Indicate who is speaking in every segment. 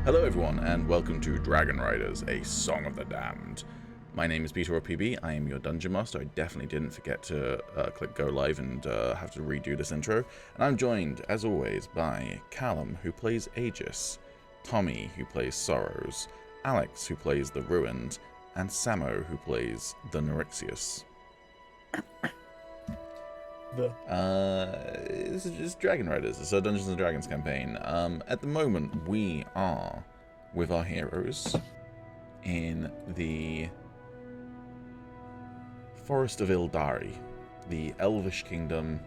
Speaker 1: Hello everyone, and welcome to Dragonriders, a Song of the Damned. My name is Peter OPB, I am your Dungeon Master. I definitely didn't forget to click go live and have to redo this intro. And I'm joined, as always, by Calum, who plays Agis, Tommy, who plays Sorrows, Alex, who plays the Ruined, and Samo, who plays the Neurixius. This is just Dragonriders. It's a Dungeons and Dragons campaign. At the moment, we are with our heroes in the Forest of Ildari, the Elvish Kingdom,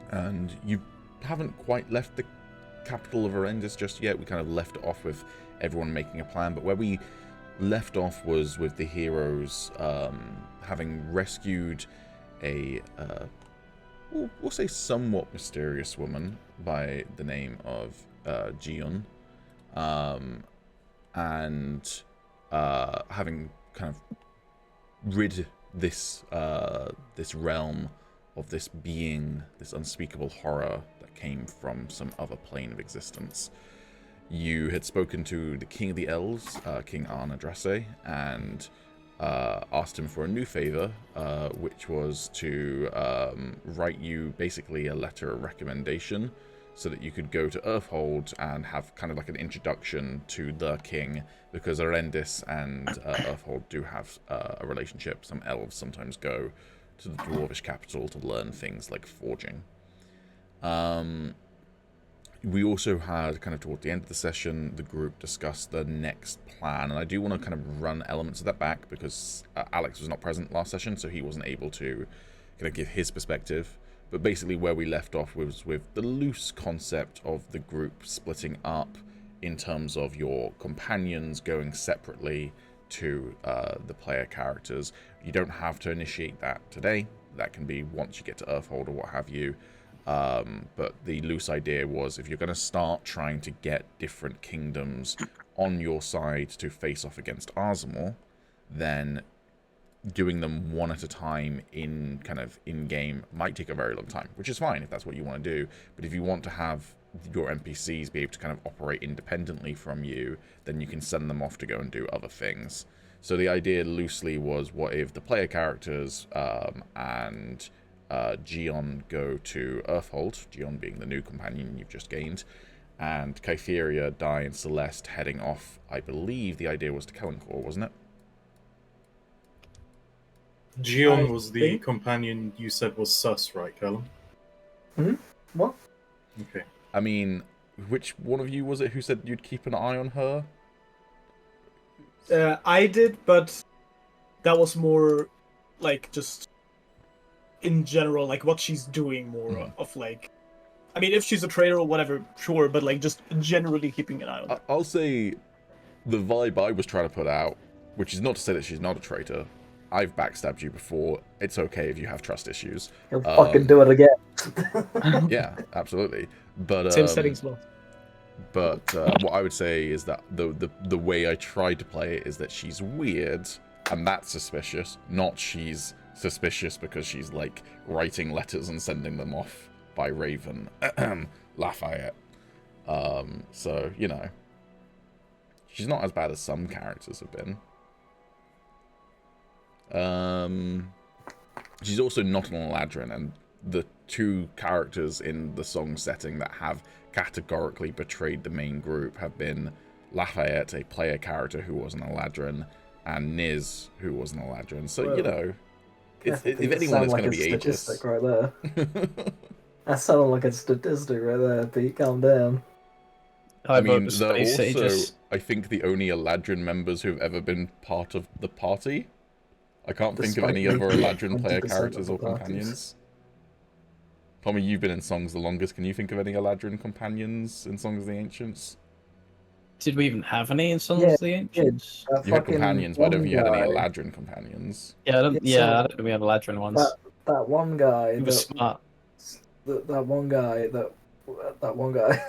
Speaker 1: and you haven't quite left the capital of Arendis just yet. We kind of left it off with everyone making a plan, but where we left off was with the heroes having rescued a we'll say somewhat mysterious woman by the name of Gion, and having kind of rid this this realm of this being, this unspeakable horror that came from some other plane of existence. You had spoken to the King of the Elves, King Arnadrasse, and asked him for a new favor, which was to write you basically a letter of recommendation so that you could go to Earthhold and have kind of like an introduction to the king, because Arendis and Earthhold do have a relationship. Some elves sometimes go to the Dwarvish capital to learn things like forging. We also had, kind of toward the end of the session, the group discussed the next plan, and I do want to kind of run elements of that back because Alex was not present last session, so he wasn't able to kind of give his perspective. But basically where we left off was with the loose concept of the group splitting up in terms of your companions going separately to the player characters. You don't have to initiate that today. That can be once you get to Earthhold or what have you. But the loose idea was, if you're going to start trying to get different kingdoms on your side to face off against Arzamor, then doing them one at a time in kind of in-game might take a very long time, which is fine if that's what you want to do. But if you want to have your NPCs be able to kind of operate independently from you, then you can send them off to go and do other things. So the idea loosely was, what if the player characters and Gion go to Earthhold, Gion being the new companion you've just gained, and Kytheria, Dai, and Celeste heading off. I believe the idea was to Kellencor, wasn't it?
Speaker 2: Gion was the companion you said was sus, right, Calum?
Speaker 3: What?
Speaker 2: Okay.
Speaker 1: I mean, which one of you was it who said you'd keep an eye on her?
Speaker 3: I did, but that was more like just in general, like what she's doing more of, like, I mean, if she's a traitor or whatever, sure, but like just generally keeping an eye on her.
Speaker 1: I'll say the vibe I was trying to put out, which is not to say that she's not a traitor. I've backstabbed you before. It's okay if you have trust issues.
Speaker 3: He'll fucking do it again.
Speaker 1: Yeah, absolutely. But
Speaker 3: Same settings, well.
Speaker 1: But what I would say is that the way I tried to play it is that she's weird, and that's suspicious. Not she's suspicious because she's like writing letters and sending them off by Raven Lafayette. So, you know, she's not as bad as some characters have been. She's also not an Eladrin, and the two characters in the song setting that have categorically betrayed the main group have been Lafayette, a player character who was an Eladrin, and Niz, who was an Eladrin. So, well, you know, if anyone is going to be Agis.
Speaker 3: Right there. That sounded like a statistic right there, Pete. Calm down.
Speaker 1: I mean, they're also, I think, the only Eladrin members who've ever been part of the party. I can't think of any other Eladrin player characters or companions. Tommy, you've been in Songs the longest. Can you think of any Eladrin companions in Songs of the Ancients?
Speaker 4: Did we even have any in Songs of the Ancients?
Speaker 1: You had companions, but I don't think you had any Eladrin companions.
Speaker 4: Yeah, I don't think we had Eladrin ones.
Speaker 3: That one guy.
Speaker 4: He was smart.
Speaker 3: That one guy. That one guy.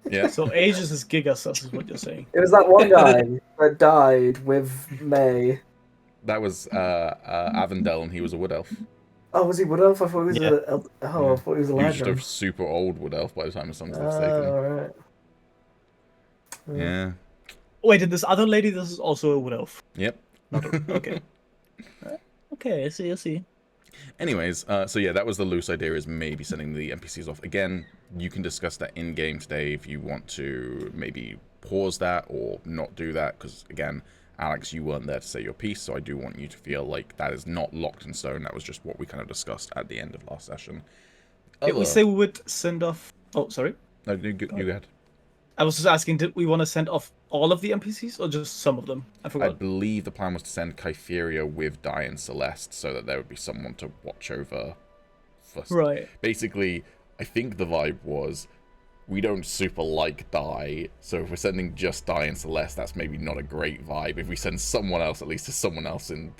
Speaker 1: Yeah.
Speaker 3: So Agis is Gigasus, is what you're saying. It was that one guy that died with May.
Speaker 1: That was Avondel, and he was a wood elf.
Speaker 3: Oh, was he wood elf? I thought he was I thought he was a
Speaker 1: He was just a super old wood elf by the time the Songs was taken.
Speaker 3: Alright.
Speaker 1: Yeah.
Speaker 3: Wait, and this other lady, this is also a wood elf.
Speaker 1: Yep.
Speaker 3: Not a, okay. Okay, I see.
Speaker 1: Anyways, so yeah, that was the loose idea, is maybe sending the NPCs off. Again, you can discuss that in-game today if you want to maybe pause that or not do that, because, again, Alex, you weren't there to say your piece, so I do want you to feel like that is not locked in stone. That was just what we kind of discussed at the end of last session.
Speaker 3: Did we say we would send off... Oh, sorry?
Speaker 1: No, you go ahead.
Speaker 3: I was just asking, did we want to send off all of the NPCs or just some of them? I forgot.
Speaker 1: I believe the plan was to send Kytheria with Dai and Celeste so that there would be someone to watch over first.
Speaker 3: Right.
Speaker 1: Basically, I think the vibe was, we don't super like Dai, so if we're sending just Dai and Celeste, that's maybe not a great vibe. If we send someone else, at least there's someone else in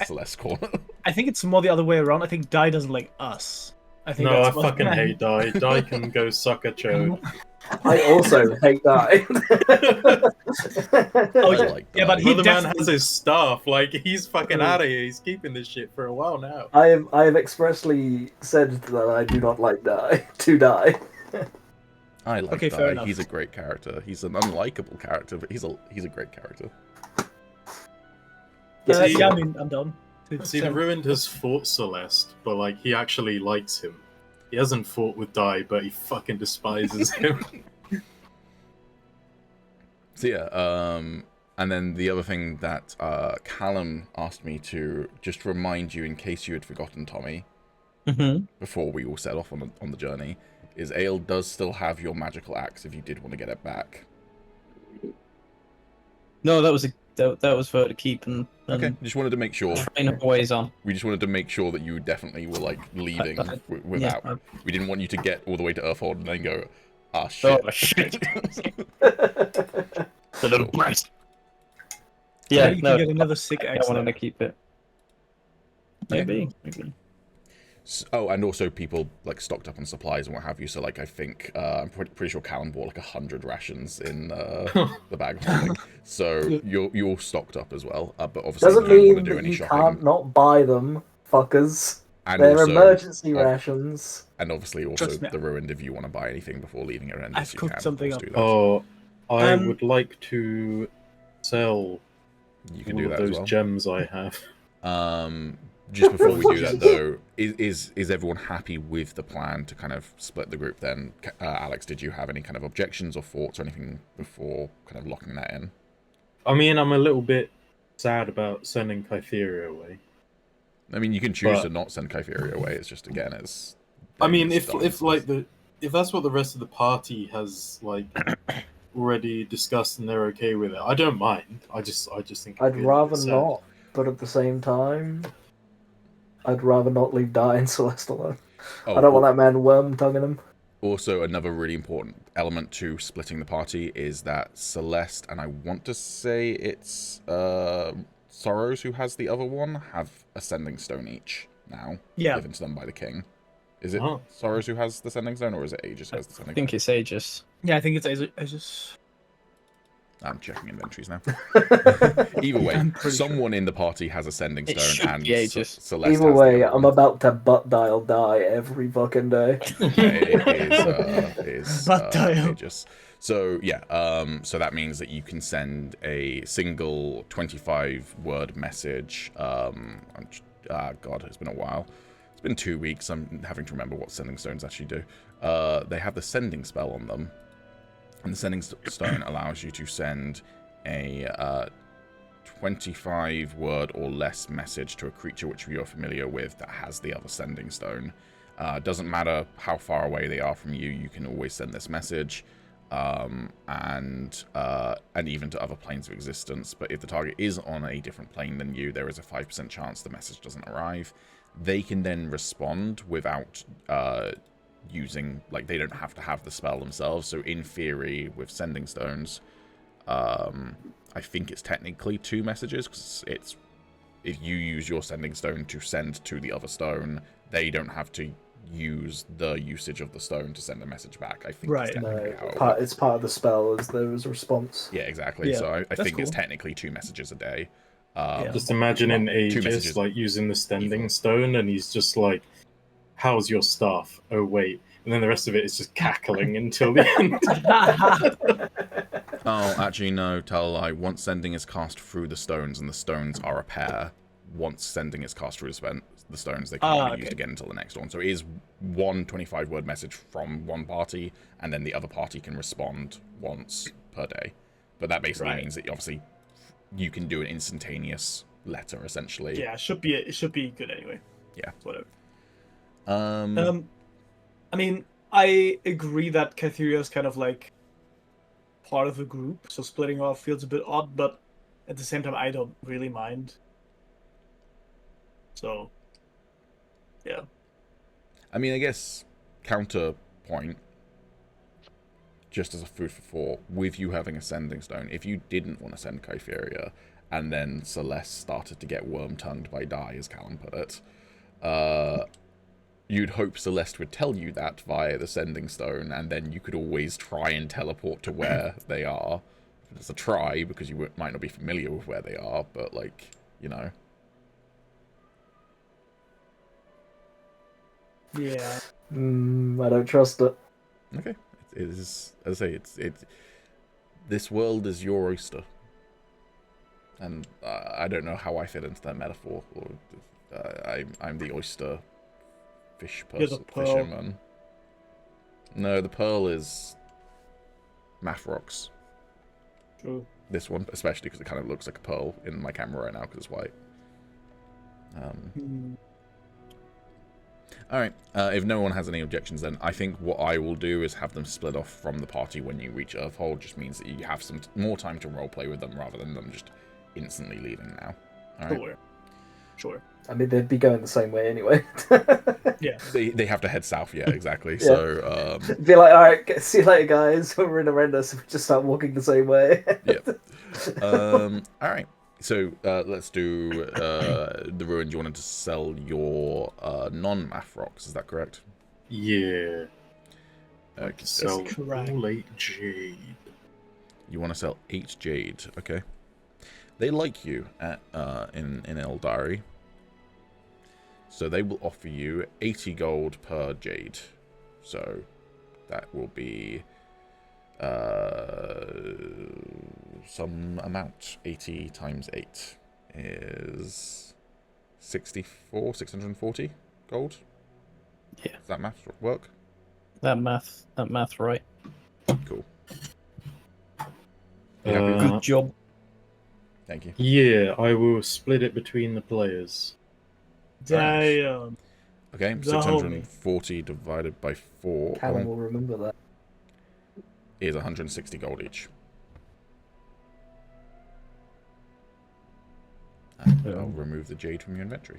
Speaker 1: Celeste's corner.
Speaker 3: I think it's more the other way around. I think Dai doesn't like us. I think
Speaker 2: No, I
Speaker 3: that's what-
Speaker 2: fucking hate Dai. Dai can go suck a chode.
Speaker 5: I also hate that.
Speaker 3: Oh,
Speaker 1: I
Speaker 3: yeah.
Speaker 1: like Dai.
Speaker 3: Yeah, but
Speaker 2: Well, the man
Speaker 3: definitely-
Speaker 2: has his staff. Like, he's fucking out of here. He's keeping this shit for a while now.
Speaker 5: I have expressly said that I do not like to die.
Speaker 1: I like
Speaker 3: Okay, fair
Speaker 1: Dai.
Speaker 3: enough.
Speaker 1: He's a great character. He's an unlikable character, but he's a great character.
Speaker 2: See-
Speaker 3: yeah, I mean, I'm done.
Speaker 2: See, the Ruined has fought Celeste, but, like, he actually likes him. He hasn't fought with Dai, but he fucking despises him.
Speaker 1: So yeah, and then the other thing that Calum asked me to just remind you, in case you had forgotten, Tommy, before we all set off on the journey, is Ale does still have your magical axe if you did want to get it back.
Speaker 4: No, that was for her to keep and
Speaker 1: Okay, just wanted to make sure.
Speaker 4: train her ways on.
Speaker 1: We just wanted to make sure that you definitely were like leaving without.
Speaker 4: Yeah.
Speaker 1: We didn't want you to get all the way to Earthhold and then go, ah shit.
Speaker 4: Oh shit! The
Speaker 1: Sure.
Speaker 4: little brat.
Speaker 3: Yeah,
Speaker 4: Yeah,
Speaker 3: you
Speaker 4: no,
Speaker 3: can get another sick
Speaker 4: I
Speaker 3: axe.
Speaker 4: wanted
Speaker 3: there.
Speaker 4: to keep it. Maybe.
Speaker 1: Oh, and also people like stocked up on supplies and what have you. So like I think I'm pretty sure Calum bought like 100 rations in the bag of holding. So you're all stocked up as well. But obviously
Speaker 5: Doesn't
Speaker 1: you don't
Speaker 5: mean
Speaker 1: want to do
Speaker 5: that
Speaker 1: any
Speaker 5: you
Speaker 1: shopping.
Speaker 5: can't not buy them, fuckers.
Speaker 1: And
Speaker 5: They're
Speaker 1: also,
Speaker 5: emergency
Speaker 1: oh,
Speaker 5: rations.
Speaker 1: And obviously also
Speaker 3: Trust me.
Speaker 1: the Ruined, if you want to buy anything before leaving your end,
Speaker 3: I've
Speaker 1: you
Speaker 3: cooked
Speaker 1: can, of
Speaker 3: something
Speaker 1: course,
Speaker 3: up.
Speaker 1: do that.
Speaker 2: Oh, I
Speaker 3: Um,
Speaker 2: would like to sell
Speaker 1: You can
Speaker 2: all
Speaker 1: do
Speaker 2: of
Speaker 1: that as
Speaker 2: those
Speaker 1: well.
Speaker 2: gems I have.
Speaker 1: Just before we do that though, is everyone happy with the plan to kind of split the group then? Alex, did you have any kind of objections or thoughts or anything before kind of locking that in?
Speaker 2: I mean, I'm a little bit sad about sending Kytheria away.
Speaker 1: I mean, you can choose
Speaker 2: But-
Speaker 1: to not send Kytheria away. It's just, again, it's...
Speaker 2: I mean,
Speaker 1: it's
Speaker 2: if that's what the rest of the party has like already discussed and they're okay with it, I don't mind. I just think
Speaker 5: I'd
Speaker 2: it'd be a
Speaker 5: rather
Speaker 2: bit sad.
Speaker 5: not, but at the same time, I'd rather not leave Dai and Celeste alone. I don't want that man worm tonguing him.
Speaker 1: Also, another really important element to splitting the party is that Celeste, and I want to say it's Sorrows who has the other one, have a sending stone each now,
Speaker 3: Yeah.
Speaker 1: given to them by the king. Is it
Speaker 2: Oh.
Speaker 1: Sorrows who has the sending stone, or is it Agis who has the
Speaker 4: I
Speaker 1: sending
Speaker 4: think
Speaker 1: stone?
Speaker 4: it's Agis.
Speaker 3: Yeah, I think it's I just
Speaker 1: I'm checking inventories now. Either way,
Speaker 3: I'm pretty
Speaker 1: someone in the party has a sending
Speaker 4: It
Speaker 1: stone,
Speaker 4: should
Speaker 1: and
Speaker 4: be Aegis.
Speaker 1: Celeste
Speaker 5: Either
Speaker 1: has
Speaker 5: way,
Speaker 1: the other
Speaker 5: I'm
Speaker 1: one.
Speaker 5: about to butt dial Dai every fucking day.
Speaker 1: It is
Speaker 3: Butt dial.
Speaker 1: Aegis. So yeah, so that means that you can send a single 25-word message. God, it's been a while. It's been 2 weeks. I'm having to remember what sending stones actually do. They have the sending spell on them, and the sending stone allows you to send a 25-word or less message to a creature which you're familiar with that has the other sending stone. Doesn't matter how far away they are from you, you can always send this message, and even to other planes of existence. But if the target is on a different plane than you, there is a 5% chance the message doesn't arrive. They can then respond without using, like, they don't have to have the spell themselves. So in theory, with sending stones, I think it's technically 2 messages, because it's, if you use your sending stone to send to the other stone, they don't have to use the usage of the stone to send a message back. I think
Speaker 3: Right.
Speaker 1: that's technically how it
Speaker 5: No,
Speaker 1: works.
Speaker 5: it's part of the spell as there was a response.
Speaker 1: Yeah, exactly.
Speaker 3: Yeah,
Speaker 1: So I
Speaker 3: that's
Speaker 1: think it's
Speaker 3: cool.
Speaker 1: technically 2 messages a day.
Speaker 2: Just imagining
Speaker 1: Well, 2
Speaker 2: Agis
Speaker 1: messages.
Speaker 2: like using the standing
Speaker 1: Evil.
Speaker 2: stone, and he's just like, "How's your staff? Oh wait," and then the rest of it is just cackling until the end.
Speaker 1: Oh, actually, no, tell a lie. Once sending is cast through the stones, and the stones are a pair, once sending is cast through the stones, they can't be used again until the next one. So it is one 25-word message from one party, and then the other party can respond once per day. But that basically means that obviously you can do an instantaneous letter, essentially.
Speaker 3: Yeah, it should be good anyway.
Speaker 1: Yeah.
Speaker 3: Whatever.
Speaker 1: I
Speaker 3: mean, I agree that Catheria is kind of like part of a group, so splitting off feels a bit odd, but at the same time, I don't really mind. So, yeah.
Speaker 1: I mean, I guess counterpoint, just as a food for thought, with you having a sending stone, if you didn't want to send Kytheria, and then Celeste started to get worm-tongued by Die, as Calum put it, you'd hope Celeste would tell you that via the sending stone, and then you could always try and teleport to where they are. It's a try, because you might not be familiar with where they are, but, like, you know.
Speaker 3: Yeah.
Speaker 5: I don't trust it.
Speaker 1: Okay. It is, as I say, it's this world is your oyster. And I don't know how I fit into that metaphor. Or I'm the oyster fish person, fisherman. No, the pearl is math rocks.
Speaker 3: True.
Speaker 1: This one, especially because it kind of looks like a pearl in my camera right now because it's white. Alright, if no one has any objections then, I think what I will do is have them split off from the party when you reach Earthhold. Just means that you have some more time to roleplay with them rather than them just instantly leaving now. All right?
Speaker 3: Sure.
Speaker 5: I mean, they'd be going the same way anyway.
Speaker 3: Yeah.
Speaker 1: They have to head south, yeah, exactly. Yeah. So,
Speaker 5: be like, alright, see you later, guys. We're in Arendis, we just start walking the same way.
Speaker 1: Yeah. Alright. So, let's do the ruin. You wanted to sell your non-math rocks, is that correct?
Speaker 2: Yeah.
Speaker 1: Okay.
Speaker 2: Sell all 8 jade.
Speaker 1: You want to sell 8 jade, okay. They like you at in Ildari. So they will offer you 80 gold per jade. So that will be some amount. 80 times 8 is 640 gold.
Speaker 4: Yeah.
Speaker 1: Does that math work?
Speaker 4: That math right.
Speaker 1: Cool.
Speaker 4: Good job.
Speaker 1: Thank you.
Speaker 2: Yeah, I will split it between the players.
Speaker 3: Damn.
Speaker 1: Okay, 640 divided by 4.
Speaker 5: Calum will remember that.
Speaker 1: Is 160 gold each. And I'll remove the jade from your inventory.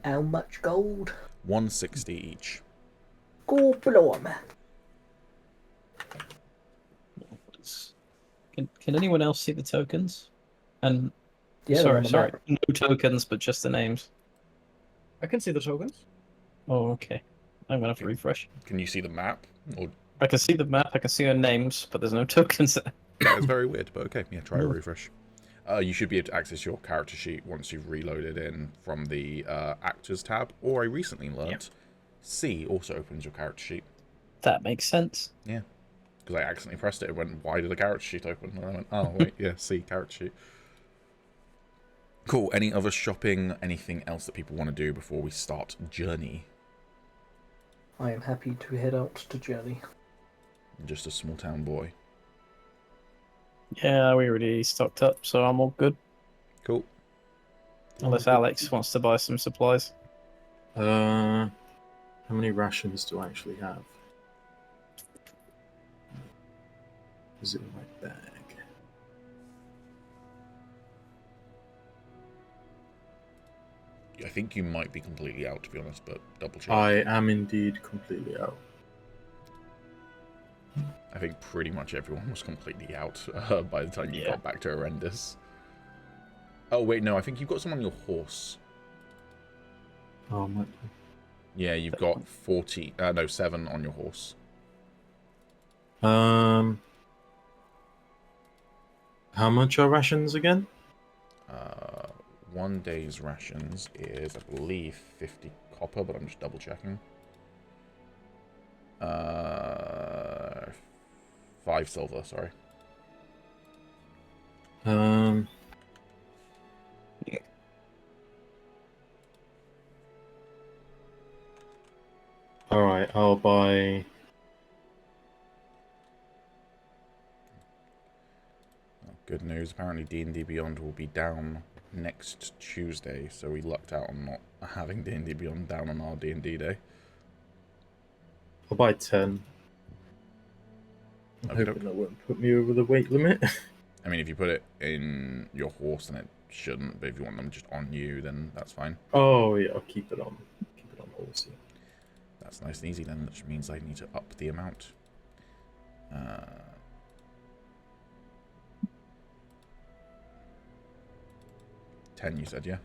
Speaker 5: How much gold?
Speaker 1: 160 each.
Speaker 5: Go below, man.
Speaker 4: Can anyone else see the tokens? And
Speaker 5: Yeah,
Speaker 4: sorry, no tokens, but just the names.
Speaker 3: I can see the tokens.
Speaker 4: Oh, okay. I'm gonna have to refresh.
Speaker 1: Can you see the map? Or
Speaker 4: I can see the map. I can see your names, but there's no tokens there.
Speaker 1: that is very weird, but okay. Yeah, try a refresh. You should be able to access your character sheet once you've reloaded in from the Actors tab. Or I recently learned, C also opens your character sheet.
Speaker 4: That makes sense.
Speaker 1: Yeah. Because I accidentally pressed it, it went, why did the character sheet open? And I went, oh, wait, yeah, see, character sheet. Cool. Any other shopping, anything else that people want to do before we start Journey?
Speaker 5: I am happy to head out to Journey.
Speaker 1: Just a small town boy.
Speaker 4: Yeah, we already stocked up, so I'm all good.
Speaker 1: Cool.
Speaker 4: Unless Alex wants to buy some supplies.
Speaker 2: How many rations do I actually have? Is it in my bag?
Speaker 1: I think you might be completely out, to be honest, but double check.
Speaker 2: I am indeed completely out.
Speaker 1: I think pretty much everyone was completely out by the time you got back to Arendis. Oh, wait, no, I think you've got some on your horse.
Speaker 2: Oh, my...
Speaker 1: Yeah, you've got 7 on your horse.
Speaker 2: How much are rations again?
Speaker 1: 1 day's rations is, I believe, 50 copper, but I'm just double checking. 5 silver, sorry.
Speaker 2: Alright, I'll buy...
Speaker 1: Good news, apparently D&D Beyond will be down next Tuesday, so we lucked out on not having D&D Beyond down on our D&D day.
Speaker 2: I'll buy 10. I'm hoping that won't put me over the weight limit.
Speaker 1: I mean, if you put it in your horse, then it shouldn't, but if you want them just on you, then that's fine.
Speaker 2: Oh, yeah, I'll keep it on horse, yeah.
Speaker 1: That's nice and easy then, which means I need to up the amount. 10, you said, yeah?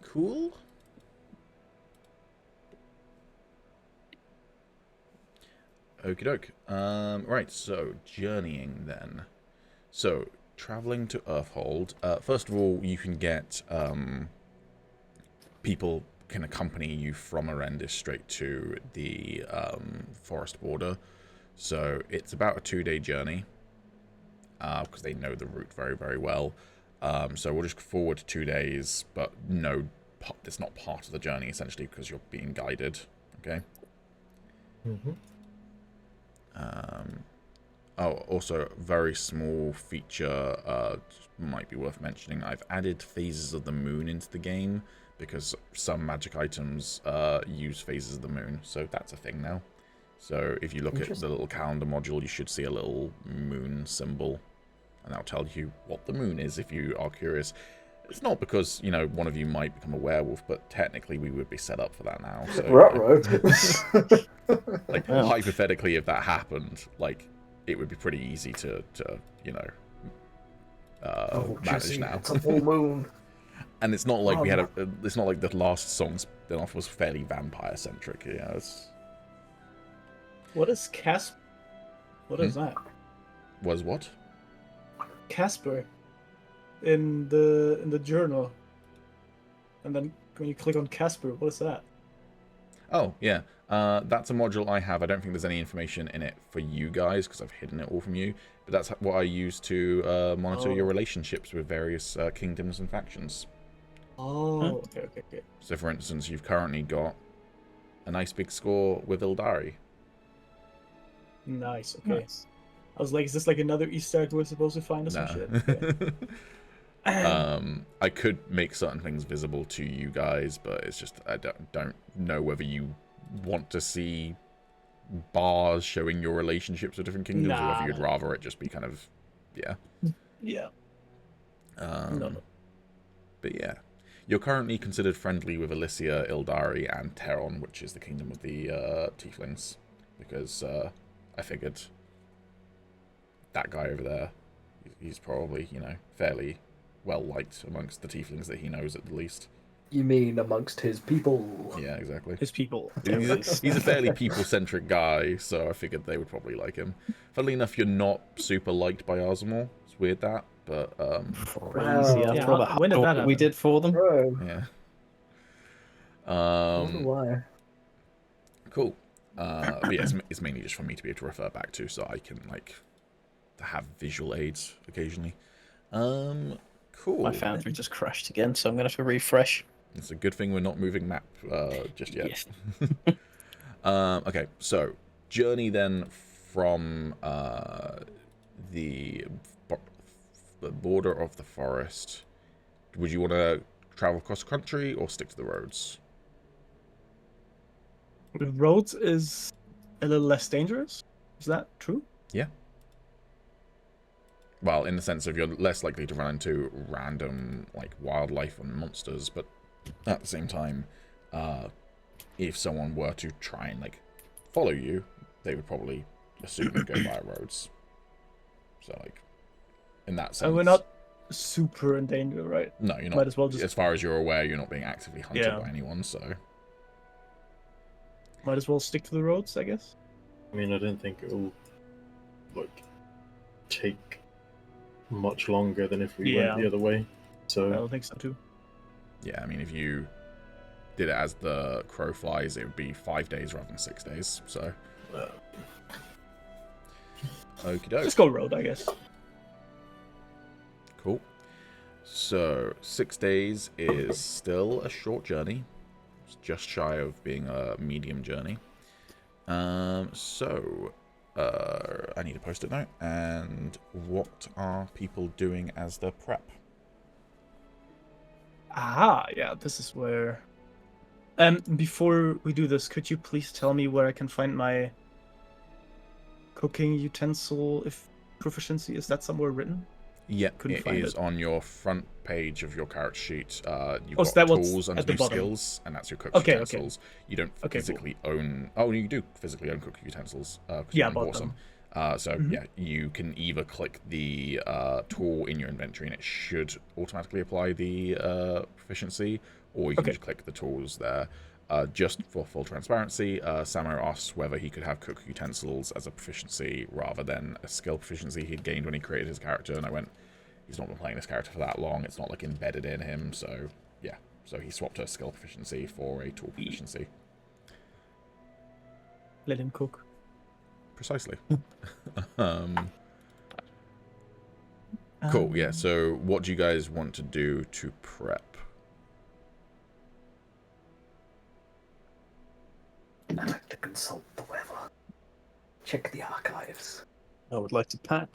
Speaker 1: Cool. Okie doke. Right, so journeying then. So, traveling to Earthhold. First of all, you can get people can accompany you from Arendis straight to the forest border. So it's about a 2-day journey because they know the route very, very well. So we'll just forward 2 days, but no, it's not part of the journey essentially because you're being guided. Okay.
Speaker 2: Mm-hmm.
Speaker 1: Oh, also very small feature might be worth mentioning. I've added phases of the moon into the game because some magic items use phases of the moon, so that's a thing now. So if you look at the little calendar module, you should see a little moon symbol, and that'll tell you what the moon is if you are curious. It's not because, you know, one of you might become a werewolf, but technically we would be set up for that now. So, like, hypothetically, if that happened, like, it would be pretty easy to you know, manage now.
Speaker 5: It's a full moon.
Speaker 1: And it's not like we had it's not like the last Songs spin-off was fairly vampire-centric, you know, it's...
Speaker 3: What is Casper? What is that?
Speaker 1: Was what?
Speaker 3: Casper. In the journal. And then when you click on Casper, what is that?
Speaker 1: Oh, yeah. That's a module I have. I don't think there's any information in it for you guys because I've hidden it all from you. But that's what I use to monitor your relationships with various kingdoms and factions.
Speaker 3: Oh, okay.
Speaker 1: So, for instance, you've currently got a nice big score with Ildari.
Speaker 3: Nice, okay. Nice. I was like, is this like another Easter egg we're supposed to find or some shit? Okay.
Speaker 1: I could make certain things visible to you guys, but it's just I don't know whether you want to see bars showing your relationships with different kingdoms, or whether you'd rather it just be kind of, yeah. No. But yeah, you're currently considered friendly with Elysia, Ildari, and Terral, which is the kingdom of the tieflings, because I figured that guy over there, he's probably, you know, fairly well liked amongst the tieflings that he knows at the least.
Speaker 5: You mean amongst his people?
Speaker 1: Yeah, exactly.
Speaker 3: His people.
Speaker 1: He's a fairly people-centric guy, so I figured they would probably like him. Funnily enough, you're not super liked by Azamor. It's weird that, but
Speaker 4: when did that we did for them.
Speaker 5: Bro.
Speaker 1: Yeah.
Speaker 5: I wonder why.
Speaker 1: Cool. But yeah, it's mainly just for me to be able to refer back to, so I can like have visual aids occasionally. Cool.
Speaker 4: My Foundry just crashed again, so I'm gonna have to refresh.
Speaker 1: It's a good thing we're not moving map just yet.
Speaker 4: Yes.
Speaker 1: Okay, so journey then from the border of the forest. Would you want to travel across country or stick to the roads?
Speaker 3: The roads is a little less dangerous. Is that true?
Speaker 1: Yeah. Well, in the sense of you're less likely to run into random like wildlife and monsters, but at the same time, if someone were to try and like follow you, they would probably assume you go via roads. So like, in that sense,
Speaker 3: and we're not super in danger, right?
Speaker 1: No, you're not.
Speaker 3: Might as well just...
Speaker 1: As far as you're aware, you're not being actively hunted by anyone. So
Speaker 3: might as well stick to the roads, I guess.
Speaker 2: I mean, I don't think it'll like take much longer than if we went the other way. So
Speaker 3: I don't think so too.
Speaker 1: Yeah, I mean, if you did it as the crow flies, it would be 5 days rather than 6 days. So, okie doke.
Speaker 3: Just go road, I guess.
Speaker 1: Cool. So 6 days is still a short journey. It's just shy of being a medium journey. I need a post-it note. And what are people doing as their prep?
Speaker 3: Aha, yeah, this is where... before we do this, could you please tell me where I can find my cooking utensil proficiency? Is that somewhere written?
Speaker 1: Yeah,
Speaker 3: Couldn't
Speaker 1: it is on your front page of your character sheet. You've
Speaker 3: so
Speaker 1: got
Speaker 3: that what's
Speaker 1: tools
Speaker 3: at
Speaker 1: under
Speaker 3: the
Speaker 1: new
Speaker 3: bottom?
Speaker 1: skills, and that's your cooking
Speaker 3: Okay.
Speaker 1: utensils. You don't
Speaker 3: Okay,
Speaker 1: physically own... Oh, you do physically own cooking utensils.
Speaker 3: Yeah, I
Speaker 1: you
Speaker 3: bought
Speaker 1: bought
Speaker 3: them.
Speaker 1: some. Yeah, you can either click the tool in your inventory, and it should automatically apply the proficiency, or you can just click the tools there. Just for full transparency, Samo asks whether he could have cook utensils as a proficiency rather than a skill proficiency he'd gained when he created his character, and I went, he's not been playing this character for that long, it's not like embedded in him, so yeah. So he swapped a skill proficiency for a tool proficiency.
Speaker 3: Let him cook.
Speaker 1: Precisely. Cool, yeah, so what do you guys want to do to prep?
Speaker 5: I'd like to consult the weather. Check the archives.
Speaker 4: I would like to pack.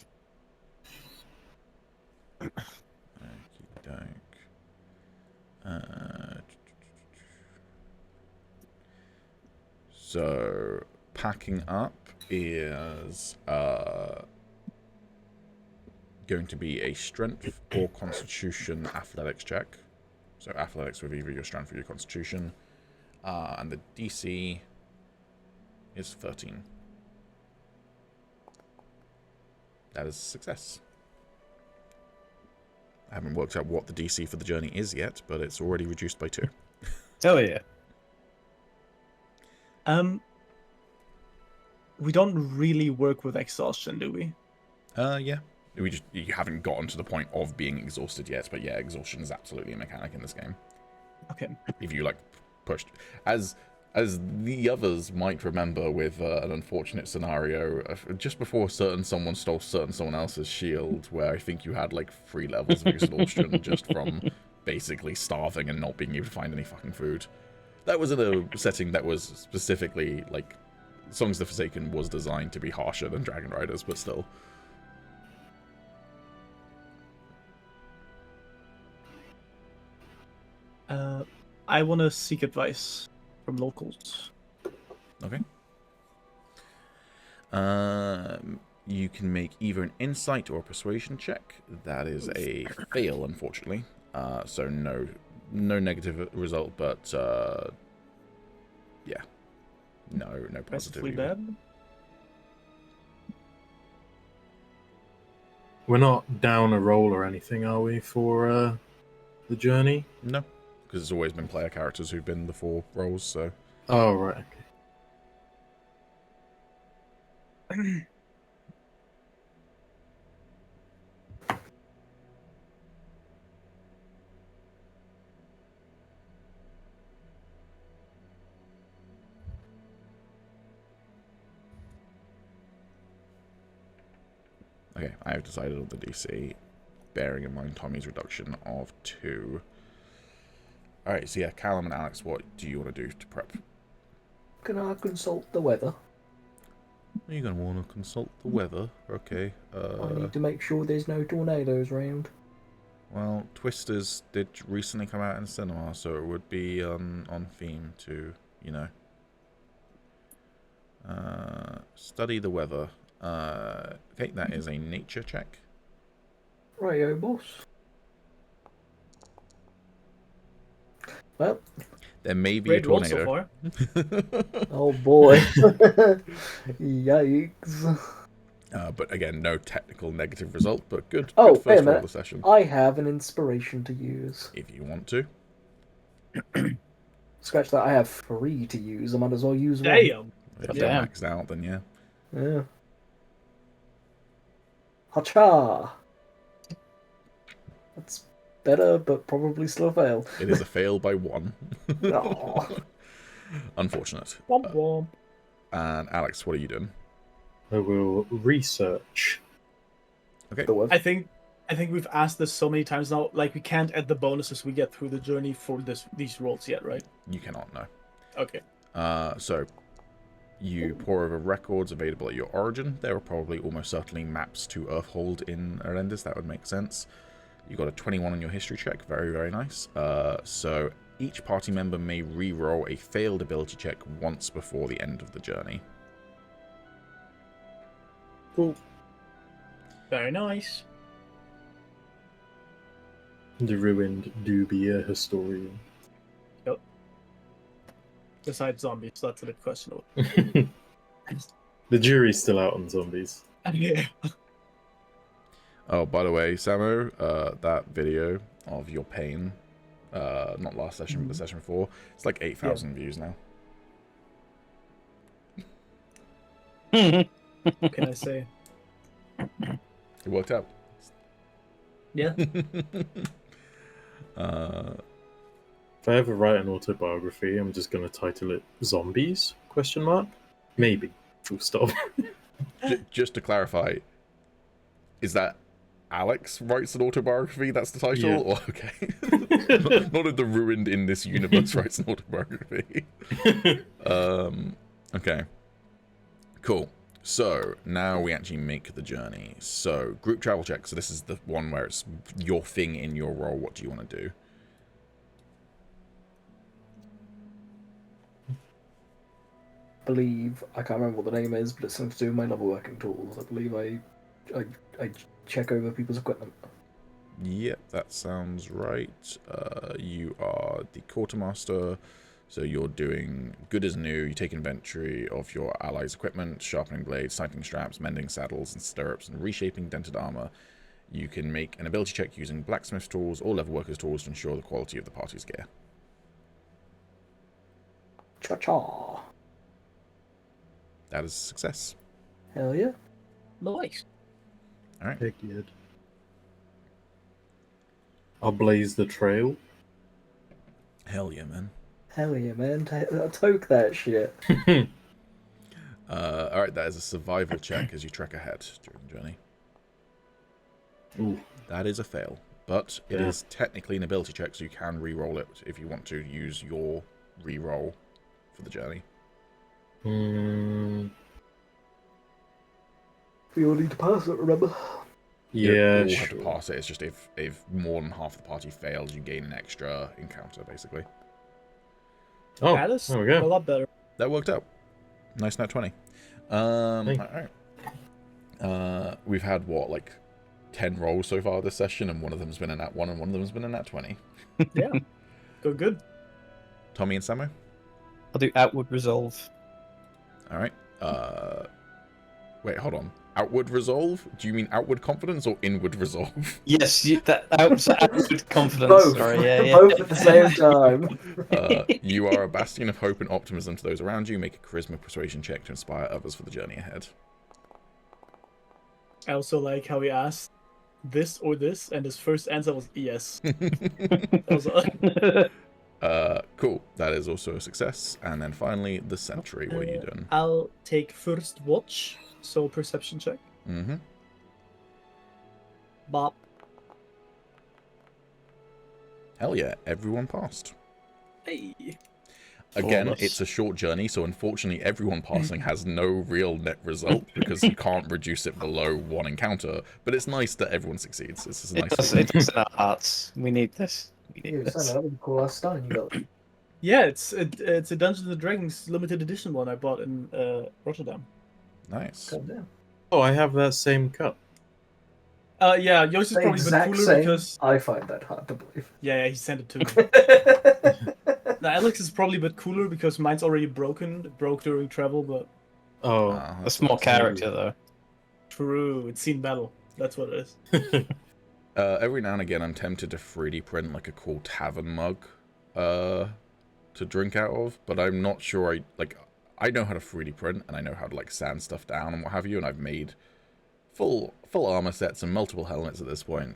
Speaker 1: Okey-doke. So, packing up is going to be a strength or constitution athletics check. So athletics with either your strength or your constitution. And the DC is 13. That is a success. I haven't worked out what the DC for the journey is yet, but it's already reduced by 2.
Speaker 4: Hell yeah.
Speaker 3: We don't really work with exhaustion, do we?
Speaker 1: Yeah. You haven't gotten to the point of being exhausted yet, but yeah, exhaustion is absolutely a mechanic in this game.
Speaker 3: Okay.
Speaker 1: If you pushed, as the others might remember, with an unfortunate scenario just before someone stole someone else's shield, where I think you had 3 levels of exhaustion just from basically starving and not being able to find any fucking food. That was in a setting that was specifically Songs of the Forsaken was designed to be harsher than Dragonriders, but still.
Speaker 3: I want to seek advice from locals.
Speaker 1: Okay. You can make either an insight or a persuasion check. That is a fail, unfortunately. So no negative result, but yeah, no positive.
Speaker 3: Basically bad.
Speaker 2: We're not down a roll or anything, are we, for the journey?
Speaker 1: No, because it's always been player characters who've been the 4 roles. So.
Speaker 2: Oh right. Okay.
Speaker 1: Okay, I have decided on the DC, bearing in mind Tommy's reduction of 2. Alright, so yeah, Calum and Alex, what do you want to do to prep?
Speaker 5: Can I consult the weather?
Speaker 1: You're going to want to consult the weather. Okay.
Speaker 5: I need to make sure there's no tornadoes around.
Speaker 1: Well, Twisters did recently come out in cinema, so it would be on theme to, study the weather. Okay, that is a nature check.
Speaker 5: Righto, boss. Well,
Speaker 1: there may be a tornado.
Speaker 3: So far.
Speaker 5: Oh boy. Yikes.
Speaker 1: But again, no technical negative result, but good.
Speaker 5: Oh,
Speaker 1: good
Speaker 5: wait a
Speaker 1: first roll
Speaker 5: minute.
Speaker 1: of the session.
Speaker 5: I have an inspiration to use.
Speaker 1: If you want to.
Speaker 5: Scratch that, I have 3 to use. I might as well use 1.
Speaker 3: Damn.
Speaker 1: If
Speaker 4: Yeah.
Speaker 1: they're maxed out, then yeah.
Speaker 5: Yeah. Hacha! That's better, but probably still a fail.
Speaker 1: It is a fail by 1.
Speaker 5: Aw.
Speaker 1: Unfortunate.
Speaker 3: Womp womp.
Speaker 1: And Alex, what are you doing?
Speaker 2: I will research.
Speaker 1: Okay.
Speaker 5: The word.
Speaker 3: I think we've asked this so many times now. Like, we can't add the bonuses we get through the journey for these rolls yet, right?
Speaker 1: You cannot, no.
Speaker 3: Okay.
Speaker 1: So you pour over records available at your origin. There are probably almost certainly maps to Earthhold in Arendis. That would make sense. You got a 21 on your history check. Very, very nice. So each party member may re-roll a failed ability check once before the end of the journey.
Speaker 2: Cool.
Speaker 3: Very nice.
Speaker 2: The ruined do be a historian.
Speaker 3: Yep. Besides zombies, that's a bit questionable.
Speaker 2: The jury's still out on zombies.
Speaker 3: Yeah.
Speaker 1: Oh, by the way, Samu, that video of your pain, not last session, but the session before, it's like 8,000 views now.
Speaker 3: What can I say?
Speaker 1: It worked out.
Speaker 3: Yeah.
Speaker 2: If I ever write an autobiography, I'm just going to title it Zombies? ? Maybe. Full stop.
Speaker 1: Just to clarify, is that Alex writes an autobiography? That's the title?
Speaker 2: Yeah.
Speaker 1: Or, okay. Not if the ruined in this universe writes an autobiography. Okay. Cool. So, now we actually make the journey. So, group travel check. So this is the one where it's your thing in your role. What do you want to do?
Speaker 5: Believe I can't remember what the name is, but it's something to do with my level working tools. I believe I check over people's equipment.
Speaker 1: Yep, that sounds right. You are the quartermaster, so you're doing good as new. You take inventory of your allies' equipment, sharpening blades, tightening straps, mending saddles and stirrups, and reshaping dented armor. You can make an ability check using blacksmith tools or leather workers tools to ensure the quality of the party's gear.
Speaker 5: Cha-cha.
Speaker 1: That is a success.
Speaker 5: Hell yeah.
Speaker 3: Nice.
Speaker 1: All right.
Speaker 2: Heck yeah. I'll blaze the trail.
Speaker 1: Hell yeah, man.
Speaker 5: Hell yeah, man. Toke that shit.
Speaker 1: All right, that is a survival check as you trek ahead during the journey.
Speaker 2: Ooh.
Speaker 1: That is a fail, but it
Speaker 2: Yeah.
Speaker 1: is technically an ability check, so you can re-roll it if you want to use your re-roll for the journey.
Speaker 5: We all need to pass it, remember?
Speaker 1: You
Speaker 2: Yeah,
Speaker 1: all have
Speaker 2: sure.
Speaker 1: to pass it. It's just if more than half the party fails, you gain an extra encounter, basically.
Speaker 2: Oh,
Speaker 3: That is
Speaker 2: there we
Speaker 3: a
Speaker 2: go.
Speaker 3: lot better.
Speaker 1: That worked out. Nice nat 20.
Speaker 2: Thank
Speaker 1: All right. We've had, what, like 10 rolls so far this session, and one of them's been a nat 1 and one of them's been a nat 20.
Speaker 3: Yeah. Go good.
Speaker 1: Tommy and Samu?
Speaker 4: I'll do outward resolve.
Speaker 1: All right. Wait, hold on. Outward resolve? Do you mean outward confidence or inward resolve?
Speaker 4: Yes, outward confidence.
Speaker 5: Both.
Speaker 4: Sorry, yeah.
Speaker 5: Both at the same time.
Speaker 1: You are a bastion of hope and optimism to those around you. Make a charisma persuasion check to inspire others for the journey ahead.
Speaker 3: I also like how he asked this or this, and his first answer was yes. That was
Speaker 1: Cool. That is also a success. And then finally, the sentry. What are you doing?
Speaker 3: I'll take first watch, so perception check.
Speaker 1: Mm-hmm.
Speaker 3: Bop.
Speaker 1: Hell yeah, everyone passed.
Speaker 3: Hey.
Speaker 1: Again,
Speaker 4: Flawless.
Speaker 1: it's a short journey, so unfortunately everyone passing has no real net result because you can't reduce it below one encounter. But it's nice that everyone succeeds. This is a nice thing.
Speaker 4: It does in our hearts. We need this. We
Speaker 5: Yeah,
Speaker 4: need this.
Speaker 5: that would be cool last time you got.
Speaker 3: Yeah, it's a Dungeons and Dragons limited edition one I bought in Rotterdam.
Speaker 1: Nice.
Speaker 5: God damn.
Speaker 2: Oh, I have that same cup.
Speaker 3: Yeah, yours is
Speaker 5: The
Speaker 3: probably a bit
Speaker 5: exact
Speaker 3: cooler
Speaker 5: same.
Speaker 3: because
Speaker 5: I find that hard to believe.
Speaker 3: yeah, he sent it to me. Now, Alex is probably a bit cooler because mine's already broken. It broke during travel, but
Speaker 2: Oh,
Speaker 4: That's more character, though.
Speaker 3: true. It's seen battle. That's what it is.
Speaker 1: Every now and again, I'm tempted to 3D print like a cool tavern mug to drink out of, but I'm not sure. I know how to 3D print and I know how to like sand stuff down and what have you, and I've made full armor sets and multiple helmets at this point.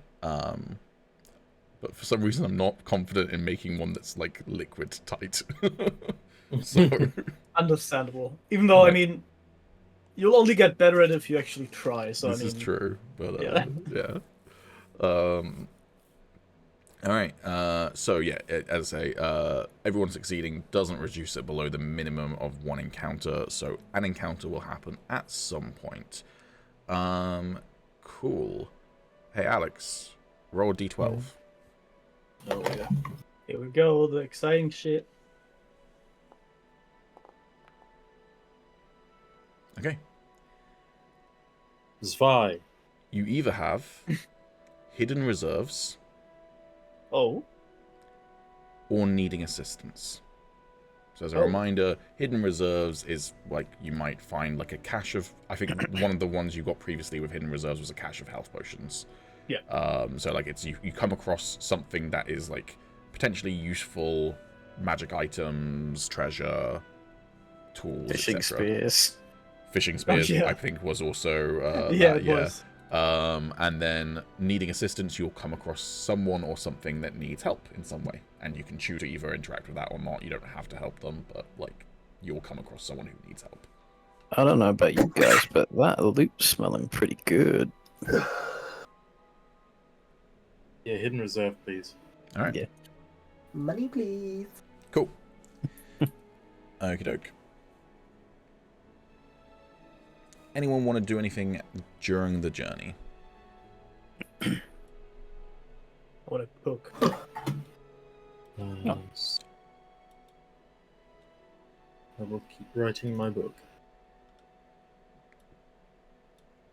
Speaker 1: but for some reason I'm not confident in making one that's like liquid tight. So
Speaker 3: Understandable. Even though,
Speaker 1: Right.
Speaker 3: I mean, you'll only get better at it if you actually try. So
Speaker 1: this
Speaker 3: I mean,
Speaker 1: is true, but
Speaker 3: yeah.
Speaker 1: yeah. All right. So yeah, as I say, everyone succeeding doesn't reduce it below the minimum of 1 encounter. So an encounter will happen at some point. Cool. Hey Alex, roll a d12.
Speaker 2: Oh yeah.
Speaker 3: Here we go. The exciting shit.
Speaker 1: Okay.
Speaker 2: Zwei.
Speaker 1: You either have hidden reserves
Speaker 3: Oh.
Speaker 1: or needing assistance. So as a reminder, hidden reserves is like you might find like a cache of, I think one of the ones you got previously with hidden reserves was a cache of health potions.
Speaker 3: Yeah.
Speaker 1: So like it's you come across something that is like potentially useful magic items, treasure, tools,
Speaker 4: Fishing
Speaker 1: etc.
Speaker 4: spears.
Speaker 1: Fishing spears,
Speaker 3: yeah.
Speaker 1: I think, was also
Speaker 3: Yeah,
Speaker 1: that,
Speaker 3: it was.
Speaker 1: and then needing assistance, you'll come across someone or something that needs help in some way, and you can choose to either interact with that or not. You don't have to help them, but like you'll come across someone who needs help.
Speaker 4: I don't know about you guys, but that loot's smelling pretty good.
Speaker 2: Yeah, hidden reserve, please.
Speaker 1: All right.
Speaker 4: Yeah.
Speaker 5: Money, please.
Speaker 1: Cool. Okie doke. Anyone want to do anything during the journey?
Speaker 3: I want to cook.
Speaker 2: Nice. I will keep writing my book.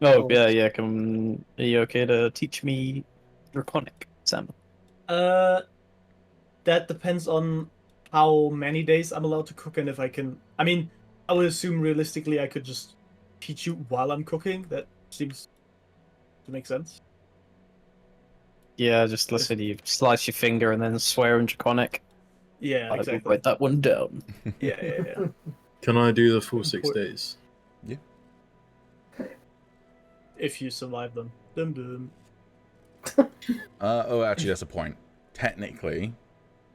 Speaker 4: Oh, yeah. Are you okay to teach me Draconic, Sam?
Speaker 3: That depends on how many days I'm allowed to cook and if I can. I mean, I would assume realistically I could just teach you while I'm cooking. That seems to make sense.
Speaker 4: Yeah, just listen, you slice your finger and then swear in Draconic.
Speaker 3: Yeah,
Speaker 4: I will
Speaker 3: exactly.
Speaker 4: write that one down.
Speaker 3: Yeah.
Speaker 2: Can I do the full 6 days?
Speaker 3: If you survive them. Dum dum.
Speaker 1: Oh, actually, that's a point. Technically,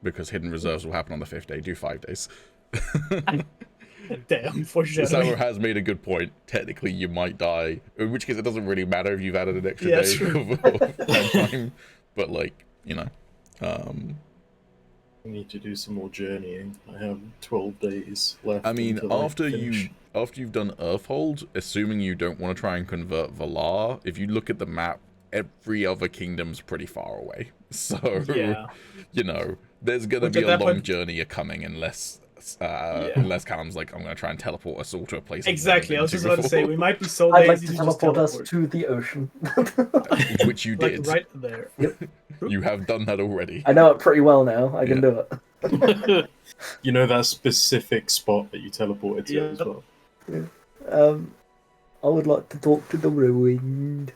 Speaker 1: because hidden reserves will happen on the 5th day, do 5 days.
Speaker 3: Damn, for sure.
Speaker 1: Sour has made a good point. Technically, you might die. In which case, it doesn't really matter if you've added an extra
Speaker 3: Yeah,
Speaker 1: day
Speaker 3: true.
Speaker 1: of time. But, like, you know.
Speaker 2: I need to do some more journeying. I have 12 days left.
Speaker 1: I mean,
Speaker 2: until I
Speaker 1: after
Speaker 2: finish.
Speaker 1: you've done Earthhold, assuming you don't want to try and convert Valar, if you look at the map, every other kingdom's pretty far away. So,
Speaker 3: Yeah.
Speaker 1: you know, there's gonna
Speaker 3: Which
Speaker 1: be
Speaker 3: at
Speaker 1: a
Speaker 3: that
Speaker 1: long
Speaker 3: point-
Speaker 1: journey coming unless Calum's like, I'm gonna try and teleport us all to a place.
Speaker 3: Exactly. I was just about to say we might be so
Speaker 5: I'd
Speaker 3: lazy
Speaker 5: like to
Speaker 3: to just
Speaker 5: teleport us
Speaker 3: teleport.
Speaker 5: to the ocean.
Speaker 1: Which you
Speaker 3: Like
Speaker 1: did.
Speaker 3: right there.
Speaker 1: You have done that already.
Speaker 5: I know it pretty well now. I can do it.
Speaker 2: You know that specific spot that you teleported to
Speaker 3: Yeah.
Speaker 2: as well.
Speaker 5: I would like to talk to the ruined.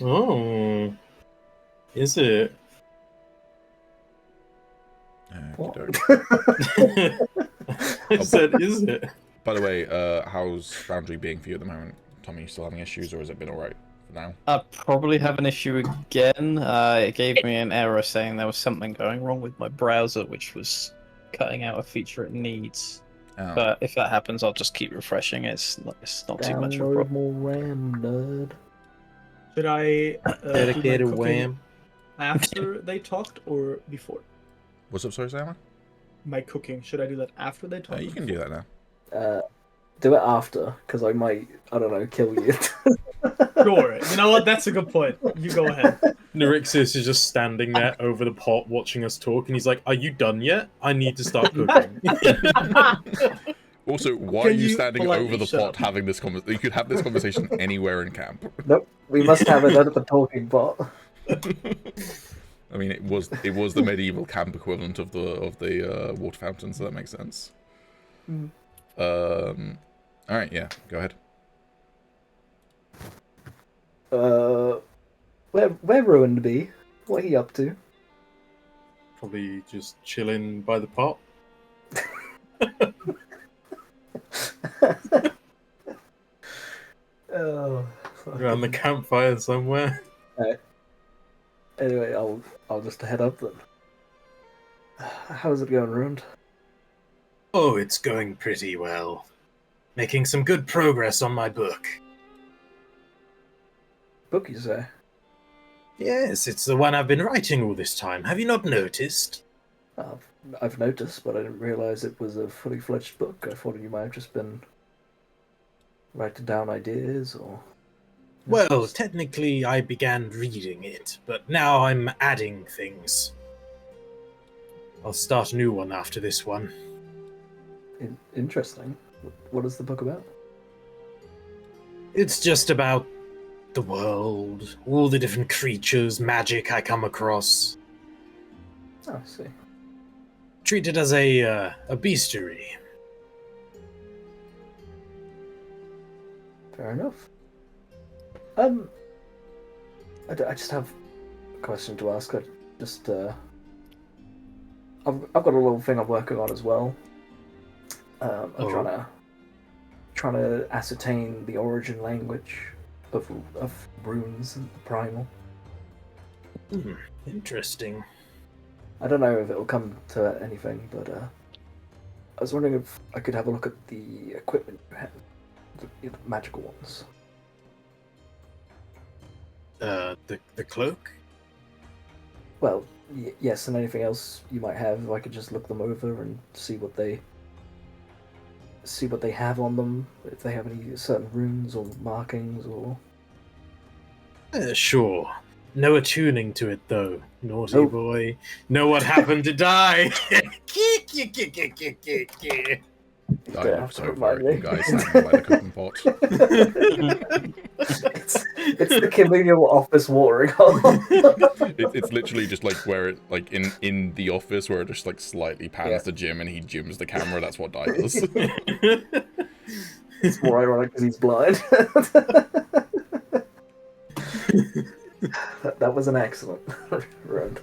Speaker 2: Oh, is it?
Speaker 1: Okey-doke.
Speaker 2: I said, is it?
Speaker 1: By the way, how's Foundry being for you at the moment? Tommy, you still having issues, or has it been alright for now?
Speaker 4: I probably have an issue again. It gave me an error saying there was something going wrong with my browser, which was cutting out a feature it needs.
Speaker 1: Oh.
Speaker 4: But if that happens, I'll just keep refreshing. It's not too much of a
Speaker 5: Download
Speaker 4: problem.
Speaker 5: more RAM, nerd.
Speaker 3: Should I
Speaker 2: Dedicated
Speaker 3: do my cooking
Speaker 2: wham.
Speaker 3: after they talked or before?
Speaker 1: What's up, sorry, Sam?
Speaker 3: My cooking. Should I do that after they talk?
Speaker 1: You can do that now.
Speaker 5: Do it after, because I might, I don't know, kill you.
Speaker 3: Sure. You know what? That's a good point. You go ahead.
Speaker 2: Nyrixis is just standing there over the pot watching us talk, and he's like, "Are you done yet? I need to start cooking."
Speaker 1: Also, why
Speaker 3: Can
Speaker 1: are you
Speaker 3: you
Speaker 1: standing
Speaker 3: politely
Speaker 1: over the
Speaker 3: shut
Speaker 1: pot
Speaker 3: up?
Speaker 1: having this conversation? You could have this conversation anywhere in camp.
Speaker 5: Nope, we must have it at the talking pot.
Speaker 1: I mean, it was the medieval camp equivalent of the water fountain, so that makes sense. All right, yeah, go ahead.
Speaker 5: Where Ruined be? What are he up to?
Speaker 2: Probably just chilling by the pot.
Speaker 5: Oh,
Speaker 2: Around the campfire somewhere.
Speaker 5: anyway, I'll just head up then. How's it going, Ruined?
Speaker 2: Oh, it's going pretty well. Making some good progress on my book.
Speaker 5: Book, you say?
Speaker 2: Yes, it's the one I've been writing all this time. Have you not noticed?
Speaker 5: I've noticed, but I didn't realize it was a fully fledged book. I thought you might have just been writing down ideas or.
Speaker 2: Well, technically I began reading it, but now I'm adding things. I'll start a new one after this one.
Speaker 5: Interesting. What is the book about?
Speaker 2: It's just about the world, all the different creatures, magic I come across.
Speaker 5: Oh, I see.
Speaker 2: Treat it as a bestiary.
Speaker 5: Fair enough. I just have a question to ask. I've got a little thing I'm working on as well. I'm trying to ascertain the origin language of runes and the primal.
Speaker 2: Interesting.
Speaker 5: I don't know if it'll come to anything, but I was wondering if I could have a look at the equipment you have, the magical ones.
Speaker 2: The cloak?
Speaker 5: Well, yes, and anything else you might have, if I could just look them over and see what they have on them, if they have any certain runes or markings or.
Speaker 2: Sure. No attuning to it though, naughty
Speaker 5: Nope.
Speaker 2: boy. Know what happened to die?
Speaker 1: I
Speaker 5: Don't
Speaker 1: live
Speaker 5: have to
Speaker 1: so
Speaker 5: remind
Speaker 1: far,
Speaker 5: me.
Speaker 1: you guys standing by the cooking pot.
Speaker 5: It's the communal office watering hole.
Speaker 1: It's literally just like where it, like in the office where it just like slightly pans
Speaker 5: Yeah.
Speaker 1: the Jim and he jims the camera. That's what Dai does.
Speaker 5: It's more ironic because he's blind. that was an excellent round.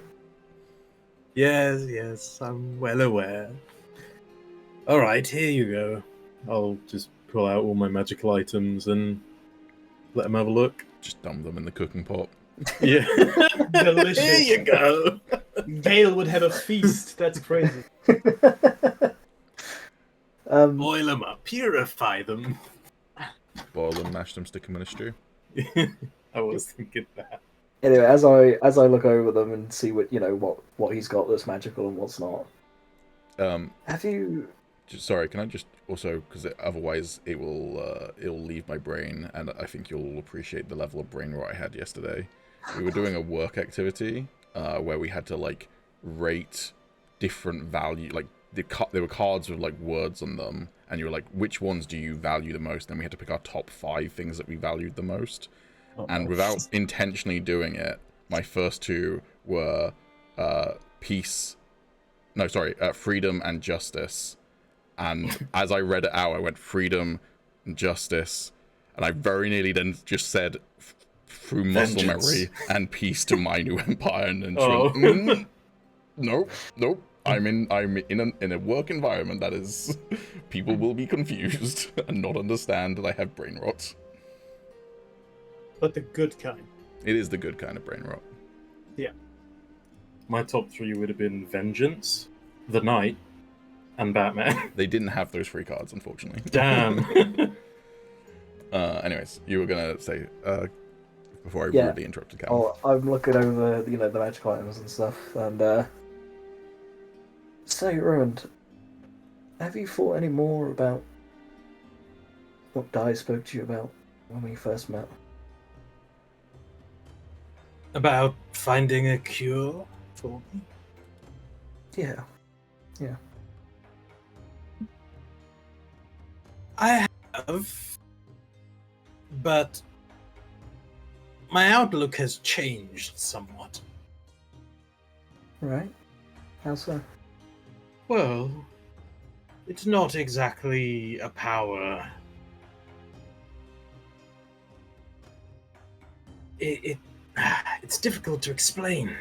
Speaker 2: Yes, I'm well aware. Alright, here you go. I'll just pull out all my magical items and let him have a look.
Speaker 1: Just dump them in the cooking pot.
Speaker 2: Yeah.
Speaker 3: Delicious.
Speaker 2: Here you go.
Speaker 3: Gale would have a feast. That's crazy.
Speaker 2: Boil them up, purify them.
Speaker 1: Boil them, mash them, stick them in a stew.
Speaker 2: I was thinking that.
Speaker 5: Anyway, as I look over them and see what he's got that's magical and what's not. Have you?
Speaker 1: Sorry, can I just also, because otherwise it'll leave my brain, and I think you'll appreciate the level of brain rot I had yesterday. We were doing a work activity where we had to like rate different value, like there were cards with like words on them, and you were like, which ones do you value the most? And we had to pick our top 5 things that we valued the most. And without intentionally doing it, my first 2 were freedom and justice. And as I read it out, I went freedom and justice, and I very nearly then just said through muscle memory and peace to my new empire, and then she went, nope. I'm in a work environment that is people will be confused and not understand that I have brain rot.
Speaker 3: But the good kind.
Speaker 1: It is the good kind of brain rot.
Speaker 3: Yeah.
Speaker 2: My top 3 would have been Vengeance, The Knight, and Batman.
Speaker 1: They didn't have those 3 cards, unfortunately.
Speaker 2: Damn.
Speaker 1: Anyways, you were gonna say before I rudely interrupted Calum.
Speaker 5: Oh, I'm looking over the magical items and stuff, and so Ruined. Have you thought any more about what Dai spoke to you about when we first met?
Speaker 2: About finding a cure for me?
Speaker 5: Yeah.
Speaker 2: I have, but my outlook has changed somewhat.
Speaker 5: Right. How so?
Speaker 2: Well, it's not exactly a power. It's difficult to explain.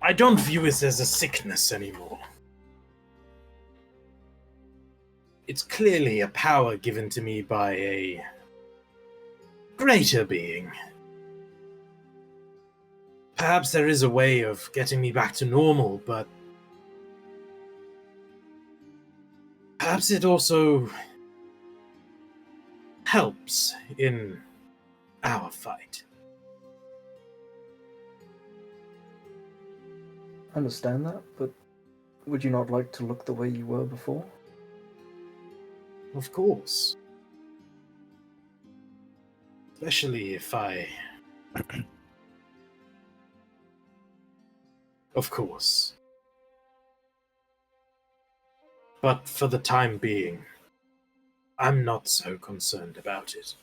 Speaker 2: I don't view it as a sickness anymore. It's clearly a power given to me by a greater being. Perhaps there is a way of getting me back to normal, but perhaps it also helps in our fight.
Speaker 5: I understand that, but would you not like to look the way you were before?
Speaker 2: Of course. Especially if I... Of course. But for the time being, I'm not so concerned about it.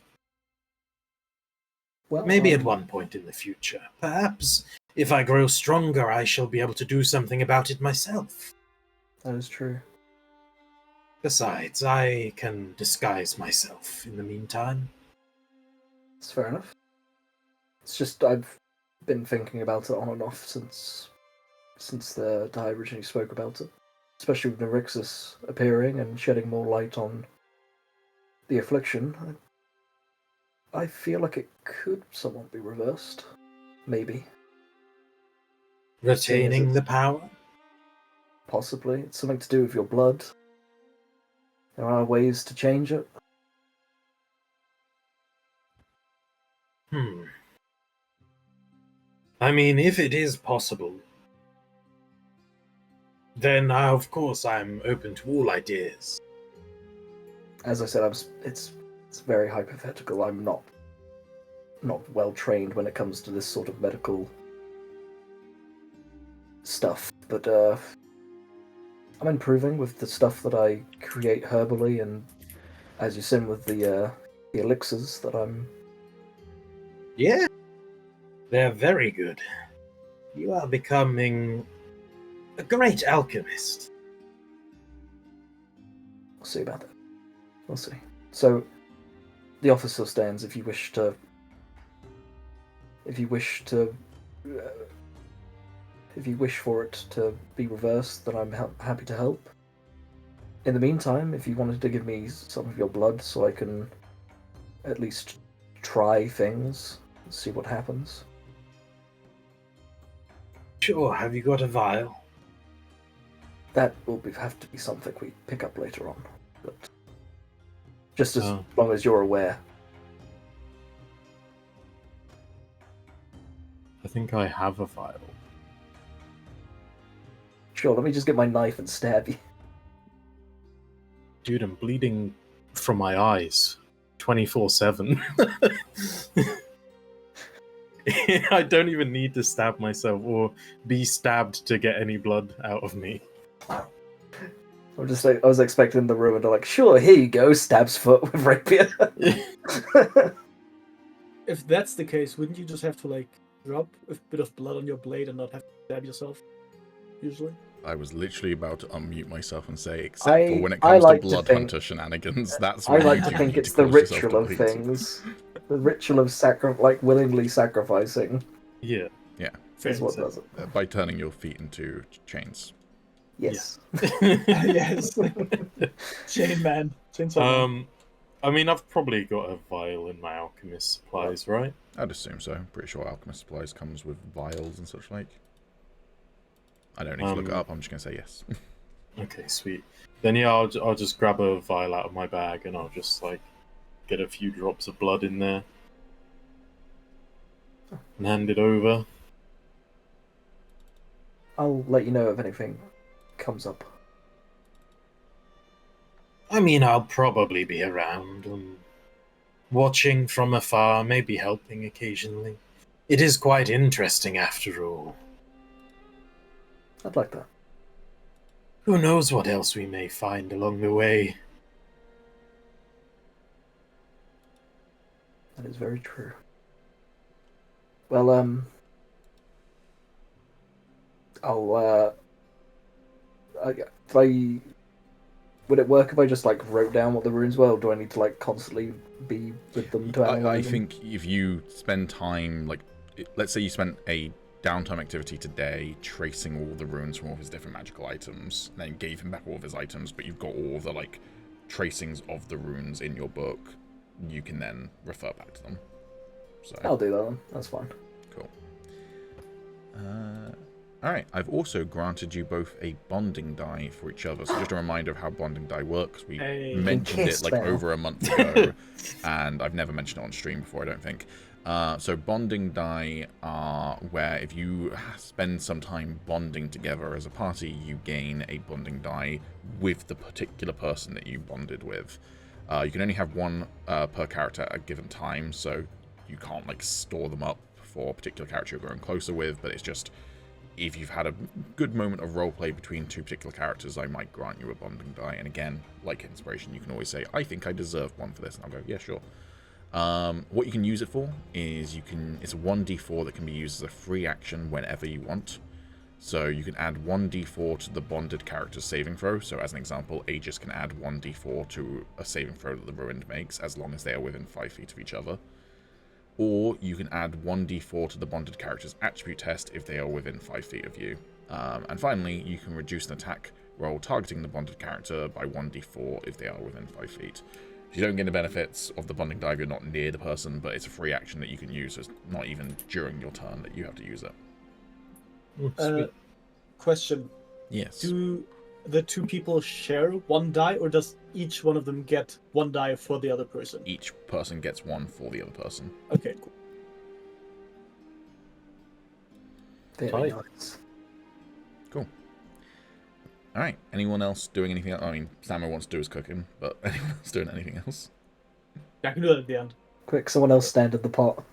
Speaker 5: Well,
Speaker 2: Maybe at one point in the future. Perhaps if I grow stronger, I shall be able to do something about it myself.
Speaker 5: that is true.
Speaker 2: Besides, I can disguise myself in the meantime.
Speaker 5: It's fair enough. It's just I've been thinking about it on and off since I originally spoke about it. Especially with Nerixus appearing and shedding more light on the affliction. I feel like it could somewhat be reversed. Maybe.
Speaker 2: Retaining the power?
Speaker 5: Possibly. It's something to do with your blood. There are ways to change it.
Speaker 2: I mean, if it is possible, then of course I'm open to all ideas.
Speaker 5: As I said, it's very hypothetical. I'm not well trained when it comes to this sort of medical stuff, but I'm improving with the stuff that I create herbally, and as you said with the elixirs that I'm.
Speaker 2: Yeah, they're very good. You are becoming a great alchemist.
Speaker 5: We'll see about that. We'll see. So, the offer still stands. If you wish for it to be reversed, then I'm happy to help. In the meantime, if you wanted to give me some of your blood so I can at least try things, see what happens.
Speaker 2: Sure, have you got a vial?
Speaker 5: That will have to be something we pick up later on. But just as
Speaker 2: Oh.
Speaker 5: long as you're aware.
Speaker 2: I think I have a vial.
Speaker 5: Sure, let me just get my knife and stab you.
Speaker 2: Dude, I'm bleeding from my eyes 24/7. I don't even need to stab myself or be stabbed to get any blood out of me.
Speaker 5: I'm just like, I was expecting the ruin to sure, here you go, stabs foot with rapier.
Speaker 3: If that's the case, wouldn't you just have to drop a bit of blood on your blade and not have to stab yourself? Usually.
Speaker 1: I was literally about to unmute myself and say, except for when it
Speaker 5: I
Speaker 1: comes
Speaker 5: like
Speaker 1: to
Speaker 5: to
Speaker 1: blood
Speaker 5: think-
Speaker 1: hunter shenanigans, that's
Speaker 5: I
Speaker 1: when
Speaker 5: like
Speaker 1: you
Speaker 5: to
Speaker 1: do
Speaker 5: think
Speaker 1: need
Speaker 5: it's
Speaker 1: to
Speaker 5: the
Speaker 1: cause yourself
Speaker 5: ritual
Speaker 1: to
Speaker 5: of
Speaker 1: bleed.
Speaker 5: things. The ritual of willingly sacrificing
Speaker 2: Yeah.
Speaker 1: Yeah,
Speaker 5: is what does it.
Speaker 1: by turning your feet into chains.
Speaker 5: Yes.
Speaker 3: Yes. Chain man. Chainsaw man.
Speaker 2: I mean, I've probably got a vial in my alchemist supplies, right?
Speaker 1: I'd assume so. Pretty sure alchemist supplies comes with vials and such like. I don't need to look it up, I'm just going to say yes.
Speaker 2: Okay, sweet. Then yeah, I'll just grab a vial out of my bag and I'll just get a few drops of blood in there and hand it over.
Speaker 5: I'll let you know if anything comes up.
Speaker 2: I mean, I'll probably be around, watching from afar, maybe helping occasionally. It is quite interesting after all.
Speaker 5: I'd like that.
Speaker 2: Who knows what else we may find along the way.
Speaker 5: That is very true. Well, I'll, would it work if I just wrote down what the runes were, or do I need to constantly be with them to analyze
Speaker 1: I
Speaker 5: them?
Speaker 1: think if you spend time, let's say you spent a downtime activity today tracing all the runes from all his different magical items, and then gave him back all of his items, but you've got all the tracings of the runes in your book, you can then refer back to them. So
Speaker 5: I'll do that then. That's fine.
Speaker 1: cool. Alright, I've also granted you both a bonding die for each other. So just a reminder of how bonding die works. We
Speaker 3: Hey.
Speaker 1: mentioned it like
Speaker 5: Spell.
Speaker 1: over a month ago, and I've never mentioned it on stream before, I don't think. So bonding die are where if you spend some time bonding together as a party, you gain a bonding die with the particular person that you bonded with. You can only have one per character at a given time, so you can't like store them up for a particular character you're growing closer with, but it's just if you've had a good moment of roleplay between two particular characters, I might grant you a bonding die. And again, like inspiration, you can always say, I think I deserve one for this, and I'll go, yeah, sure. What you can use it for is it's a 1d4 that can be used as a free action whenever you want. So you can add 1d4 to the bonded character's saving throw. So as an example, Agis can add 1d4 to a saving throw that the Ruined makes, as long as they are within 5 feet of each other. Or you can add 1d4 to the bonded character's attribute test if they are within 5 feet of you. And finally, you can reduce an attack roll targeting the bonded character by 1d4 if they are within 5 feet. You don't get the benefits of the bonding die if you're not near the person, but it's a free action that you can use, so it's not even during your turn that you have to use it.
Speaker 3: Question.
Speaker 1: Yes.
Speaker 3: Do the two people share one die, or does each one of them get one die for the other person?
Speaker 1: Each person gets one for the other person.
Speaker 3: Okay, cool.
Speaker 5: Very
Speaker 2: Tight.
Speaker 5: nice.
Speaker 1: Cool. Alright, anyone else doing anything else? I mean, Samuel wants to do his cooking, but anyone else doing anything else?
Speaker 3: I can do that at the end.
Speaker 5: Quick, someone else stand at the pot.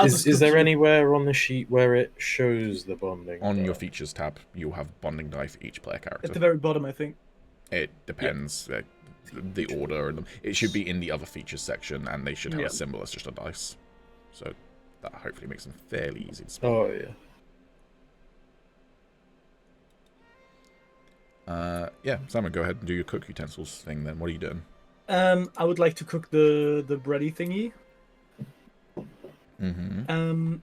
Speaker 2: Is there anywhere on the sheet where it shows the bonding?
Speaker 1: On
Speaker 2: die?
Speaker 1: your features tab, you'll have bonding die for each player character.
Speaker 3: At the very bottom, I think.
Speaker 1: It depends, the order, and it should be in the other features section, and they should have
Speaker 3: Yeah.
Speaker 1: a symbol as just a dice. So that hopefully makes them fairly easy to spell.
Speaker 2: Oh yeah.
Speaker 1: Yeah, Simon, go ahead and do your cook utensils thing then. What are you doing?
Speaker 3: I would like to cook the bready thingy.
Speaker 1: Mm-hmm.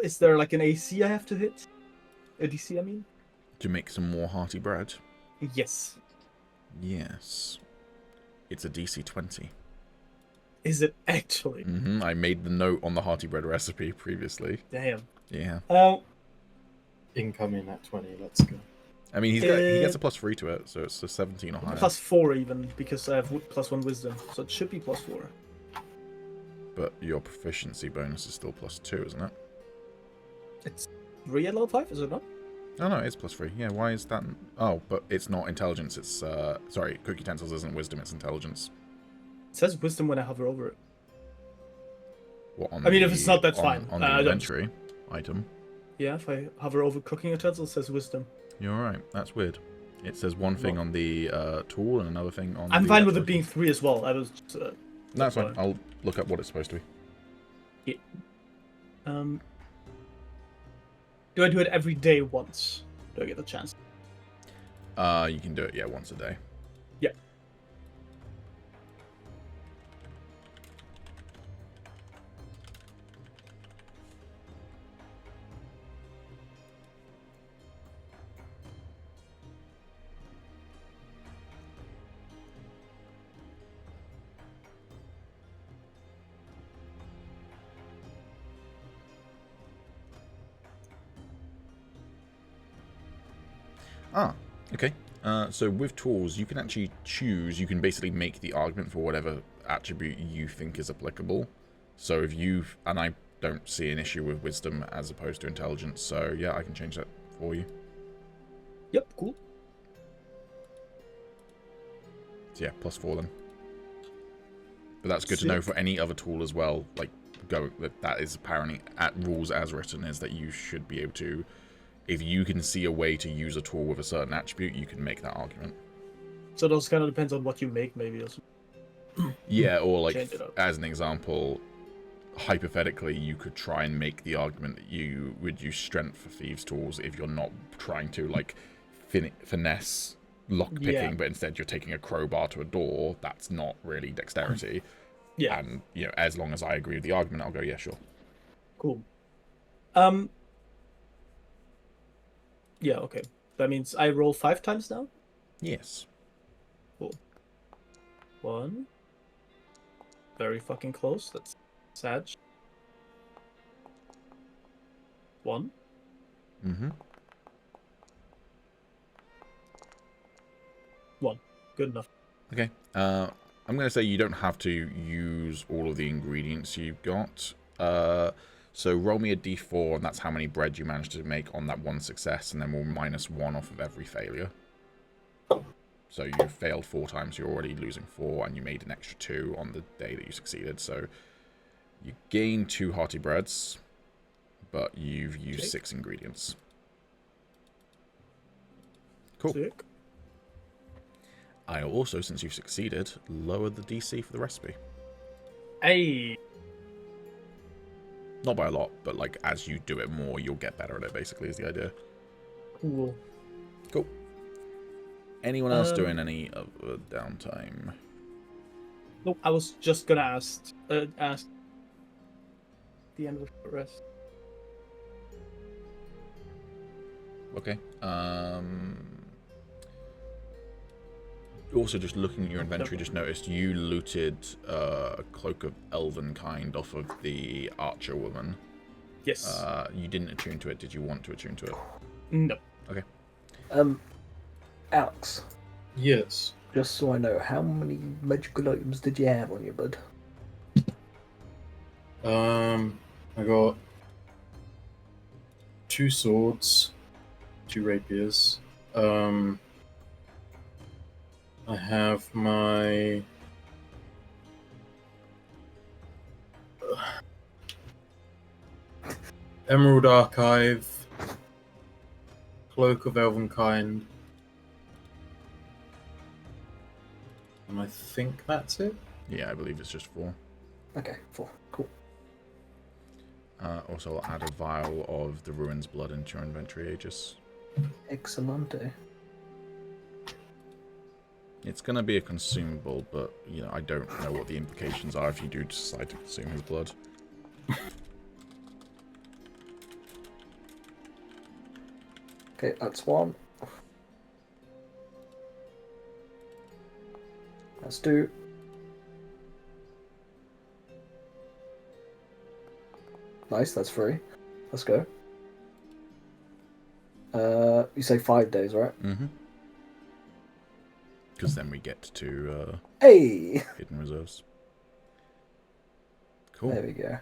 Speaker 3: Is there like an AC I have to hit? A DC, I mean?
Speaker 1: To make some more hearty bread?
Speaker 3: Yes.
Speaker 1: Yes. It's a DC 20.
Speaker 3: Is it actually?
Speaker 1: Mm-hmm. I made the note on the hearty bread recipe previously.
Speaker 3: Damn.
Speaker 1: Yeah.
Speaker 2: Incoming at 20. Let's go.
Speaker 1: I mean, he gets a +3 to it, so it's a 17 or higher.
Speaker 3: +4 even, because I have +1 wisdom, so it should be +4.
Speaker 1: But your proficiency bonus is still +2, isn't it?
Speaker 3: It's 3 at level 5, is it not?
Speaker 1: Oh no, it's +3. Yeah, why is that? Oh, but it's not intelligence. It's sorry, cook utensils isn't wisdom. It's intelligence.
Speaker 3: It says wisdom when I hover over it.
Speaker 1: What on?
Speaker 3: I mean, if it's not, that's
Speaker 1: on,
Speaker 3: fine.
Speaker 1: On the inventory item.
Speaker 3: Yeah, if I hover over cooking utensils, it says wisdom.
Speaker 1: You're right. That's weird. It says one thing on the tool and another thing on.
Speaker 3: I'm
Speaker 1: the
Speaker 3: fine with it
Speaker 1: actual-
Speaker 3: being 3 as well. I was just,
Speaker 1: No, that's fine. I'll look up what it's supposed to be.
Speaker 3: Do I do it every day once? Do I get a chance?
Speaker 1: You can do it, yeah, once a day.
Speaker 3: Yeah.
Speaker 1: Ah, okay. So with tools, you can actually choose, you can basically make the argument for whatever attribute you think is applicable. So if you've, and I don't see an issue with wisdom as opposed to intelligence, so yeah, I can change that for you.
Speaker 3: Yep, cool.
Speaker 1: So yeah, +4 then. But that's good to know for any other tool as well, like, that is apparently, at rules as written, is that you should be able to, if you can see a way to use a tool with a certain attribute, you can make that argument.
Speaker 3: So those kind of depends on what you make, maybe. Also.
Speaker 1: Yeah, or like,
Speaker 3: Change it up.
Speaker 1: as an example, hypothetically, you could try and make the argument that you would use strength for thieves' tools if you're not trying to, like, finesse lockpicking,
Speaker 3: Yeah.
Speaker 1: but instead you're taking a crowbar to a door. That's not really dexterity.
Speaker 3: Yeah.
Speaker 1: And, you know, as long as I agree with the argument, I'll go, yeah, sure.
Speaker 3: Cool. Yeah, okay. That means I roll 5 times now?
Speaker 1: Yes.
Speaker 3: Cool. 1. Very fucking close. That's sad. 1.
Speaker 1: Mm-hmm.
Speaker 3: 1. Good enough.
Speaker 1: Okay. I'm going to say you don't have to use all of the ingredients you've got. So roll me a d4, and that's how many bread you managed to make on that one success, and then we'll minus 1 off of every failure. So you failed 4 times, you're already losing 4, and you made an extra 2 on the day that you succeeded. So you gain 2 hearty breads, but you've used 6 ingredients. Cool.
Speaker 3: Sick.
Speaker 1: I also, since you've succeeded, lower the DC for the recipe.
Speaker 3: Hey.
Speaker 1: Not by a lot, but like as you do it more, you'll get better at it, basically, is the idea.
Speaker 3: Cool.
Speaker 1: Cool. Anyone else doing any other downtime?
Speaker 3: Nope. I was just gonna ask the end of the rest.
Speaker 1: Okay. Also, just looking at your inventory, just noticed you looted a cloak of elven kind off of the archer woman.
Speaker 3: Yes.
Speaker 1: You didn't attune to it. Did you want to attune to it?
Speaker 3: No.
Speaker 1: Okay.
Speaker 5: Alex,
Speaker 2: Yes.
Speaker 5: just so I know, how many magical items did you have on you, bud?
Speaker 2: I got 2 swords, 2 rapiers. I have my Emerald Archive, Cloak of Elvenkind, and I think that's it.
Speaker 1: Yeah, I believe it's just 4.
Speaker 5: Okay, 4. Cool.
Speaker 1: Also, I'll add a vial of the Ruin's blood into your inventory, Agis.
Speaker 5: Excellente.
Speaker 1: It's going to be a consumable, but, you know, I don't know what the implications are if you do decide to consume his blood.
Speaker 5: Okay, that's 1. That's 2. Nice, that's 3. Let's go. You say 5 days, right?
Speaker 1: Mm-hmm. Because then we get to
Speaker 5: Hey!
Speaker 1: hidden reserves. Cool.
Speaker 5: There we go.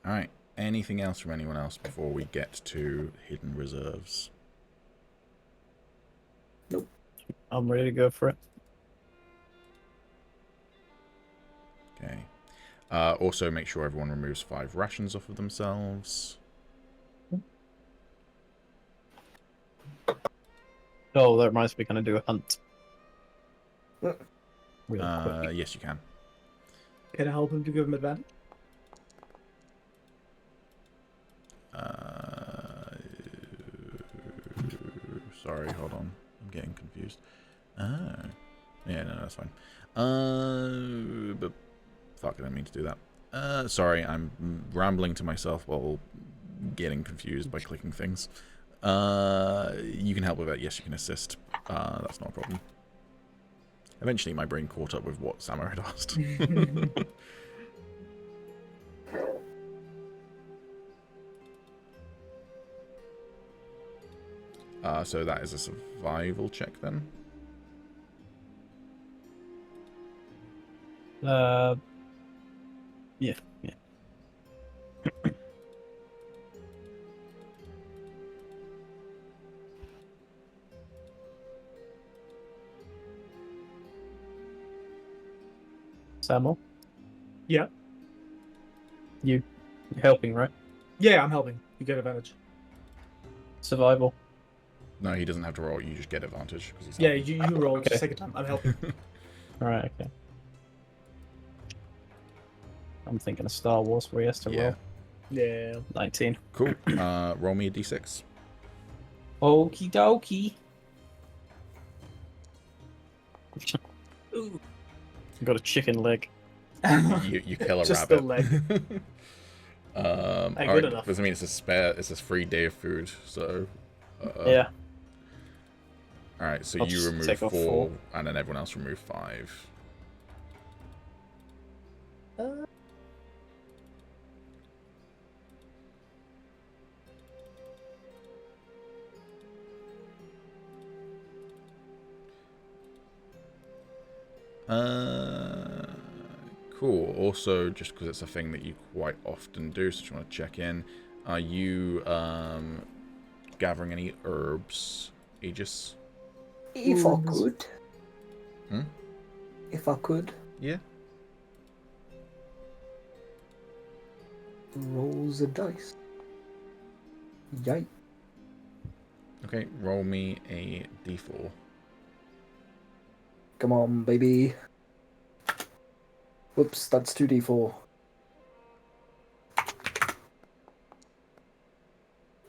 Speaker 1: Alright. Anything else from anyone else before we get to hidden reserves?
Speaker 5: Nope.
Speaker 4: I'm ready to go for it.
Speaker 1: Okay. Also, make sure everyone removes 5 rations off of themselves.
Speaker 4: Oh, that reminds me, can I do a hunt?
Speaker 5: Uh,
Speaker 4: Real quick.
Speaker 1: Yes, you can.
Speaker 3: Can I help him to give him advantage?
Speaker 1: Sorry, hold on. I'm getting confused. Oh. Yeah, no, that's fine. But fuck, I didn't mean to do that. Sorry, I'm rambling to myself while getting confused by clicking things. You can help with that. Yes, you can assist. That's not a problem. Eventually, my brain caught up with what Samar had asked. So that is a survival check then.
Speaker 4: Yeah. Samuel?
Speaker 3: Yeah.
Speaker 4: You're helping, right?
Speaker 3: Yeah, I'm helping. You get advantage.
Speaker 4: Survival.
Speaker 1: No, he doesn't have to roll. You just get advantage. 'Cause he's
Speaker 3: Yeah,
Speaker 1: helping.
Speaker 3: you roll
Speaker 4: Okay.
Speaker 3: second time. I'm helping.
Speaker 4: Alright, okay. I'm thinking of Star Wars where he has to
Speaker 1: Yeah.
Speaker 4: roll.
Speaker 3: Yeah.
Speaker 4: 19.
Speaker 1: Cool. Roll me a d6.
Speaker 4: Okie dokie.
Speaker 3: Ooh.
Speaker 4: Got a chicken leg.
Speaker 1: You kill a
Speaker 3: Just
Speaker 1: rabbit.
Speaker 3: the leg.
Speaker 1: All
Speaker 3: Good
Speaker 1: right,
Speaker 3: enough.
Speaker 1: because I mean it's a free day of food, so
Speaker 4: Yeah.
Speaker 1: all right, so
Speaker 4: I'll
Speaker 1: you
Speaker 4: just
Speaker 1: remove
Speaker 4: take off
Speaker 1: 4,
Speaker 4: 4.
Speaker 1: and then everyone else remove 5. Cool. Also, just because it's a thing that you quite often do, so just want to check in. Are you gathering any herbs, Agis?
Speaker 5: If I
Speaker 3: Herbs.
Speaker 5: could.
Speaker 1: Hmm?
Speaker 5: If I could.
Speaker 1: Yeah.
Speaker 5: Rolls of dice. Yay.
Speaker 1: Okay, roll me a d4.
Speaker 5: Come on, baby. Whoops, that's 2d4.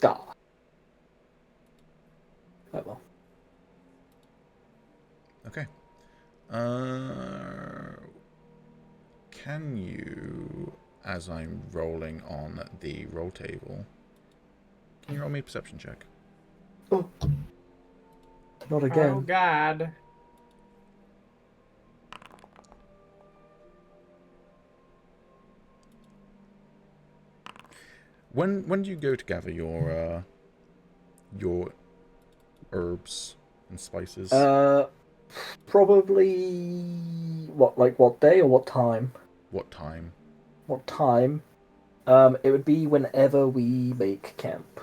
Speaker 5: Ah. Oh well.
Speaker 1: Okay. Can you, as I'm rolling on the roll table, can you roll me a perception check?
Speaker 5: Oh. Not
Speaker 3: Oh
Speaker 5: again.
Speaker 3: God.
Speaker 1: When do you go to gather your herbs and spices?
Speaker 5: Probably what day or what time?
Speaker 1: What time?
Speaker 5: What time? It would be whenever we make camp.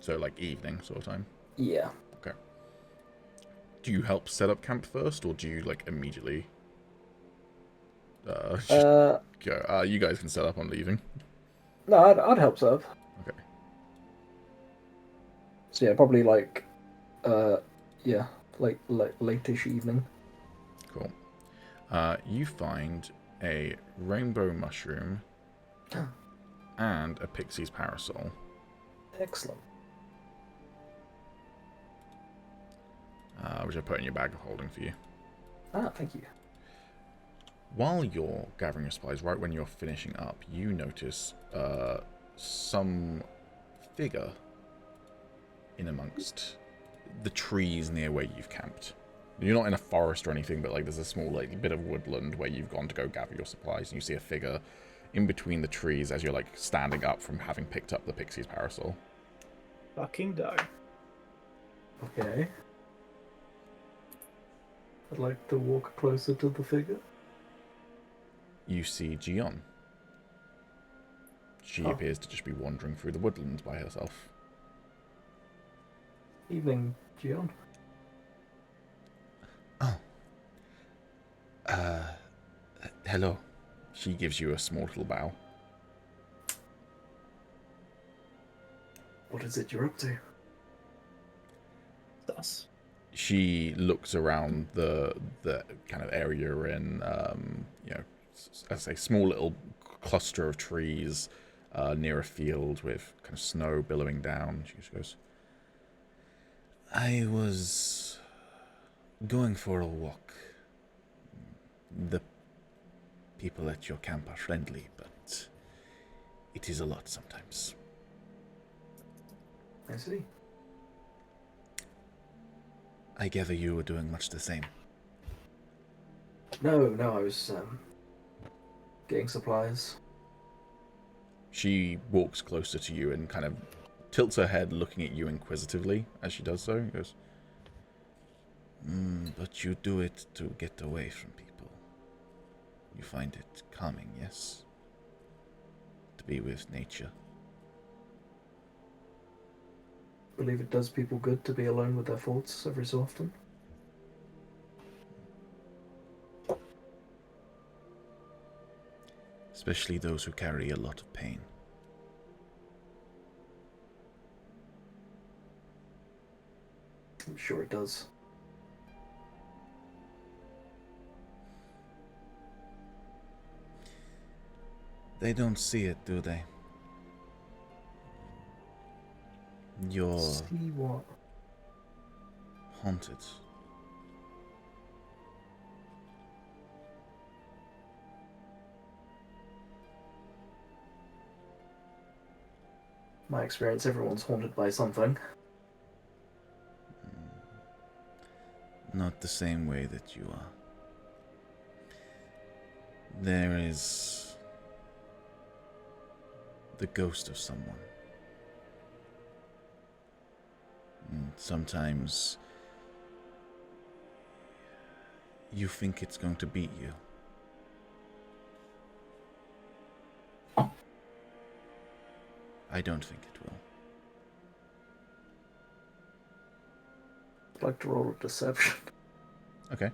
Speaker 1: So like evening sort of time.
Speaker 5: Yeah.
Speaker 1: Okay. Do you help set up camp first, or do you like immediately? Just go. You guys can set up on leaving.
Speaker 5: No, I'd help serve.
Speaker 1: Okay.
Speaker 5: So yeah, probably like, yeah, late-ish evening.
Speaker 1: Cool. You find a rainbow mushroom and a pixie's parasol.
Speaker 5: Excellent.
Speaker 1: Which I put in your bag of holding for you.
Speaker 5: Ah, thank you.
Speaker 1: While you're gathering your supplies, right when you're finishing up, you notice some figure in amongst the trees near where you've camped. You're not in a forest or anything, but like there's a small like bit of woodland where you've gone to go gather your supplies, and you see a figure in between the trees as you're like standing up from having picked up the pixie's parasol.
Speaker 3: Fucking dog.
Speaker 5: Okay. I'd like to walk closer to the figure.
Speaker 1: You see Gion. She appears to just be wandering through the woodlands by herself.
Speaker 5: Evening, Gion.
Speaker 1: Oh. Hello. She gives you a small little bow.
Speaker 5: What is it you're up to?
Speaker 3: Thus.
Speaker 1: She looks around the kind of area you're in, as I say, small little cluster of trees near a field with kind of snow billowing down. She just goes, I was going for a walk. The people at your camp are friendly, but it is a lot sometimes.
Speaker 5: I see.
Speaker 1: I gather you were doing much the same.
Speaker 5: No, I was getting supplies.
Speaker 1: She walks closer to you and kind of tilts her head, looking at you inquisitively as she does so. He goes, but you do it to get away from people. You find it calming, yes? To be with nature.
Speaker 5: Believe it does people good to be alone with their thoughts every so often.
Speaker 1: Especially those who carry a lot of pain.
Speaker 5: I'm sure it does.
Speaker 1: They don't see it, do they? You're
Speaker 5: See what?
Speaker 1: haunted.
Speaker 5: My experience, everyone's haunted by something.
Speaker 1: Not the same way that you are. There is the ghost of someone. And sometimes You think it's going to beat you? I don't think it will.
Speaker 5: I'd like to roll a deception.
Speaker 1: Okay.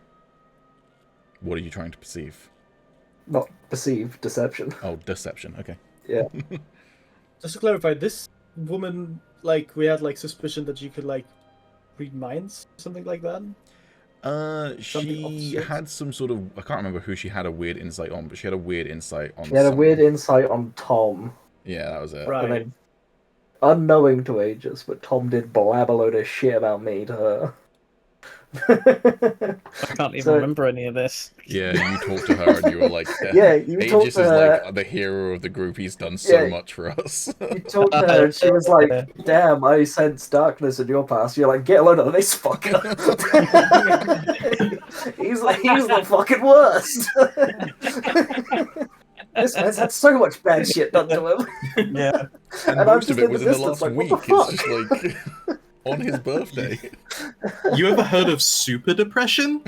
Speaker 1: What are you trying to perceive?
Speaker 5: Not perceive, deception.
Speaker 1: Oh, deception. Okay.
Speaker 5: Yeah.
Speaker 3: Just to clarify, this woman, like, we had like suspicion that she could like read minds, something like that.
Speaker 1: She
Speaker 3: opposite?
Speaker 1: had some sort of... I can't remember who she had a weird insight on, but she had a weird insight on
Speaker 5: She had a
Speaker 1: someone.
Speaker 5: weird insight on Tom.
Speaker 1: Yeah, that was it.
Speaker 3: Right.
Speaker 5: And then, unknowing to Agis, but Tom did blab a load of shit about me to her.
Speaker 4: I can't even
Speaker 5: So-
Speaker 4: remember any of this.
Speaker 1: Yeah, you talked to her and you were like...
Speaker 5: Yeah, you talked
Speaker 1: Aegis
Speaker 5: to
Speaker 1: is
Speaker 5: her.
Speaker 1: like the hero of the group. He's done so
Speaker 5: Yeah.
Speaker 1: much for us.
Speaker 5: You talked to her and she was like, damn, I sense darkness in your past. You're like, get a load of this fucker. he's the fucking worst. This man's had so much bad shit done to him.
Speaker 4: Yeah.
Speaker 1: And
Speaker 5: I'm
Speaker 1: most
Speaker 5: just
Speaker 1: of it
Speaker 5: in
Speaker 1: was
Speaker 5: the
Speaker 1: in the
Speaker 5: distance,
Speaker 1: last
Speaker 5: like,
Speaker 1: week.
Speaker 5: what the
Speaker 1: It's just like on his birthday.
Speaker 2: You ever heard of super depression?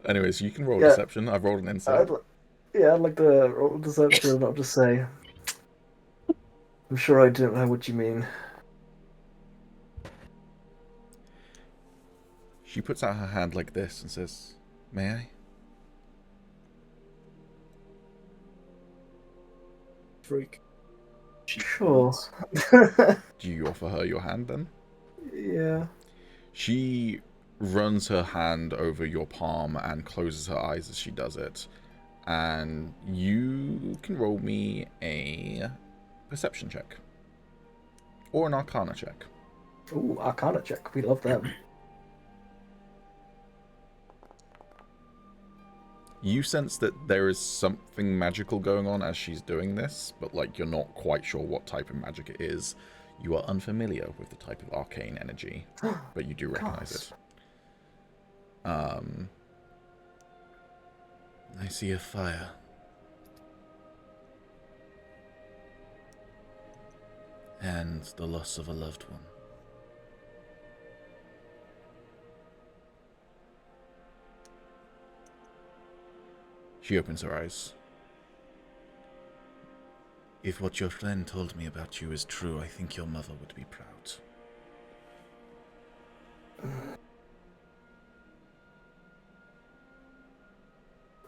Speaker 1: Anyways, you can roll
Speaker 5: Yeah.
Speaker 1: deception. I've rolled an insight.
Speaker 5: I'd like to roll deception and not just say, I'm sure I don't know what you mean.
Speaker 1: She puts out her hand like this and says, "May I?"
Speaker 3: Freak.
Speaker 5: Sure.
Speaker 1: Do you offer her your hand then?
Speaker 5: Yeah.
Speaker 1: She runs her hand over your palm and closes her eyes as she does it. And you can roll me a perception check. Or an arcana check.
Speaker 5: Ooh, Arcana check. We love them.
Speaker 1: You sense that there is something magical going on as she's doing this, but like you're not quite sure what type of magic it is. You are unfamiliar with the type of arcane energy, but you do recognize it. I see a fire. And the loss of a loved one. She opens her eyes. If what your friend told me about you is true, I think your mother would be proud.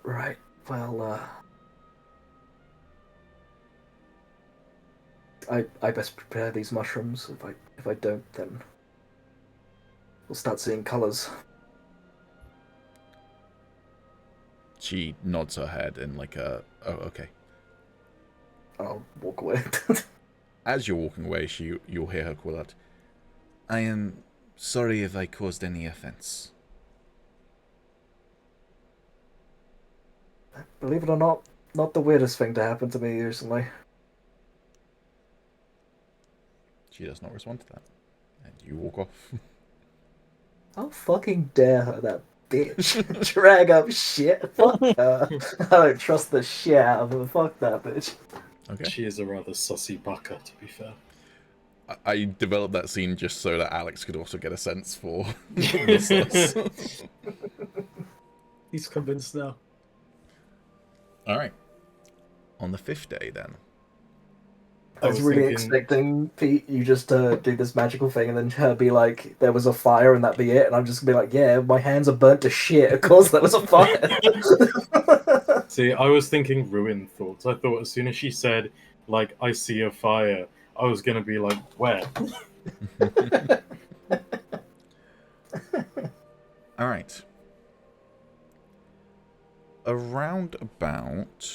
Speaker 5: Right. Well, I best prepare these mushrooms. If I don't, then we'll start seeing colours.
Speaker 1: She nods her head in like a, oh, okay.
Speaker 5: I'll walk away.
Speaker 1: As you're walking away, you'll hear her call out, "I am sorry if I caused any offense."
Speaker 5: Believe it or not the weirdest thing to happen to me recently.
Speaker 1: She does not respond to that. And you walk off.
Speaker 5: How fucking dare her, that bitch. Drag up shit. Fuck her. I don't trust the shit out of her. Fuck that bitch.
Speaker 1: Okay.
Speaker 2: She is a rather sussy baka, to be fair.
Speaker 1: I developed that scene just so that Alex could also get a sense for the sus.
Speaker 3: He's convinced now.
Speaker 1: Alright. On the 5th day, then.
Speaker 5: I was really
Speaker 2: thinking-
Speaker 5: expecting Pete, you just do this magical thing and then her be like, there was a fire and that be it. And I'm just gonna be like, yeah, my hands are burnt to shit. Of course there was a fire.
Speaker 2: See, I was thinking ruin thoughts. I thought as soon as she said, like, I see a fire, I was going to be like, where?
Speaker 1: Alright. Around about...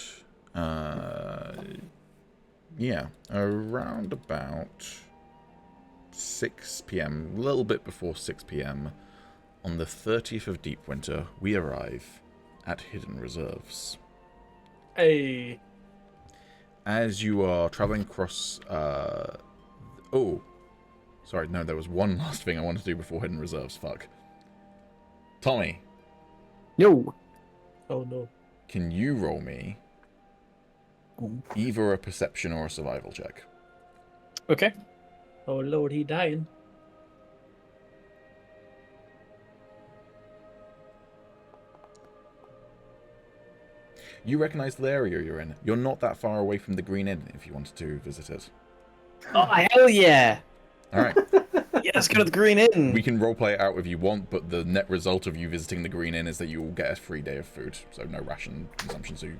Speaker 1: around about 6 p.m., a little bit before 6 p.m, on the 30th of Deep Winter, we arrive at Hidden Reserves.
Speaker 3: Hey.
Speaker 1: As you are traveling across... Oh. Sorry, no, there was one last thing I wanted to do before Hidden Reserves, fuck. Tommy,
Speaker 4: Yo.
Speaker 3: Oh no.
Speaker 1: can you roll me either a perception or a survival check?
Speaker 4: Okay.
Speaker 3: Oh lord, he dying.
Speaker 1: You recognize the area you're in. You're not that far away from the Green Inn if you wanted to visit it.
Speaker 4: Oh, hell yeah!
Speaker 1: All right.
Speaker 4: Yeah, let's go to the Green Inn!
Speaker 1: We can roleplay it out if you want, but the net result of you visiting the Green Inn is that you will get a free day of food, so no ration consumption. So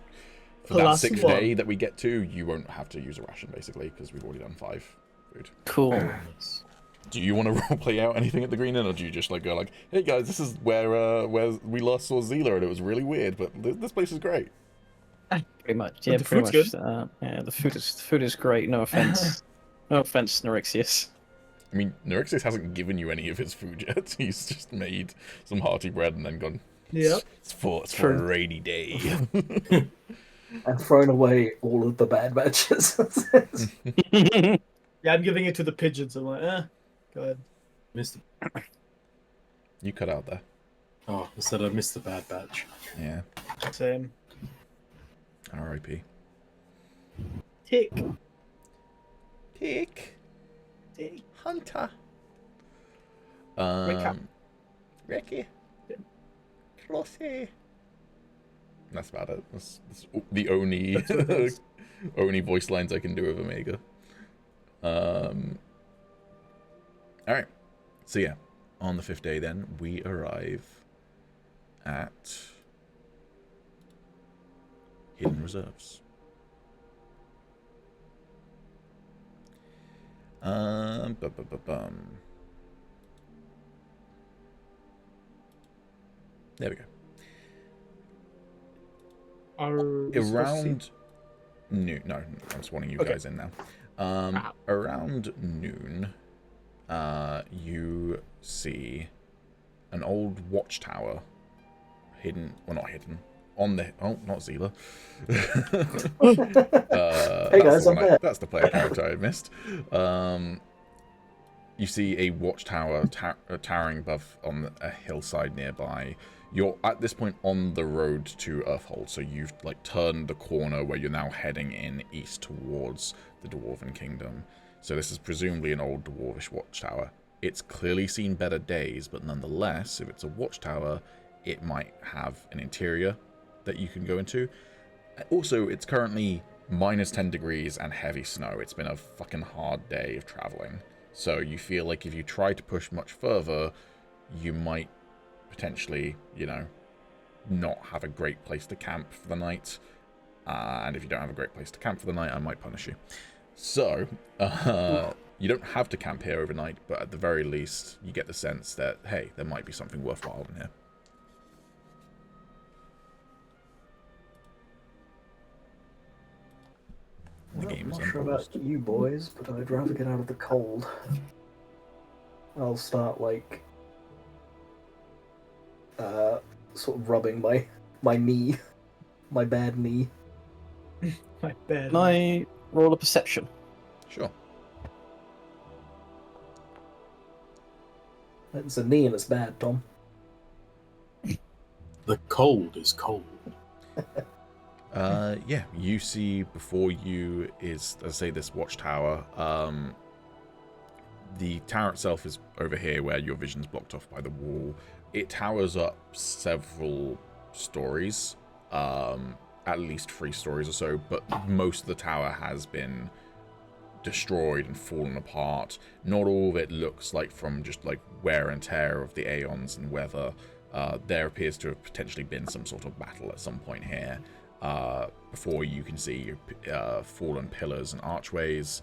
Speaker 1: for that
Speaker 3: Plus
Speaker 1: 6th
Speaker 3: one.
Speaker 1: day that we get to, you won't have to use a ration, basically, because we've already done 5 food.
Speaker 4: Cool.
Speaker 1: Do you want to roleplay out anything at the Green Inn, or do you just like go like, hey guys, this is where we last saw Zila and it was really weird, but this place is great.
Speaker 4: Pretty much, yeah,
Speaker 3: the
Speaker 4: pretty
Speaker 3: food's
Speaker 4: much.
Speaker 3: good.
Speaker 4: Yeah, the food is great. No offense, no offense, Neurixius.
Speaker 1: I mean, Neurixius hasn't given you any of his food yet. He's just made some hearty bread and then gone,
Speaker 3: Yep.
Speaker 1: it's for a rainy day.
Speaker 5: And thrown away all of the bad matches.
Speaker 3: Yeah, I'm giving it to the pigeons. I'm like, go ahead.
Speaker 2: Missed the...
Speaker 1: You cut out there.
Speaker 2: Oh, I said I missed the bad batch.
Speaker 1: Yeah.
Speaker 3: Same.
Speaker 1: R.I.P.
Speaker 3: Tick.
Speaker 1: Tick.
Speaker 3: Tick.
Speaker 1: Hunter.
Speaker 3: Ricky.
Speaker 1: Ricky. Closey. That's about it. That's the only only voice lines I can do of Omega. Alright. So yeah, on the 5th day then, we arrive at Hidden Reserves. There we go. Around noon. No, I'm swanning you guys in now. Around noon, you see an old watchtower hidden. Well, not hidden. On the not Zila.
Speaker 5: Hey guys, I'm there.
Speaker 1: That's the player character I missed. You see a watchtower towering above on a hillside nearby. You're at this point on the road to Earthhold, so you've like turned the corner where you're now heading in east towards the Dwarven Kingdom. So this is presumably an old dwarvish watchtower. It's clearly seen better days, but nonetheless, if it's a watchtower, it might have an interior that you can go into. Also, it's currently minus 10 degrees and heavy snow. It's been a fucking hard day of traveling. So you feel like if you try to push much further, you might potentially, you know, not have a great place to camp for the night. And if you don't have a great place to camp for the night, I might punish you. So, you don't have to camp here overnight, but at the very least, you get the sense that, hey, there might be something worthwhile in here. The
Speaker 5: Well,
Speaker 1: game
Speaker 5: I'm
Speaker 1: is
Speaker 5: not sure
Speaker 1: unpaused.
Speaker 5: about you boys, but I'd rather get out of the cold. I'll start like sort of rubbing my knee, my bad knee.
Speaker 3: My bad.
Speaker 4: Can I roll a perception?
Speaker 1: Sure.
Speaker 5: It's a knee and it's bad, Tom.
Speaker 2: The cold is cold.
Speaker 1: Yeah, you see before you is, let's say, this watchtower. The tower itself is over here where your vision's blocked off by the wall. It towers up several stories, at least 3 stories or so, but most of the tower has been destroyed and fallen apart. Not all of it looks like from just like wear and tear of the aeons and weather. There appears to have potentially been some sort of battle at some point here. Before you can see fallen pillars and archways.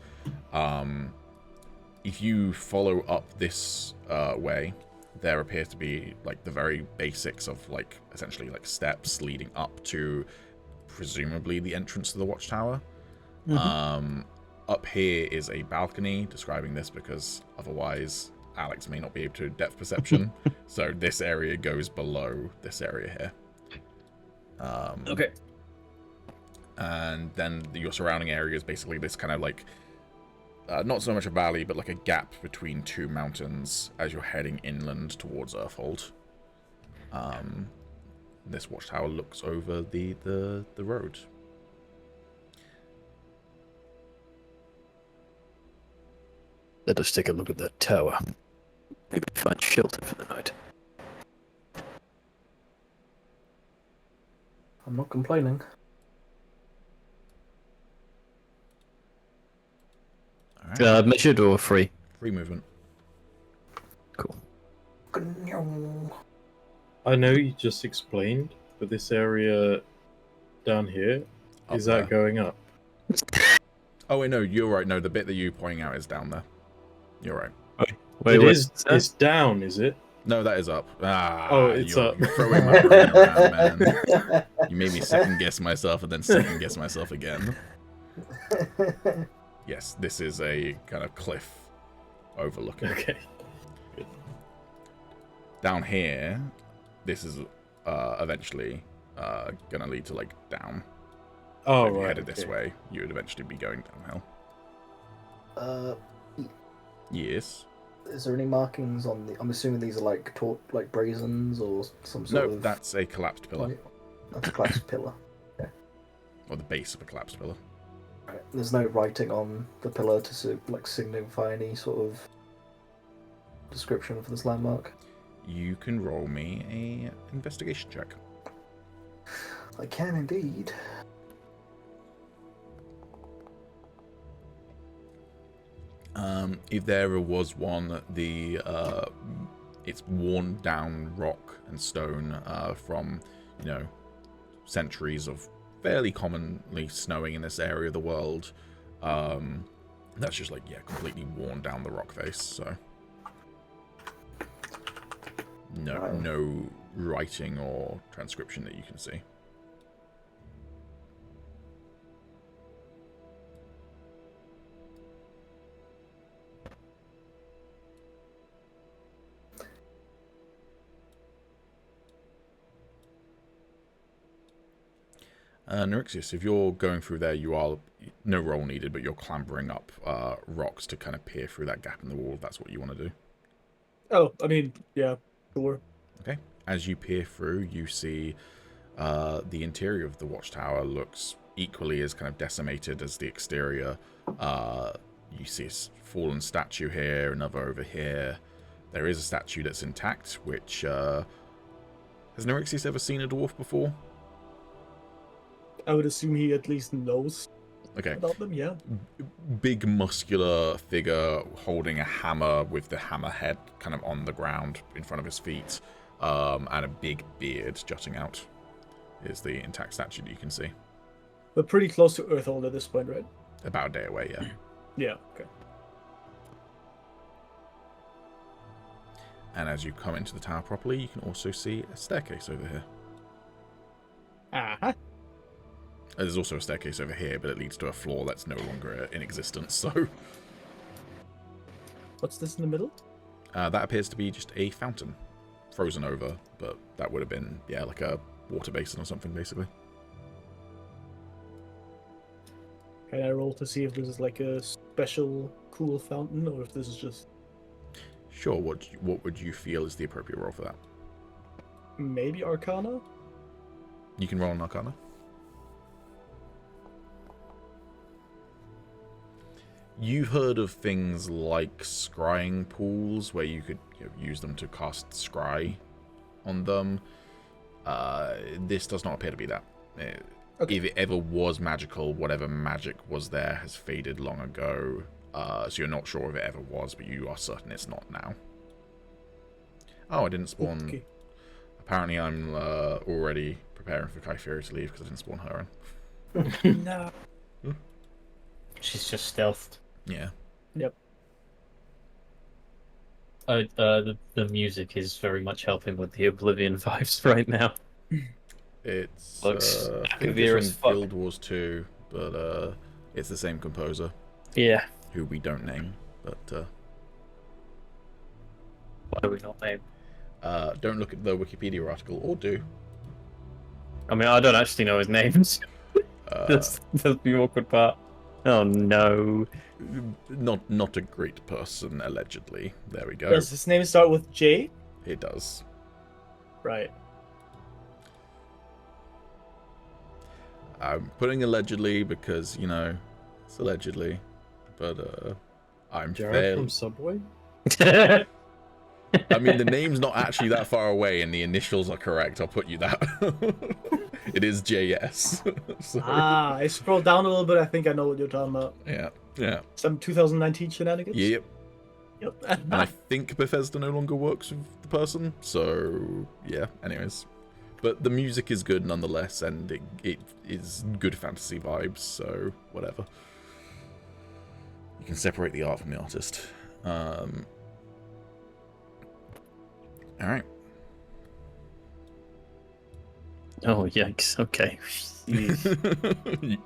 Speaker 1: If you follow up this way, there appear to be like the very basics of like essentially like steps leading up to presumably the entrance to the watchtower. Up here is a balcony, describing this because otherwise Alex may not be able to depth perception. So this area goes below this area here.
Speaker 4: Okay.
Speaker 1: And then your surrounding area is basically this kind of like, not so much a valley, but like a gap between 2 mountains as you're heading inland towards Earthhold. This watchtower looks over the road.
Speaker 4: Let us take a look at that tower. Maybe find shelter for the night.
Speaker 5: I'm not complaining.
Speaker 4: Measured or free?
Speaker 1: Free movement.
Speaker 4: Cool.
Speaker 2: I know you just explained, but this area down here,
Speaker 1: Up
Speaker 2: is that
Speaker 1: there.
Speaker 2: going up?
Speaker 1: Oh wait, no, you're right. No, the bit that you're pointing out is down there. You're right.
Speaker 2: It is. It's down, is it?
Speaker 1: No, that is up. Ah,
Speaker 2: Oh, it's up.
Speaker 1: You're throwing my brain around, man. You made me second guess myself and then second guess myself again. Yes, this is a kind of cliff overlooking.
Speaker 2: Okay.
Speaker 1: Down here, this is eventually gonna lead to like down.
Speaker 2: Oh,
Speaker 1: So if you
Speaker 2: right.
Speaker 1: headed this way, you would eventually be going downhill. Yes.
Speaker 5: Is there any markings on the? I'm assuming these are like like brazens or some sort
Speaker 1: No,
Speaker 5: of.
Speaker 1: that's a collapsed pillar,
Speaker 5: That's a collapsed pillar.
Speaker 1: or the base of a collapsed pillar.
Speaker 5: Right. There's no writing on the pillar to like signify any sort of description for this landmark.
Speaker 1: You can roll me a investigation check.
Speaker 5: I can indeed.
Speaker 1: If there ever was one, it's worn down rock and stone from, centuries of fairly commonly snowing in this area of the world. That's just completely worn down the rock face. So no writing or transcription that you can see. Neurixius, if you're going through there, you are, no roll needed, but you're clambering up rocks to kind of peer through that gap in the wall, if that's what you want to do.
Speaker 3: Oh, I mean, yeah, sure.
Speaker 1: Okay. As you peer through, you see the interior of the Watchtower looks equally as kind of decimated as the exterior. You see a fallen statue here, another over here. There is a statue that's intact, which... has Neurixius ever seen a dwarf before?
Speaker 3: I would assume he at least knows
Speaker 1: Okay.
Speaker 3: about them, yeah.
Speaker 1: Big muscular figure holding a hammer with the hammer head kind of on the ground in front of his feet, and a big beard jutting out is the intact statue that you can see.
Speaker 3: We're pretty close to Earthhold at this point, right?
Speaker 1: About a day away, yeah.
Speaker 3: Yeah, okay.
Speaker 1: And as you come into the tower properly, you can also see a staircase over here.
Speaker 3: Uh-huh.
Speaker 1: There's also a staircase over here, but it leads to a floor that's no longer in existence, so...
Speaker 3: What's this in the middle?
Speaker 1: that appears to be just a fountain. Frozen over, but that would have been, like a water basin or something, basically.
Speaker 3: Can I roll to see if this is like a special cool fountain, or if this is just...
Speaker 1: Sure, what would you feel is the appropriate roll for that?
Speaker 3: Maybe Arcana?
Speaker 1: You can roll an Arcana. You've heard of things like scrying pools, where you could use them to cast scry on them. This does not appear to be that.
Speaker 3: Okay.
Speaker 1: If it ever was magical, whatever magic was there has faded long ago. So you're not sure if it ever was, but you are certain it's not now. Oh, I didn't spawn...
Speaker 3: Okay.
Speaker 1: Apparently I'm already preparing for Kypheria to leave because I didn't spawn her in.
Speaker 3: No.
Speaker 6: She's just stealthed.
Speaker 1: Yeah.
Speaker 3: Yep.
Speaker 6: The music is very much helping with the Oblivion vibes right now.
Speaker 1: It's
Speaker 6: Looks
Speaker 1: I think
Speaker 6: severe
Speaker 1: it's
Speaker 6: as
Speaker 1: from
Speaker 6: fuck.
Speaker 1: Guild Wars 2, but it's the same composer,
Speaker 6: Yeah.
Speaker 1: who we don't name, but
Speaker 6: Why do we not name?
Speaker 1: don't look at the Wikipedia article, or do.
Speaker 6: I mean, I don't actually know his names. That's the awkward part. Oh no.
Speaker 1: Not a great person, allegedly. There we go.
Speaker 3: Does his name start with J?
Speaker 1: It does.
Speaker 3: Right.
Speaker 1: I'm putting allegedly because, it's allegedly, but I'm
Speaker 2: Jared
Speaker 1: fairly...
Speaker 2: from Subway?
Speaker 1: I mean, the name's not actually that far away, and the initials are correct. I'll put you that. It is JS. So,
Speaker 3: I scrolled down a little bit. I think I know what you're talking about.
Speaker 1: yeah.
Speaker 3: Some 2019 shenanigans.
Speaker 1: Yep.
Speaker 3: Yep.
Speaker 1: And I think Bethesda no longer works with the person, so yeah. Anyways, but the music is good nonetheless, and it is good fantasy vibes. So whatever. You can separate the art from the artist. All right.
Speaker 6: Oh, yikes. Okay.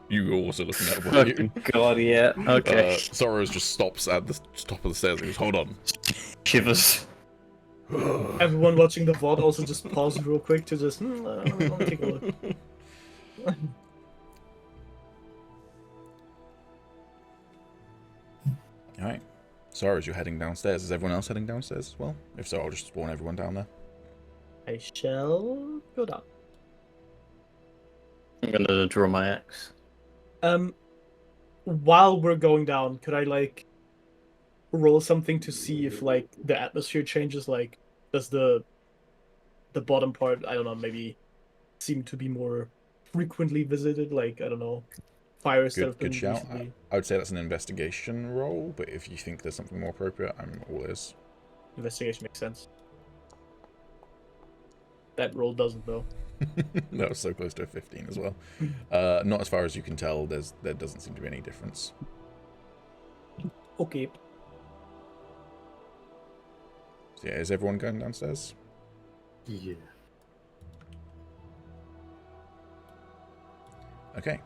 Speaker 1: You were also looking at what you.
Speaker 6: Fucking God, yeah. Okay.
Speaker 1: Soros just stops at the top of the stairs and goes, "Hold on."
Speaker 6: Shivers.
Speaker 3: Everyone watching the VOD also just pause real quick to just let me take a look.
Speaker 1: All right. Soros, you're heading downstairs. Is everyone else heading downstairs as well? If so, I'll just spawn everyone down there.
Speaker 3: I shall go down.
Speaker 6: I'm gonna draw my axe.
Speaker 3: While we're going down, could I like roll something to see if like the atmosphere changes? Like, does the bottom part, I don't know, maybe seem to be more frequently visited? Like, I don't know, fires that have been
Speaker 1: Good shout.
Speaker 3: recently.
Speaker 1: I would say that's an investigation roll, but if you think there's something more appropriate, I'm all ears.
Speaker 3: Investigation makes sense. That roll doesn't though.
Speaker 1: That was so close to a 15 as well. Not as far as you can tell. There doesn't seem to be any difference.
Speaker 3: Okay.
Speaker 1: So yeah, is everyone going downstairs?
Speaker 2: Yeah.
Speaker 1: Okay.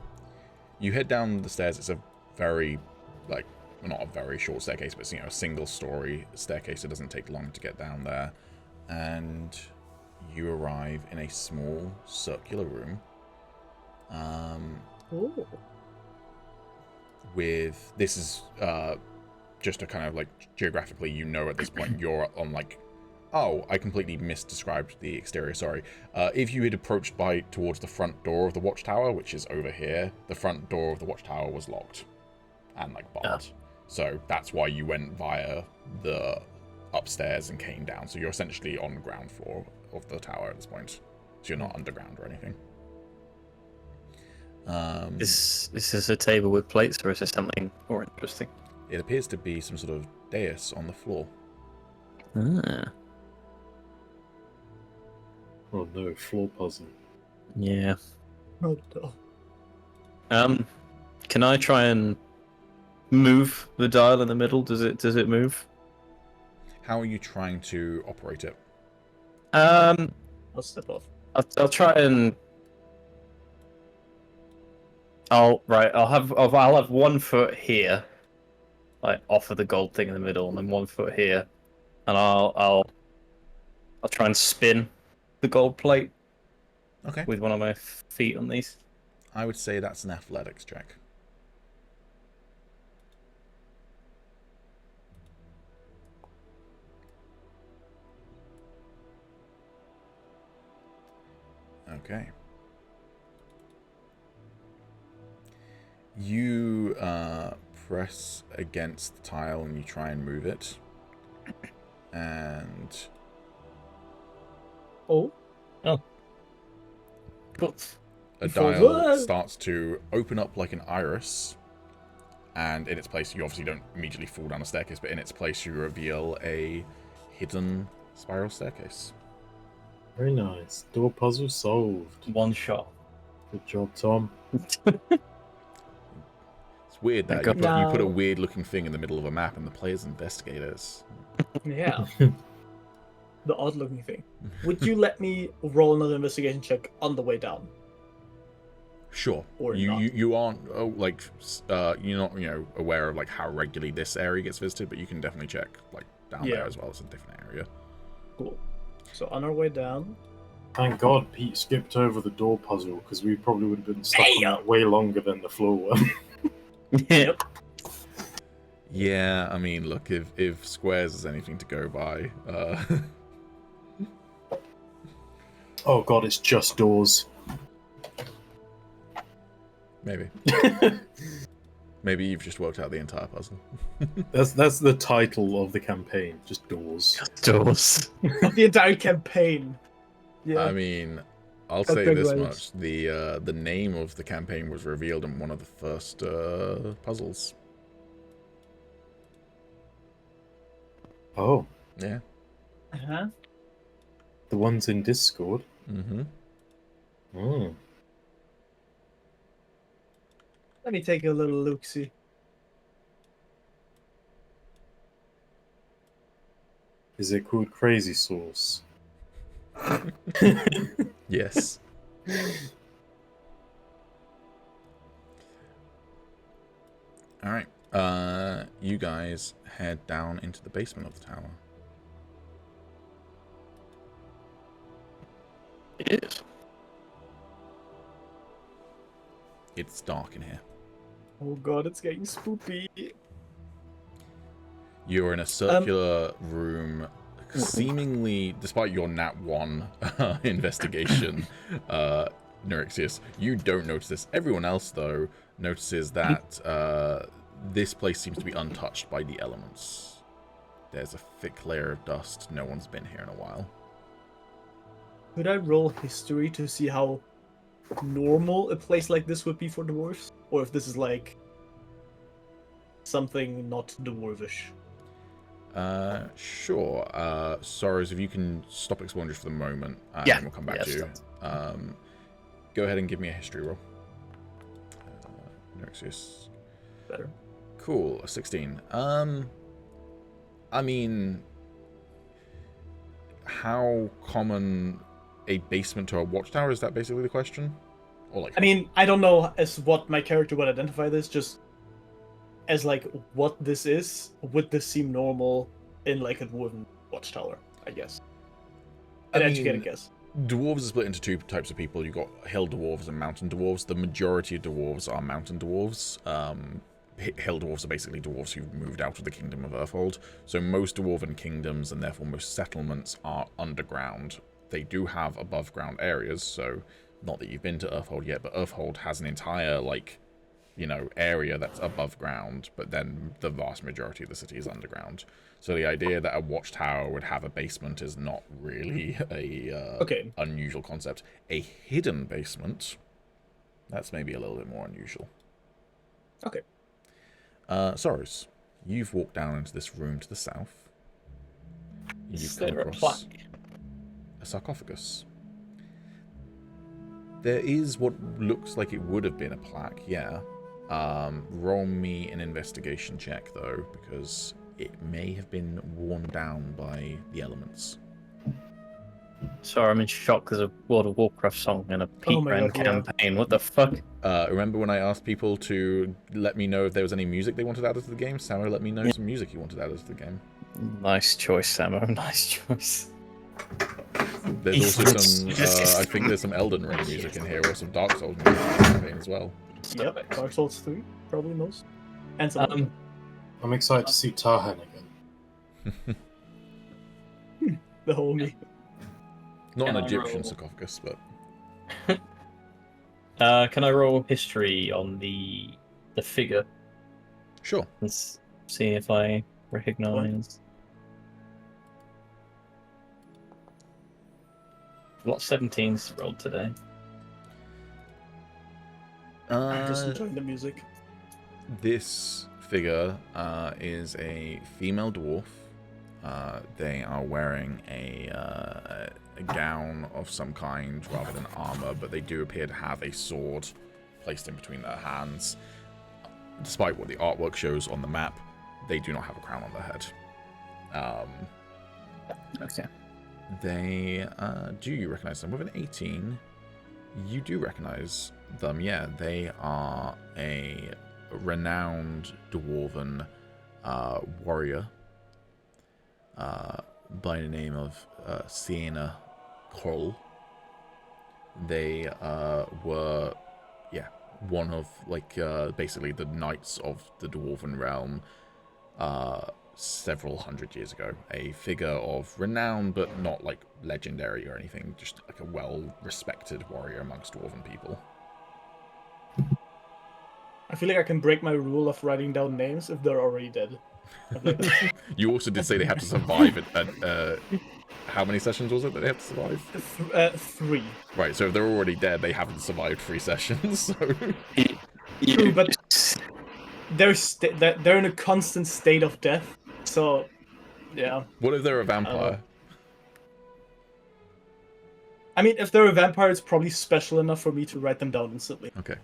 Speaker 1: You head down the stairs. It's a very, like, well, not a very short staircase, but it's, a single-story staircase. It doesn't take long to get down there, and you arrive in a small circular room.
Speaker 3: Oh.
Speaker 1: With this is just a kind of like geographically, at this point you're on like, oh, I completely misdescribed the exterior. Sorry. If you had approached towards the front door of the Watchtower, which is over here, the front door of the Watchtower was locked and like barred. So that's why you went via the upstairs and came down. So you're essentially on the ground floor of the tower at this point. So you're not underground or anything.
Speaker 6: Is this a table with plates, or is this something more interesting?
Speaker 1: It appears to be some sort of dais on the floor.
Speaker 6: Ah,
Speaker 2: Oh no, floor puzzle.
Speaker 6: yeah.
Speaker 3: Oh no.
Speaker 6: Can I try and move the dial in the middle? Does it move?
Speaker 1: How are you trying to operate it?
Speaker 3: I'll step off.
Speaker 6: I'll try and. I'll have 1 foot here, like off of the gold thing in the middle, and then 1 foot here, and I'll try and spin the gold plate.
Speaker 1: Okay.
Speaker 6: With one of my feet on these.
Speaker 1: I would say that's an athletics check. Okay. You press against the tile and you try and move it. And
Speaker 3: Oh.
Speaker 6: Cool.
Speaker 1: a
Speaker 3: Before
Speaker 1: dial
Speaker 3: that-
Speaker 1: starts to open up like an iris. And in its place, you obviously don't immediately fall down a staircase, but in its place you reveal a hidden spiral staircase.
Speaker 2: Very nice. Door puzzle solved.
Speaker 6: One shot.
Speaker 2: Good job, Tom.
Speaker 1: It's weird that you
Speaker 3: No.
Speaker 1: put a weird looking thing in the middle of a map and the players investigate it.
Speaker 3: Yeah. The odd looking thing. Would you let me roll another investigation check on the way down?
Speaker 1: Sure.
Speaker 3: Or
Speaker 1: you,
Speaker 3: not.
Speaker 1: you aren't you're not aware of like how regularly this area gets visited, but you can definitely check like down
Speaker 3: Yeah.
Speaker 1: there as well. It's a different area.
Speaker 3: Cool. So on our way down.
Speaker 2: Thank God Pete skipped over the door puzzle, because we probably would have been stuck on that way longer than the floor one.
Speaker 6: Yep.
Speaker 1: Yeah, I mean, look, if Squares is anything to go by,
Speaker 2: Oh God, it's just doors.
Speaker 1: maybe. Maybe you've just worked out the entire puzzle.
Speaker 2: That's the title of the campaign, just doors.
Speaker 6: Doors.
Speaker 3: Of the entire campaign. Yeah.
Speaker 1: I mean, I'll say this
Speaker 3: Dragonriders.
Speaker 1: much: the name of the campaign was revealed in one of the first puzzles.
Speaker 2: Oh,
Speaker 1: Yeah.
Speaker 3: Uh-huh.
Speaker 2: the ones in Discord.
Speaker 1: Mm-hmm.
Speaker 2: Oh,
Speaker 3: Let me take a little look-see.
Speaker 2: is it called Crazy Sauce?
Speaker 1: Yes. All right. You guys head down into the basement of the tower.
Speaker 6: It is.
Speaker 1: It's dark in here.
Speaker 3: Oh god, it's getting spoopy.
Speaker 1: You're in a circular room, seemingly, despite your Nat 1 investigation, Neurixius, you don't notice this. Everyone else, though, notices that this place seems to be untouched by the elements. There's a thick layer of dust. No one's been here in a while.
Speaker 3: Could I roll history to see how normal a place like this would be for dwarves? Or if this is like something not dwarvish?
Speaker 1: Sure. Sorrows, if you can stop exploring just for the moment,
Speaker 6: Yeah.
Speaker 1: and we'll come back
Speaker 6: Yeah,
Speaker 1: to you. Go ahead and give me a history roll. Neurixius.
Speaker 3: Better.
Speaker 1: Cool, a 16. I mean, how common a basement to a watchtower, is that basically the question? Or like,
Speaker 3: I mean, I don't know as what my character would identify this, just as like what this is. Would this seem normal in like a dwarven watchtower? I guess. An educated guess.
Speaker 1: dwarves are split into two types of people. You've got hill dwarves and mountain dwarves. The majority of dwarves are mountain dwarves. Hill dwarves are basically dwarves who've moved out of the Kingdom of Earthhold. So most dwarven kingdoms, and therefore most settlements, are underground. They do have above ground areas, so not that you've been to Earthhold yet, but Earthhold has an entire, like, you know, area that's above ground, but then the vast majority of the city is underground. So the idea that a watchtower would have a basement is not really a unusual concept. A hidden basement, that's maybe a little bit more unusual.
Speaker 3: Okay.
Speaker 1: Sorrows, you've walked down into this room to the south.
Speaker 6: Is there a plaque?
Speaker 1: A sarcophagus. There is what looks like it would have been a plaque, yeah. Roll me an investigation check, though, because it may have been worn down by the elements.
Speaker 6: Sorry, I'm in shock. There's a World of Warcraft song in a
Speaker 3: Oh my
Speaker 6: Pete
Speaker 3: God, yeah.
Speaker 6: campaign. What the fuck?
Speaker 1: Remember when I asked people to let me know if there was any music they wanted added to the game? Samo let me know some music he wanted added to the game.
Speaker 6: Nice choice, Samo. Nice choice.
Speaker 1: There's also some, I think there's some Elden Ring music in here, or some Dark Souls music in the campaign as well.
Speaker 3: Yep. Dark Souls 3, probably most. And some.
Speaker 2: I'm excited to see Tahan again.
Speaker 3: The homie.
Speaker 1: Not
Speaker 6: Can
Speaker 1: an
Speaker 6: I
Speaker 1: Egyptian
Speaker 6: roll?
Speaker 1: sarcophagus, but...
Speaker 6: Can I roll history on the figure
Speaker 1: Sure.
Speaker 6: and see if I recognize? A lot of 17s rolled today.
Speaker 3: I'm just enjoying the music.
Speaker 1: This figure is a female dwarf. They are wearing a gown of some kind rather than armor, but they do appear to have a sword placed in between their hands. Despite what the artwork shows on the map, they do not have a crown on their head.
Speaker 6: Okay.
Speaker 1: They do you recognize them? With an 18, you do recognize them. Yeah, they are a renowned dwarven warrior by the name of Sienna Kroll. They were, yeah, one of, like, basically the knights of the dwarven realm several hundred years ago. A figure of renown, but not, like, legendary or anything. Just, like, a well-respected warrior amongst dwarven people.
Speaker 3: I feel like I can break my rule of writing down names if they're already dead.
Speaker 1: You also did say they have to survive at how many sessions was it that they have to survive?
Speaker 3: 3.
Speaker 1: Right, so if they're already dead, they haven't survived 3 sessions, so...
Speaker 3: True, but they're in a constant state of death, so yeah.
Speaker 1: What if they're a vampire?
Speaker 3: I mean, if they're a vampire, it's probably special enough for me to write them down instantly.
Speaker 1: Okay.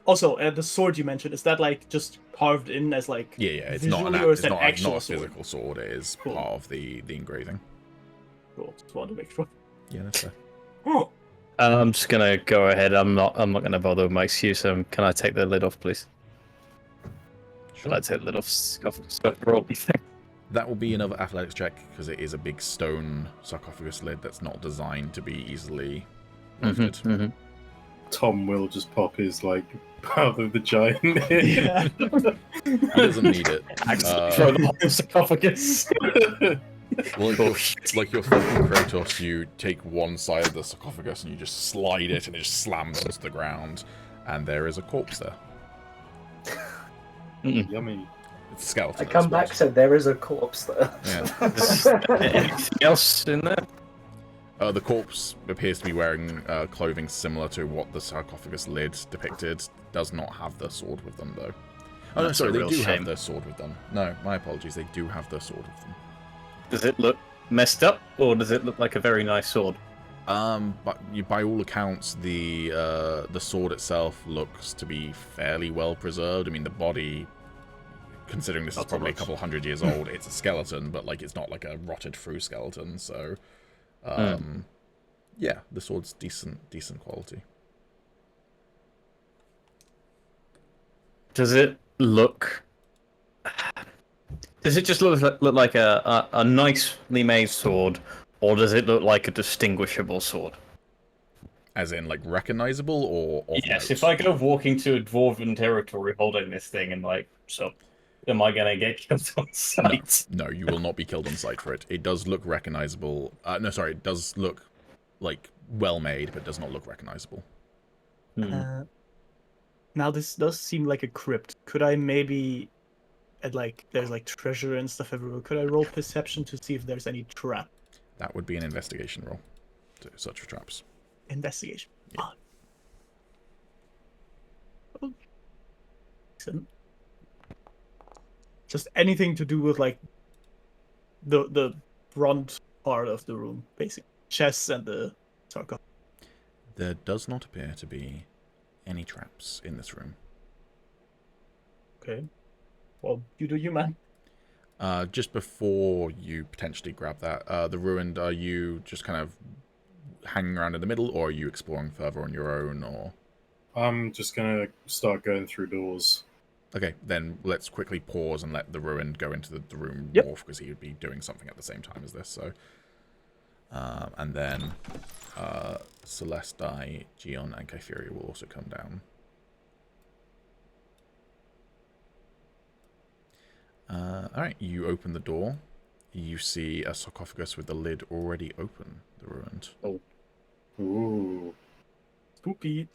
Speaker 3: Also, the sword you mentioned, is that like just carved in as like
Speaker 1: Yeah, it's not
Speaker 3: visually,
Speaker 1: an
Speaker 3: or is
Speaker 1: it's
Speaker 3: that
Speaker 1: not,
Speaker 3: actual
Speaker 1: not a
Speaker 3: sword?
Speaker 1: physical sword, it is
Speaker 3: Cool.
Speaker 1: part of the engraving.
Speaker 3: Cool. Just wanted to make sure.
Speaker 1: Yeah, that's fair.
Speaker 3: Oh,
Speaker 6: I'm just gonna go ahead. I'm not gonna bother with my excuse. Can I take the lid off, please? Should I take the lid off?
Speaker 1: That will be another athletics check, because it is a big stone sarcophagus lid that's not designed to be easily lifted.
Speaker 7: Tom will just pop his, like, part of the giant in.
Speaker 3: yeah.
Speaker 1: He doesn't need it.
Speaker 6: Throw the whole sarcophagus.
Speaker 1: Like your fucking Kratos, you take one side of the sarcophagus and you just slide it and it just slams into the ground, and there is a corpse there.
Speaker 7: Yummy.
Speaker 1: It's a skeleton.
Speaker 5: I come back, so there is a corpse there.
Speaker 1: Yeah.
Speaker 6: Anything else in there?
Speaker 1: The corpse appears to be wearing clothing similar to what the sarcophagus lid depicted. Does not have the sword with them, though. Oh, no,
Speaker 6: That's
Speaker 1: sorry,
Speaker 6: a
Speaker 1: they
Speaker 6: real
Speaker 1: do
Speaker 6: shame.
Speaker 1: have the sword with them. No, my apologies, they do have the sword with them.
Speaker 6: Does it look messed up, or does it look like a very nice sword?
Speaker 1: But by all accounts, the sword itself looks to be fairly well preserved. I mean, the body, considering this is
Speaker 7: Not so
Speaker 1: probably a
Speaker 7: much.
Speaker 1: couple hundred years old, it's a skeleton, but like it's not like a rotted through skeleton. So, yeah, the sword's decent quality.
Speaker 6: Does it look? Does it just look like a nicely made sword, or does it look like a distinguishable sword?
Speaker 1: As in, like, recognizable or of
Speaker 6: Yes.
Speaker 1: note?
Speaker 6: If I go walking to a dwarven territory holding this thing and like, so am I gonna get killed on sight?
Speaker 1: No, you will not be killed on sight for it. It does look recognizable. No, sorry, it does look like well made, but does not look recognizable.
Speaker 3: Now this does seem like a crypt. Could I maybe, there's like treasure and stuff everywhere. Could I roll perception to see if there's any trap?
Speaker 1: That would be an investigation roll to search for traps.
Speaker 3: Investigation.
Speaker 1: Yeah.
Speaker 3: Oh. Excellent. Just anything to do with like the front part of the room, basically. Chests and the sarcophagus.
Speaker 1: There does not appear to be any traps in this room.
Speaker 3: Okay. Well, you do you, man.
Speaker 1: Just before you potentially grab that, the ruined, are you just kind of hanging around in the middle, or are you exploring further on your own, or...
Speaker 7: I'm just gonna start going through doors.
Speaker 1: Okay, then let's quickly pause and let the ruined go into the room
Speaker 3: Yep.
Speaker 1: more, because he would be doing something at the same time as this, so... and then Celestai, Gion, and Kytheria will also come down. Alright, you open the door. You see a sarcophagus with the lid already open, the ruined.
Speaker 7: Ooh.
Speaker 3: Spooky.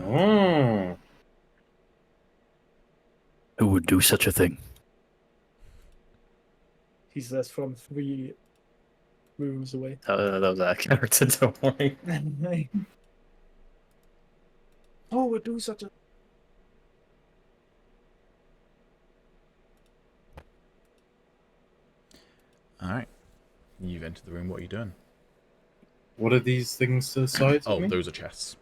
Speaker 7: Oh.
Speaker 6: Who would do such a thing?
Speaker 3: He says from 3 rooms away.
Speaker 6: That was our character. Don't worry.
Speaker 3: Oh, would do such a.
Speaker 1: Alright. You've entered the room, what are you doing?
Speaker 7: What are these things to the side of
Speaker 1: Oh,
Speaker 7: me?
Speaker 1: those are chests.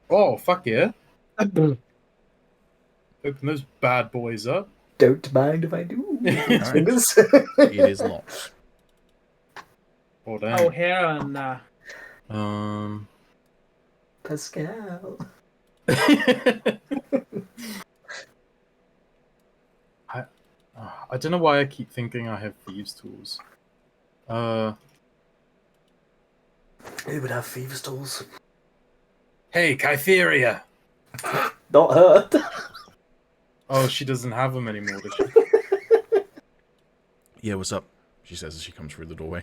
Speaker 7: Oh, fuck yeah. Open those bad boys up.
Speaker 5: Don't mind if I do.
Speaker 1: Alright.
Speaker 5: Fingers.
Speaker 1: It is locked.
Speaker 7: Oh,
Speaker 3: Oh,
Speaker 7: damn.
Speaker 3: here and
Speaker 5: Pascal.
Speaker 7: I don't know why I keep thinking I have thieves' tools.
Speaker 5: Who would have thieves' tools?
Speaker 7: Hey, Kytheria!
Speaker 5: Not her.
Speaker 7: Oh, she doesn't have them anymore, does she?
Speaker 1: Yeah, what's up? She says as she comes through the doorway.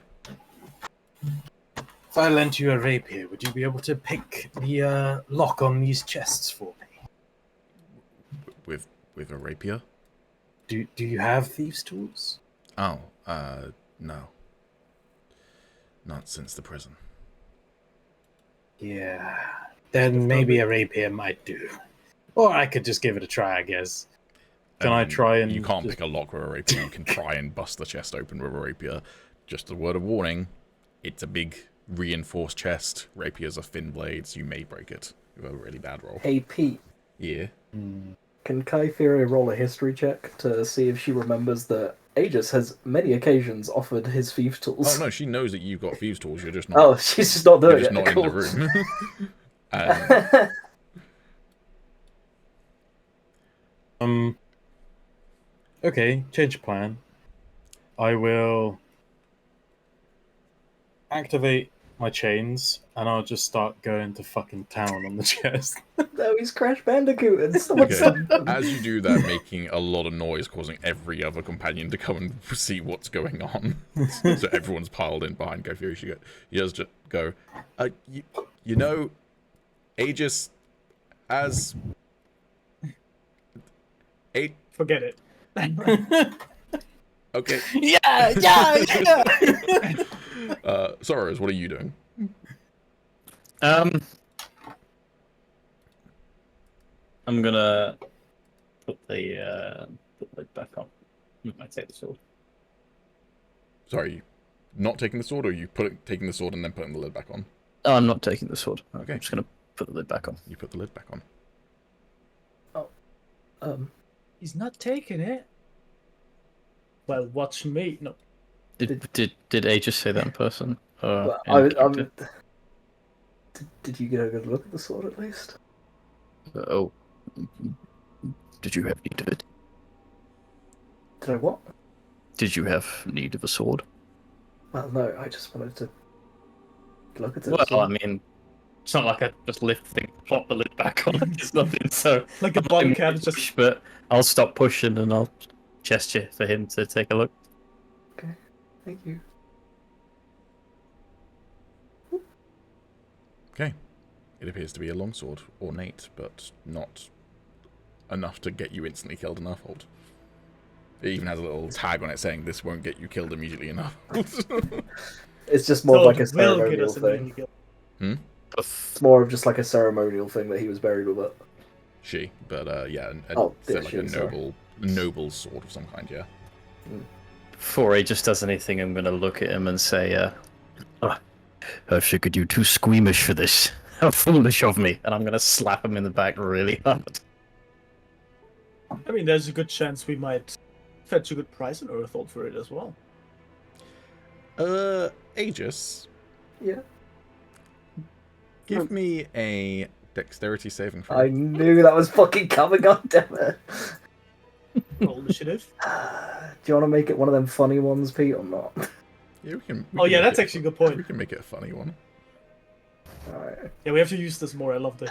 Speaker 2: If I lent you a rapier, would you be able to pick the lock on these chests for me?
Speaker 1: With a rapier?
Speaker 2: Do you have thieves' tools?
Speaker 1: Oh, no. Not since the prison.
Speaker 2: Yeah. Then maybe a rapier might do. Or I could just give it a try, I guess. Can I try and...
Speaker 1: You can't pick a lock with a rapier. You can try and bust the chest open with a rapier. Just a word of warning. It's a big, reinforced chest. Rapiers are thin blades. You may break it with a really bad roll.
Speaker 5: Hey, Pete.
Speaker 1: Yeah?
Speaker 5: Can Kytheria roll a history check to see if she remembers that Agis has many occasions offered his thieves' tools?
Speaker 1: Oh, no, she knows that you've got thieves' tools. You're just not...
Speaker 5: Oh, she's just not doing
Speaker 1: you're
Speaker 5: it.
Speaker 1: just not
Speaker 5: Cool.
Speaker 1: in the room.
Speaker 2: Okay, change of plan. I will activate my chains, and I'll just start going to fucking town on the chest.
Speaker 5: No, he's Crash Bandicoot and someone
Speaker 1: Okay. As you do that, making a lot of noise, causing every other companion to come and see what's going on. So everyone's piled in behind Kytheria. You just go, you know, Agis as...
Speaker 3: Forget it.
Speaker 1: Okay.
Speaker 4: Yeah.
Speaker 1: Soros, what are you doing?
Speaker 6: I'm gonna put the lid back on. I take the sword.
Speaker 1: Sorry, not taking the sword, or you taking the sword and then putting the lid back on?
Speaker 6: Oh, I'm not taking the sword.
Speaker 1: Okay.
Speaker 6: I'm just gonna put the lid back on.
Speaker 1: You put the lid back on.
Speaker 3: He's not taking it. Well, watch me. No.
Speaker 6: Did Agis say that in person?
Speaker 5: Well, did you get a good look at the sword at least?
Speaker 6: Oh. Did you have need of it?
Speaker 5: Did I what?
Speaker 6: Did you have need of a sword?
Speaker 5: Well, no, I just wanted to look at it.
Speaker 6: Well, I mean, it's not like I just lift things, pop the lid back on. There's nothing, so
Speaker 3: Like a bottom cat is just...
Speaker 6: But I'll stop pushing and I'll gesture for him to take a look.
Speaker 5: Okay, thank you.
Speaker 1: Okay. It appears to be a longsword, ornate, but not enough to get you instantly killed in Earthhold. It even has a little tag on it saying this won't get you killed immediately enough.
Speaker 5: It's just more like a
Speaker 3: will get
Speaker 5: ceremonial
Speaker 3: us
Speaker 5: thing.
Speaker 3: immediately.
Speaker 5: It's more of just like a ceremonial thing that he was buried with it.
Speaker 1: She, but yeah, like
Speaker 5: she,
Speaker 1: a noble sword of some kind, yeah.
Speaker 6: Before Agis does anything, I'm gonna look at him and say, I figured you too squeamish for this. How foolish of me. And I'm gonna slap him in the back really hard.
Speaker 3: I mean, there's a good chance we might fetch a good price in Earthhold for it as well.
Speaker 1: Agis,
Speaker 5: Yeah.
Speaker 1: give me a dexterity saving throw.
Speaker 5: I knew that was fucking coming, goddammit.
Speaker 3: Roll initiative.
Speaker 5: Do you want to make it one of them funny ones, Pete, or not?
Speaker 1: Yeah, we can
Speaker 3: Oh yeah,
Speaker 1: make
Speaker 3: that's
Speaker 1: it-
Speaker 3: actually a good point.
Speaker 1: We can make it a funny one.
Speaker 5: Alright.
Speaker 3: Yeah, we have to use this more. I love this.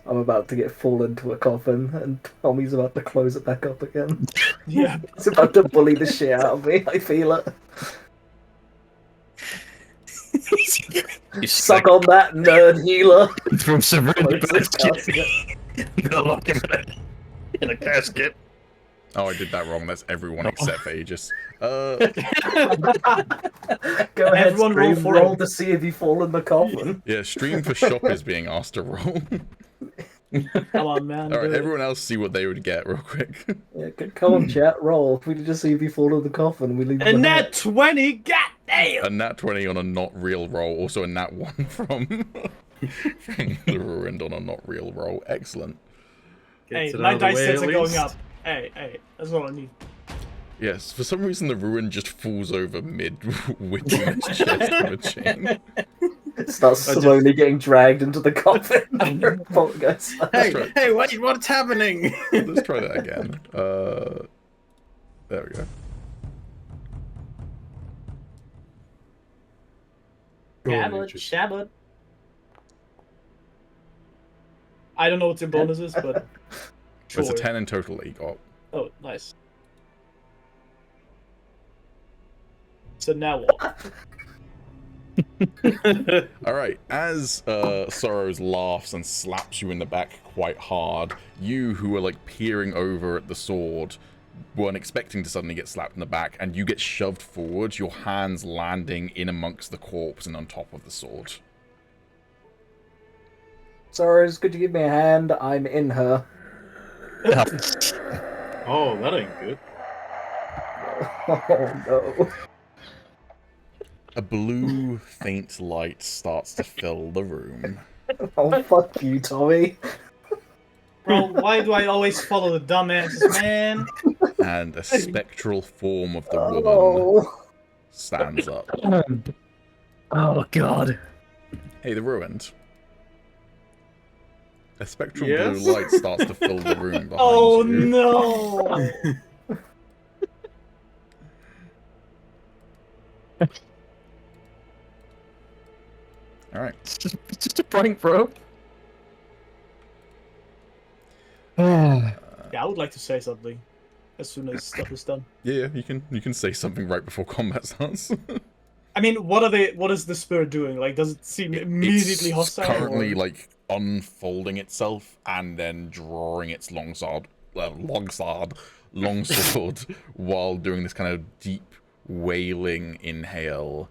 Speaker 5: I'm about to get fall into a coffin, and Tommy's about to close it back up again.
Speaker 3: Yeah.
Speaker 5: He's about to bully the shit out of me, I feel it.
Speaker 6: You
Speaker 5: Suck on that, nerd healer!
Speaker 6: Throw some really
Speaker 5: Close
Speaker 6: bad
Speaker 5: this casket.
Speaker 6: I'm gonna lock him in a casket.
Speaker 1: Oh, I did that wrong. That's everyone except for Aegis.
Speaker 5: Go ahead,
Speaker 3: Everyone roll
Speaker 5: stream,
Speaker 3: for
Speaker 5: roll
Speaker 3: it.
Speaker 5: to see if you fall in the coffin.
Speaker 1: Yeah, stream for shop is being asked to roll.
Speaker 3: Come on, man.
Speaker 1: Alright,
Speaker 3: do it.
Speaker 1: everyone else see what they would get real quick.
Speaker 5: Yeah, come on, chat, roll. We just see if you fall in the coffin. We leave
Speaker 3: And
Speaker 5: him
Speaker 3: that 20, goddamn!
Speaker 1: A nat 20 on a not real roll. Also a nat 1 from the ruined on a not real roll. Excellent.
Speaker 3: Hey,
Speaker 7: Gets it
Speaker 3: my
Speaker 7: out of the
Speaker 3: dice
Speaker 7: way
Speaker 3: sets
Speaker 7: at
Speaker 3: are going
Speaker 7: least.
Speaker 3: up. Hey, that's all I need.
Speaker 1: Yes, for some reason the ruin just falls over mid whipping its chest from a chain.
Speaker 5: Starts slowly getting dragged into the coffin. Guys.
Speaker 7: Hey, wait, what's happening?
Speaker 1: Let's try that again. There we go.
Speaker 3: Shabbat. I don't know what the bonus is, but sure.
Speaker 1: It's a 10 in total that you got.
Speaker 3: Oh, nice. So now what?
Speaker 1: All right. As Sorrows laughs and slaps you in the back quite hard, you who are like peering over at the sword weren't expecting to suddenly get slapped in the back, and you get shoved forward, your hands landing in amongst the corpse and on top of the sword.
Speaker 5: Sorry, could you give me a hand? I'm in her.
Speaker 7: Oh, that ain't good.
Speaker 5: Oh no.
Speaker 1: A blue faint light starts to fill the room.
Speaker 5: Oh, fuck you, Tommy.
Speaker 3: Bro, why do I always follow the dumbasses, man?
Speaker 1: And a spectral form of the woman
Speaker 5: Oh.
Speaker 1: stands up.
Speaker 6: Oh god.
Speaker 1: Hey, the ruined. A spectral
Speaker 7: Yes?
Speaker 1: blue light starts to fill the room behind
Speaker 3: Oh
Speaker 1: you.
Speaker 3: no!
Speaker 1: Alright.
Speaker 6: It's just a prank, bro.
Speaker 3: Yeah, I would like to say something as soon as stuff is done.
Speaker 1: Yeah, you can say something right before combat starts.
Speaker 3: I mean, what is the spirit doing? Like, does it seem immediately
Speaker 1: It's
Speaker 3: hostile?
Speaker 1: currently
Speaker 3: or...
Speaker 1: like unfolding itself and then drawing its longsword while doing this kind of deep wailing inhale,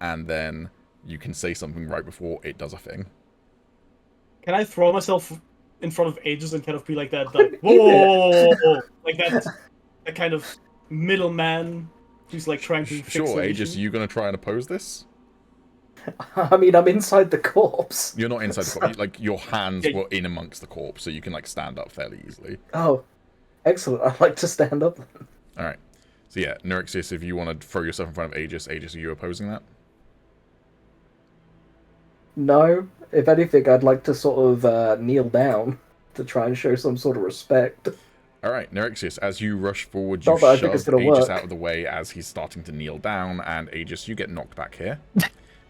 Speaker 1: and then you can say something right before it does a thing.
Speaker 3: Can I throw myself in front of Agis and kind of be like that, like, whoa, whoa, whoa, whoa, whoa, like that kind of middleman who's like trying to fix
Speaker 1: Sure,
Speaker 3: an
Speaker 1: Agis,
Speaker 3: issue?
Speaker 1: are you gonna try and oppose this?
Speaker 5: I mean, I'm inside the corpse.
Speaker 1: You're not inside the corpse. Like, your hands
Speaker 3: Yeah.
Speaker 1: were in amongst the corpse, so you can like stand up fairly easily.
Speaker 5: Oh, excellent. I'd like to stand up.
Speaker 1: All right. So yeah, Nerexius, if you want to throw yourself in front of Agis, are you opposing that?
Speaker 5: No, if anything, I'd like to sort of kneel down to try and show some sort of respect.
Speaker 1: All right, Nerexius, as you rush forward, you
Speaker 5: Not that I think it's
Speaker 1: shove
Speaker 5: gonna
Speaker 1: Agis
Speaker 5: work.
Speaker 1: out of the way as he's starting to kneel down, and Agis, you get knocked back here.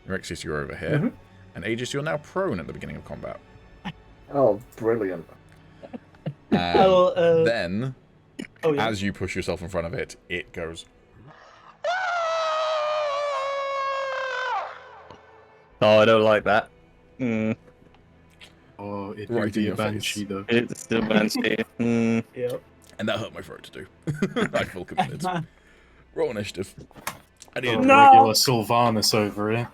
Speaker 1: Nerexius, you're over here.
Speaker 5: Mhm.
Speaker 1: And Agis, you're now prone at the beginning of combat.
Speaker 5: Oh, brilliant.
Speaker 1: And
Speaker 3: I'll,
Speaker 1: then,
Speaker 3: oh yeah.
Speaker 1: as you push yourself in front of it, it goes...
Speaker 6: Oh, I don't like that. Mm,
Speaker 7: Oh, it
Speaker 1: Right
Speaker 7: would
Speaker 1: in
Speaker 7: be
Speaker 1: your
Speaker 7: a banshee
Speaker 1: face.
Speaker 7: though.
Speaker 6: it's still fancy. Mm.
Speaker 3: Yep.
Speaker 1: And that hurt my throat to do. I feel committed. Roll initiative. I
Speaker 7: Oh,
Speaker 1: did.
Speaker 3: No!
Speaker 7: regular Sylvanus over here.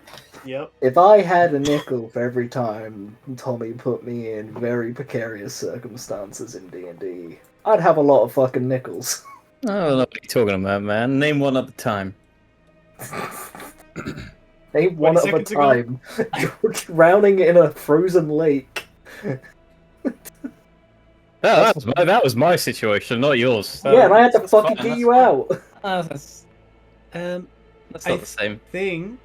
Speaker 3: Yep.
Speaker 5: If I had a nickel for every time Tommy put me in very precarious circumstances in D&D, I'd have a lot of fucking nickels.
Speaker 6: I don't know what you're talking about, man. Name one at a time.
Speaker 5: Name one at a
Speaker 3: 20 seconds ago?
Speaker 5: time. Drowning in a frozen lake.
Speaker 6: That was my situation, not yours.
Speaker 5: Yeah, and I had to
Speaker 6: That's
Speaker 5: fucking
Speaker 6: fine,
Speaker 5: get
Speaker 6: that's
Speaker 5: you
Speaker 6: fine.
Speaker 5: out.
Speaker 6: That's
Speaker 3: Not
Speaker 6: not the same.
Speaker 3: think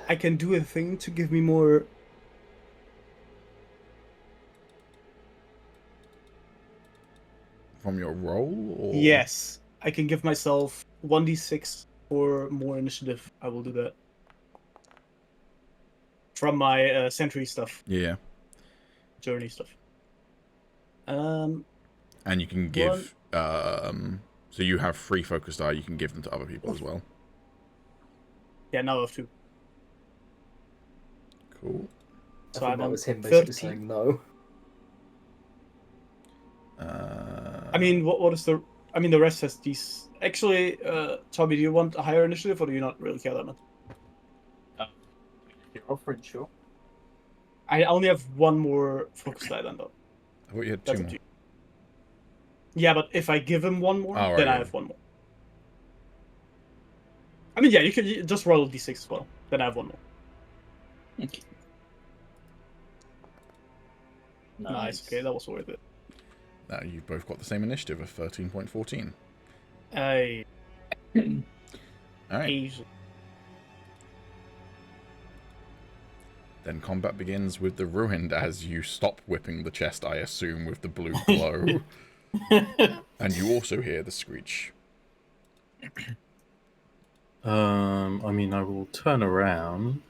Speaker 3: I can do a thing to give me more.
Speaker 1: From your roll? Or...
Speaker 3: Yes, I can give myself 1d6 for more initiative. I will do that. From my sentry stuff,
Speaker 1: Yeah.
Speaker 3: journey stuff.
Speaker 1: And you can give... so you have 3 focus die, you can give them to other people as well.
Speaker 3: Yeah, now I have 2.
Speaker 1: Cool.
Speaker 5: I
Speaker 3: So
Speaker 5: think
Speaker 3: I'm
Speaker 5: that
Speaker 3: on
Speaker 5: was him basically
Speaker 3: 13.
Speaker 5: saying no.
Speaker 3: I mean, what is the? I mean, the rest has these. Actually, Tommy, do you want a higher initiative, or do you not really care that much?
Speaker 4: You're offering, sure.
Speaker 3: I only have 1 more focus die then, though.
Speaker 1: I thought you had 2
Speaker 3: That's up
Speaker 1: more.
Speaker 3: to you. Yeah, but if I give him 1 more,
Speaker 1: Oh, right,
Speaker 3: then I
Speaker 1: yeah.
Speaker 3: have 1 more. I mean, yeah, you could just roll a d6 as well. Then I have 1 more. Nice. Okay, that was worth it.
Speaker 1: Now you've both got the same initiative of 13.14.
Speaker 3: I.
Speaker 1: Alright.
Speaker 3: Asian.
Speaker 1: Then combat begins with the ruined as you stop whipping the chest, I assume, with the blue glow. And you also hear the screech.
Speaker 7: I mean, I will turn around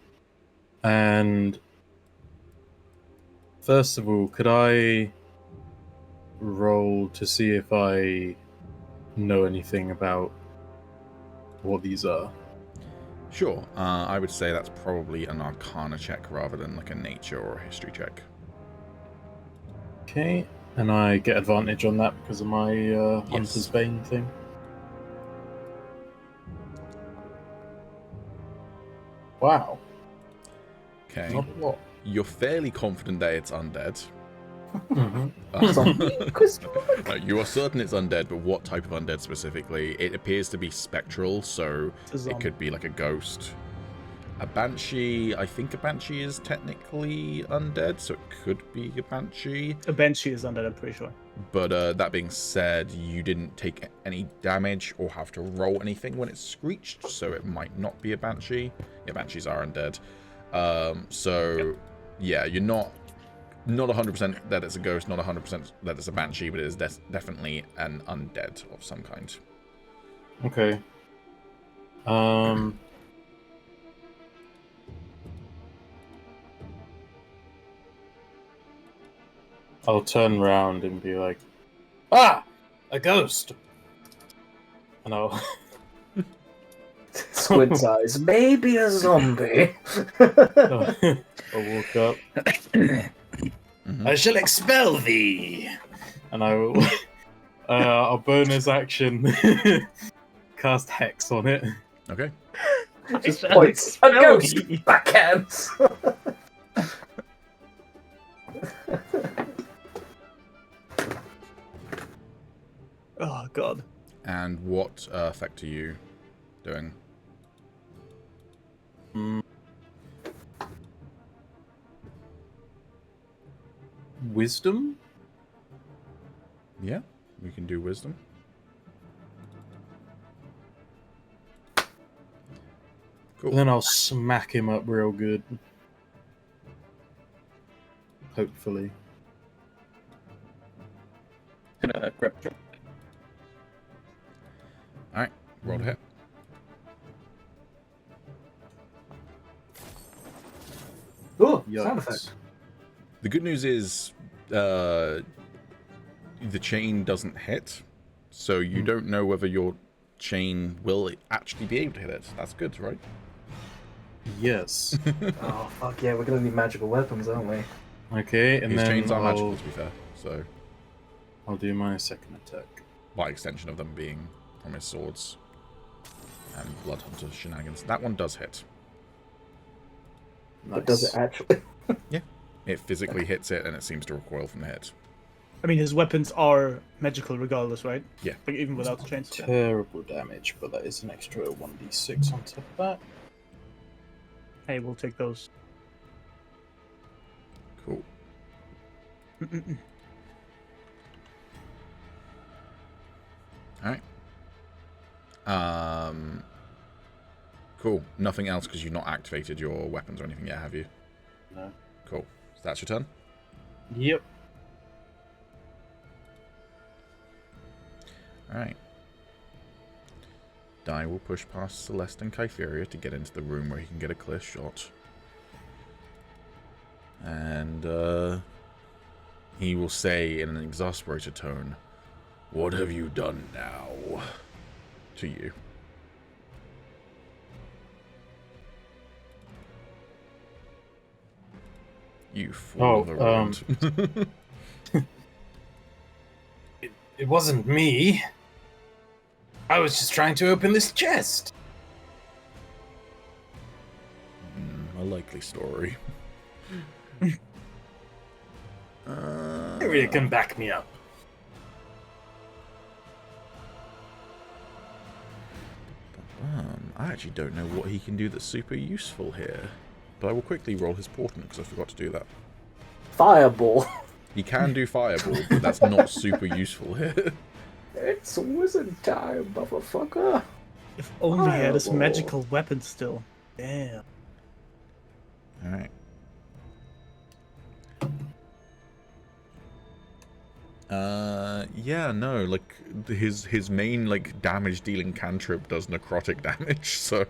Speaker 7: and first of all, could I roll to see if I know anything about what these are?
Speaker 1: Sure. I would say that's probably an Arcana check rather than like a Nature or a History check.
Speaker 7: Okay, and I get advantage on that because of my Hunter's Bane thing. Wow.
Speaker 1: Okay.
Speaker 7: Not a lot.
Speaker 1: You're fairly confident that it's undead.
Speaker 5: Mm-hmm.
Speaker 1: No, you are certain it's undead, but what type of undead specifically? It appears to be spectral, so it could be like a ghost. A banshee, I think a banshee is technically undead, so it could be a banshee.
Speaker 3: A banshee is undead, I'm pretty sure.
Speaker 1: But that being said, you didn't take any damage or have to roll anything when it screeched, so it might not be a banshee. Yeah, banshees are undead. So, yeah, you're not 100% that it's a ghost, not 100% that it's a banshee, but it is definitely an undead of some kind.
Speaker 7: Okay. I'll turn around and be like,
Speaker 2: Ah! A ghost!
Speaker 7: and I'll
Speaker 5: Squid's eyes. Maybe a zombie.
Speaker 7: I'll walk up
Speaker 2: I shall expel thee!
Speaker 7: and I will. I'll bonus action cast Hex on it.
Speaker 1: Okay.
Speaker 5: Just points. A ghost! Backhands!
Speaker 3: Oh god.
Speaker 1: And what effect are you doing?
Speaker 7: Wisdom?
Speaker 1: Yeah, we can do wisdom. Cool.
Speaker 7: And then I'll smack him up real good. Hopefully.
Speaker 6: Gonna grab.
Speaker 1: Alright, roll to hit.
Speaker 5: Oh, sound
Speaker 7: Yikes.
Speaker 5: effect.
Speaker 1: The good news is the chain doesn't hit, so you don't know whether your chain will actually be able to hit it. That's good, right?
Speaker 7: Yes.
Speaker 5: Oh, fuck yeah, we're gonna need magical weapons, aren't we?
Speaker 7: Okay, and
Speaker 1: His
Speaker 7: then
Speaker 1: chains are
Speaker 7: I'll,
Speaker 1: magical, to be fair, so
Speaker 7: I'll do my second attack.
Speaker 1: by extension of them being from his swords and Bloodhunter shenanigans. That one does hit.
Speaker 7: Nice.
Speaker 5: But does it actually?
Speaker 1: It physically hits it, and it seems to recoil from the hit.
Speaker 3: I mean, his weapons are magical regardless, right?
Speaker 1: Yeah.
Speaker 3: Like, even without the chains.
Speaker 7: Terrible damage, but that is an extra 1d6 on top of that.
Speaker 3: Hey, we'll take those.
Speaker 1: Cool. Alright. Cool. Nothing else because you've not activated your weapons or anything yet, have you?
Speaker 7: No.
Speaker 1: Cool. So that's your turn?
Speaker 7: Yep.
Speaker 1: Alright. Dai will push past Celeste and Kytheria to get into the room where he can get a clear shot. And, he will say in an exasperated tone, "What have you done now?" to you. You fool of a road.
Speaker 2: It wasn't me. I was just trying to open this chest.
Speaker 1: A likely story.
Speaker 2: Maybe you can back me up.
Speaker 1: I actually don't know what he can do that's super useful here. But I will quickly roll his portent because I forgot to do that.
Speaker 5: Fireball.
Speaker 1: He can do fireball, but that's not super useful here.
Speaker 5: It's wizard time, motherfucker.
Speaker 3: If only he had his
Speaker 5: Fireball.
Speaker 3: magical weapon still. Damn.
Speaker 1: Alright. Yeah, no, like, his main, like, damage-dealing cantrip does necrotic damage, so...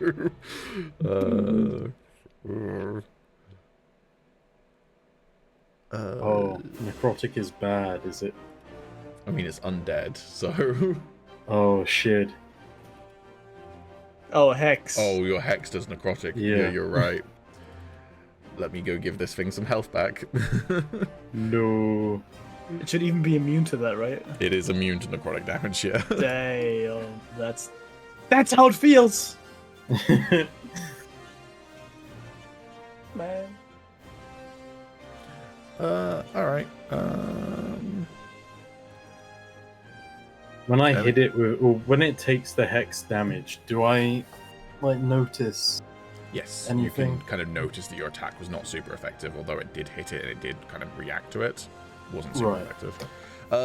Speaker 7: Oh, necrotic is bad, is it?
Speaker 1: I mean, it's undead, so...
Speaker 7: Oh, shit.
Speaker 3: Oh, hex.
Speaker 1: Oh, your hex does necrotic.
Speaker 7: Yeah.
Speaker 1: You're right. Let me go give this thing some health back.
Speaker 7: No.
Speaker 3: It should even be immune to that, right?
Speaker 1: It is immune to necrotic damage, yeah.
Speaker 3: Damn, that's how it feels, man.
Speaker 1: Alright.
Speaker 7: When I
Speaker 1: Yeah.
Speaker 7: hit it with, or when it takes the hex damage, do I like notice?
Speaker 1: Yes,
Speaker 7: Anything?
Speaker 1: you can kind of notice that your attack was not super effective, although it did hit it and it did kind of react to it. Wasn't super
Speaker 7: Right.
Speaker 1: effective.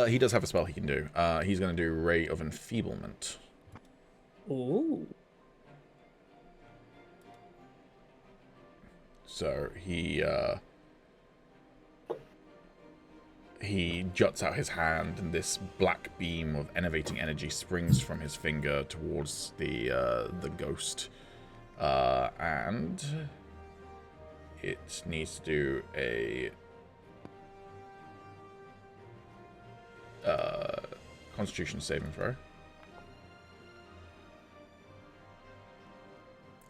Speaker 1: He does have a spell he can do. He's going to do Ray of Enfeeblement.
Speaker 3: Ooh.
Speaker 1: So he juts out his hand, and this black beam of enervating energy springs from his finger towards the ghost, and it needs to do a Constitution saving throw.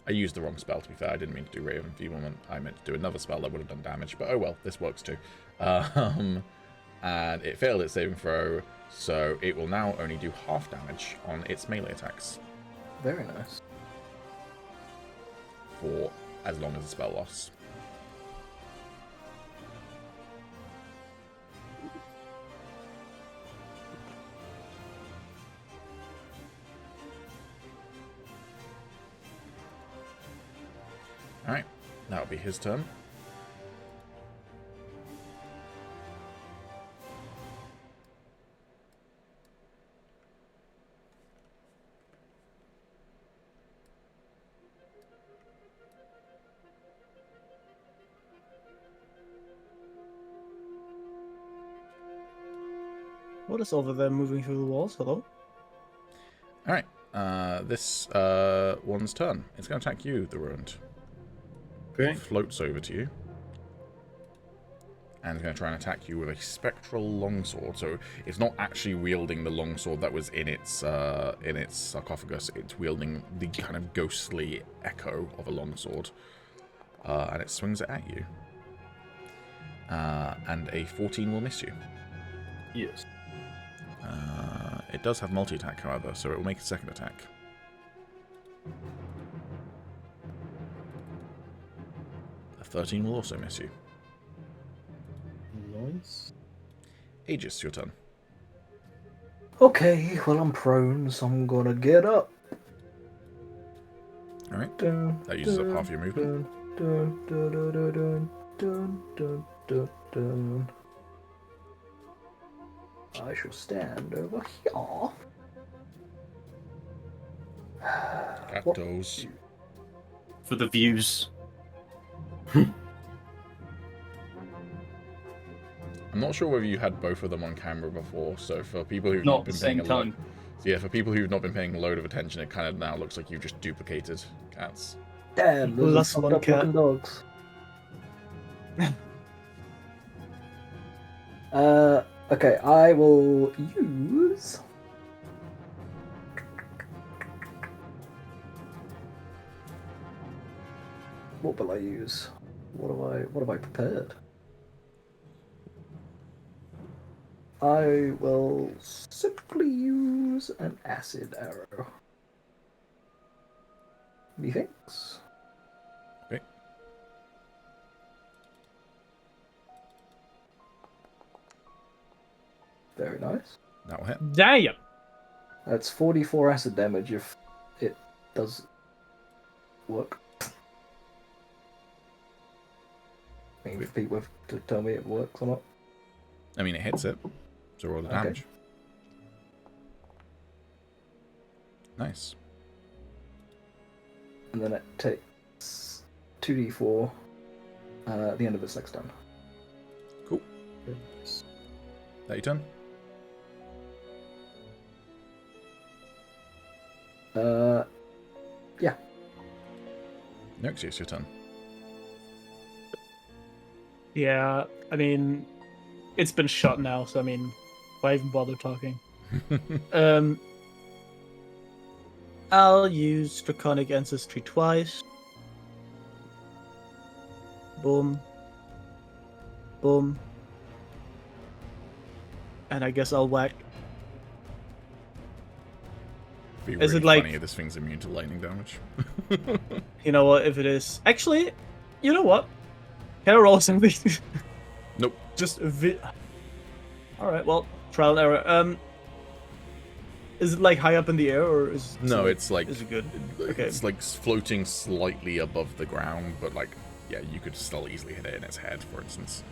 Speaker 1: I used the wrong spell, to be fair. I didn't mean to do Ray of Enfeeblement. I meant to do another spell that would have done damage, but oh well, this works too. And it failed its saving throw, so it will now only do half damage on its melee attacks
Speaker 5: Very nice.
Speaker 1: for as long as the spell lasts. Alright, that'll be his turn.
Speaker 3: What is over there moving through the walls? Hello?
Speaker 1: Alright, this one's turn. It's going to attack you, the Ruined.
Speaker 7: Okay.
Speaker 1: Floats over to you. And it's going to try and attack you with a spectral longsword. So it's not actually wielding the longsword that was in its sarcophagus. It's wielding the kind of ghostly echo of a longsword. And it swings it at you. And a 14 will miss you.
Speaker 7: Yes.
Speaker 1: It does have multi-attack, however, so it will make a second attack. A 13 will also miss you.
Speaker 7: Nice.
Speaker 1: Agis, your turn.
Speaker 5: Okay, well I'm prone, so I'm gonna get up.
Speaker 1: Alright,
Speaker 5: Dun,
Speaker 1: that uses up
Speaker 5: dun,
Speaker 1: half your movement.
Speaker 5: dun, dun, dun, dun, dun, dun, dun, dun, dun. I shall stand over here. What?
Speaker 1: Cactos.
Speaker 6: For the views.
Speaker 1: I'm not sure whether you had both of them on camera before, so for people who've
Speaker 6: Not
Speaker 1: not
Speaker 6: at the
Speaker 1: been paying
Speaker 6: same
Speaker 1: a lot,
Speaker 6: time.
Speaker 1: yeah, for people who've not been paying a load of attention, it kind of now looks like you've just duplicated cats.
Speaker 5: Damn, those
Speaker 3: Plus
Speaker 5: are
Speaker 3: one
Speaker 5: fucked up looking dogs. Okay, I will use. What will I use? What have I prepared? I will simply use an acid arrow. Methinks.
Speaker 1: Okay.
Speaker 5: Very nice.
Speaker 1: That'll hit.
Speaker 3: Damn!
Speaker 5: That's 44 acid damage if it does work. I mean, if people have to tell me it works or not.
Speaker 1: I mean, it hits it, so roll the
Speaker 5: Okay.
Speaker 1: damage. Nice.
Speaker 5: And then it takes 2d4 at the end of its next turn.
Speaker 1: Cool. That your turn?
Speaker 5: Yeah.
Speaker 1: Noxie, it's your turn.
Speaker 3: Yeah, I mean, it's been shot now, so I mean, why even bother talking? I'll use Draconic Ancestry twice. Boom. Boom. And I guess I'll whack.
Speaker 1: Be
Speaker 3: Is
Speaker 1: really
Speaker 3: it like-
Speaker 1: funny if this thing's immune to lightning damage.
Speaker 3: You know what? If it is, actually, you know what? Can I roll something?
Speaker 1: Nope.
Speaker 3: Just All right. Well, trial and error. Is it like high up in the air, or is
Speaker 1: No,
Speaker 3: it,
Speaker 1: it's like
Speaker 3: is it good? Okay.
Speaker 1: it's like floating slightly above the ground, but like yeah, you could still easily hit it in its head, for instance.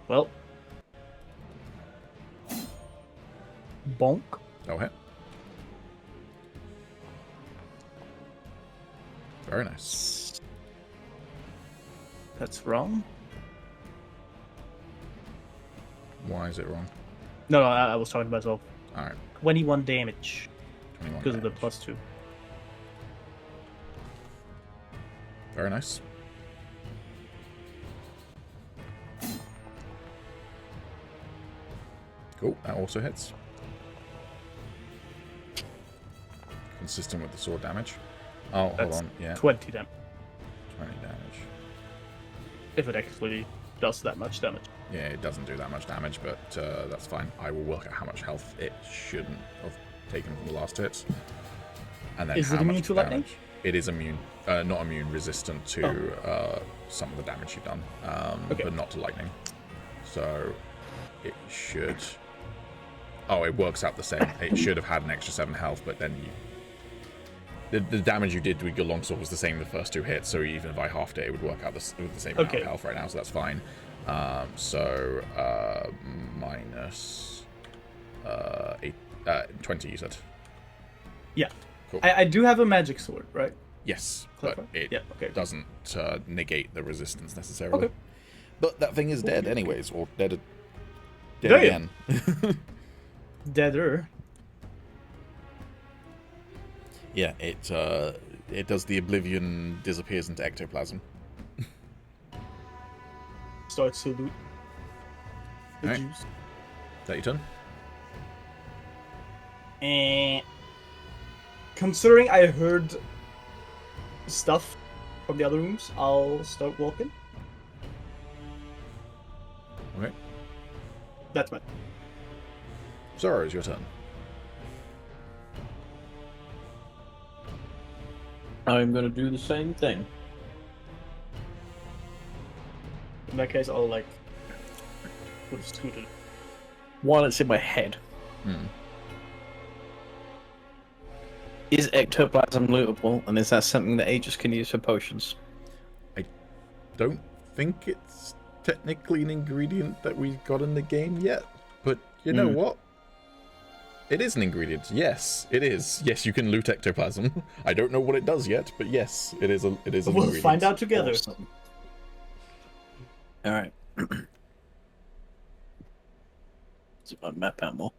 Speaker 3: Well, bonk.
Speaker 1: Oh hit. Very nice.
Speaker 3: That's wrong.
Speaker 1: Why is it wrong?
Speaker 3: No, I was talking to myself.
Speaker 1: All right.
Speaker 3: 21 damage
Speaker 1: 21
Speaker 3: because of the
Speaker 1: damage.
Speaker 3: +2.
Speaker 1: Very nice. Cool. That also hits. Consistent with the sword damage. Oh, hold
Speaker 3: That's
Speaker 1: on. Yeah.
Speaker 3: 20 damage.
Speaker 1: 20 damage.
Speaker 3: If it actually does that much damage.
Speaker 1: Yeah, it doesn't do that much damage, but that's fine. I will work out how much health it shouldn't have taken from the last hit. And then
Speaker 3: Is
Speaker 1: how
Speaker 3: it immune
Speaker 1: much
Speaker 3: to lightning?
Speaker 1: damage. It is immune. Not immune, resistant to some of the damage you've done,
Speaker 3: Okay.
Speaker 1: but not to lightning. So it should... Oh, it works out the same. It should have had an extra 7 health, but then you... The damage you did with your longsword was the same the first 2 hits, so even if I halved it, it would work out with the same amount of health right now, so that's fine. Minus 20, you said?
Speaker 3: Yeah.
Speaker 1: Cool.
Speaker 3: I do have a magic sword, right?
Speaker 1: Yes,
Speaker 3: Clever.
Speaker 1: but it
Speaker 3: Yeah, okay.
Speaker 1: doesn't negate the resistance necessarily.
Speaker 3: Okay.
Speaker 1: But that thing is dead anyways, or dead
Speaker 3: Damn.
Speaker 1: again.
Speaker 3: Deader.
Speaker 1: Yeah, it does the oblivion, disappears into ectoplasm.
Speaker 3: Starts to loot the
Speaker 1: Alright.
Speaker 3: juice.
Speaker 1: Is that your turn?
Speaker 3: And considering I heard stuff from the other rooms, I'll start walking.
Speaker 1: Okay.
Speaker 3: That's my...
Speaker 1: Zora, it's your turn.
Speaker 4: I'm gonna do the same thing.
Speaker 3: In that case, I'll like put a scooter.
Speaker 4: While it's in my head.
Speaker 1: Hmm.
Speaker 4: Is ectoplasm lootable, and is that something that Agis can use for potions?
Speaker 1: Don't think it's technically an ingredient that we got in the game yet, but you know what? It is an ingredient. Yes, it is. Yes, you can loot ectoplasm. I don't know what it does yet, but yes, it is an
Speaker 3: We'll
Speaker 1: ingredient.
Speaker 3: find out together.
Speaker 4: Awesome. Alright. Let's my map out more.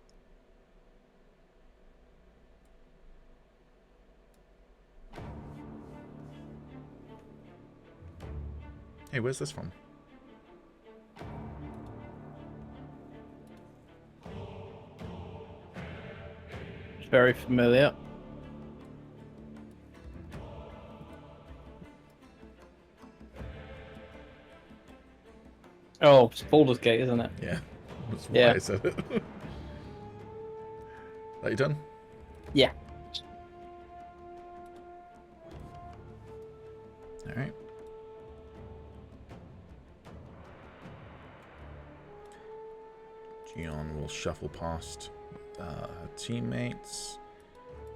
Speaker 1: Hey, where's this from?
Speaker 4: It's very familiar. Oh, it's Baldur's Gate, isn't it?
Speaker 1: Yeah, that's why
Speaker 4: Yeah.
Speaker 1: I said it. That you done?
Speaker 4: Yeah.
Speaker 1: All right. Gion will shuffle past her teammates,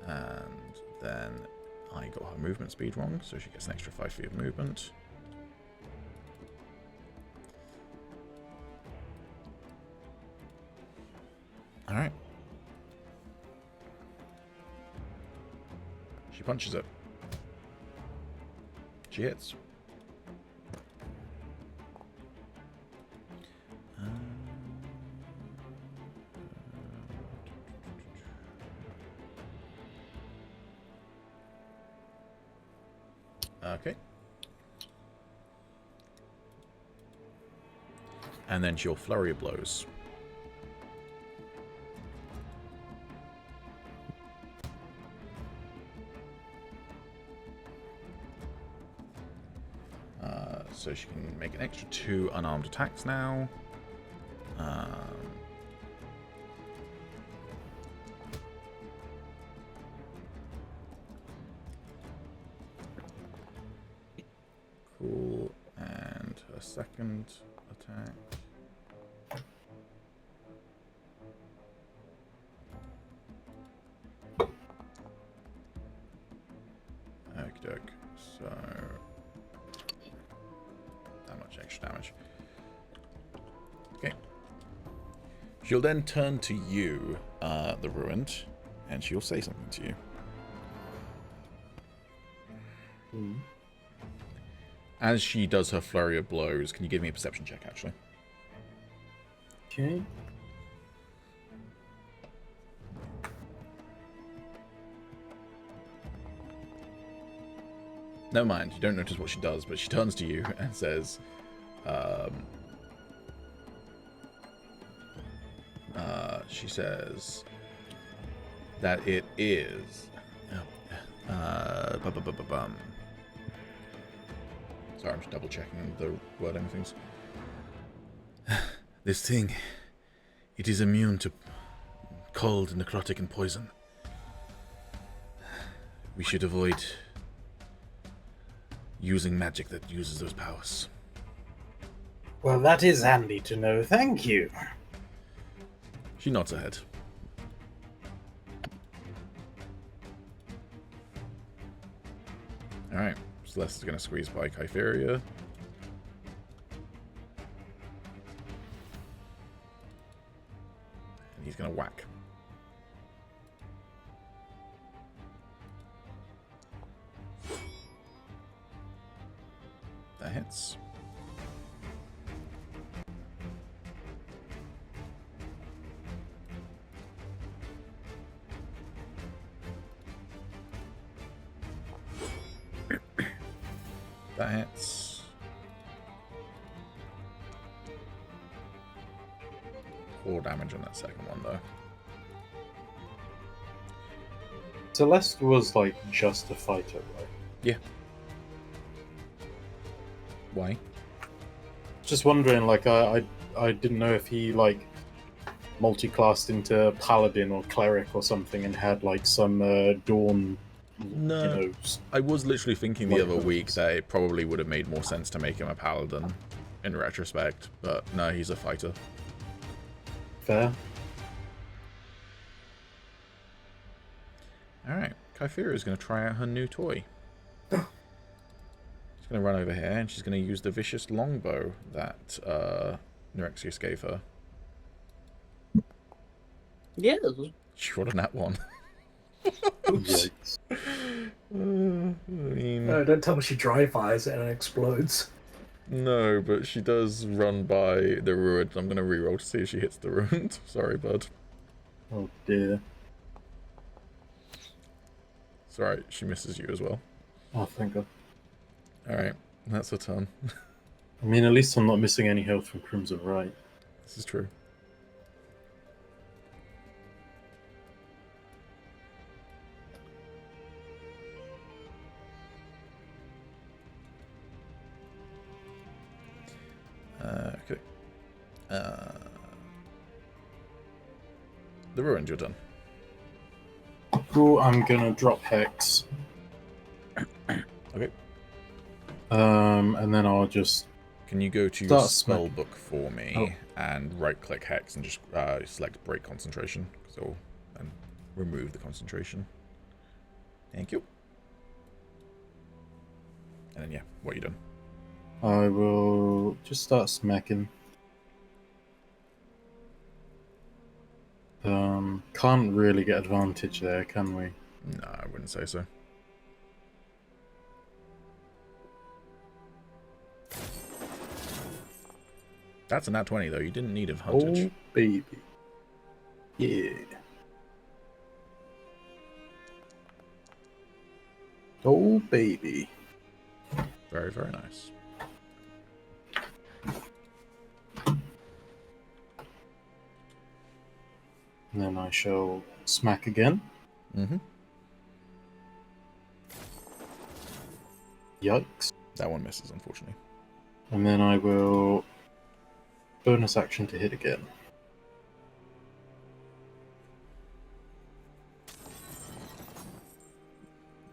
Speaker 1: and then I got her movement speed wrong, so she gets an extra 5 feet of movement. All right. She punches it. She hits. Okay. And then she'll flurry of blows. So she can make an extra 2 unarmed attacks now. Cool. And her second attack. Okey-doke. So that much extra damage. Okay. She'll then turn to you, the Ruined, and she'll say something to you. As she does her flurry of blows, can you give me a perception check, actually?
Speaker 7: Okay.
Speaker 1: Never mind, you don't notice what she does, but she turns to you and says, she says that it is... Sorry, I'm just double checking the wording of things. This thing, it is immune to cold, necrotic, and poison. We should avoid using magic that uses those powers.
Speaker 2: Well, that is handy to know. Thank you.
Speaker 1: She nods her head. Alright, Celeste is going to squeeze by Kypheria. And he's going to whack. That hits. That hits. 4 damage on that second one, though.
Speaker 7: Celeste was like just a fighter, right?
Speaker 1: Yeah. Why?
Speaker 7: Just wondering, like, I didn't know if he like multi-classed into paladin or cleric or something and had like some dawn.
Speaker 1: No.
Speaker 7: You know,
Speaker 1: I was literally thinking the other week that it probably would have made more sense to make him a paladin in retrospect, but no, he's a fighter.
Speaker 7: fair.
Speaker 1: Alright, Kypheria is going to try out her new toy. She's going to run over here and she's going to use the vicious longbow that Nerexius gave her.
Speaker 6: Yes.
Speaker 1: She rolled a nat 1.
Speaker 7: Yikes.
Speaker 1: I mean,
Speaker 5: No, don't tell me she dry fires it and it explodes.
Speaker 1: no, but she does run by the ruined. I'm going to reroll to see if she hits the ruined. Sorry, bud.
Speaker 7: Oh dear.
Speaker 1: It's alright, she misses you as well.
Speaker 7: Oh, thank God.
Speaker 1: Alright, that's her turn.
Speaker 7: I mean, at least I'm not missing any health from Crimson Right.
Speaker 1: This is true. Okay. The ruined, you're done.
Speaker 7: Cool, I'm gonna drop Hex.
Speaker 1: Okay.
Speaker 7: And then I'll just...
Speaker 1: Can you go to your
Speaker 7: Start
Speaker 1: spell book for me
Speaker 7: Oh.
Speaker 1: and right-click Hex and just select Break Concentration? So, and remove the concentration. Thank you. And then, yeah, what are you doing?
Speaker 7: I will just start smacking. Can't really get advantage there, can we?
Speaker 1: No, I wouldn't say so. That's a nat 20, though. You didn't need advantage.
Speaker 7: Oh, baby. Yeah. Oh, baby.
Speaker 1: Very, very nice.
Speaker 7: And then I shall smack again.
Speaker 1: Mm-hmm.
Speaker 7: Yikes.
Speaker 1: That one misses, unfortunately.
Speaker 7: And then I will bonus action to hit again.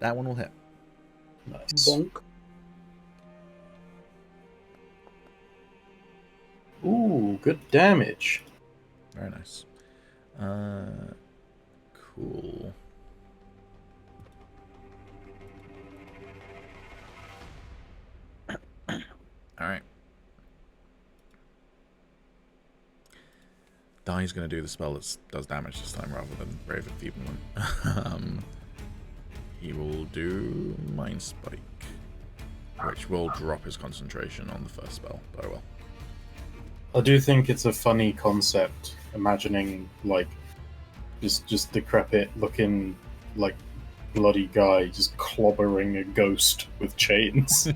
Speaker 1: That one will hit.
Speaker 7: Nice.
Speaker 3: Bonk.
Speaker 7: Ooh, good damage.
Speaker 1: Very nice. Cool. Alright. Dai's going to do the spell that does damage this time rather than Brave Enfeeblement. He will do Mind Spike, which will drop his concentration on the first spell, but I will.
Speaker 7: I do think it's a funny concept, imagining, like, just decrepit looking, like, bloody guy just clobbering a ghost with chains.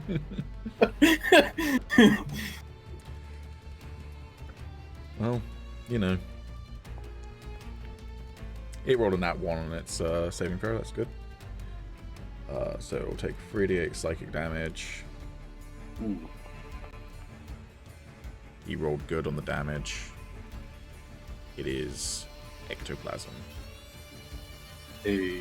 Speaker 1: Well, you know. It rolled a nat 1 on its saving throw, that's good. So it'll take 3d8 psychic damage.
Speaker 7: Ooh.
Speaker 1: He rolled good on the damage. It is ectoplasm.
Speaker 7: Hey.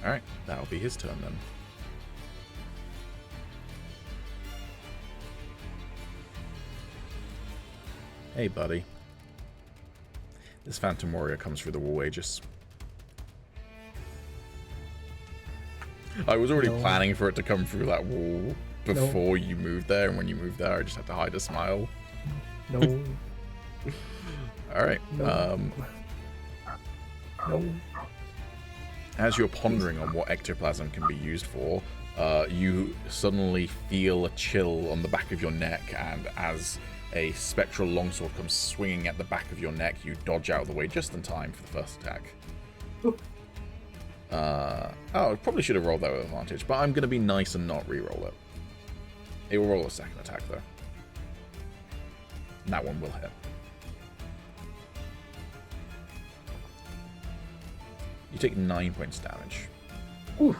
Speaker 1: Alright, that'll be his turn then. Hey, buddy. This Phantom Warrior comes through the wall, Agis. I was already planning for it to come through that wall before you moved there, and when you moved there, I just had to hide a smile.
Speaker 5: No.
Speaker 1: Alright.
Speaker 5: No. No.
Speaker 1: As you're pondering on what ectoplasm can be used for, you suddenly feel a chill on the back of your neck, and as a spectral longsword comes swinging at the back of your neck, you dodge out of the way just in time for the first attack. I probably should have rolled that with advantage, but I'm going to be nice and not re-roll it. It will roll a second attack, though. And that one will hit. You take 9 points damage.
Speaker 5: Ooh.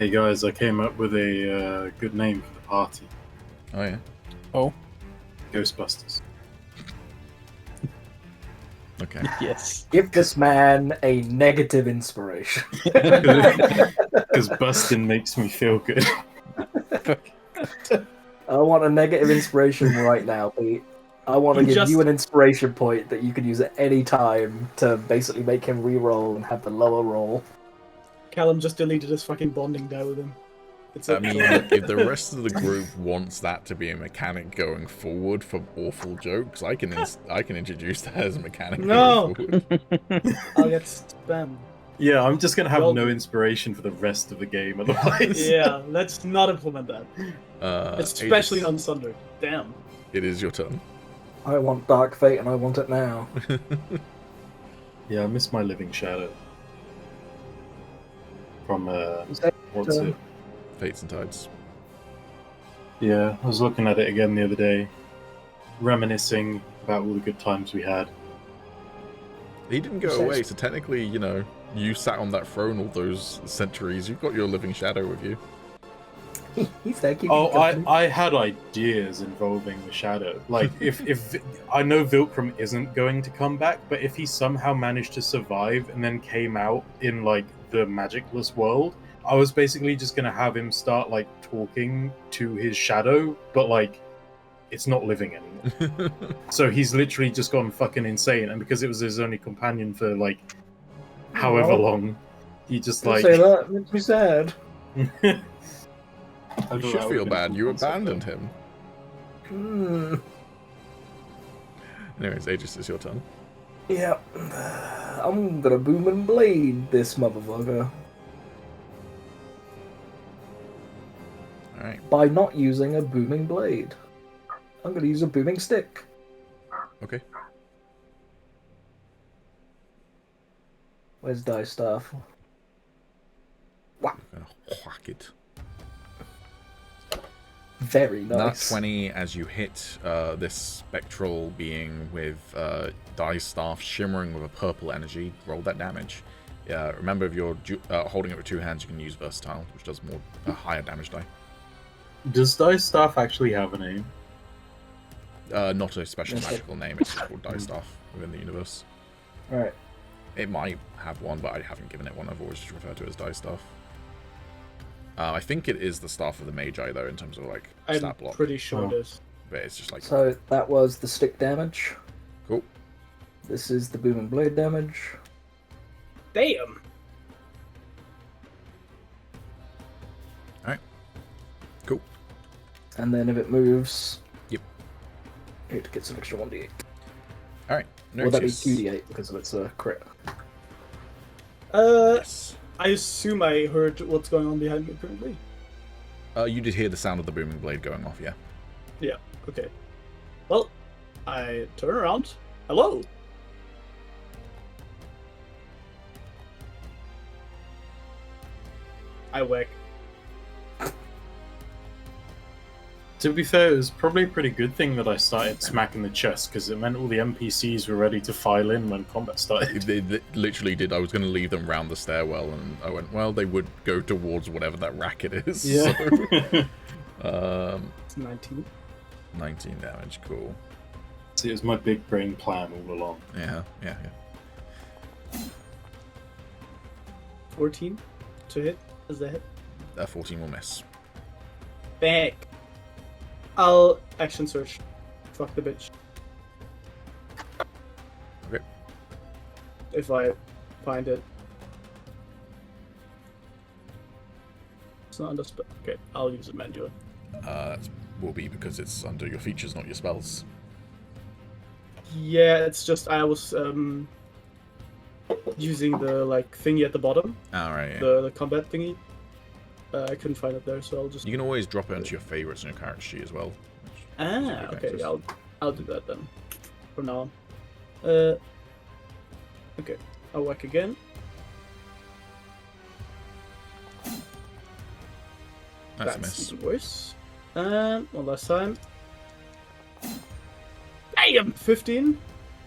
Speaker 7: Hey guys, I came up with a good name for the party.
Speaker 1: Oh, yeah?
Speaker 4: Oh.
Speaker 7: Ghostbusters.
Speaker 1: Okay.
Speaker 4: Yes.
Speaker 5: Give this man a negative inspiration.
Speaker 7: Because busting makes me feel good.
Speaker 5: I want a negative inspiration right now, Pete. I want to give you an inspiration point that you can use at any time to basically make him re-roll and have the lower roll.
Speaker 3: Calum just deleted his fucking bonding die with him. It's
Speaker 1: I mean, if the rest of the group wants that to be a mechanic going forward for awful jokes, I can introduce that as a mechanic
Speaker 3: No!
Speaker 1: going forward.
Speaker 3: I'll get spam.
Speaker 7: Yeah, I'm just gonna have
Speaker 3: Well-
Speaker 7: no inspiration for the rest of the game otherwise.
Speaker 3: Yeah, let's not implement that. Especially
Speaker 1: Aegis,
Speaker 3: on Sunder. Damn.
Speaker 1: it is your turn.
Speaker 5: I want Dark Fate and I want it now.
Speaker 7: Yeah, I miss my Living Shadow. From, what's it?
Speaker 1: Fates and Tides.
Speaker 7: Yeah, I was looking at it again the other day, reminiscing about all the good times we had.
Speaker 1: He didn't go away, so technically, you know, you sat on that throne all those centuries. You've got your Living Shadow with you.
Speaker 5: He's there keeping
Speaker 7: Oh,
Speaker 5: company.
Speaker 7: I had ideas involving the Shadow. Like, if I know Vilcrum isn't going to come back, but if he somehow managed to survive and then came out in, like, the magicless world, I was basically just gonna have him start, like, talking to his Shadow, but, like, it's not living anymore. So he's literally just gone fucking insane, and because it was his only companion for, like, however long, he just,
Speaker 5: Don't
Speaker 7: like...
Speaker 5: say that, it makes me sad.
Speaker 1: You should feel bad. You abandoned him.
Speaker 5: Hmm.
Speaker 1: Anyways, Aegis, is your turn.
Speaker 5: Yeah. I'm gonna boom and blade this motherfucker.
Speaker 1: Alright,
Speaker 5: By not using a booming blade. I'm gonna use a booming stick.
Speaker 1: okay.
Speaker 5: Where's Dice Staff?
Speaker 1: I'm gonna whack it.
Speaker 5: Very
Speaker 1: Nat
Speaker 5: nice.
Speaker 1: 20 as you hit this spectral being with Dai's staff shimmering with a purple energy. Roll that damage. Yeah, remember if you're holding it with 2 hands, you can use versatile, which does more higher damage die.
Speaker 7: Does Dice Staff actually have a name?
Speaker 1: Not a special
Speaker 5: Yes,
Speaker 1: magical name, it's just called Dice Staff within the universe.
Speaker 5: Alright.
Speaker 1: It might have one, but I haven't given it one. I've always just referred to it as Dice Staff. I think it is the Staff of the Magi, though, in terms of, like,
Speaker 3: I'm
Speaker 1: stat block.
Speaker 3: pretty sure it is.
Speaker 1: But it's just like...
Speaker 5: So that was the stick damage.
Speaker 1: Cool.
Speaker 5: This is the booming blade damage.
Speaker 3: Damn.
Speaker 1: Alright. Cool.
Speaker 5: And then if it moves...
Speaker 1: Yep.
Speaker 5: It gets an extra 1d8.
Speaker 1: Alright.
Speaker 5: Well, that'd be 2d8 because of its crit.
Speaker 1: Yes.
Speaker 3: I assume I heard what's going on behind me currently.
Speaker 1: You did hear the sound of the booming blade going off, yeah.
Speaker 3: Yeah, okay. Well, I turn around. Hello. I whack.
Speaker 7: To be fair, it was probably a pretty good thing that I started smacking the chest, because it meant all the NPCs were ready to file in when combat started.
Speaker 1: They literally did. I was going to leave them round the stairwell, and I went, well, they would go towards whatever that racket is.
Speaker 7: Yeah.
Speaker 1: So,
Speaker 3: It's 19.
Speaker 1: 19 damage, cool.
Speaker 7: See, it was my big brain plan all along.
Speaker 1: Yeah.
Speaker 3: 14 to hit. Is that hit?
Speaker 1: 14 will miss.
Speaker 3: Back. I'll action search. Fuck the bitch.
Speaker 1: Okay.
Speaker 3: If I find it. It's not under spell. Okay, I'll use it manually.
Speaker 1: That will be because it's under your features, not your spells.
Speaker 3: Yeah, it's just I was using the like thingy at the bottom,
Speaker 1: Alright, yeah.
Speaker 3: the combat thingy. I couldn't find it there, so I'll just.
Speaker 1: You can always drop it onto your favorites on your character sheet as well.
Speaker 3: Ah,
Speaker 1: Okay,
Speaker 3: okay.
Speaker 1: just-
Speaker 3: I'll do that then. For now. Okay, I'll whack again.
Speaker 1: That's a miss.
Speaker 3: even worse. One last time. Damn, 15.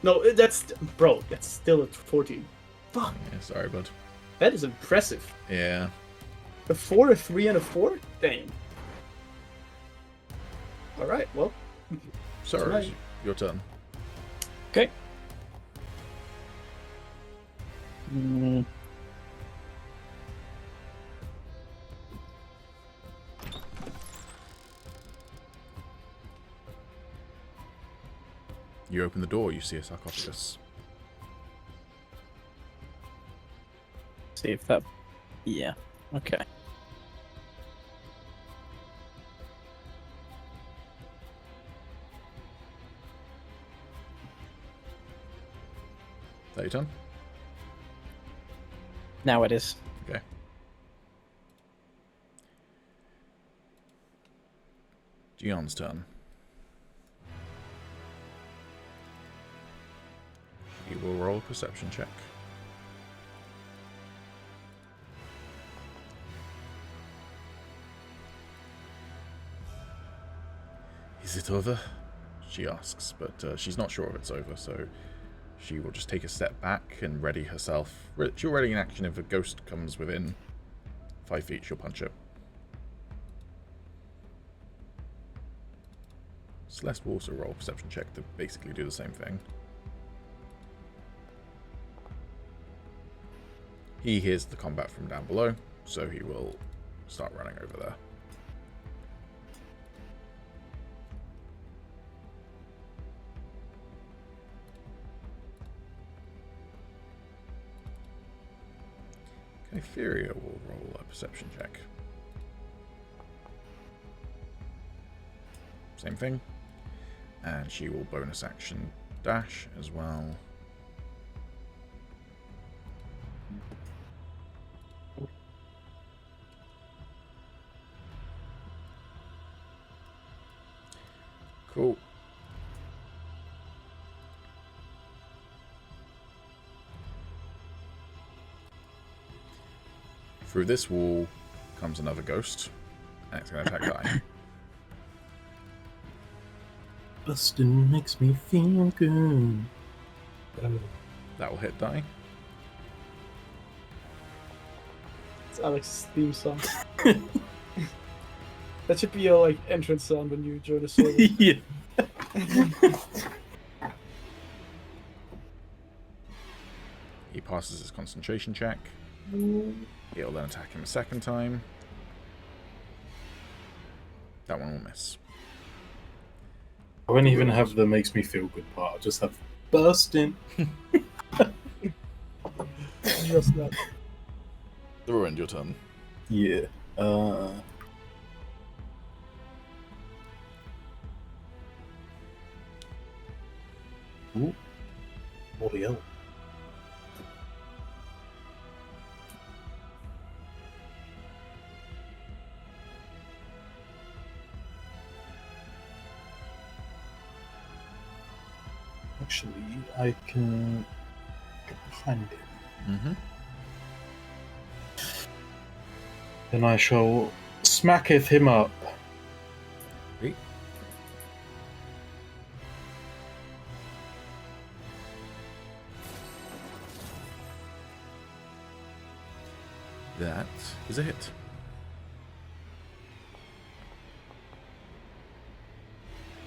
Speaker 3: No, that's still a 14. Fuck,
Speaker 1: Yeah, sorry, bud.
Speaker 3: that is impressive.
Speaker 1: Yeah.
Speaker 3: A 4, a 3, and a 4. Damn. All right, well.
Speaker 1: Sorry,
Speaker 3: Tonight.
Speaker 1: your turn.
Speaker 4: Okay. Mm,
Speaker 1: You open the door, you see a sarcophagus.
Speaker 4: see if that. Yeah. Okay.
Speaker 1: Is that your turn?
Speaker 4: Now it is.
Speaker 1: Okay. Gion's turn. He will roll a perception check. Is it over? She asks, but she's not sure if it's over, so she will just take a step back and ready herself. She'll ready in action if a ghost comes within 5 feet, she'll punch it. Celeste will also roll a perception check to basically do the same thing. He hears the combat from down below, so he will start running over there. Kytheria will roll a perception check. Same thing. And she will bonus action dash as well. Cool. Through this wall comes another ghost, and it's going to attack Guy.
Speaker 7: Bustin' makes me feel good.
Speaker 1: That will hit Die.
Speaker 3: It's Alex's theme song. That should be your like entrance sound when you join a server.
Speaker 7: Yeah.
Speaker 1: He passes his concentration check. He'll then attack him a second time. That one will miss.
Speaker 7: I won't even have the makes me feel good part. I'll just have bursting.
Speaker 3: Just that.
Speaker 1: The ruined your turn.
Speaker 7: Yeah. Ooh. Bloody hell. Actually, I can get behind him.
Speaker 1: Mm-hmm.
Speaker 7: Then I shall smacketh him up.
Speaker 1: Great. That is a hit.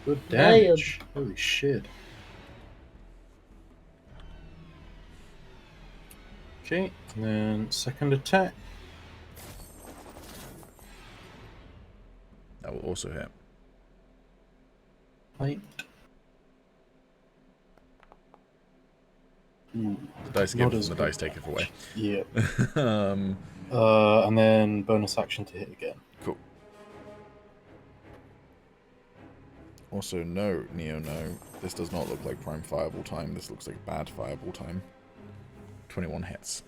Speaker 7: Good damage. Holy shit. Okay, and then second attack.
Speaker 1: That will also hit.
Speaker 7: Right. Ooh,
Speaker 1: The dice
Speaker 7: not
Speaker 1: give
Speaker 7: as
Speaker 1: and the
Speaker 7: good.
Speaker 1: dice taketh away.
Speaker 7: Yeah.
Speaker 1: um,
Speaker 7: And then bonus action to hit again.
Speaker 1: cool. Also, no, Neo, no. This does not look like prime fireball time. This looks like bad fireball time. 21 hits.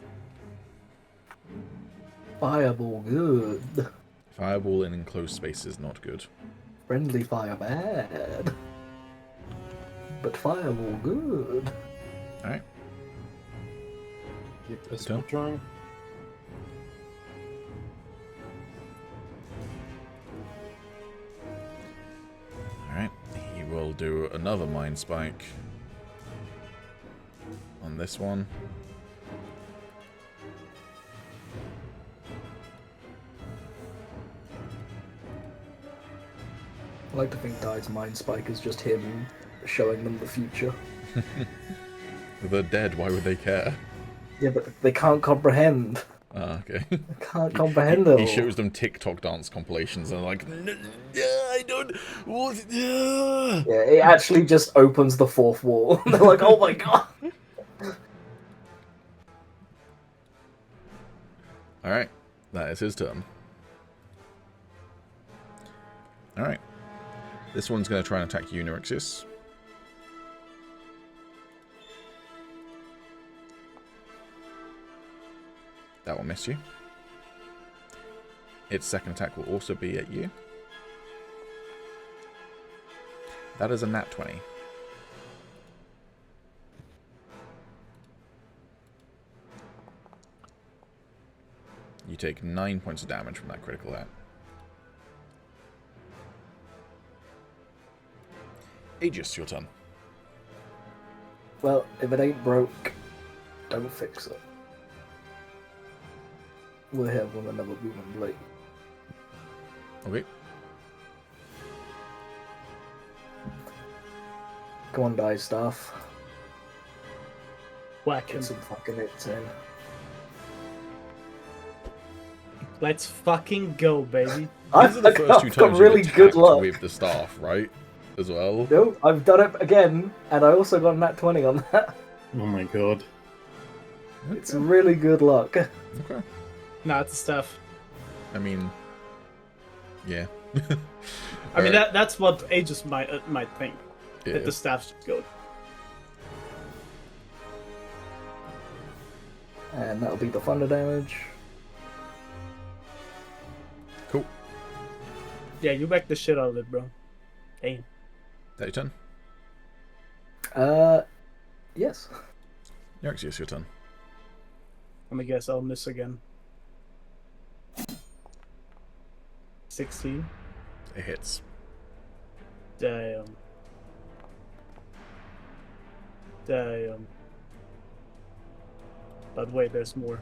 Speaker 5: Fireball good.
Speaker 1: Fireball in enclosed space is not good.
Speaker 5: Friendly fire bad. But fireball good.
Speaker 1: Alright.
Speaker 7: Yep, that's
Speaker 1: Turn.
Speaker 7: drawing.
Speaker 1: Alright. He will do another Mind Spike on this one.
Speaker 5: I like to think Die's Mind Spike is just him showing them the future.
Speaker 1: They're dead, why would they care?
Speaker 5: Yeah, but they can't comprehend.
Speaker 1: Ah, okay.
Speaker 5: They can't comprehend it
Speaker 1: He
Speaker 5: all.
Speaker 1: shows them TikTok dance compilations and they're like, I don't... What? Yeah.
Speaker 5: Yeah, it actually just opens the fourth wall. They're like, oh my god!
Speaker 1: Alright, that is his turn. Alright. This one's going to try and attack you, Nyrixis. That will miss you. Its second attack will also be at you. That is a nat 20. You take 9 points of damage from that critical hit. Agis, your turn.
Speaker 5: Well, if it ain't broke, don't fix it. We'll have one another booming blade.
Speaker 1: Okay.
Speaker 5: Come on, Die Staff.
Speaker 3: Whack him.
Speaker 5: Get some fucking hits in.
Speaker 3: Let's fucking go, baby.
Speaker 1: These are the first two
Speaker 5: I've got
Speaker 1: times
Speaker 5: really
Speaker 1: you've
Speaker 5: good
Speaker 1: attacked
Speaker 5: luck.
Speaker 1: with the staff, right? As well.
Speaker 5: No, I've done it again, and I also got a nat 20 on that.
Speaker 7: Oh my god.
Speaker 5: It's really good luck.
Speaker 1: Okay.
Speaker 3: Nah, it's the stuff.
Speaker 1: I mean, yeah.
Speaker 3: I mean, that's what Agis might think.
Speaker 1: Yeah.
Speaker 3: That the staff should go.
Speaker 5: And that'll be the thunder damage.
Speaker 1: Cool.
Speaker 3: Yeah, you back the shit out of it, bro. Damn.
Speaker 1: That your turn?
Speaker 5: Yes.
Speaker 1: Nyrixis, your turn.
Speaker 3: Let me guess, I'll miss again. 16.
Speaker 1: It hits.
Speaker 3: Damn. Damn. But wait, there's more.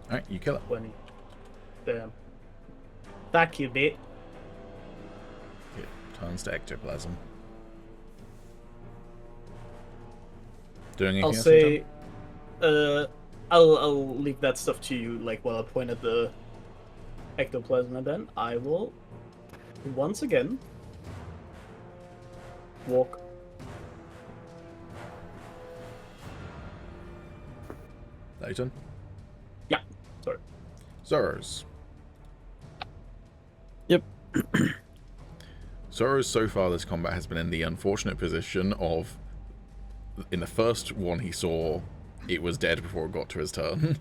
Speaker 1: Alright, you kill it.
Speaker 3: 20. Damn. Thank you, mate.
Speaker 1: It turns to ectoplasm. Doing anything
Speaker 3: I'll
Speaker 1: else?
Speaker 3: say, I'll leave that stuff to you, like while I point at the ectoplasm, and then I will once again walk.
Speaker 1: Layton?
Speaker 3: Yeah, sorry.
Speaker 1: Zorros.
Speaker 4: Yep.
Speaker 1: Zorros, so far this combat has been in the unfortunate position of, in the first one he saw, it was dead before it got to his turn.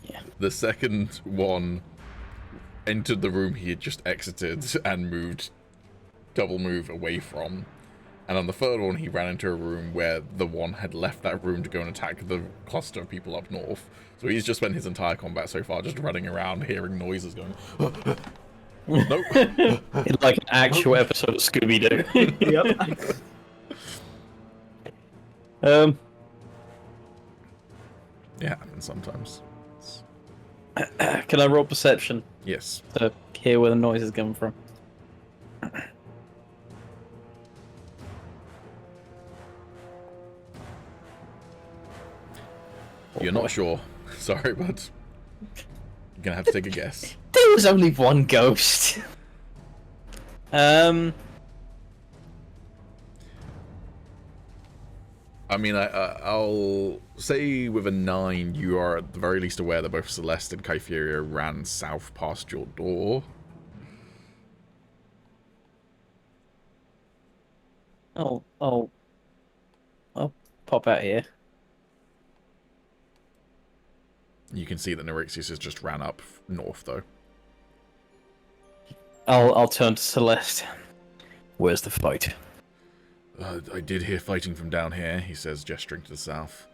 Speaker 4: Yeah.
Speaker 1: The second one entered the room he had just exited and moved, double move away from. And on the third one, he ran into a room where the one had left that room to go and attack the cluster of people up north. So he's just spent his entire combat so far just running around, hearing noises going, nope.
Speaker 4: It's like an actual episode of Scooby-Doo.
Speaker 3: Yep.
Speaker 1: It happens sometimes.
Speaker 4: Can I roll perception
Speaker 1: Yes.
Speaker 4: to hear where the noise is coming from?
Speaker 1: You're not sure. Sorry, but you're gonna have to take a guess.
Speaker 4: There was only one ghost.
Speaker 1: I mean, I'll say with a 9, you are at the very least aware that both Celeste and Kytheria ran south past your door.
Speaker 4: I'll pop out here.
Speaker 1: You can see that Neurixius has just ran up north, though.
Speaker 4: I'll turn to Celeste. Where's the fight?
Speaker 1: I did hear fighting from down here, he says, gesturing to the south.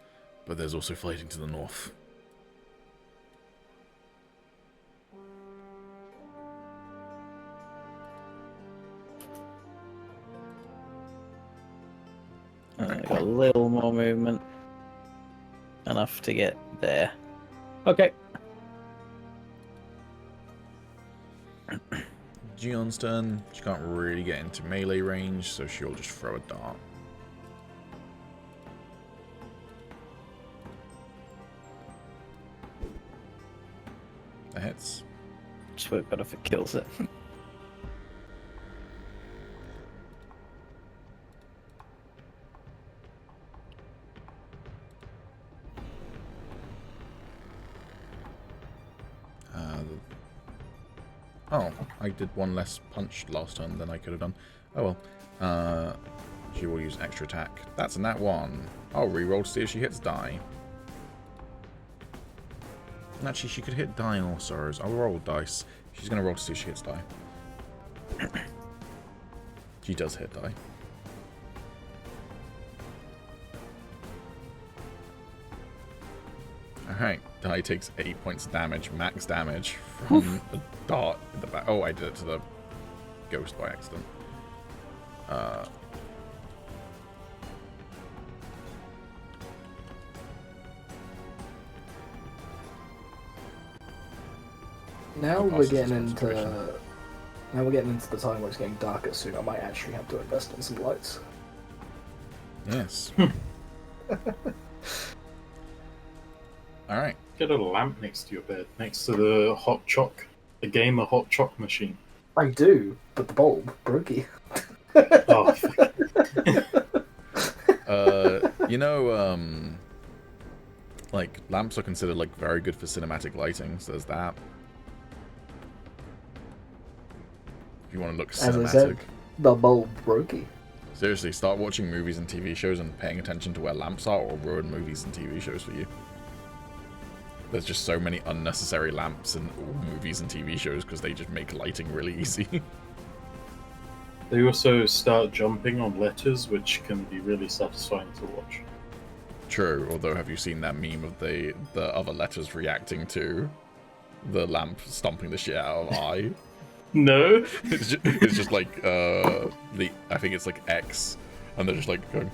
Speaker 1: But there's also fighting to the north.
Speaker 4: Got a little more movement. Enough to get there. Okay.
Speaker 1: Gion's turn. She can't really get into melee range, so she'll just throw a dart. That hits.
Speaker 4: Just work better if it kills it.
Speaker 1: Oh, I did one less punch last turn than I could have done. Oh well. She will use extra attack. That's a nat 1. I'll reroll to see if she hits die. Actually, she could hit die or sorrows. I'll roll dice. She's going to roll to see if she hits die. She does hit die. Alright, die takes 8 points of damage, max damage, from a dart in the back. Oh, I did it to the ghost by accident.
Speaker 5: Now
Speaker 1: The
Speaker 5: we're
Speaker 1: boss
Speaker 5: getting
Speaker 1: is
Speaker 5: into
Speaker 1: concentration.
Speaker 5: now we're getting into the time where it's getting darker soon. I might actually have to invest in some lights.
Speaker 1: Yes. Alright.
Speaker 7: Get a lamp next to your bed, next to the hot choc, the gamer hot choc machine.
Speaker 5: I do, but the bulb brokey.
Speaker 7: Oh,
Speaker 1: You know, like, lamps are considered, like, very good for cinematic lighting, so there's that. If you want to look
Speaker 5: As I
Speaker 1: cinematic.
Speaker 5: said, the bulb brokey.
Speaker 1: Seriously, start watching movies and TV shows and paying attention to where lamps are, or ruin movies and TV shows for you. There's just so many unnecessary lamps in all movies and TV shows because they just make lighting really easy.
Speaker 7: they also start jumping on letters, which can be really satisfying to watch.
Speaker 1: True, although have you seen that meme of the other letters reacting to the lamp stomping the shit out of I?
Speaker 7: No.
Speaker 1: It's just like I think it's like X, and they're just like going.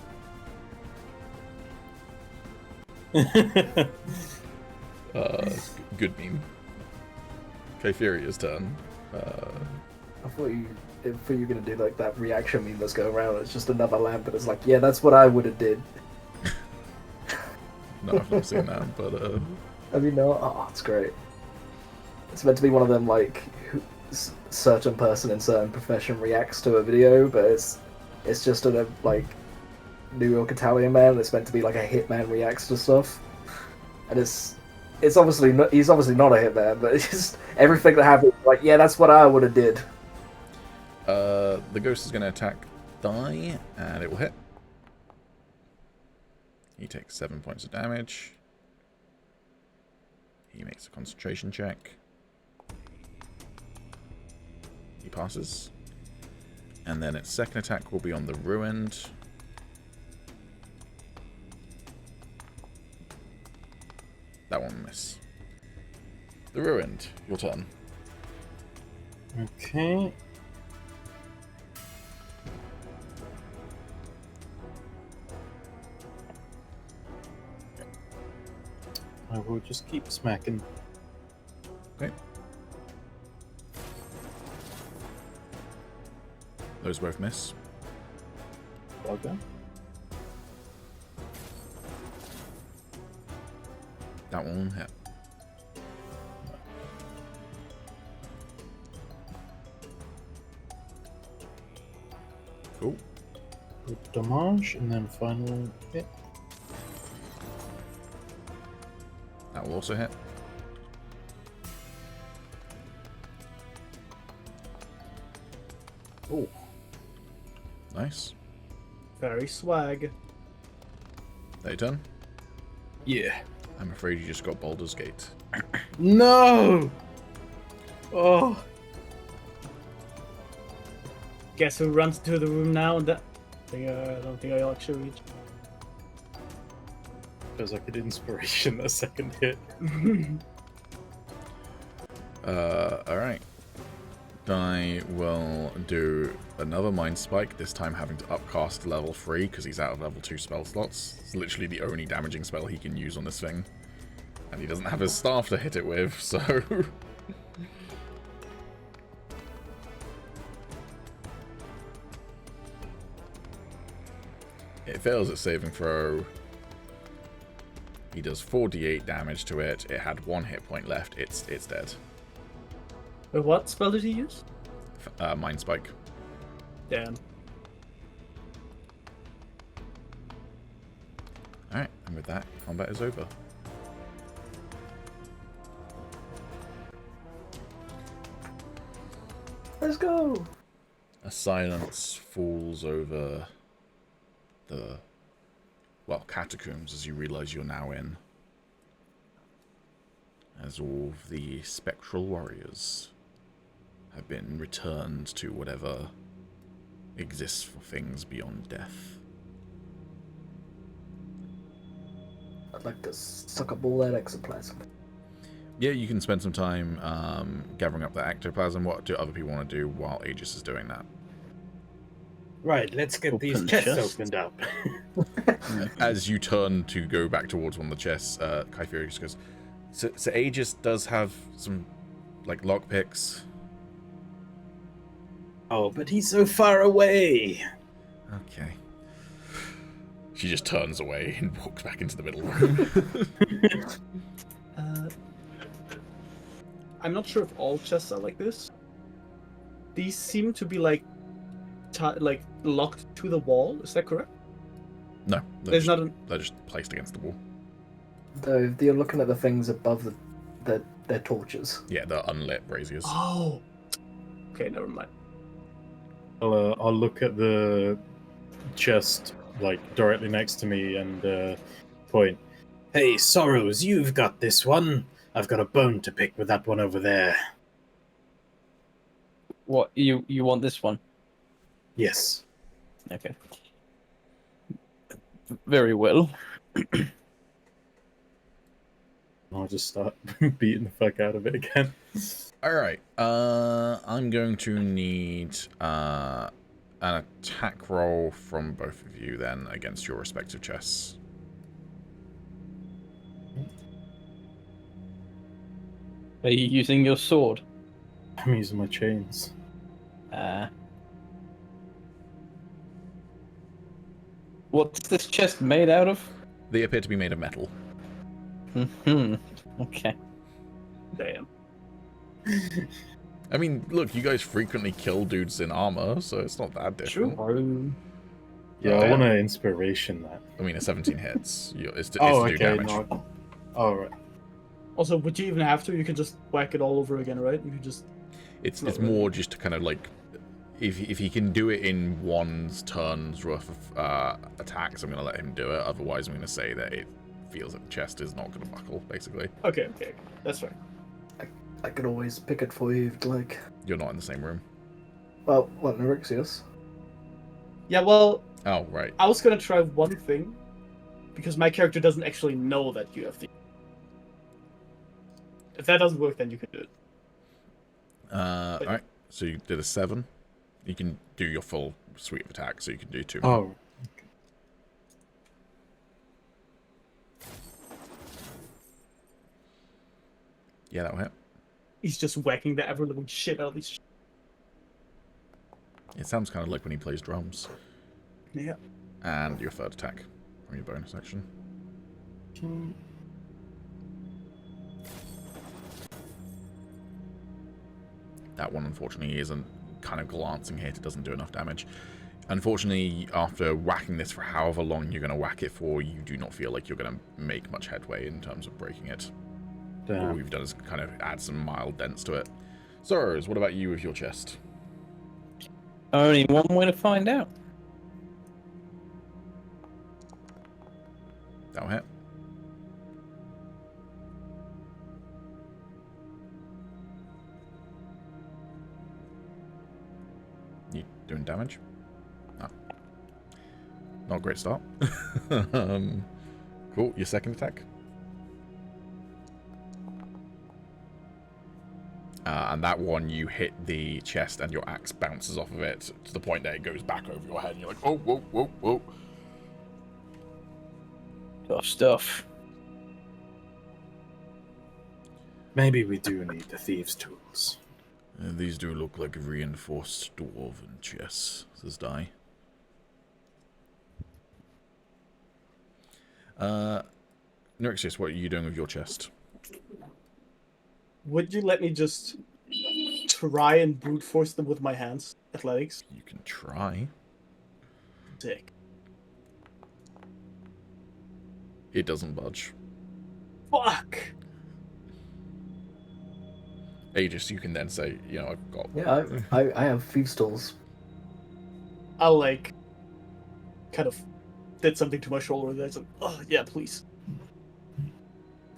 Speaker 1: Good meme. Kypheria's turn.
Speaker 5: I thought you were gonna do like that reaction meme that's going around. It's just another lamp, but it's like, yeah, that's what I would have did.
Speaker 1: No, I've not seen that, but
Speaker 5: Have you not? Oh, it's great. It's meant to be one of them like certain person in certain profession reacts to a video, but it's just a like New York Italian man. It's meant to be like a hitman reacts to stuff, and it's obviously not, he's obviously not a hitman, but it's just everything that happens. Like, yeah, that's what I would have did.
Speaker 1: the ghost is going to attack Die, and it will hit. He takes 7 points of damage. He makes a concentration check. He passes. And then its second attack will be on the Ruined. That one will miss. The Ruined, your turn.
Speaker 7: Okay. I will just keep smacking.
Speaker 1: Okay. Those both miss.
Speaker 7: Okay.
Speaker 1: That one hit. Cool.
Speaker 7: Good damage, and then final hit.
Speaker 1: That will also hit.
Speaker 7: Oh,
Speaker 1: Nice.
Speaker 3: Very swag.
Speaker 1: That your turn?
Speaker 7: yeah.
Speaker 1: I'm afraid you just got Baldur's Gate.
Speaker 7: No! Oh.
Speaker 3: Guess who runs to the room now? I don't think I'll actually reach.
Speaker 7: Feels like an inspiration, that second hit.
Speaker 1: Alright. Die will do another Mind Spike, this time having to upcast to level 3 because he's out of level 2 spell slots. It's literally the only damaging spell he can use on this thing. And he doesn't have his staff to hit it with, so... It fails its saving throw. He does 4d8 damage to it. It had 1 hit point left. It's dead.
Speaker 3: What spell did he use?
Speaker 1: Mind Spike.
Speaker 3: Damn.
Speaker 1: Alright, and with that, combat is over.
Speaker 5: Let's go.
Speaker 1: A silence falls over the, well, catacombs as you realize you're now in. As all of the spectral warriors have been returned to whatever exists for things beyond death.
Speaker 5: I'd like to suck up all that exoplasm.
Speaker 1: Yeah, you can spend some time gathering up the ectoplasm. What do other people want to do while Agis is doing that?
Speaker 2: Right, let's get these
Speaker 6: Open
Speaker 2: chests
Speaker 6: chest.
Speaker 2: opened up.
Speaker 1: As you turn to go back towards one of the chests, Kypheri just goes, so Agis does have some, like, lockpicks.
Speaker 2: Oh, but he's so far away.
Speaker 1: Okay. She just turns away and walks back into the middle room.
Speaker 3: I'm not sure if all chests are like this. These seem to be like locked to the wall. Is that correct?
Speaker 1: No,
Speaker 3: There's not
Speaker 1: they're just placed against the wall.
Speaker 5: Though you're looking at the things above their torches.
Speaker 1: Yeah, they're unlit braziers.
Speaker 3: Oh. Okay, never mind.
Speaker 7: I'll look at the chest, like, directly next to me and point.
Speaker 2: Hey, Sorrows, you've got this one. I've got a bone to pick with that one over there.
Speaker 4: What, you want this one?
Speaker 2: Yes.
Speaker 4: Okay. Very well.
Speaker 7: I'll just start beating the fuck out of it again.
Speaker 1: Alright, I'm going to need an attack roll from both of you then against your respective chests.
Speaker 4: Are you using your sword?
Speaker 7: I'm using my chains.
Speaker 4: What's this chest made out of?
Speaker 1: They appear to be made of metal.
Speaker 4: Okay.
Speaker 3: Damn.
Speaker 1: I mean, look, you guys frequently kill dudes in armor, so it's not that different.
Speaker 7: Yeah, I want to inspiration that.
Speaker 1: I mean, a 17 hits. It's to
Speaker 7: Oh,
Speaker 1: do
Speaker 7: okay.
Speaker 1: damage.
Speaker 7: No. Oh, right.
Speaker 3: Also, would you even have to? You could just whack it all over again, right? You could just.
Speaker 1: It's
Speaker 3: Not
Speaker 1: more
Speaker 3: really.
Speaker 1: just to kind of like, if he can do it in one's turn's worth of attacks, I'm going to let him do it. Otherwise, I'm going to say that it feels like the chest is not going to buckle, basically.
Speaker 3: Okay, that's fine.
Speaker 5: I could always pick it for you if you'd like.
Speaker 1: You're not in the same room.
Speaker 5: Well, Nerexius.
Speaker 3: Yeah, well,
Speaker 1: Oh, right.
Speaker 3: I was gonna try one thing, because my character doesn't actually know that you have the. If that doesn't work, then you can do it.
Speaker 1: Alright, so you did a 7. You can do your full suite of attacks, so you can do 2.
Speaker 7: Oh,
Speaker 1: Yeah, that'll hit.
Speaker 3: He's just whacking the ever living shit out of these.
Speaker 1: It sounds kind of like when he plays drums.
Speaker 3: Yeah.
Speaker 1: And your third attack from your bonus action. That one, unfortunately, isn't kind of glancing hit. It doesn't do enough damage. Unfortunately, after whacking this for however long you're going to whack it for, you do not feel like you're going to make much headway in terms of breaking it.
Speaker 7: damn.
Speaker 1: All you've done is kind of add some mild dents to it. Sirs, what about you with your chest?
Speaker 4: Only one way to find out.
Speaker 1: That'll hit. You doing damage? No. Not a great start. Cool. Your second attack? And that one, you hit the chest and your axe bounces off of it to the point that it goes back over your head and you're like, oh, whoa, whoa, whoa.
Speaker 4: Tough stuff.
Speaker 7: Maybe we do need the thieves' tools.
Speaker 1: These do look like reinforced dwarven chests, says Dai. Nerexius, what are you doing with your chest?
Speaker 3: Would you let me just try and brute force them with my hands? Athletics?
Speaker 1: You can try.
Speaker 3: Sick.
Speaker 1: It doesn't budge.
Speaker 3: Fuck!
Speaker 1: Agis, you can then say, you know, I've got...
Speaker 5: Yeah, I have thieves' tools.
Speaker 3: I'll, like, kind of did something to my shoulder that's like, oh, yeah, please.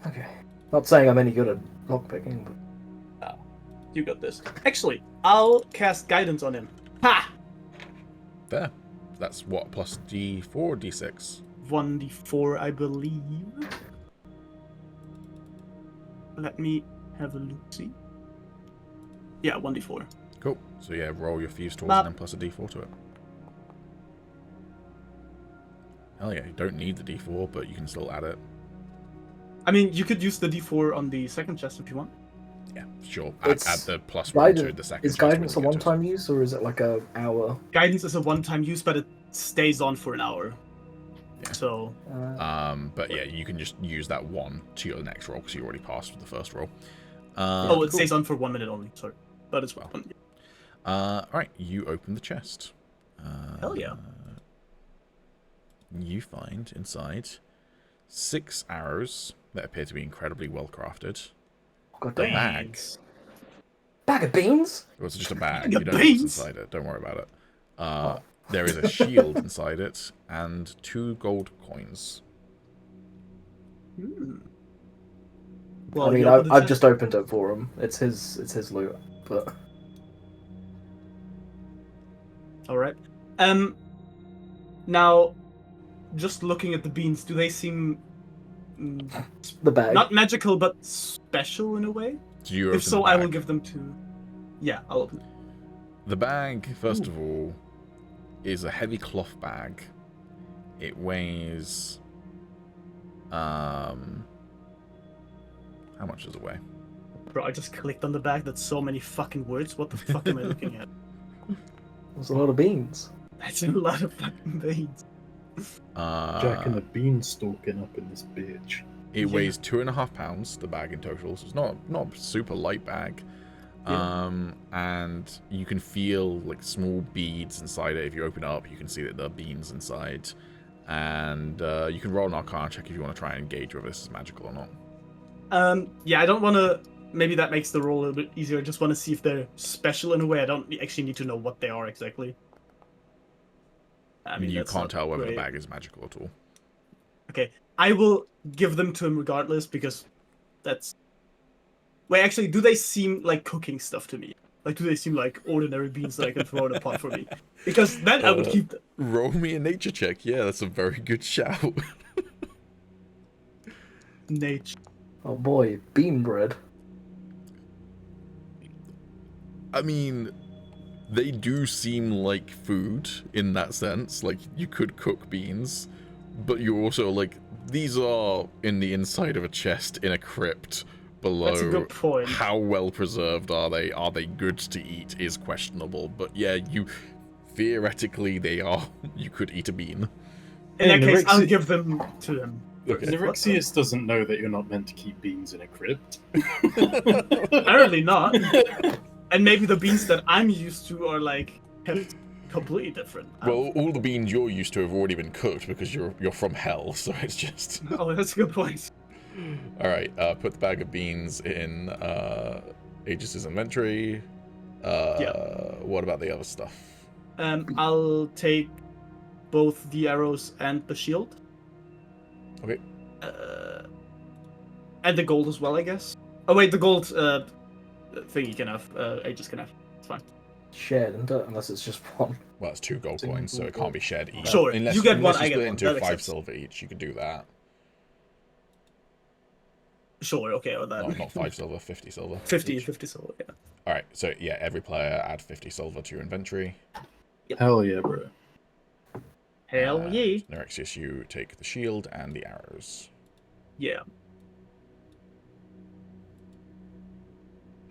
Speaker 5: Okay. Not saying I'm any good at lockpicking, but
Speaker 3: You got this. Actually, I'll cast guidance on him. Ha!
Speaker 1: There. That's what, plus D4 or D6?
Speaker 3: 1d4, I believe. Let me have a look. See. Yeah, 1d4.
Speaker 1: Cool. So yeah, roll your thieves' tools
Speaker 3: Bop.
Speaker 1: and then plus a D4 to it. Hell yeah, you don't need the D4, but you can still add it.
Speaker 3: I mean, you could use the d4 on the second chest if you want.
Speaker 1: Yeah, sure.
Speaker 5: It's
Speaker 1: Add the plus one to
Speaker 5: Guidance,
Speaker 1: the second.
Speaker 5: is
Speaker 1: chest when
Speaker 5: guidance a
Speaker 1: you get to it.
Speaker 5: one-time use, or is it like a hour?
Speaker 3: Guidance is a one-time use, but it stays on for an hour.
Speaker 1: Yeah.
Speaker 3: So,
Speaker 1: But yeah, you can just use that one to your next roll because you already passed with the first roll.
Speaker 3: it
Speaker 5: cool.
Speaker 3: stays on for 1 minute only. Sorry, but it's
Speaker 1: Well.
Speaker 3: one.
Speaker 1: All right, you open the chest.
Speaker 3: Hell yeah.
Speaker 1: You find inside 6 arrows that appear to be incredibly well crafted.
Speaker 5: God
Speaker 1: The
Speaker 5: damn.
Speaker 1: bag.
Speaker 3: Thanks.
Speaker 5: Bag of beans?
Speaker 1: It was just a bag.
Speaker 3: Bag
Speaker 1: You
Speaker 3: of
Speaker 1: don't know what's
Speaker 3: beans?
Speaker 1: inside it. Don't worry about it. There is a shield inside it and 2 gold coins.
Speaker 3: Hmm.
Speaker 5: I
Speaker 3: Well,
Speaker 5: mean,
Speaker 3: you open the
Speaker 5: I've
Speaker 3: chest-
Speaker 5: just opened it for him. It's his loot, but
Speaker 3: All right. Now, just looking at the beans, do they seem
Speaker 5: the bag.
Speaker 3: not magical but special in a way?
Speaker 1: Do you
Speaker 3: If
Speaker 1: open
Speaker 3: so,
Speaker 1: the
Speaker 3: I will
Speaker 1: bag?
Speaker 3: give them to. Yeah, I'll open. It.
Speaker 1: The bag, first of all, is a heavy cloth bag. It weighs... How much does it weigh?
Speaker 3: Bro, I just clicked on the bag. That's so many fucking words. What the fuck am I looking at?
Speaker 5: There's a lot of beans.
Speaker 3: That's a lot of fucking beans.
Speaker 7: Jack and the Beanstalking up in this bitch.
Speaker 1: It weighs 2.5 pounds, the bag in total, so it's not a super light bag. And you can feel like small beads inside it. If you open it up, you can see that there are beans inside. And you can roll an Arcana check if you want to try and gauge whether this is magical or not.
Speaker 3: Yeah, I don't want to. Maybe that makes the roll a little bit easier. I just want to see if they're special in a way. I don't actually need to know what they are exactly.
Speaker 1: I mean, you can't tell whether the bag is magical at all.
Speaker 3: Okay, I will give them to him regardless because that's. Wait, actually, do they seem like cooking stuff to me? Like, do they seem like ordinary beans that I can throw in a pot for me? Because then I would keep them.
Speaker 1: Roll me a nature check. Yeah, that's a very good shout.
Speaker 3: Nature.
Speaker 5: Oh boy, bean bread.
Speaker 1: I mean, they do seem like food in that sense. Like, you could cook beans, but you're also like, these are in the inside of a chest in a crypt below.
Speaker 3: That's a good point.
Speaker 1: How well preserved are they? Are they good to eat is questionable. But yeah, theoretically they are. You could eat a bean.
Speaker 3: In that case, I'll give them to him.
Speaker 1: Okay.
Speaker 7: Nyrixius doesn't know that you're not meant to keep beans in a crypt.
Speaker 3: Apparently not. And maybe the beans that I'm used to are like kept completely different.
Speaker 1: Well, all the beans you're used to have already been cooked because you're from hell, so it's just.
Speaker 3: Oh, that's a good point.
Speaker 1: All right, put the bag of beans in Aegis' inventory. What about the other stuff?
Speaker 3: I'll take both the arrows and the shield.
Speaker 1: Okay.
Speaker 3: And the gold as well, I guess. Oh wait, the gold thing you can have. Aegis can have. It's fine.
Speaker 5: Shared, isn't it? Unless it's just one.
Speaker 1: Well, it's 2 gold coins, so it can't be shared each.
Speaker 3: Sure,
Speaker 1: Unless,
Speaker 3: you get one,
Speaker 1: you
Speaker 3: I
Speaker 1: split
Speaker 3: get
Speaker 1: it
Speaker 3: one.
Speaker 1: into
Speaker 3: That makes
Speaker 1: 5
Speaker 3: sense.
Speaker 1: silver each, you could do that.
Speaker 3: Sure, okay, or that.
Speaker 1: Not 5 silver, 50 silver.
Speaker 3: 50
Speaker 1: each.
Speaker 3: silver, yeah.
Speaker 1: Alright, so yeah, every player add 50 silver to your inventory.
Speaker 7: Hell yeah, bro.
Speaker 3: Hell yeah.
Speaker 1: Nyrixius, you take the shield and the arrows.
Speaker 3: Yeah.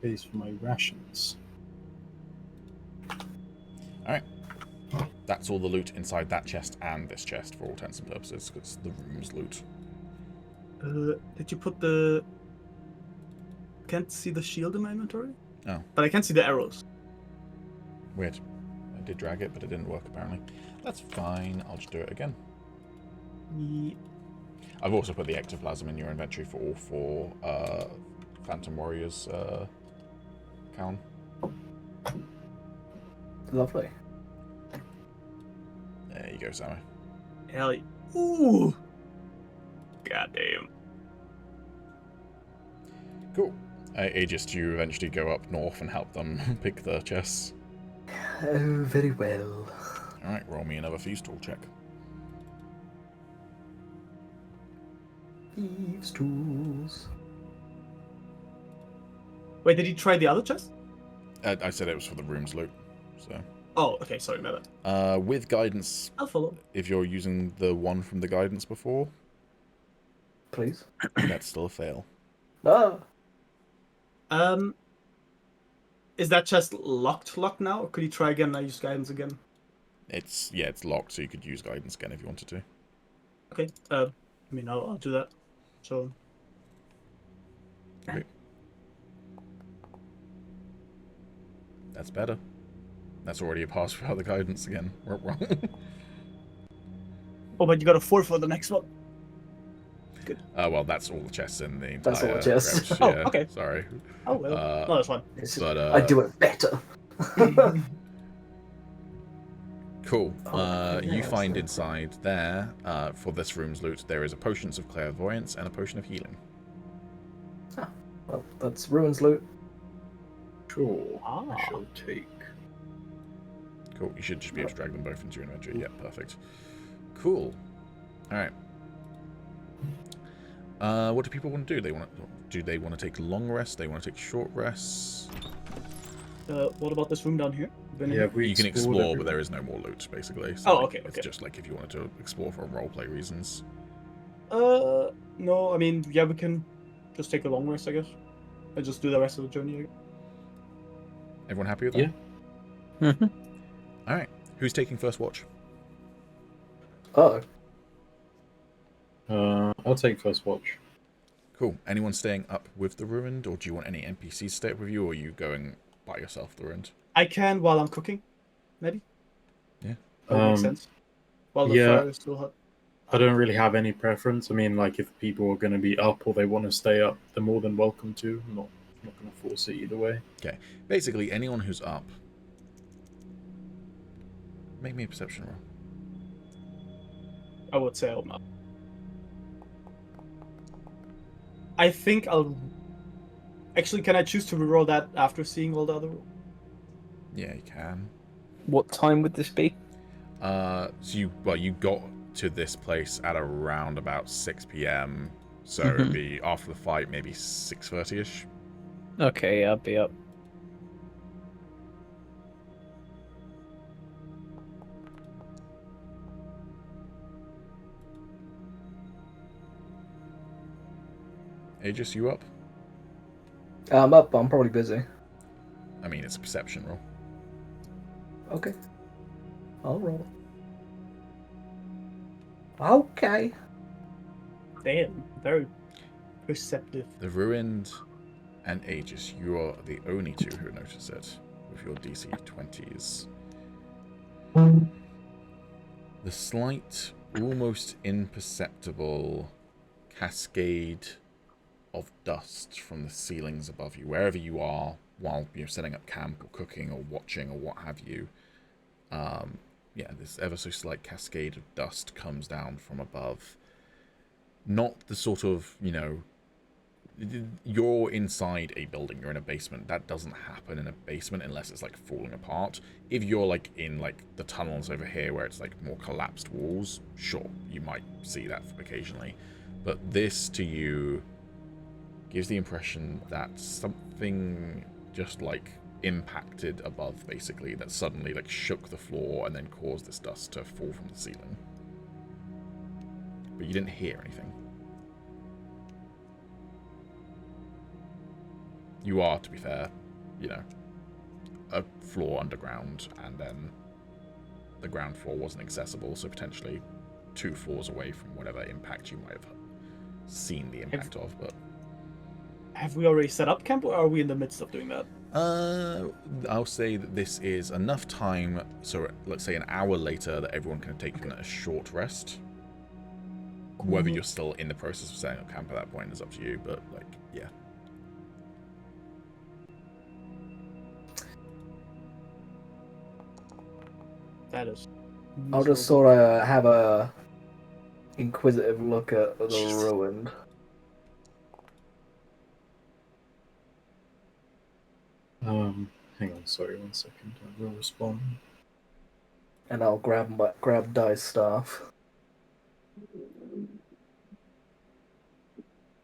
Speaker 7: Pays for my rations.
Speaker 1: Alright. That's all the loot inside that chest and this chest for all intents and purposes, because the room's loot.
Speaker 3: Did you put the... Can't see the shield in my inventory?
Speaker 1: Oh.
Speaker 3: But I can see the arrows.
Speaker 1: Weird. I did drag it, but it didn't work apparently. That's fine, I'll just do it again.
Speaker 3: Yeah.
Speaker 1: I've also put the ectoplasm in your inventory for all 4 Phantom Warriors, Calum.
Speaker 5: Lovely.
Speaker 1: There you go, Sammy.
Speaker 3: Hell yeah. Ooh! Goddamn.
Speaker 1: Cool. Aegis, do you eventually go up north and help them pick the chests?
Speaker 5: Oh, very well.
Speaker 1: Alright, roll me another feast tool check.
Speaker 5: Thieves' tools.
Speaker 3: Wait, did he try the other chest?
Speaker 1: I said it was for the room's loot, so...
Speaker 3: Oh, okay, sorry, my bad.
Speaker 1: With guidance,
Speaker 3: I'll follow.
Speaker 1: if you're using the one from the guidance before,
Speaker 5: Please.
Speaker 1: that's still a fail.
Speaker 5: Ah!
Speaker 3: Is that chest locked now? Or could he try again and I use guidance again?
Speaker 1: It's locked, so you could use guidance again if you wanted to.
Speaker 3: Okay, I'll do that. So...
Speaker 1: Okay. That's better. That's already a pass without the guidance again. Wrong.
Speaker 3: Oh, but you got a 4 for the next one. Good.
Speaker 1: Well, that's all the chests in the entire
Speaker 5: That's all the chests.
Speaker 1: crypt.
Speaker 3: Oh,
Speaker 1: Yeah,
Speaker 3: okay.
Speaker 1: Sorry.
Speaker 3: Oh, well. No, that's fine.
Speaker 1: But,
Speaker 5: I do it better.
Speaker 1: Cool.
Speaker 5: Oh,
Speaker 1: You
Speaker 5: yes,
Speaker 1: find
Speaker 5: yeah.
Speaker 1: inside there, for this room's loot, there is a potions of clairvoyance and a potion of healing.
Speaker 5: Well, that's Ruin's loot.
Speaker 7: Sure.
Speaker 3: Ah.
Speaker 7: I shall take.
Speaker 1: Cool. You should just be able to drag them both into your inventory. Yeah, perfect. Cool. All right. What do people want to do? Do they want to take long rests? They want to take short rests?
Speaker 3: What about this room down here?
Speaker 7: Yeah, we
Speaker 1: You can
Speaker 7: explored
Speaker 1: explore,
Speaker 7: every-
Speaker 1: but there is no more loot, basically. So,
Speaker 3: Oh,
Speaker 1: like,
Speaker 3: okay,
Speaker 1: It's
Speaker 3: okay.
Speaker 1: just like if you wanted to explore for roleplay reasons.
Speaker 3: No, I mean, yeah, we can just take a long rest, I guess. and just do the rest of the journey again.
Speaker 1: Everyone happy with that?
Speaker 7: Yeah.
Speaker 4: Mhm.
Speaker 1: All right. Who's taking first watch?
Speaker 5: Oh,
Speaker 7: I'll take first watch.
Speaker 1: Cool. Anyone staying up with the ruined, or do you want any NPCs to stay up with you, or are you going by yourself, the ruined?
Speaker 3: I can while I'm cooking, maybe.
Speaker 1: Yeah.
Speaker 3: That would make sense. While the
Speaker 7: yeah.
Speaker 3: fire is still hot.
Speaker 7: I don't really have any preference. I mean, like, if people are going to be up or they want to stay up, they're more than welcome to. I'm not going to force it either way.
Speaker 1: Okay. Basically, anyone who's up, make me a perception roll.
Speaker 3: I would say I'm up. I think I'll. Actually, can I choose to reroll that after seeing all the other?
Speaker 1: Yeah, you can.
Speaker 4: What time would this be?
Speaker 1: So you got to this place at around about 6 p.m. So it'd be after the fight, maybe 6:30ish.
Speaker 4: Okay, I'll be up.
Speaker 1: Agis, you up?
Speaker 5: I'm up. I'm probably busy.
Speaker 1: I mean, it's a perception roll.
Speaker 5: Okay. I'll roll. Okay.
Speaker 3: Damn, very perceptive.
Speaker 1: The ruined and Agis, you are the only two who notice it with your DC 20s. The slight, almost imperceptible cascade of dust from the ceilings above you, wherever you are, while you're setting up camp or cooking or watching or what have you. Yeah, this ever so slight cascade of dust comes down from above. Not the sort of, you're inside a building, you're in a basement. That doesn't happen in a basement unless it's like falling apart. If you're like in like the tunnels over here where it's like more collapsed walls, sure, you might see that occasionally. But this to you gives the impression that something just like impacted above, basically, that suddenly like shook the floor and then caused this dust to fall from the ceiling. But you didn't hear anything. You are, to be fair, a floor underground, and then the ground floor wasn't accessible, so potentially 2 floors away from whatever impact you might have seen the impact of. But
Speaker 3: have we already set up camp, or are we in the midst of doing that?
Speaker 1: I'll say that this is enough time, so let's say an hour later, that everyone can take a short rest. Whether you're still in the process of setting up camp at that point is up to you, but yeah.
Speaker 3: That is.
Speaker 5: I'll just sort of have a inquisitive look at the ruined.
Speaker 7: Hang on, sorry, 1 second. I will respond.
Speaker 5: And I'll grab Dice staff.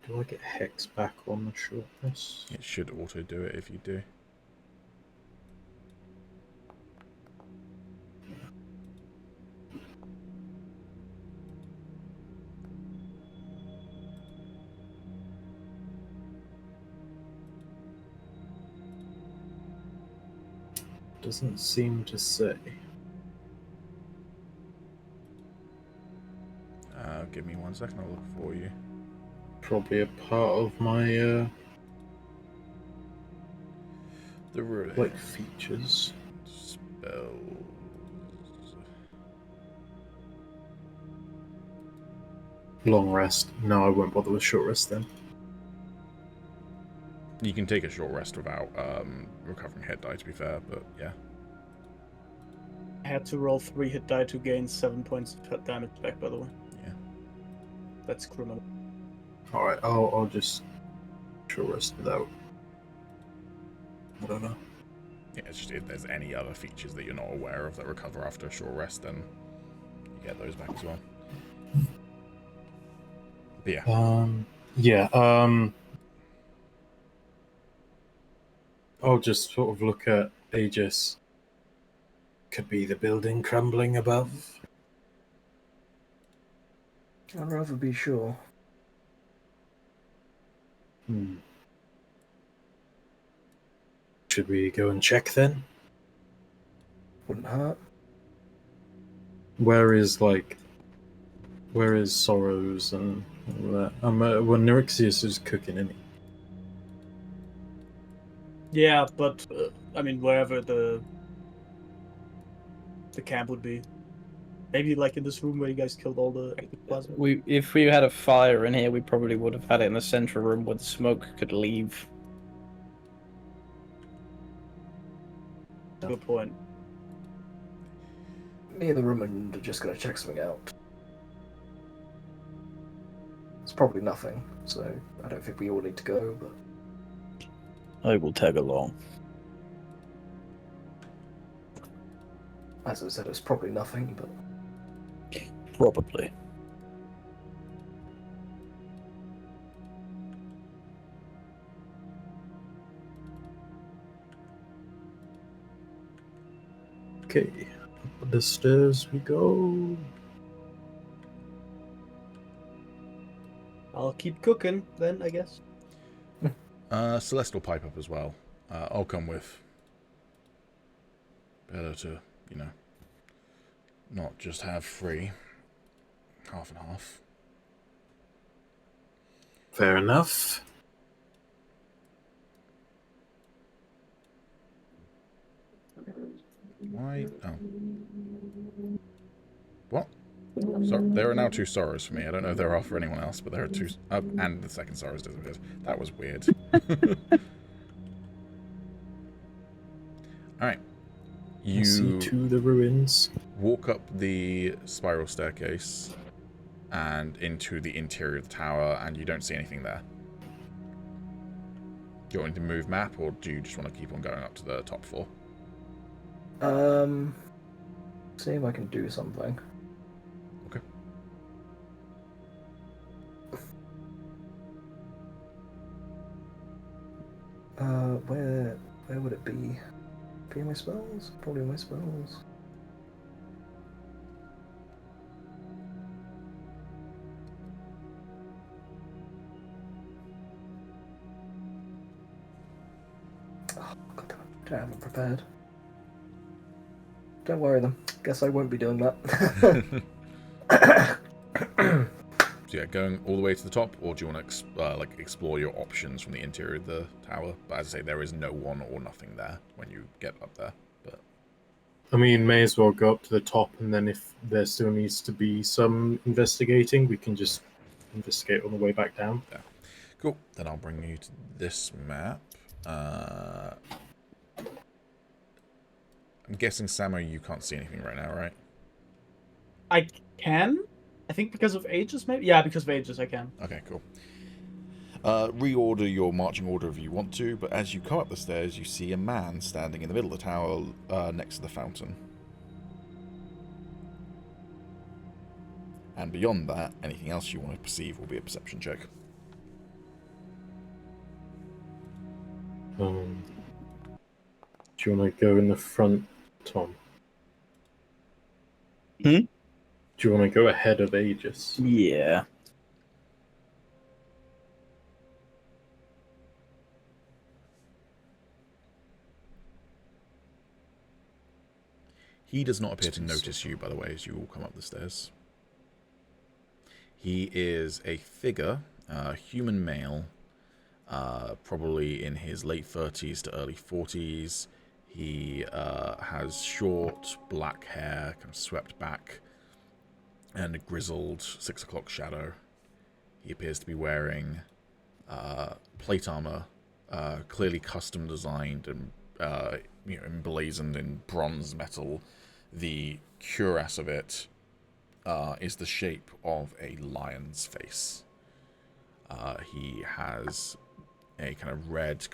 Speaker 7: Do I get Hex back on the short rest?
Speaker 1: It should auto do it if you do.
Speaker 7: Doesn't seem to say.
Speaker 1: Give me 1 second, I'll look for you.
Speaker 7: Probably a part of my
Speaker 1: The ruin.
Speaker 7: like features.
Speaker 1: Spells.
Speaker 7: Long rest. No, I won't bother with short rest then.
Speaker 1: You can take a short rest without recovering hit die, to be fair, but yeah.
Speaker 3: I had to roll 3 hit die to gain 7 points of damage back, by the way.
Speaker 1: Yeah.
Speaker 3: That's criminal.
Speaker 7: Alright, I'll just short rest without. I don't know.
Speaker 1: Yeah, it's just if there's any other features that you're not aware of that recover after a short rest, then you get those back as well. But yeah.
Speaker 7: I'll just sort of look at Agis. Could be the building crumbling above.
Speaker 5: I'd rather be sure.
Speaker 2: Should we go and check then?
Speaker 5: Wouldn't hurt.
Speaker 7: Where is Sorrows and all that? Well, Nyrixius is cooking, isn't he?
Speaker 3: Yeah, but I mean, wherever the camp would be, maybe like in this room where you guys killed all the ectoplasm.
Speaker 4: If we had a fire in here, we probably would have had it in the central room where the smoke could leave.
Speaker 3: Good point.
Speaker 5: Me and the Roman are just going to check something out. It's probably nothing, so I don't think we all need to go, but...
Speaker 4: I will tag along.
Speaker 5: As I said, it's probably nothing, but...
Speaker 4: Probably.
Speaker 7: Okay, up the stairs we go.
Speaker 3: I'll keep cooking then, I guess.
Speaker 1: Celeste will pipe up as well. I'll come with. Better to, not just have free. Half and half.
Speaker 2: Fair enough.
Speaker 1: Why? Oh. What? So there are now 2 sorrows for me. I don't know if there are for anyone else, but there are 2. And the second sorrows disappeared. That was weird. Alright. You
Speaker 7: See to the ruins.
Speaker 1: walk up the spiral staircase and into the interior of the tower, and you don't see anything there. Do you want me to move map, or do you just want to keep on going up to the top floor?
Speaker 5: See if I can do something.
Speaker 1: Okay.
Speaker 5: Where would it be? Be my spells? Probably my spells. Oh, God damn it. I haven't prepared. Don't worry then. Guess I won't be doing that.
Speaker 1: So yeah, going all the way to the top, or do you want to explore your options from the interior of the tower? But as I say, there is no one or nothing there when you get up there. But
Speaker 7: I mean, may as well go up to the top, and then if there still needs to be some investigating, we can just investigate on the way back down.
Speaker 1: yeah, cool. Then I'll bring you to this map. I'm guessing, Samo, you can't see anything right now, right?
Speaker 3: I can? I think because of Agis, maybe? Yeah, because of Agis, I can.
Speaker 1: Okay, cool. Reorder your marching order if you want to, but as you come up the stairs, you see a man standing in the middle of the tower next to the fountain. And beyond that, anything else you want to perceive will be a perception check.
Speaker 7: Do you want to go in the front, Tom?
Speaker 4: Hmm?
Speaker 7: Do you want to go ahead of Agis?
Speaker 4: Yeah.
Speaker 1: He does not appear to notice you, by the way, as you all come up the stairs. He is a figure, human male, probably in his late 30s to early 40s. He has short black hair, kind of swept back, and a grizzled 6 o'clock shadow. He appears to be wearing plate armor, clearly custom designed and emblazoned in bronze metal. The cuirass of it is the shape of a lion's face. He has a kind of red,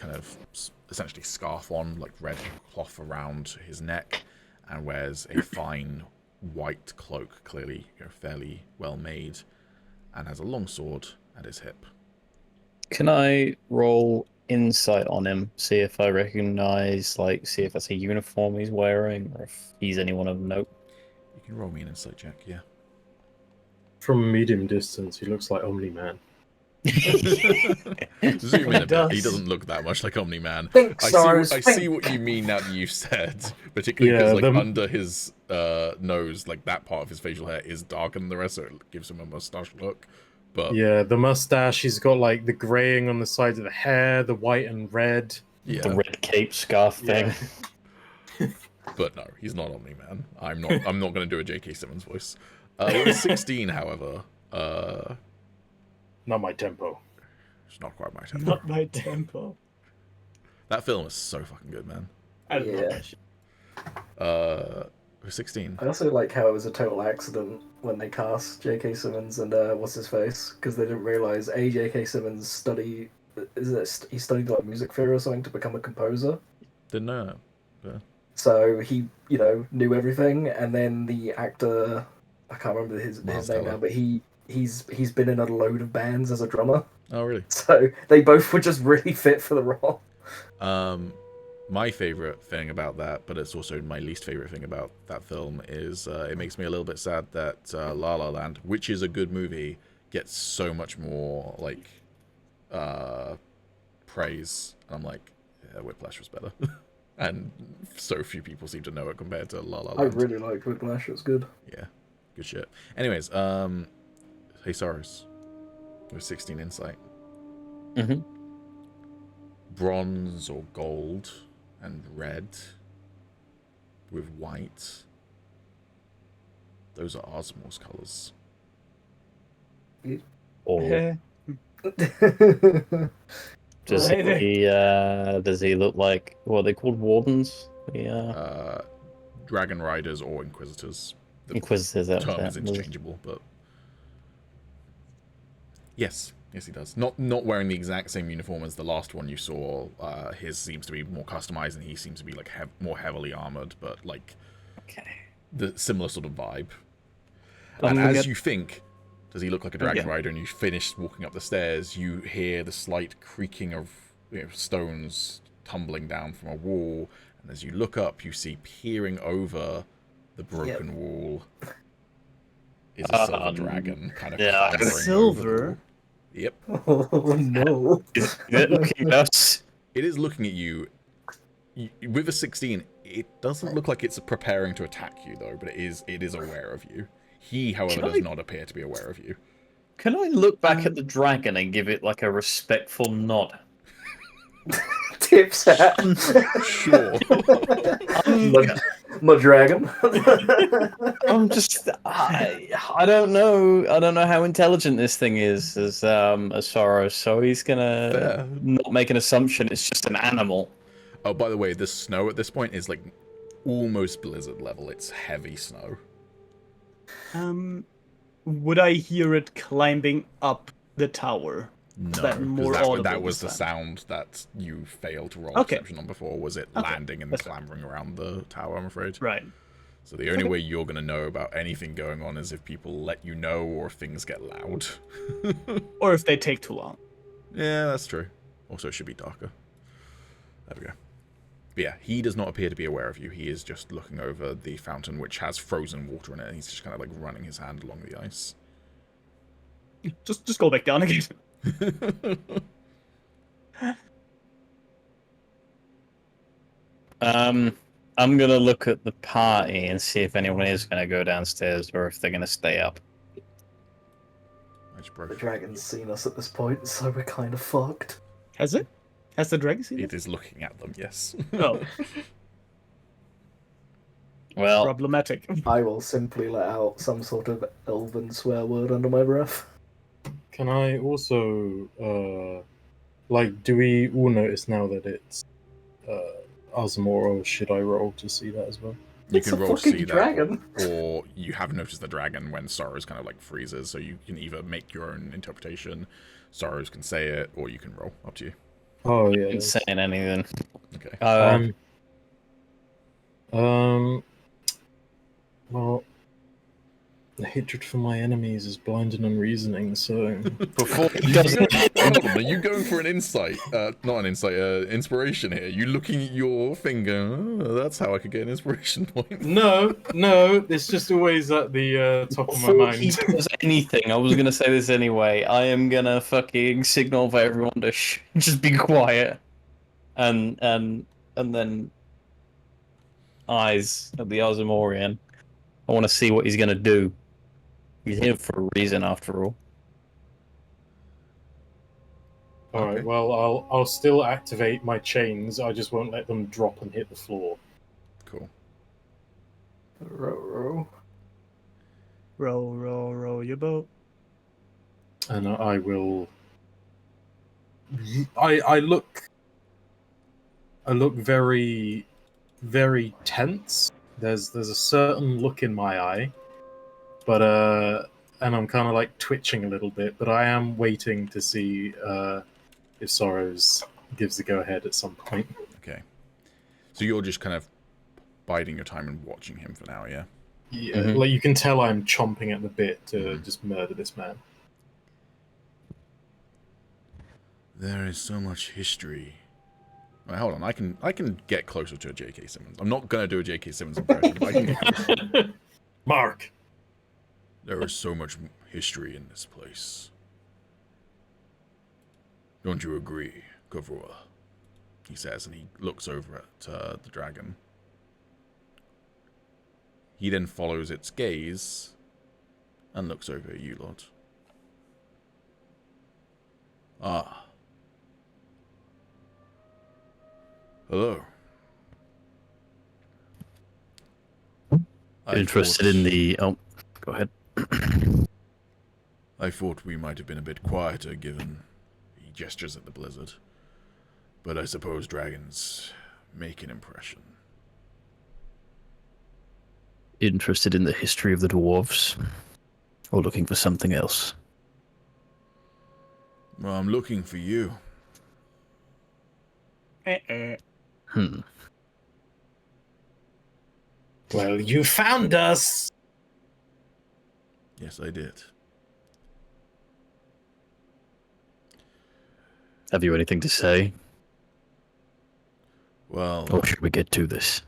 Speaker 1: essentially scarf on, like red cloth around his neck, and wears a fine white cloak, clearly fairly well made, and has a long sword at his hip.
Speaker 4: Can I roll insight on him, see if I recognize, see if that's a uniform he's wearing, or if he's anyone of note?
Speaker 1: You can roll me an insight check, yeah.
Speaker 7: From medium distance, he looks like Omni-Man.
Speaker 1: Zoom in a bit.
Speaker 3: does.
Speaker 1: He doesn't look that much like Omni-Man.
Speaker 5: Think,
Speaker 1: I
Speaker 5: Cyrus,
Speaker 1: see what
Speaker 5: think.
Speaker 1: you mean now that you've said, particularly because
Speaker 7: Yeah,
Speaker 1: like under his nose, like that part of his facial hair is darker than the rest, so it gives him a mustache look. But
Speaker 7: Yeah, the mustache, he's got like the graying on the sides of the hair, the white and red.
Speaker 1: yeah,
Speaker 6: The red cape scarf thing.
Speaker 7: Yeah.
Speaker 1: but no, he's not Omni-Man. I'm not going to do a J.K. Simmons voice. With 16, however,
Speaker 7: Not my tempo.
Speaker 1: it's not quite my tempo.
Speaker 3: Not my tempo.
Speaker 1: That film is so fucking good, man.
Speaker 3: I don't know
Speaker 5: Yeah.
Speaker 3: that shit.
Speaker 1: With 16.
Speaker 5: I also like how it was a total accident when they cast J.K. Simmons and what's his face, because they didn't realize J.K. Simmons he studied like music theory or something to become a composer.
Speaker 1: Didn't know that.
Speaker 5: So he, knew everything, and then the actor, I can't remember his name
Speaker 1: Teller.
Speaker 5: now, but he's been in a load of bands as a drummer.
Speaker 1: Oh, really?
Speaker 5: So they both were just really fit for the role.
Speaker 1: My favorite thing about that, but it's also my least favorite thing about that film, is it makes me a little bit sad that La La Land, which is a good movie, gets so much more like praise. And I'm like, yeah, Whiplash was better, and so few people seem to know it compared to La La
Speaker 5: I
Speaker 1: Land.
Speaker 5: really liked Whiplash. It was good.
Speaker 1: Yeah, good shit. Anyways, hey Cyrus, with 16 insight,
Speaker 6: Mm-hmm.
Speaker 1: bronze or gold and red with white. Those are Osmore's colors.
Speaker 6: Or does
Speaker 3: Right.
Speaker 6: he look like what are they called, wardens?
Speaker 1: Dragonriders or Inquisitors. The
Speaker 6: Inquisitors. That was
Speaker 1: term is
Speaker 6: it.
Speaker 1: interchangeable, but yes, he does. Not wearing the exact same uniform as the last one you saw. His seems to be more customized, and he seems to be like more heavily armored, but like
Speaker 6: Okay.
Speaker 1: the similar sort of vibe.
Speaker 6: I'm
Speaker 1: And
Speaker 6: gonna
Speaker 1: as
Speaker 6: get-
Speaker 1: you think, does he look like a
Speaker 6: Oh,
Speaker 1: dragon
Speaker 6: yeah.
Speaker 1: rider? And you finish walking up the stairs, you hear the slight creaking of stones tumbling down from a wall. And as you look up, you see peering over the broken wall is a silver dragon kind of
Speaker 6: yeah.
Speaker 1: clambering over the
Speaker 3: Silver?
Speaker 1: wall. Yep,
Speaker 5: Oh no!
Speaker 6: Is it looking at us?
Speaker 1: it is looking at you. With a 16, it doesn't look like it's preparing to attack you though, but it is aware of you. He, however,
Speaker 6: Can
Speaker 1: does
Speaker 6: I-
Speaker 1: not appear to be aware of you.
Speaker 6: Can I look back at the dragon and give it like a respectful nod?
Speaker 5: Tips hat.
Speaker 1: Sure.
Speaker 5: My dragon.
Speaker 6: I'm just I don't know how intelligent this thing is as Sorrow, so he's gonna
Speaker 1: Fair.
Speaker 6: not make an assumption it's just an animal.
Speaker 1: Oh, by the way, the snow at this point is like almost blizzard level. It's heavy snow.
Speaker 3: Would I hear it climbing up the tower?
Speaker 1: No,
Speaker 3: that
Speaker 1: 'cause
Speaker 3: more
Speaker 1: that
Speaker 3: audible
Speaker 1: was the
Speaker 3: this
Speaker 1: sound that you failed to roll
Speaker 3: Okay.
Speaker 1: perception on before. Was it
Speaker 3: Okay,
Speaker 1: landing and
Speaker 3: that's fair.
Speaker 1: clambering around the tower? I'm afraid.
Speaker 3: Right.
Speaker 1: So the only way you're gonna know about anything going on is if people let you know or if things get loud.
Speaker 3: Or if they take too long.
Speaker 1: Yeah, that's true. Also, it should be darker. There we go. But yeah, he does not appear to be aware of you. He is just looking over the fountain, which has frozen water in it, and he's just kind of like running his hand along the ice.
Speaker 3: Just go back down again.
Speaker 6: I'm gonna look at the party and see if anyone is gonna go downstairs or if they're gonna stay up.
Speaker 1: I just broke
Speaker 5: The
Speaker 1: it.
Speaker 5: dragon's seen us at this point, so we're kind of fucked.
Speaker 3: Has it? Has the dragon seen
Speaker 1: It
Speaker 3: it?
Speaker 1: is looking at them, yes.
Speaker 3: Oh,
Speaker 6: Well,
Speaker 3: problematic.
Speaker 5: I will simply let out some sort of elven swear word under my breath.
Speaker 7: Can I also, do we all notice now that it's Osmore, or should I roll to see that as well?
Speaker 1: You
Speaker 5: It's
Speaker 1: can
Speaker 5: a
Speaker 1: roll to
Speaker 5: fucking
Speaker 1: see
Speaker 5: dragon.
Speaker 1: that, or you have noticed the dragon when Sorrows kind of like freezes, so you can either make your own interpretation, Sorrows can say it, or you can roll. Up to you.
Speaker 7: Oh,
Speaker 6: I
Speaker 7: yeah.
Speaker 6: ain't saying anything.
Speaker 1: Okay.
Speaker 7: Well, The hatred for my enemies is blind and unreasoning, so...
Speaker 1: Before hold on, are you going for an insight? Not an insight, inspiration here. You looking at your finger, oh, that's how I could get an inspiration point.
Speaker 7: No, it's just always at the top of my
Speaker 6: Before he
Speaker 7: mind.
Speaker 6: does anything, I was gonna say this anyway. I am gonna fucking signal for everyone to just be quiet, and then eyes at the Azamorian. I want to see what he's gonna do. He's here for a reason, after all.
Speaker 7: Alright,
Speaker 1: Okay.
Speaker 7: well, I'll still activate my chains, I just won't let them drop and hit the floor.
Speaker 1: Cool.
Speaker 5: Row.
Speaker 3: Row your boat.
Speaker 7: And I will... I look very, very tense. There's a certain look in my eye. But, and I'm kind of like twitching a little bit, but I am waiting to see if Sorrows gives the go-ahead at some point.
Speaker 1: Okay. So you're just kind of biding your time and watching him for now, yeah?
Speaker 7: Yeah, like you can tell I'm chomping at the bit to just murder this man.
Speaker 1: There is so much history. Right, hold on, I can get closer to a J.K. Simmons. I'm not gonna do a J.K. Simmons impression, but I can get closer.
Speaker 7: Mark!
Speaker 1: There is so much history in this place. Don't you agree, Kavua? He says, and he looks over at the dragon. He then follows its gaze and looks over at you lot. Ah. Hello.
Speaker 6: Interested in the... Oh, go ahead.
Speaker 1: I thought we might have been a bit quieter given he gestures at the blizzard. But I suppose dragons make an impression.
Speaker 6: Interested in the history of the dwarves? Or looking for something else?
Speaker 1: Well, I'm looking for you.
Speaker 2: Well, you found us!
Speaker 1: Yes, I did.
Speaker 6: Have you anything to say?
Speaker 1: Well,
Speaker 6: Or should we get to this?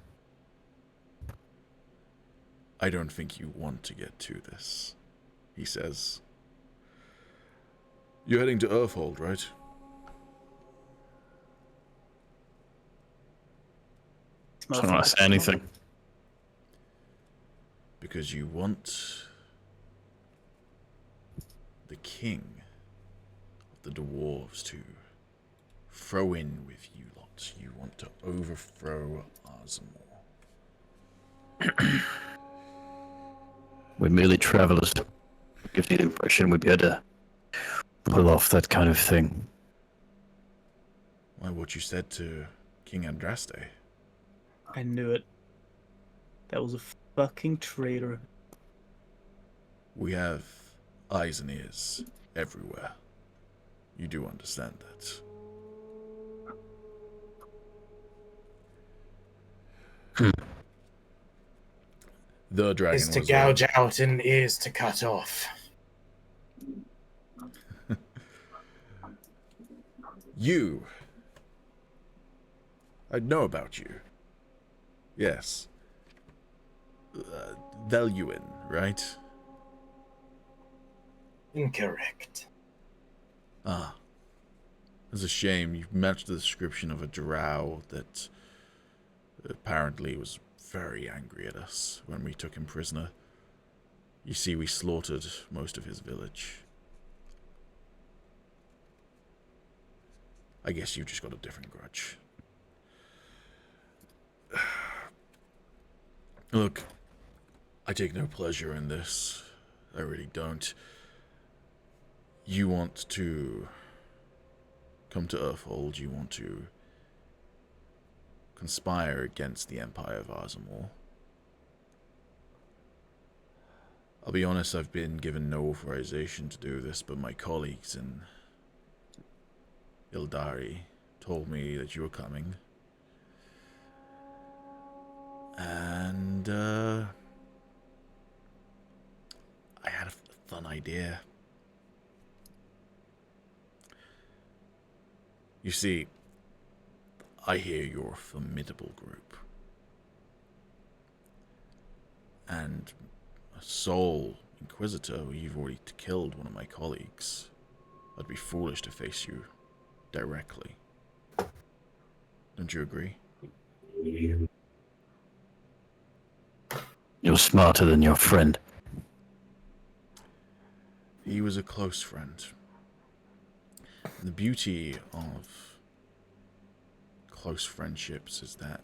Speaker 1: I don't think you want to get to this, he says. You're heading to Earthhold, right?
Speaker 6: I don't want to say anything.
Speaker 1: Because you want the king of the dwarves to throw in with you lot. You want to overthrow Azamor.
Speaker 6: We're merely travelers. Gives you the impression we'd be able to pull off that kind of thing.
Speaker 1: Why, what you said to King Andraste?
Speaker 3: I knew it. That was a fucking traitor.
Speaker 1: We have eyes and ears everywhere. You do understand that. The dragon
Speaker 2: Is to
Speaker 1: was
Speaker 2: gouge out and ears to cut off.
Speaker 1: You. I know about you. Yes. Veluin, right?
Speaker 2: Incorrect.
Speaker 1: Ah. It's a shame. You've matched the description of a drow that apparently was very angry at us when we took him prisoner. You see, we slaughtered most of his village. I guess you've just got a different grudge. Look, I take no pleasure in this. I really don't. You want to come to Earthhold, you want to conspire against the Empire of Azamor. I'll be honest, I've been given no authorization to do this, but my colleagues in Ildari told me that you were coming. And, I had a fun idea. You see, I hear you're a formidable group. And a Soul Inquisitor, you've already killed one of my colleagues. I'd be foolish to face you directly. Don't you agree?
Speaker 6: You're smarter than your friend.
Speaker 1: He was a close friend. The beauty of close friendships is that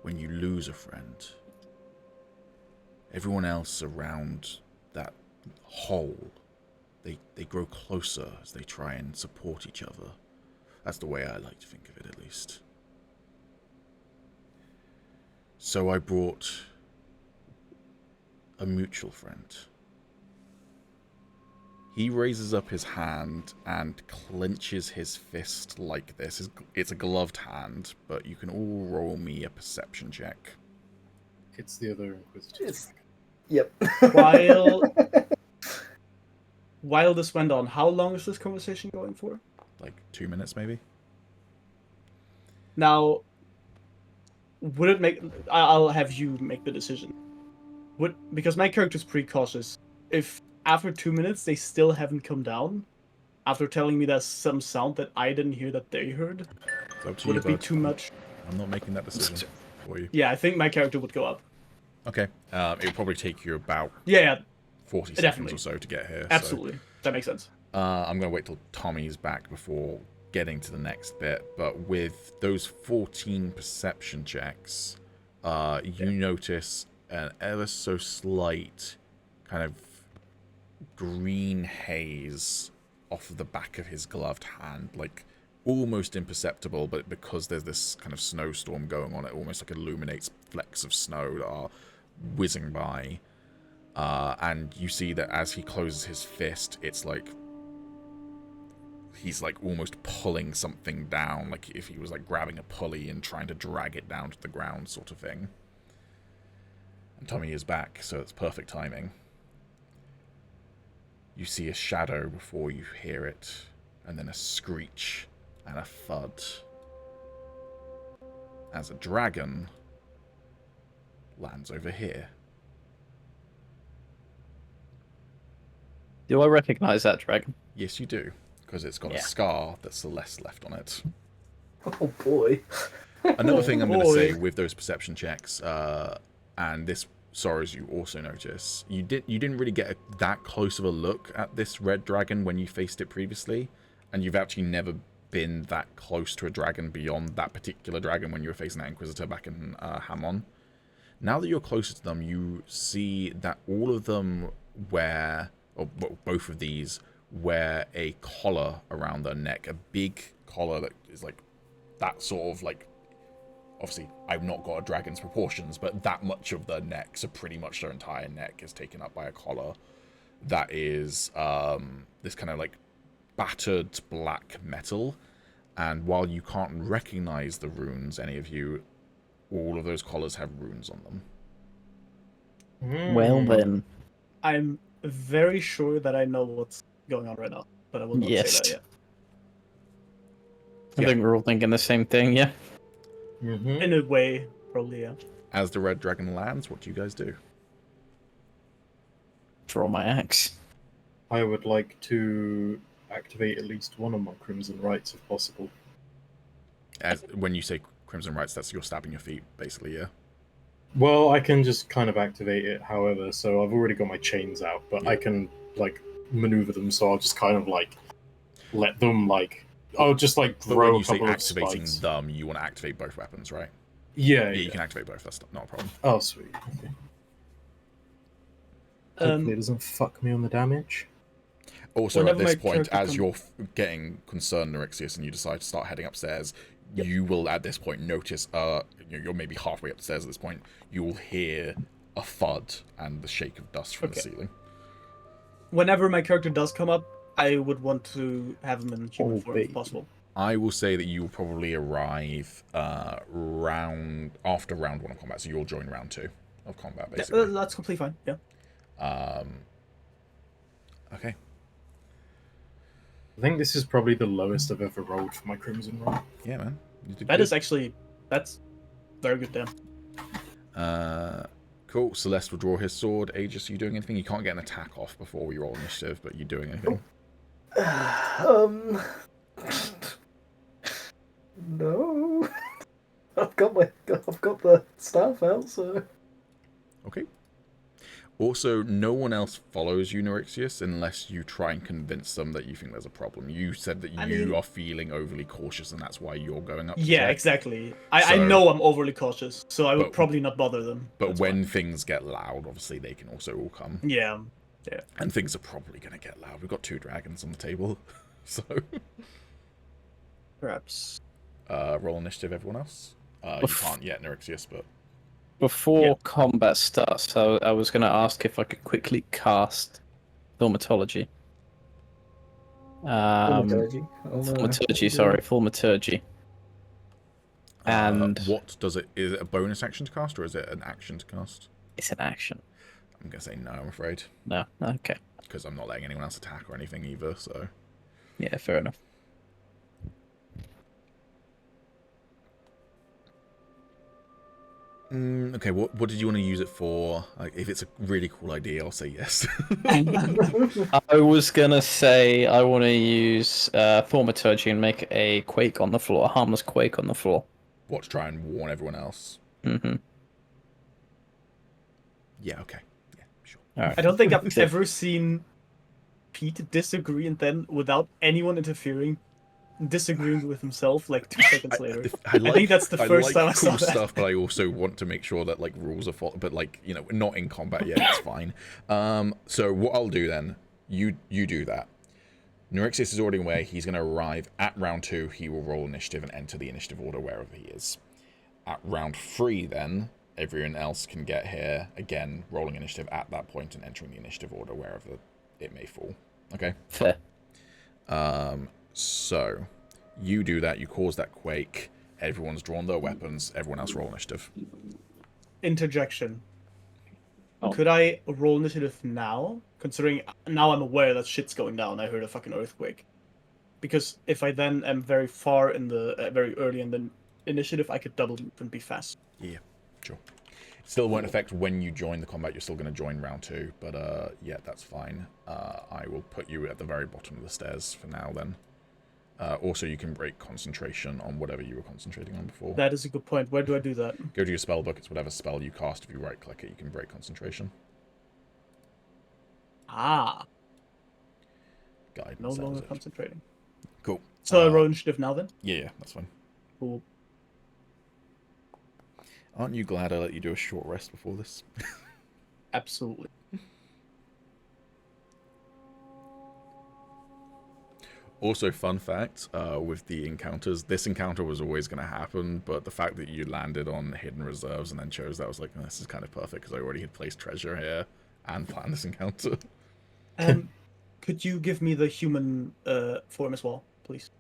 Speaker 1: when you lose a friend, everyone else around that whole, they grow closer as they try and support each other. That's the way I like to think of it, at least. So I brought a mutual friend. He raises up his hand and clenches his fist like this. It's a gloved hand, but you can all roll me a perception check.
Speaker 7: It's the other Inquisitor.
Speaker 5: Yep.
Speaker 3: While this went on, how long is this conversation going for?
Speaker 1: Like 2 minutes, maybe?
Speaker 3: Now, would it make... I'll have you make the decision. Because my character's pretty cautious. If after 2 minutes they still haven't come down, after telling me there's some sound that I didn't hear that they heard, would it be too much?
Speaker 1: I'm not making that decision for you.
Speaker 3: Yeah, I think my character would go up.
Speaker 1: Okay. It'll probably take you about 40 seconds or so to get here.
Speaker 3: Absolutely.
Speaker 1: So,
Speaker 3: that makes sense.
Speaker 1: I'm going to wait till Tommy's back before getting to the next bit. But with those 14 perception checks, you notice an ever so slight kind of green haze off of the back of his gloved hand, like almost imperceptible, but because there's this kind of snowstorm going on, it almost like illuminates flecks of snow that are whizzing by. And you see that as he closes his fist, it's like he's like almost pulling something down, like if he was like grabbing a pulley and trying to drag it down to the ground, sort of thing. And Tommy is back, so it's perfect timing. You see a shadow before you hear it, and then a screech and a thud as a dragon lands over here.
Speaker 4: Do I recognize that dragon?
Speaker 1: Yes, you do, because it's got a scar that Celeste left on it.
Speaker 5: Oh boy.
Speaker 1: Another thing I'm going to say with those perception checks, and this, Sorrows, you also notice, you didn't really get that close of a look at this red dragon when you faced it previously, and you've actually never been that close to a dragon beyond that particular dragon when you were facing that Inquisitor back in Hamon. Now that you're closer to them, you see that all of them wear, or both of these, wear a collar around their neck, a big collar that is like that sort of like, obviously I've not got a dragon's proportions, but that much of their neck, so pretty much their entire neck is taken up by a collar that is this kind of like battered black metal. And while you can't recognize the runes, any of you, all of those collars have runes on them.
Speaker 4: Well then.
Speaker 3: I'm very sure that I know what's going on right now, but I will not say that yet.
Speaker 4: I think we're all thinking the same thing, yeah?
Speaker 7: Mm-hmm.
Speaker 3: In a way, probably, yeah.
Speaker 1: As the red dragon lands, what do you guys do?
Speaker 4: Draw my axe.
Speaker 7: I would like to activate at least one of my Crimson Rights if possible.
Speaker 1: When you say Crimson Rights, that's you're stabbing your feet, basically, yeah?
Speaker 7: Well, I can just kind of activate it, however, so I've already got my chains out, but I can, like, maneuver them, so I'll just kind of, like, let them, like... I'll just, like,
Speaker 1: But
Speaker 7: throw
Speaker 1: when you
Speaker 7: a
Speaker 1: say
Speaker 7: couple of
Speaker 1: activating
Speaker 7: spikes.
Speaker 1: them, you want to activate both weapons, right?
Speaker 7: Yeah,
Speaker 1: Yeah, you can activate both, that's not a problem.
Speaker 7: Oh, sweet. Okay. Hopefully it doesn't fuck me on the damage.
Speaker 1: Also, at
Speaker 3: Whenever
Speaker 1: this
Speaker 3: my
Speaker 1: point,
Speaker 3: character
Speaker 1: as you're getting concerned, Nerexius, and you decide to start heading upstairs, you will, at this point, notice, you're maybe halfway upstairs at this point, you will hear a thud and the shake of dust from the ceiling.
Speaker 3: Whenever my character does come up, I would want to have him in human form if possible.
Speaker 1: I will say that you will probably arrive after round 1 of combat, so you'll join round 2 of combat, basically.
Speaker 3: That's completely fine, yeah.
Speaker 1: Okay.
Speaker 7: I think this is probably the lowest I've ever rolled for my Crimson roll.
Speaker 1: Yeah, man. You did
Speaker 3: That
Speaker 1: good.
Speaker 3: is actually that's very good damn.
Speaker 1: Cool. Celeste will draw his sword. Agis, are you doing anything? You can't get an attack off before we roll initiative, but you doing anything?
Speaker 5: No. I've got the staff out, so.
Speaker 1: Okay. Also, no one else follows you, Neurixius, unless you try and convince them that you think there's a problem. You said that you are feeling overly cautious, and that's why you're going up to
Speaker 3: Yeah,
Speaker 1: check.
Speaker 3: Exactly. I
Speaker 1: So-
Speaker 3: know I'm overly cautious, so I would
Speaker 1: But-
Speaker 3: probably not bother them.
Speaker 1: But
Speaker 3: That's
Speaker 1: when
Speaker 3: fine.
Speaker 1: things get loud, obviously they can also all come.
Speaker 3: Yeah.
Speaker 1: And things are probably going to get loud. We've got 2 dragons on the table. So,
Speaker 3: Perhaps.
Speaker 1: roll initiative, everyone else. You can't yet, Neurixius, but...
Speaker 4: Before combat starts, so I was going to ask if I could quickly cast Thaumaturgy.
Speaker 5: Thaumaturgy. Oh, no.
Speaker 4: Thaumaturgy, sorry, Thaumaturgy. And
Speaker 1: what does it... Is it a bonus action to cast, or is it an action to cast?
Speaker 4: it's an action.
Speaker 1: I'm going to say no, I'm afraid.
Speaker 4: No, okay.
Speaker 1: Because I'm not letting anyone else attack or anything either, so...
Speaker 4: Yeah, fair enough.
Speaker 1: Okay, what did you want to use it for? Like, if it's a really cool idea, I'll say yes.
Speaker 4: I was gonna say I want to use Thaumaturgy and make a quake on the floor, a harmless quake on the floor.
Speaker 1: What, to try and warn everyone else?
Speaker 4: Mm-hmm.
Speaker 1: Yeah, okay. Yeah, sure.
Speaker 4: All right.
Speaker 3: I don't think I've ever seen Pete disagree and then, without anyone interfering, disagreeing with himself like 2 seconds later.
Speaker 1: I
Speaker 3: think that's the first time I saw
Speaker 1: cool
Speaker 3: that.
Speaker 1: stuff, but I also want to make sure that like rules are followed. But like, you know, not in combat yet. It's fine. So what I'll do then, you do that. Neurixius is already away. He's going to arrive at round 2. He will roll initiative and enter the initiative order wherever he is. At round 3, then everyone else can get here again, rolling initiative at that point and entering the initiative order wherever it may fall. Okay.
Speaker 4: Fair.
Speaker 1: So, you do that, you cause that quake, everyone's drawn their weapons, everyone else roll initiative.
Speaker 3: Interjection.
Speaker 4: Oh.
Speaker 3: Could I roll initiative now? Considering now I'm aware that shit's going down. I heard a fucking earthquake. Because if I then am very far in the very early in the initiative, I could double move and be fast.
Speaker 1: Yeah, sure. Still won't affect when you join the combat, you're still going to join round 2, but yeah, that's fine. I will put you at the very bottom of the stairs for now then. Also, you can break concentration on whatever you were concentrating on before.
Speaker 3: That is a good point. Where do I do that?
Speaker 1: Go to your spell book, it's whatever spell you cast. If you right click it, you can break concentration.
Speaker 3: Ah,
Speaker 1: Guidance.
Speaker 3: no
Speaker 1: that was
Speaker 3: longer
Speaker 1: it.
Speaker 3: concentrating.
Speaker 1: Cool.
Speaker 3: So I roll initiative now then?
Speaker 1: Yeah, that's fine.
Speaker 3: Cool.
Speaker 1: Aren't you glad I let you do a short rest before this?
Speaker 3: Absolutely.
Speaker 1: Also, fun fact, with the encounters, this encounter was always going to happen, but the fact that you landed on hidden reserves and then chose that, was like, this is kind of perfect, because I already had placed treasure here and planned this encounter.
Speaker 3: Could you give me the human form as well, please?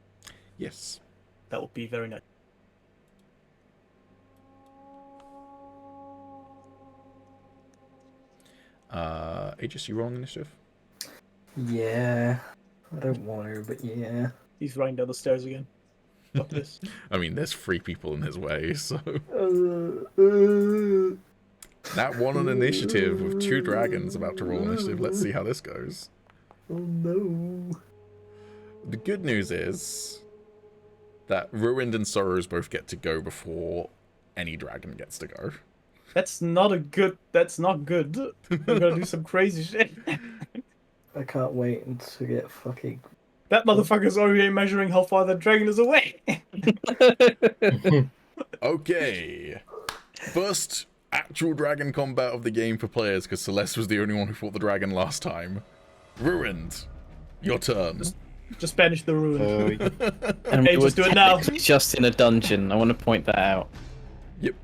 Speaker 1: Yes.
Speaker 3: That would be very nice.
Speaker 1: Agis, you roll an initiative?
Speaker 5: Yeah. I don't want to, but yeah.
Speaker 3: He's running down the stairs again. Fuck this.
Speaker 1: I mean, there's 3 people in his way, so... That one on initiative with 2 dragons about to roll initiative. Let's see how this goes.
Speaker 5: Oh no.
Speaker 1: The good news is that Ruined and Sorrows both get to go before any dragon gets to go.
Speaker 3: That's not good. I'm gonna do some crazy shit.
Speaker 5: I can't wait to get fucking.
Speaker 3: That motherfucker's already measuring how far the dragon is away.
Speaker 1: Okay. First actual dragon combat of the game for players, because Celeste was the only one who fought the dragon last time. Ruined. Your turn.
Speaker 3: Just banish the ruin.
Speaker 4: And
Speaker 3: Hey,
Speaker 4: we
Speaker 3: just
Speaker 4: were
Speaker 3: do it now.
Speaker 4: just in a dungeon. I want to point that out.
Speaker 1: Yep.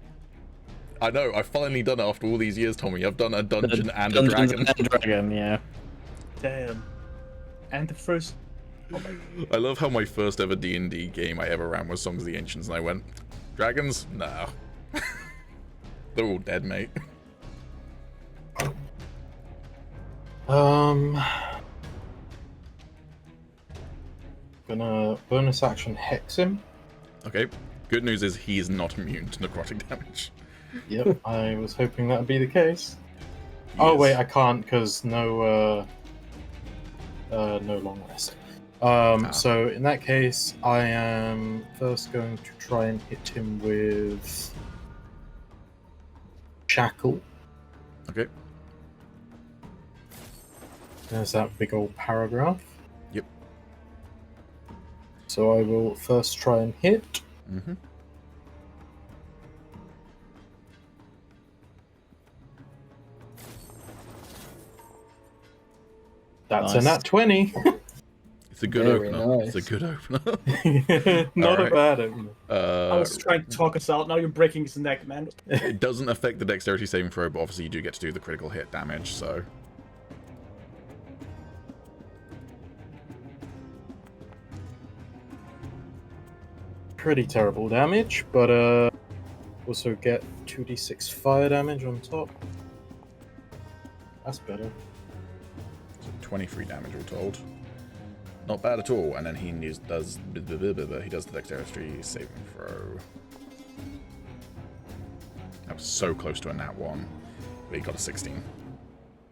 Speaker 1: I know, I've finally done it after all these years, Tommy. I've done a dungeon and a
Speaker 4: Dungeons
Speaker 1: dragon.
Speaker 4: and dragon, yeah.
Speaker 3: Damn. And the first.
Speaker 1: I love how my first ever D&D game I ever ran was Songs of the Ancients, and I went, dragons? No. They're all dead, mate.
Speaker 7: Gonna bonus action hex him.
Speaker 1: Okay. Good news is he is not immune to necrotic damage.
Speaker 7: Yep, I was hoping that would be the case.
Speaker 1: He
Speaker 7: Oh
Speaker 1: is.
Speaker 7: wait, I can't because no long rest. So in that case, I am first going to try and hit him with shackle.
Speaker 1: Okay.
Speaker 7: There's that big old paragraph.
Speaker 1: Yep.
Speaker 7: So I will first try and hit.
Speaker 1: Mm-hmm.
Speaker 7: That's
Speaker 4: Nice.
Speaker 7: a nat 20.
Speaker 1: It's a good
Speaker 5: Very
Speaker 1: opener. It's a
Speaker 5: nice.
Speaker 1: good opener.
Speaker 7: Not
Speaker 1: Alright.
Speaker 7: a bad opener.
Speaker 3: I was trying to talk us out. Now you're breaking his neck, man.
Speaker 1: It doesn't affect the dexterity saving throw, but obviously you do get to do the critical hit damage, so...
Speaker 7: Pretty terrible damage, but also get 2d6 fire damage on top. That's better.
Speaker 1: So 23 damage all told. Not bad at all. And then he does the dexterity saving throw. That was so close to a nat 1, but he got a 16.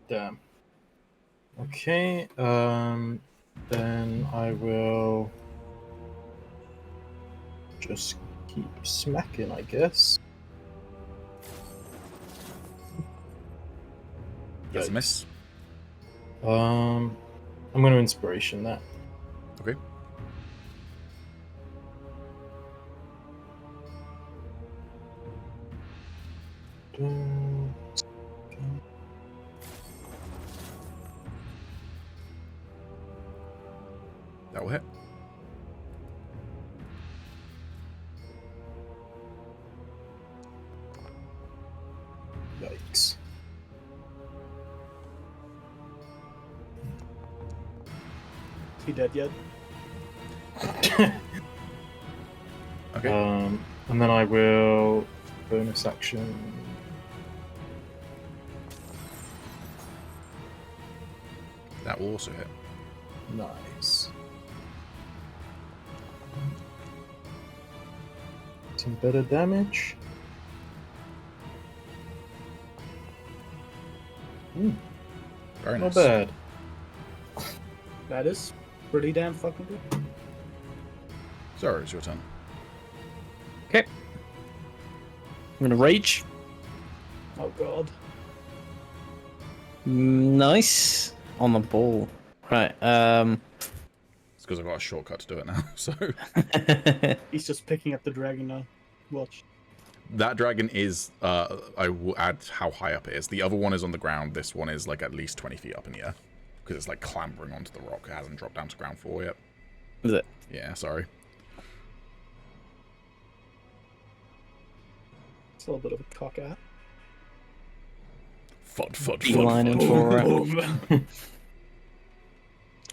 Speaker 7: Damn. Okay, then I will just keep smacking, I guess.
Speaker 1: That's a
Speaker 7: Yikes.
Speaker 1: miss.
Speaker 7: I'm going to inspiration that.
Speaker 1: Okay. That will hit.
Speaker 7: Yikes.
Speaker 3: Is he dead yet?
Speaker 1: Okay.
Speaker 7: And then I will bonus action.
Speaker 1: That will also hit.
Speaker 7: Nice. Some better damage.
Speaker 1: Very
Speaker 7: Not
Speaker 1: nice.
Speaker 7: bad.
Speaker 3: That is pretty damn fucking good.
Speaker 1: Zara, it's your turn.
Speaker 4: I'm gonna rage.
Speaker 3: Oh god.
Speaker 4: Nice on the ball. Right.
Speaker 1: It's because I've got a shortcut to do it now, so...
Speaker 3: He's just picking up the dragon now. Watch.
Speaker 1: That dragon is, I will add how high up it is. The other one is on the ground. This one is like at least 20 feet up in the air. Because it's like clambering onto the rock. It hasn't dropped down to ground floor yet.
Speaker 4: Is it?
Speaker 1: Yeah, sorry.
Speaker 3: It's a little bit of a cock at.
Speaker 1: Fud.
Speaker 4: Beelining for it.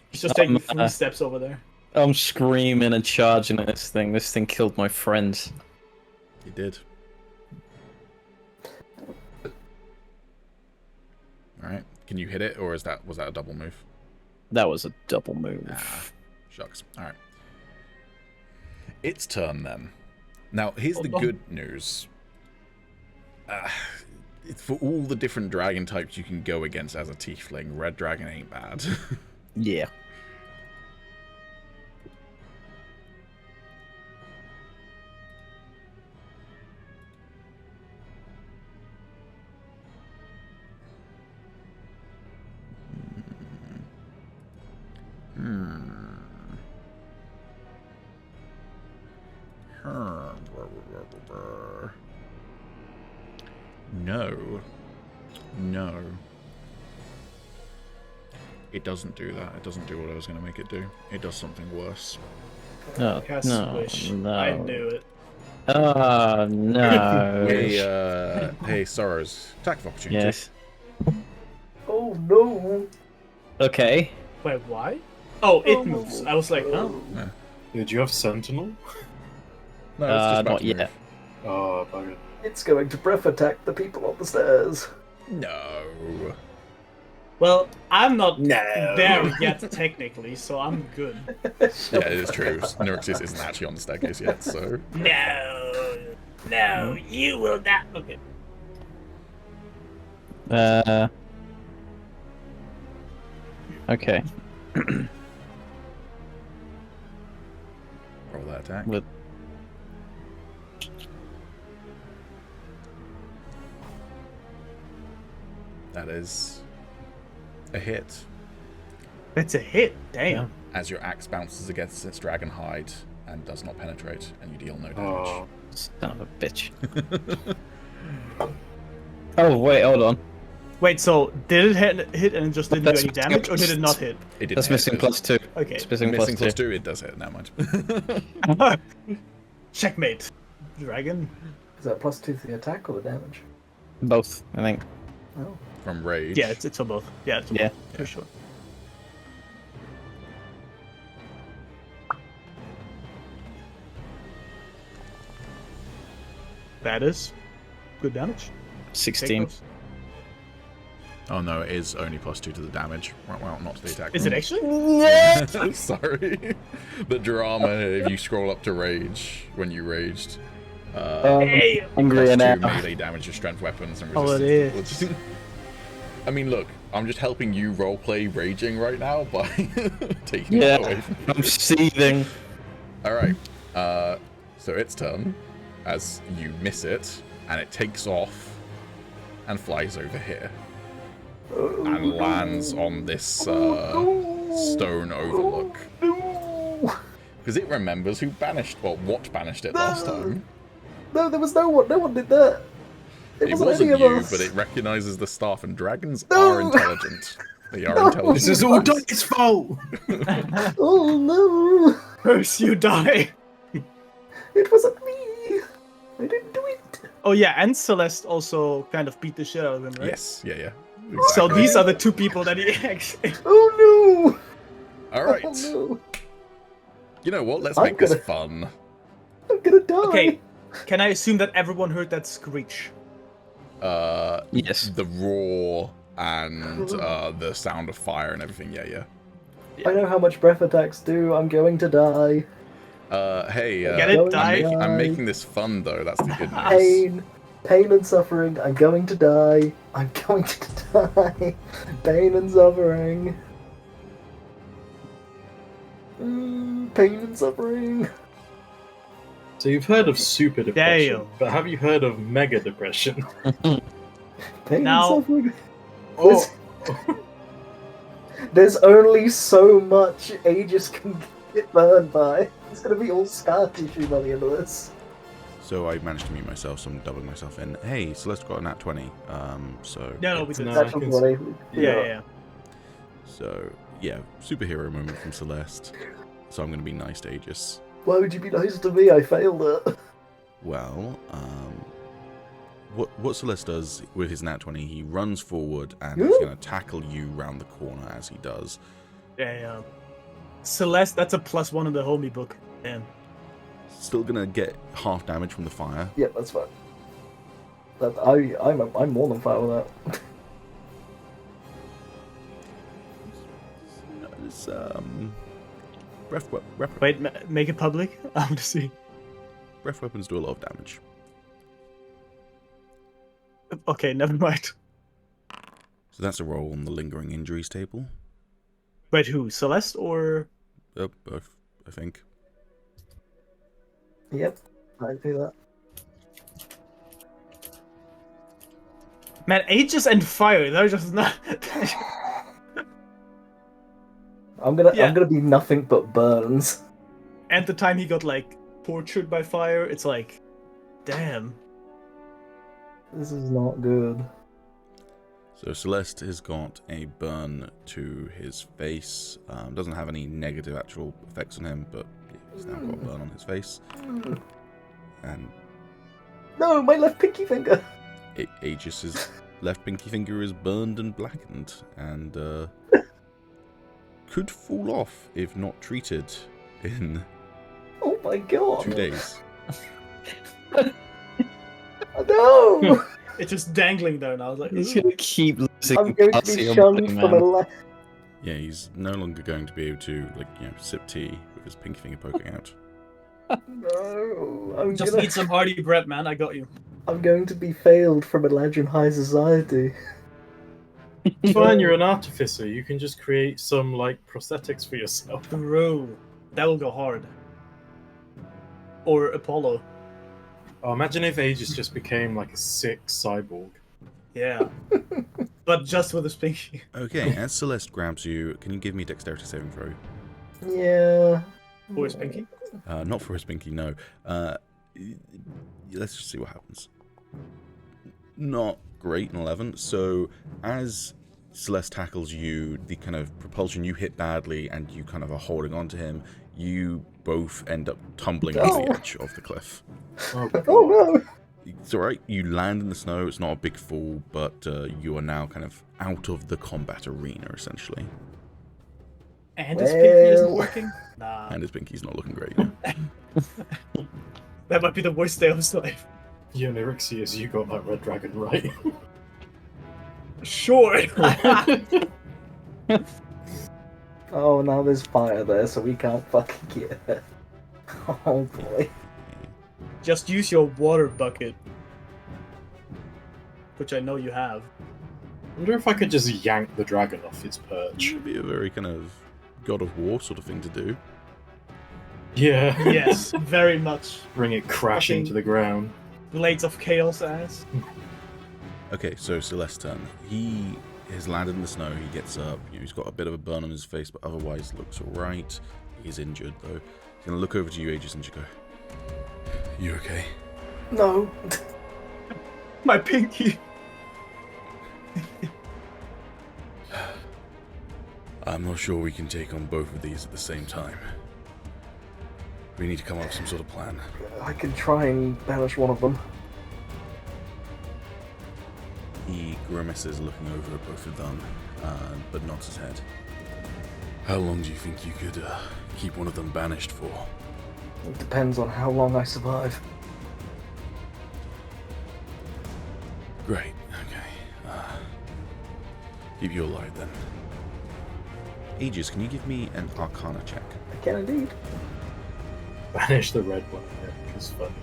Speaker 3: He's just taking
Speaker 4: Um,
Speaker 3: 3 steps over there.
Speaker 4: I'm screaming and charging at this thing. This thing killed my friends.
Speaker 1: You did. Alright. Can you hit it, or was that a double move?
Speaker 4: That was a double move.
Speaker 1: Ah, shucks. Alright. Its turn, then. Now, here's the good news. For all the different dragon types you can go against as a tiefling, red dragon ain't bad.
Speaker 4: Yeah.
Speaker 1: No. It doesn't do that. It doesn't do what I was going to make it do. It does something worse.
Speaker 4: No.
Speaker 3: Cast
Speaker 4: No.
Speaker 3: Wish.
Speaker 4: No.
Speaker 3: I knew it.
Speaker 4: Oh no.
Speaker 1: Hey, Sorrows. Attack of opportunity.
Speaker 4: Yes.
Speaker 5: Oh no!
Speaker 4: Okay.
Speaker 3: Wait, why? Oh, it moves. I was like, huh?
Speaker 7: Did you have Sentinel?
Speaker 1: No, it's just about
Speaker 4: Not
Speaker 1: to move.
Speaker 4: yet.
Speaker 7: Oh, bugger.
Speaker 5: It's going to breath attack the people on the stairs.
Speaker 1: No.
Speaker 3: Well, I'm not
Speaker 2: No.
Speaker 3: there yet, technically, so I'm good.
Speaker 1: Yeah, it is true. Nyrixis isn't actually on the staircase yet, so...
Speaker 3: No, you will not. Okay.
Speaker 4: Okay.
Speaker 1: Roll that attack.
Speaker 4: With
Speaker 1: That is a hit.
Speaker 3: That's a hit. Damn.
Speaker 1: As your axe bounces against its dragon hide and does not penetrate, and you deal no damage.
Speaker 7: Oh.
Speaker 4: son of a bitch. Oh wait, hold on.
Speaker 3: Wait, so did it hit and it just didn't do
Speaker 4: That's
Speaker 3: any damage, or did it not hit?
Speaker 1: It didn't
Speaker 4: That's
Speaker 1: hit,
Speaker 4: missing
Speaker 1: it-
Speaker 4: +2.
Speaker 3: Okay.
Speaker 4: It's missing
Speaker 1: Missing
Speaker 4: +2.
Speaker 1: +2, it does hit, never mind.
Speaker 3: Checkmate. Dragon.
Speaker 5: Is that +2 to the attack or the damage?
Speaker 4: Both, I think.
Speaker 5: Oh.
Speaker 1: From rage.
Speaker 3: Yeah, it's for both. Yeah, it's for
Speaker 4: Yeah.
Speaker 3: both, for sure. That is good damage.
Speaker 4: 16.
Speaker 1: Oh no, it is only +2 to the damage. Well, not to the attack.
Speaker 3: Is it actually?
Speaker 1: Yeah. Sorry. The drama, if you scroll up to rage, when you raged.
Speaker 3: Hey!
Speaker 4: Angry
Speaker 1: +2
Speaker 4: now.
Speaker 1: melee damage to strength weapons and
Speaker 3: Oh, it
Speaker 1: resistance.
Speaker 3: is.
Speaker 1: I mean, look, I'm just helping you roleplay raging right now by taking
Speaker 4: Yeah.
Speaker 1: it away from
Speaker 4: I'm seething.
Speaker 1: Alright, so its turn, as you miss it, and it takes off and flies over here. And lands on this stone overlook. Because it remembers who banished, well, what banished it last time.
Speaker 5: No, there was no one. No one did that. It
Speaker 1: It
Speaker 5: wasn't any
Speaker 1: wasn't
Speaker 5: of
Speaker 1: you,
Speaker 5: us.
Speaker 1: but it recognizes the staff, and dragons
Speaker 5: No.
Speaker 1: are intelligent. They are
Speaker 5: No.
Speaker 1: intelligent.
Speaker 7: This is all Dice's fault!
Speaker 5: Oh no!
Speaker 3: First you die.
Speaker 5: It wasn't me. I didn't do it.
Speaker 3: Oh yeah, and Celeste also kind of beat the shit out of him, right?
Speaker 1: Yes, yeah.
Speaker 3: So
Speaker 1: Exactly.
Speaker 3: these are the two people that he actually...
Speaker 5: Oh no!
Speaker 1: Alright,
Speaker 5: Oh no!
Speaker 1: you know what, let's
Speaker 5: I'm
Speaker 1: make this
Speaker 5: gonna-
Speaker 1: fun.
Speaker 5: I'm gonna die.
Speaker 3: Okay, can I assume that everyone heard that screech?
Speaker 4: Yes.
Speaker 1: The roar and the sound of fire and everything, yeah.
Speaker 5: I know how much breath attacks do. I'm going to die.
Speaker 1: Hey,
Speaker 3: Get it?
Speaker 5: Going to
Speaker 3: Die?
Speaker 1: I'm
Speaker 5: die.
Speaker 1: making this fun though, that's the good news.
Speaker 5: Pain and suffering. I'm going to die. I'm going to die. Pain and suffering. Pain and suffering.
Speaker 7: So you've heard of super depression,
Speaker 3: Damn.
Speaker 7: but have you heard of mega depression?
Speaker 5: Pain
Speaker 3: Now-
Speaker 5: and suffering.
Speaker 7: Oh,
Speaker 5: There's only so much Agis can get burned by. It's gonna be all scar tissue by the end of this.
Speaker 1: So I managed to mute myself, so I'm doubling myself in. Hey, Celeste got a nat 20. So
Speaker 3: No, we did.
Speaker 7: No,
Speaker 5: That's
Speaker 7: I can
Speaker 5: what I.
Speaker 3: Yeah.
Speaker 1: So yeah, superhero moment from Celeste. So I'm gonna be nice to Aegis.
Speaker 5: Why would you be nice to me? I failed it.
Speaker 1: Well, what Celeste does with his nat 20, he runs forward and he's gonna tackle you round the corner as he does.
Speaker 3: Yeah. Celeste, that's a +1 in the homie book. Damn.
Speaker 1: Still gonna get half damage from the fire.
Speaker 5: Yeah, that's fine. I'm more than fine with that.
Speaker 1: It's, breath
Speaker 3: Wait, make it public? I want to see.
Speaker 1: weapons do a lot of damage.
Speaker 3: Okay, never mind.
Speaker 1: So that's a roll on the lingering injuries table.
Speaker 3: Wait, who? Celeste or...
Speaker 1: Both, I think.
Speaker 5: Yep, I do that.
Speaker 3: Man, Aegis and fire, they're just not...
Speaker 5: I'm gonna
Speaker 3: Yeah.
Speaker 5: be nothing but burns.
Speaker 3: At the time he got, like, tortured by fire, it's like... Damn.
Speaker 5: This is not good.
Speaker 1: So Celeste has got a burn to his face. Doesn't have any negative actual effects on him, but he's now got a burn on his face. And
Speaker 5: No, my left pinky finger.
Speaker 1: Aegis's left pinky finger is burned and blackened, and could fall off if not treated in
Speaker 5: Oh my god.
Speaker 1: 2 days.
Speaker 5: No.
Speaker 3: It's just dangling there now. Like,
Speaker 4: He's gonna keep
Speaker 5: I'm going to be shunned from a left.
Speaker 1: Yeah, he's no longer going to be able to, like, sip tea with his pinky finger poking out.
Speaker 5: No, I'm
Speaker 3: Just
Speaker 5: gonna...
Speaker 3: eat some hearty bread, man. I got you.
Speaker 5: I'm going to be failed from Eladrin High Society.
Speaker 7: It's fine, you're an artificer. You can just create some, like, prosthetics for yourself.
Speaker 3: Bro, that will go hard. Or Apollo.
Speaker 7: Oh, imagine if Agis just became, like, a sick cyborg.
Speaker 3: Yeah. But just with a pinky.
Speaker 1: Okay, as Celeste grabs you, can you give me a dexterity saving throw?
Speaker 5: Yeah.
Speaker 3: For his pinky?
Speaker 1: Not for his pinky, no. Let's just see what happens. Not great, an 11. So, as Celeste tackles you, the kind of propulsion, you hit badly, and you kind of are holding on to him. You both end up tumbling off the edge of the cliff.
Speaker 7: Oh,
Speaker 5: Oh no!
Speaker 1: It's alright, you land in the snow, it's not a big fall, but you are now kind of out of the combat arena, essentially.
Speaker 3: And his pinky isn't
Speaker 5: Well.
Speaker 3: working? Nah.
Speaker 1: And his pinky's not looking great. No.
Speaker 3: That might be the worst day of his life.
Speaker 7: Yeah, Nyrixius, you got that red dragon right.
Speaker 3: Sure.
Speaker 5: Oh, now there's fire there, so we can't fucking get it. Oh boy.
Speaker 3: Just use your water bucket. Which I know you have.
Speaker 7: I wonder if I could just yank the dragon off its perch.
Speaker 1: It would be a very kind of God of War sort of thing to do.
Speaker 7: Yeah.
Speaker 3: Yes, very much.
Speaker 7: Bring it crashing
Speaker 3: Fucking-
Speaker 7: to the ground.
Speaker 3: Blades of Chaos ass.
Speaker 1: Okay, so Celeste's turn. He has landed in the snow, he gets up, he's got a bit of a burn on his face, but otherwise looks alright. He's injured though. He's gonna look over to you, Agis, and just go, "You okay?"
Speaker 5: No.
Speaker 3: My pinky.
Speaker 1: I'm not sure we can take on both of these at the same time. We need to come up with some sort of plan.
Speaker 5: I can try and banish one of them.
Speaker 1: He grimaces, looking over at both of them, but nods his head. How long do you think you could keep one of them banished for?
Speaker 5: It depends on how long I survive.
Speaker 1: Great, okay. Keep you alive then. Agis, can you give me an Arcana check?
Speaker 5: I can indeed.
Speaker 7: Banish the red one, yeah, which is fun.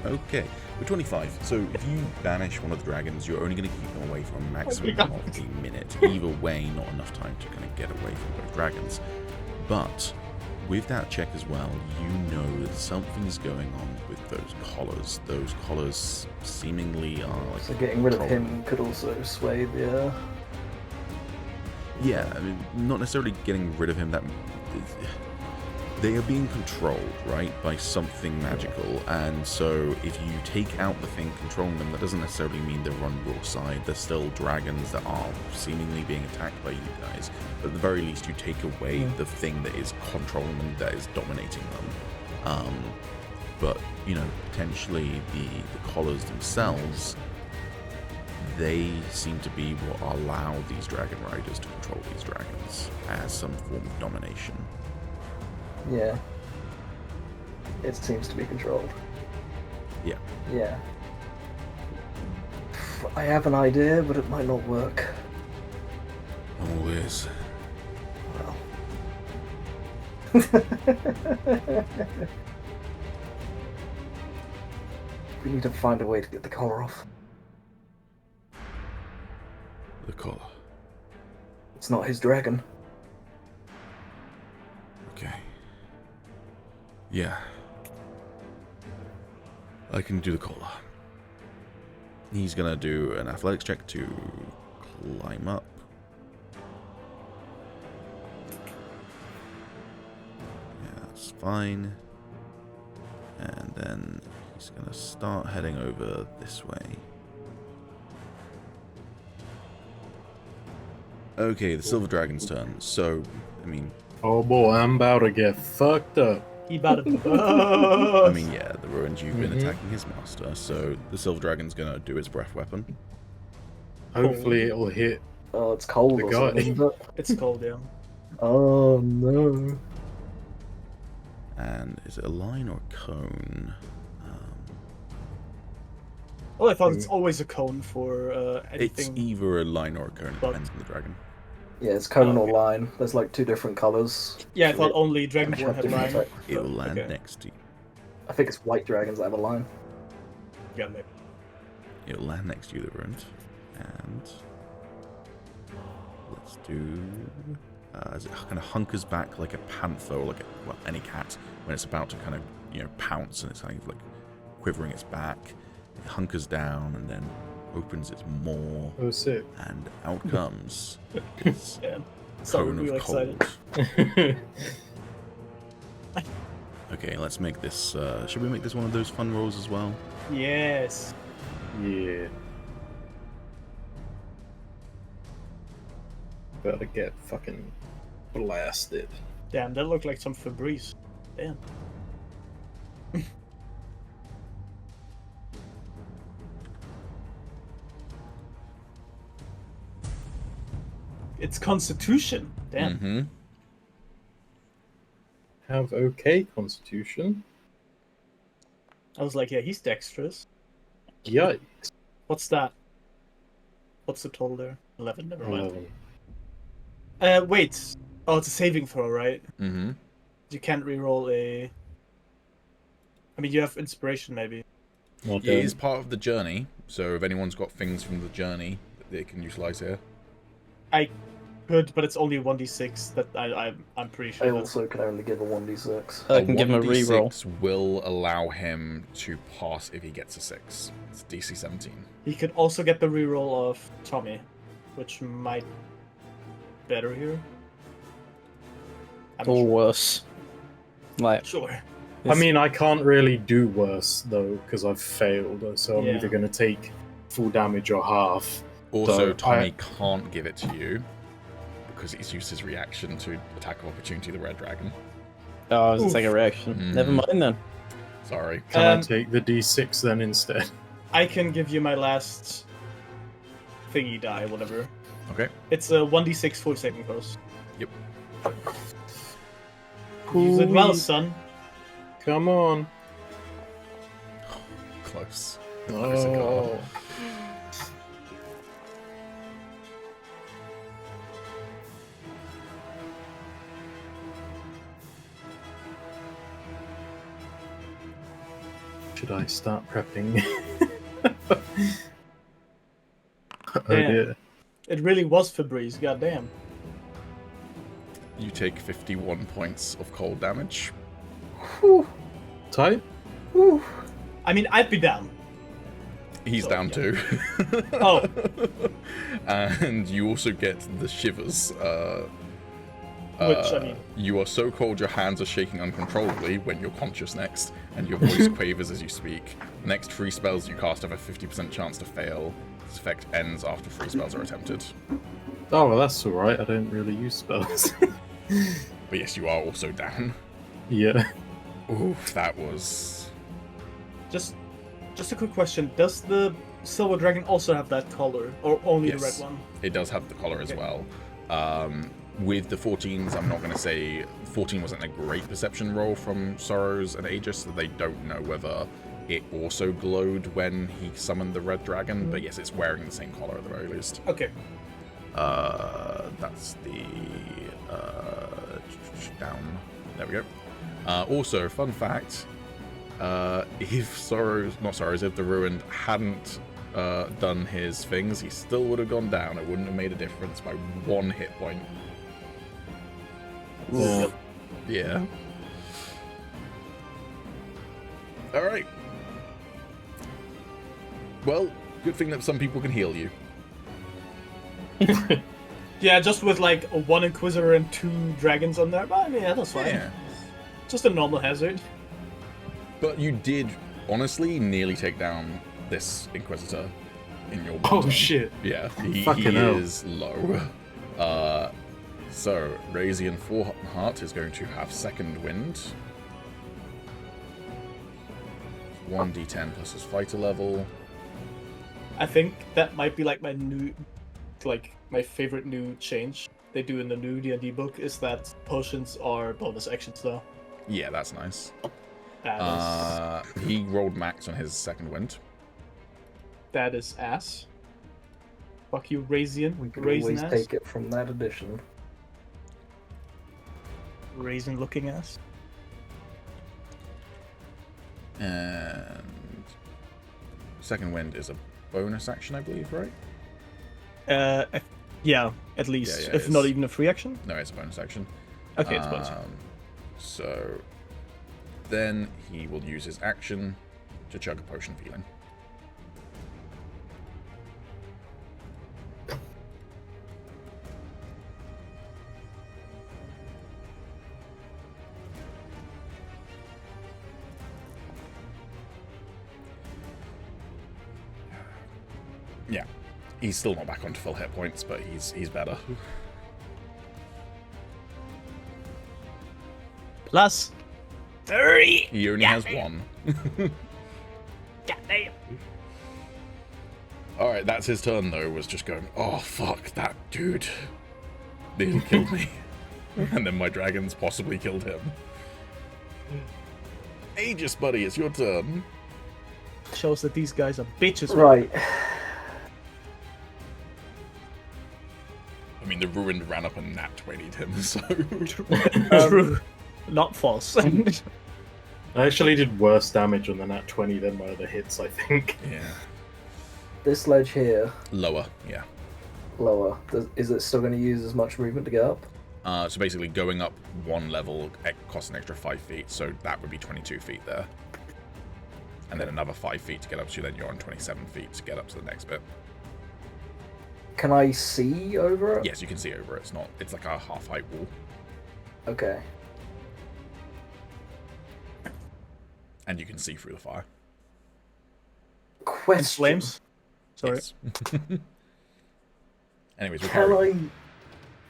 Speaker 1: Okay, we're 25. So if you banish one of the dragons, you're only going to keep them away for a maximum of a minute. Either way, not enough time to kind of get away from those dragons. But with that check as well, you know that something's going on with those collars. Those collars seemingly are like...
Speaker 5: So getting rid of
Speaker 1: controlling.
Speaker 5: him could also sway the...
Speaker 1: Yeah, I mean, not necessarily getting rid of him. That they are being controlled, right, by something magical. And so, if you take out the thing controlling them, that doesn't necessarily mean they're on your side. They're still dragons that are seemingly being attacked by you guys. But at the very least, you take away the thing that is controlling them, that is dominating them. But potentially the collars themselves, they seem to be what allow these dragon riders to control these dragons as some form of domination.
Speaker 5: Yeah. It seems to be controlled.
Speaker 1: Yeah.
Speaker 5: Yeah. I have an idea, but it might not work.
Speaker 1: I'm all ears.
Speaker 5: Well. We need to find a way to get the collar off.
Speaker 1: The collar.
Speaker 5: It's not his dragon.
Speaker 1: Okay. Yeah. I can do the collar. He's gonna do an athletics check to climb up. Yeah, that's fine. And then he's gonna start heading over this way. Okay, the Silver Dragon's turn. So, I mean...
Speaker 7: Oh boy, I'm about to get fucked up.
Speaker 3: He about to
Speaker 1: I mean, yeah, the ruins, you've been attacking his master, so the Silver Dragon's gonna do its breath weapon.
Speaker 7: Hopefully it'll hit.
Speaker 5: Oh, it's cold
Speaker 7: The
Speaker 5: or
Speaker 7: guy.
Speaker 5: something, isn't it?
Speaker 3: It's cold, yeah.
Speaker 5: Oh no.
Speaker 1: And is it a line or a cone?
Speaker 3: Oh, I thought it's always a cone for
Speaker 1: It's
Speaker 3: anything.
Speaker 1: either a line or a cone. It
Speaker 3: But-
Speaker 1: depends on the dragon.
Speaker 5: Yeah, it's cone
Speaker 3: Oh,
Speaker 5: or
Speaker 3: okay.
Speaker 5: line. There's like 2 different colours.
Speaker 3: Yeah, I
Speaker 5: So
Speaker 3: thought
Speaker 5: it-
Speaker 3: only
Speaker 5: which
Speaker 3: Dragonborn
Speaker 5: have
Speaker 3: had
Speaker 5: different
Speaker 3: line.
Speaker 5: attack.
Speaker 1: It'll land
Speaker 3: okay.
Speaker 1: next to you.
Speaker 5: I think it's white dragons that have a line.
Speaker 3: Yeah, maybe.
Speaker 1: It'll land next to you, the ruined. And let's do. As it kind of hunkers back like a panther or like any cat when it's about to kind of pounce and it's kind of like quivering its back. It hunkers down and then opens its maw,
Speaker 7: Oh, sick.
Speaker 1: and out comes its
Speaker 3: Yeah. So
Speaker 1: cone
Speaker 3: we were
Speaker 1: of cold.
Speaker 3: excited.
Speaker 1: Okay, let's make this. Should we make this one of those fun rolls as well?
Speaker 3: Yes.
Speaker 7: Yeah. About to get fucking blasted.
Speaker 3: Damn, that looked like some Febreze. Damn. It's Constitution. Damn.
Speaker 1: Mm-hmm.
Speaker 7: Have okay constitution.
Speaker 3: I was like, yeah, he's dexterous.
Speaker 7: Yikes.
Speaker 3: What's that? What's the total there? 11. Never mind.
Speaker 7: 11.
Speaker 3: Wait. Oh, it's a saving throw, right?
Speaker 1: Mm-hmm.
Speaker 3: You can't reroll a. I mean, you have inspiration, maybe.
Speaker 7: Not
Speaker 1: It is part of the journey, so if anyone's got things from the journey that they can utilize here.
Speaker 3: I could, but it's only 1d6. That I'm pretty
Speaker 5: I
Speaker 3: sure. That's...
Speaker 5: also can only give a 1d6.
Speaker 4: I can give him a
Speaker 1: 1d6
Speaker 4: reroll.
Speaker 1: will allow him to pass if he gets a 6. It's DC 17.
Speaker 3: He could also get the reroll of Tommy, which might better here. I'm
Speaker 4: Or
Speaker 3: not
Speaker 4: worse. Like,
Speaker 3: sure.
Speaker 7: I mean, I can't really do worse, though, because I've failed, so I'm
Speaker 3: Yeah.
Speaker 7: either going to take full damage or half.
Speaker 1: Also,
Speaker 7: So,
Speaker 1: Tommy can't give it to you because he's used his reaction to attack of opportunity, the red dragon.
Speaker 4: oh, it's
Speaker 3: Oof.
Speaker 4: like a reaction.
Speaker 1: Mm.
Speaker 4: Never mind then.
Speaker 1: Sorry.
Speaker 7: Can I
Speaker 3: Um,
Speaker 7: take the d6 then instead?
Speaker 3: I can give you my last thingy die, whatever.
Speaker 1: Okay.
Speaker 3: It's a 1d6 full saving throws.
Speaker 1: Yep.
Speaker 3: Use it well,
Speaker 7: Hoo-wee.
Speaker 3: son.
Speaker 7: Come on.
Speaker 1: Close.
Speaker 7: Oh. Should I start prepping? Oh
Speaker 3: Damn.
Speaker 7: dear.
Speaker 3: It really was Febreze, goddamn.
Speaker 1: You take 51 points of cold damage.
Speaker 5: Whew,
Speaker 7: Tight?
Speaker 5: whew.
Speaker 3: I mean, I'd be down.
Speaker 1: He's
Speaker 3: So,
Speaker 1: down
Speaker 3: yeah.
Speaker 1: too.
Speaker 3: Oh.
Speaker 1: And you also get the shivers.
Speaker 3: Which, I mean-
Speaker 1: You are so cold your hands are shaking uncontrollably when you're conscious next, and your voice quavers as you speak. Next 3 spells you cast have a 50% chance to fail. This effect ends after 3 spells are attempted.
Speaker 7: Oh, well, that's alright. I don't really use spells.
Speaker 1: But yes, you are also down.
Speaker 7: Yeah.
Speaker 1: Oof, that was...
Speaker 3: Just a quick question. Does the Silver Dragon also have that color? Or only the
Speaker 1: Yes.
Speaker 3: red one?
Speaker 1: It does have the collar as
Speaker 3: Okay.
Speaker 1: well. With the 14s, I'm not going to say 14 wasn't a great perception roll from Sorrows and Agis, so they don't know whether it also glowed when he summoned the red dragon. But yes, it's wearing the same collar at the very least.
Speaker 3: Okay.
Speaker 1: That's the down. There we go. Also, fun fact: if if the Ruined hadn't done his things, he still would have gone down. It wouldn't have made a difference by 1 hit point.
Speaker 7: Yeah.
Speaker 1: Yeah. All right. Well, good thing that some people can heal you.
Speaker 3: Yeah, just with like a 1 Inquisitor and 2 dragons on there. But I mean, yeah, that's fine.
Speaker 1: Yeah.
Speaker 3: Just a normal hazard.
Speaker 1: But you did honestly nearly take down this Inquisitor in your
Speaker 7: Oh,
Speaker 1: turn.
Speaker 7: shit.
Speaker 1: Yeah, he
Speaker 7: Fucking hell.
Speaker 1: is low. So Razian Foreheart is going to have second wind. 1d10 plus his fighter level.
Speaker 3: I think that might be like my new, like my favorite new change they do in the new D&D book is that potions are bonus actions though.
Speaker 1: Yeah, that's nice.
Speaker 3: That is...
Speaker 1: He rolled max on his second wind.
Speaker 3: that is ass. Fuck you, Raisin.
Speaker 5: We can
Speaker 3: Raisin
Speaker 5: always
Speaker 3: ass.
Speaker 5: take it from that edition.
Speaker 3: Raisin looking ass.
Speaker 1: And second wind is a bonus action, I believe, right?
Speaker 3: Yeah, at least.
Speaker 1: Yeah,
Speaker 3: if not even a free action.
Speaker 1: No, it's a bonus action.
Speaker 3: Okay, it's bonus.
Speaker 1: So then he will use his action to chug a potion of healing. Yeah, he's still not back onto full hit points, but he's better.
Speaker 3: Plus 3.
Speaker 1: He only has one.
Speaker 3: Goddamn.
Speaker 1: Alright, that's his turn though, was just going, oh fuck, that dude nearly killed me. And then my dragons possibly killed him. Agis, buddy, it's your turn.
Speaker 3: Shows that these guys are bitches.
Speaker 5: Right.
Speaker 1: I mean, the Ruined ran up and nat 20'd him, so...
Speaker 3: True. Not false.
Speaker 7: I actually did worse damage on the nat 20 than my other hits, I think.
Speaker 1: yeah.
Speaker 5: This ledge here,
Speaker 1: Lower, yeah.
Speaker 5: lower. Is it still going to use as much movement to get up?
Speaker 1: So basically, going up one level costs an extra 5 feet, so that would be 22 feet there. And then another 5 feet to get up to, then you're on 27 feet to get up to the next bit.
Speaker 5: Can I see over it?
Speaker 1: Yes, you can see over it. It's like a half-height wall.
Speaker 5: Okay.
Speaker 1: And you can see through the fire.
Speaker 5: Question.
Speaker 3: Flames? Sorry.
Speaker 1: Yes. Anyways, we'll
Speaker 5: Can
Speaker 1: carry
Speaker 5: I?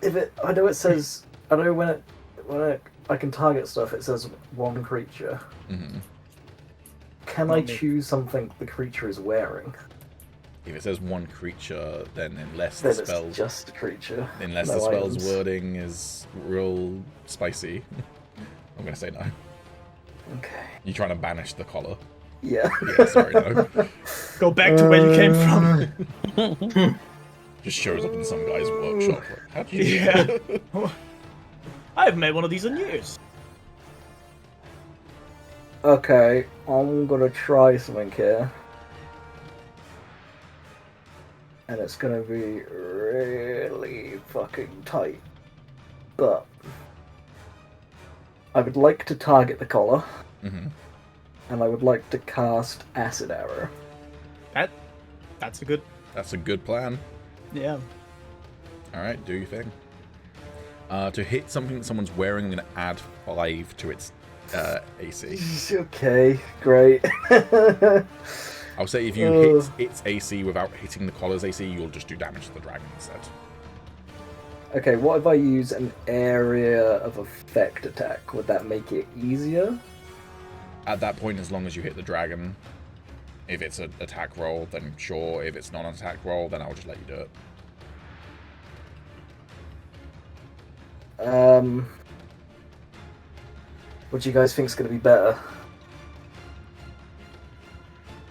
Speaker 5: If it, I know it says. I know when I can target stuff, it says one creature.
Speaker 1: Mhm.
Speaker 5: Can I choose something the creature is wearing?
Speaker 1: If it says one creature, then unless
Speaker 5: Then
Speaker 1: the
Speaker 5: it's
Speaker 1: spell,
Speaker 5: just a creature.
Speaker 1: unless
Speaker 5: no
Speaker 1: the spell's
Speaker 5: items.
Speaker 1: wording is real spicy, I'm gonna say no.
Speaker 5: Okay.
Speaker 1: You trying to banish the collar?
Speaker 5: Yeah.
Speaker 1: Yeah, sorry, no.
Speaker 3: Go back to where you came from.
Speaker 1: Just shows up in some guy's workshop. Like, how'd you do
Speaker 3: Yeah.
Speaker 1: that?
Speaker 3: I haven't made one of these in years.
Speaker 5: Okay, I'm gonna try something here. And it's gonna be really fucking tight. But I would like to target the collar,
Speaker 1: Mhm.
Speaker 5: and I would like to cast Acid Arrow.
Speaker 3: That's a good.
Speaker 1: That's a good plan.
Speaker 3: Yeah.
Speaker 1: Alright, do your thing. To hit something that someone's wearing, I'm going to add 5 to its AC.
Speaker 5: Okay, great.
Speaker 1: I'll say if you hit its AC without hitting the collar's AC, you'll just do damage to the dragon instead.
Speaker 5: Okay, what if I use an area of effect attack? Would that make it easier?
Speaker 1: At that point, as long as you hit the dragon, if it's an attack roll, then sure. If it's not an attack roll, then I'll just let you do it.
Speaker 5: What do you guys think is going to be better?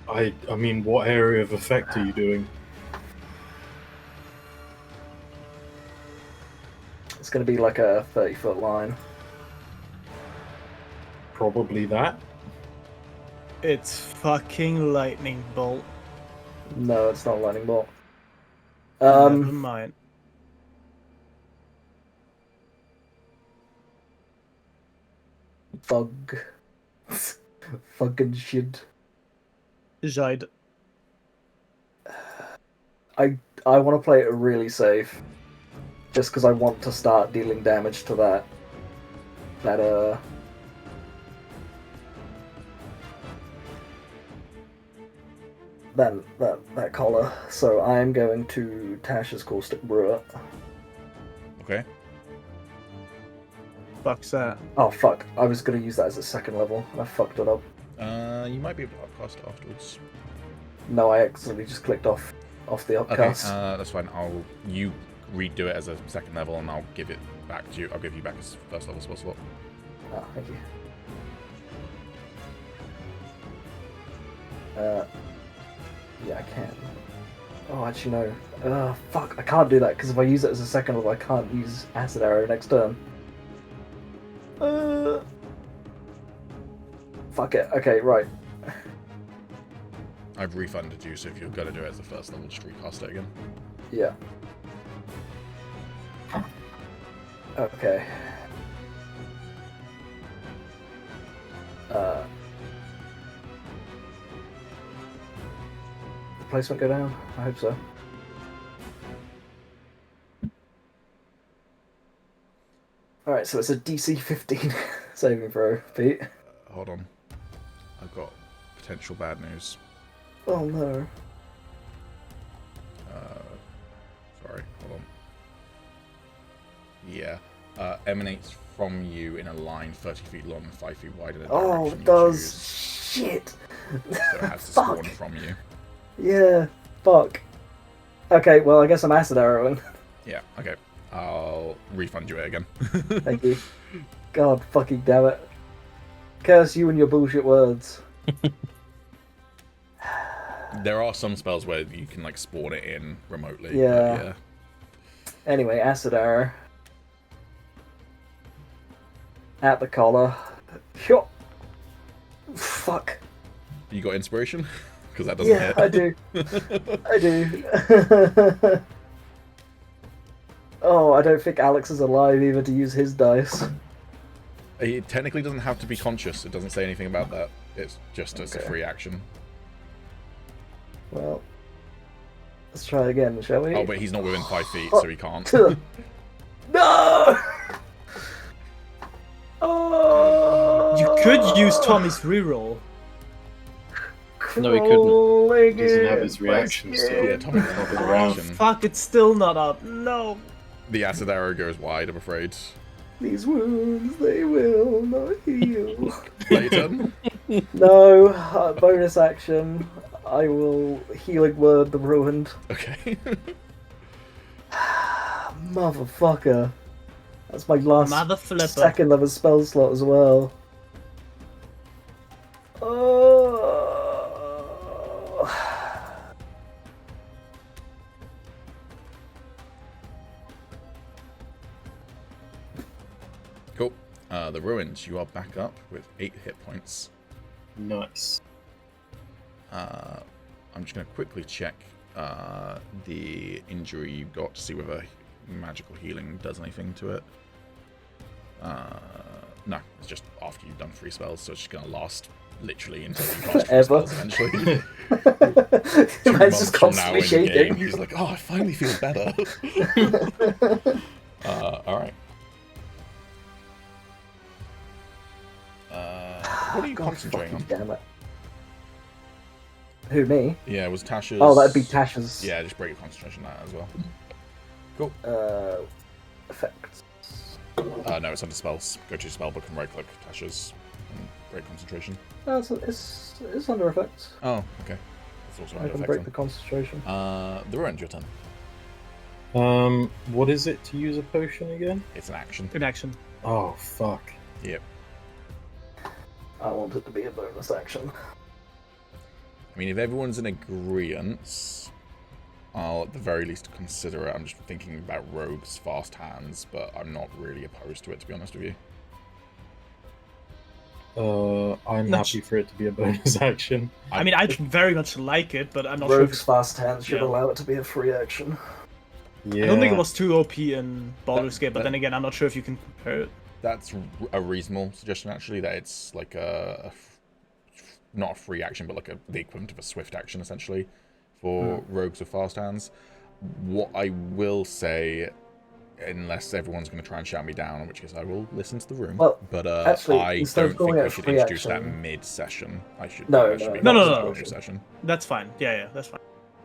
Speaker 7: I mean, what area of effect are you doing?
Speaker 5: It's going to be like a 30-foot line.
Speaker 7: Probably that.
Speaker 3: It's fucking lightning bolt.
Speaker 5: No, it's not a lightning bolt.
Speaker 3: Never mind.
Speaker 5: Bug. Fucking shit.
Speaker 3: Jide.
Speaker 5: I want to play it really safe. Just because I want to start dealing damage to that collar. So I'm going to Tasha's Caustic Brewer.
Speaker 1: Okay.
Speaker 3: Fuck's that.
Speaker 5: Oh fuck, I was going to use that as a second level, and I fucked it up.
Speaker 1: You might be able to upcast it afterwards.
Speaker 5: No, I accidentally just clicked off the
Speaker 1: Okay,
Speaker 5: upcast.
Speaker 1: that's fine. You redo it as a second level, and I'll give it back to you. I'll give you back as first level spell slot.
Speaker 5: Ah, thank you. Yeah, I can. Oh, actually no. Fuck, I can't do that because if I use it as a second level, I can't use Acid Arrow next turn. Fuck it. Okay, right.
Speaker 1: I've refunded you, so if you're gonna do it as the first level, just recast it again.
Speaker 5: Yeah. Okay. The placement go down? I hope so. Alright, so it's a DC 15 saving throw, Pete.
Speaker 1: Hold on. I've got potential bad news.
Speaker 5: Oh no.
Speaker 1: Sorry, hold on. Yeah. Emanates from you in a line 30 feet long and 5 feet wide in a direction
Speaker 5: Oh,
Speaker 1: you
Speaker 5: it does.
Speaker 1: choose.
Speaker 5: Shit.
Speaker 1: So it has to
Speaker 5: Fuck.
Speaker 1: spawn from you.
Speaker 5: Yeah, fuck. Okay, well, I guess I'm acid arrowing.
Speaker 1: Yeah, okay. I'll refund you it again.
Speaker 5: Thank you. God fucking damn it. Curse you and your bullshit words.
Speaker 1: There are some spells where you can like spawn it in remotely. but
Speaker 5: Yeah.
Speaker 1: yeah.
Speaker 5: Anyway, acid arrow. At the collar. Sure. Fuck.
Speaker 1: You got inspiration? Because that doesn't
Speaker 5: Yeah,
Speaker 1: hit.
Speaker 5: I do. I do. Oh, I don't think Alex is alive either to use his dice.
Speaker 1: He technically doesn't have to be conscious. It doesn't say anything about that. It's just as a
Speaker 5: Okay.
Speaker 1: free action.
Speaker 5: Well, let's try again, shall we?
Speaker 1: Oh, but he's not within 5 feet, so he can't.
Speaker 5: No! Oh!
Speaker 3: You could use Tommy's reroll.
Speaker 4: No, he couldn't.
Speaker 5: Crawling
Speaker 7: He doesn't have
Speaker 5: in
Speaker 7: his
Speaker 5: my
Speaker 7: reactions
Speaker 5: skin.
Speaker 7: still.
Speaker 1: Yeah, Tommy doesn't have his
Speaker 3: Oh,
Speaker 1: reaction.
Speaker 3: fuck, it's still not up. No.
Speaker 1: The acid arrow goes wide, I'm afraid.
Speaker 5: These wounds, they will not heal.
Speaker 1: Layton?
Speaker 5: No, bonus action. I will healing word the ruined.
Speaker 1: Okay.
Speaker 5: Motherfucker. That's my last
Speaker 3: Mother flipper.
Speaker 5: second level spell slot as well. Oh.
Speaker 1: Cool. The ruins, you are back up with 8 hit points.
Speaker 7: Nice.
Speaker 1: I'm just going to quickly check the injury you got to see whether magical healing does anything to it. No, it's just after you've done 3 spells, so it's just going to last literally until you cast 3
Speaker 5: Forever.
Speaker 1: spells eventually. 2
Speaker 5: Man's
Speaker 1: months
Speaker 5: just
Speaker 1: from now
Speaker 5: constantly
Speaker 1: in the
Speaker 5: shaking.
Speaker 1: game, he's like, oh, I finally feel better. Alright. What are you
Speaker 5: God
Speaker 1: concentrating
Speaker 5: fucking
Speaker 1: on?
Speaker 5: damn it. Who, me?
Speaker 1: Yeah, it was Tasha's...
Speaker 5: Oh, that'd be Tasha's.
Speaker 1: Yeah, just break your concentration on that as well. Cool.
Speaker 5: Effects.
Speaker 1: No, it's under spells. Go to your spellbook and right-click Tasha's and break concentration.
Speaker 5: It's under effects.
Speaker 1: Oh, okay. It's also
Speaker 5: I
Speaker 1: under
Speaker 5: can
Speaker 1: effects
Speaker 5: break
Speaker 1: then.
Speaker 5: the concentration.
Speaker 1: The ruins, your turn.
Speaker 7: What is it to use a potion again?
Speaker 1: It's an action.
Speaker 3: In action.
Speaker 7: Oh, fuck.
Speaker 1: Yep.
Speaker 5: I want it to be a bonus action.
Speaker 1: I mean, if everyone's in agreement, I'll at the very least consider it. I'm just thinking about rogues' fast hands, but I'm not really opposed to it, to be honest with you.
Speaker 7: I'm
Speaker 3: Not
Speaker 7: happy for it to be a bonus action.
Speaker 3: I mean, I very much like it, but I'm not
Speaker 5: Rogue's
Speaker 3: sure.
Speaker 5: fast hands should
Speaker 3: Yeah.
Speaker 5: allow it to be a free action.
Speaker 7: Yeah.
Speaker 3: I don't think it was too OP in Baldur's Gate, but
Speaker 1: that-
Speaker 3: then again, I'm not sure if you can compare it.
Speaker 1: That's a reasonable suggestion, actually, that it's like not a free action, but like the equivalent of a swift action, essentially, for rogues with fast hands. What I will say, unless everyone's going to try and shout me down, in which case I will listen to the room,
Speaker 5: Well,
Speaker 1: but
Speaker 5: actually,
Speaker 1: I
Speaker 5: instead of
Speaker 1: don't
Speaker 5: calling
Speaker 1: think
Speaker 5: it
Speaker 1: we
Speaker 5: a
Speaker 1: should
Speaker 5: free
Speaker 1: introduce that
Speaker 5: action-
Speaker 1: mid-session. I should.
Speaker 5: No,
Speaker 1: that should be
Speaker 5: no,
Speaker 3: no,
Speaker 1: part
Speaker 3: no,
Speaker 1: of
Speaker 3: no.
Speaker 1: the session.
Speaker 3: That's fine. Yeah, that's fine.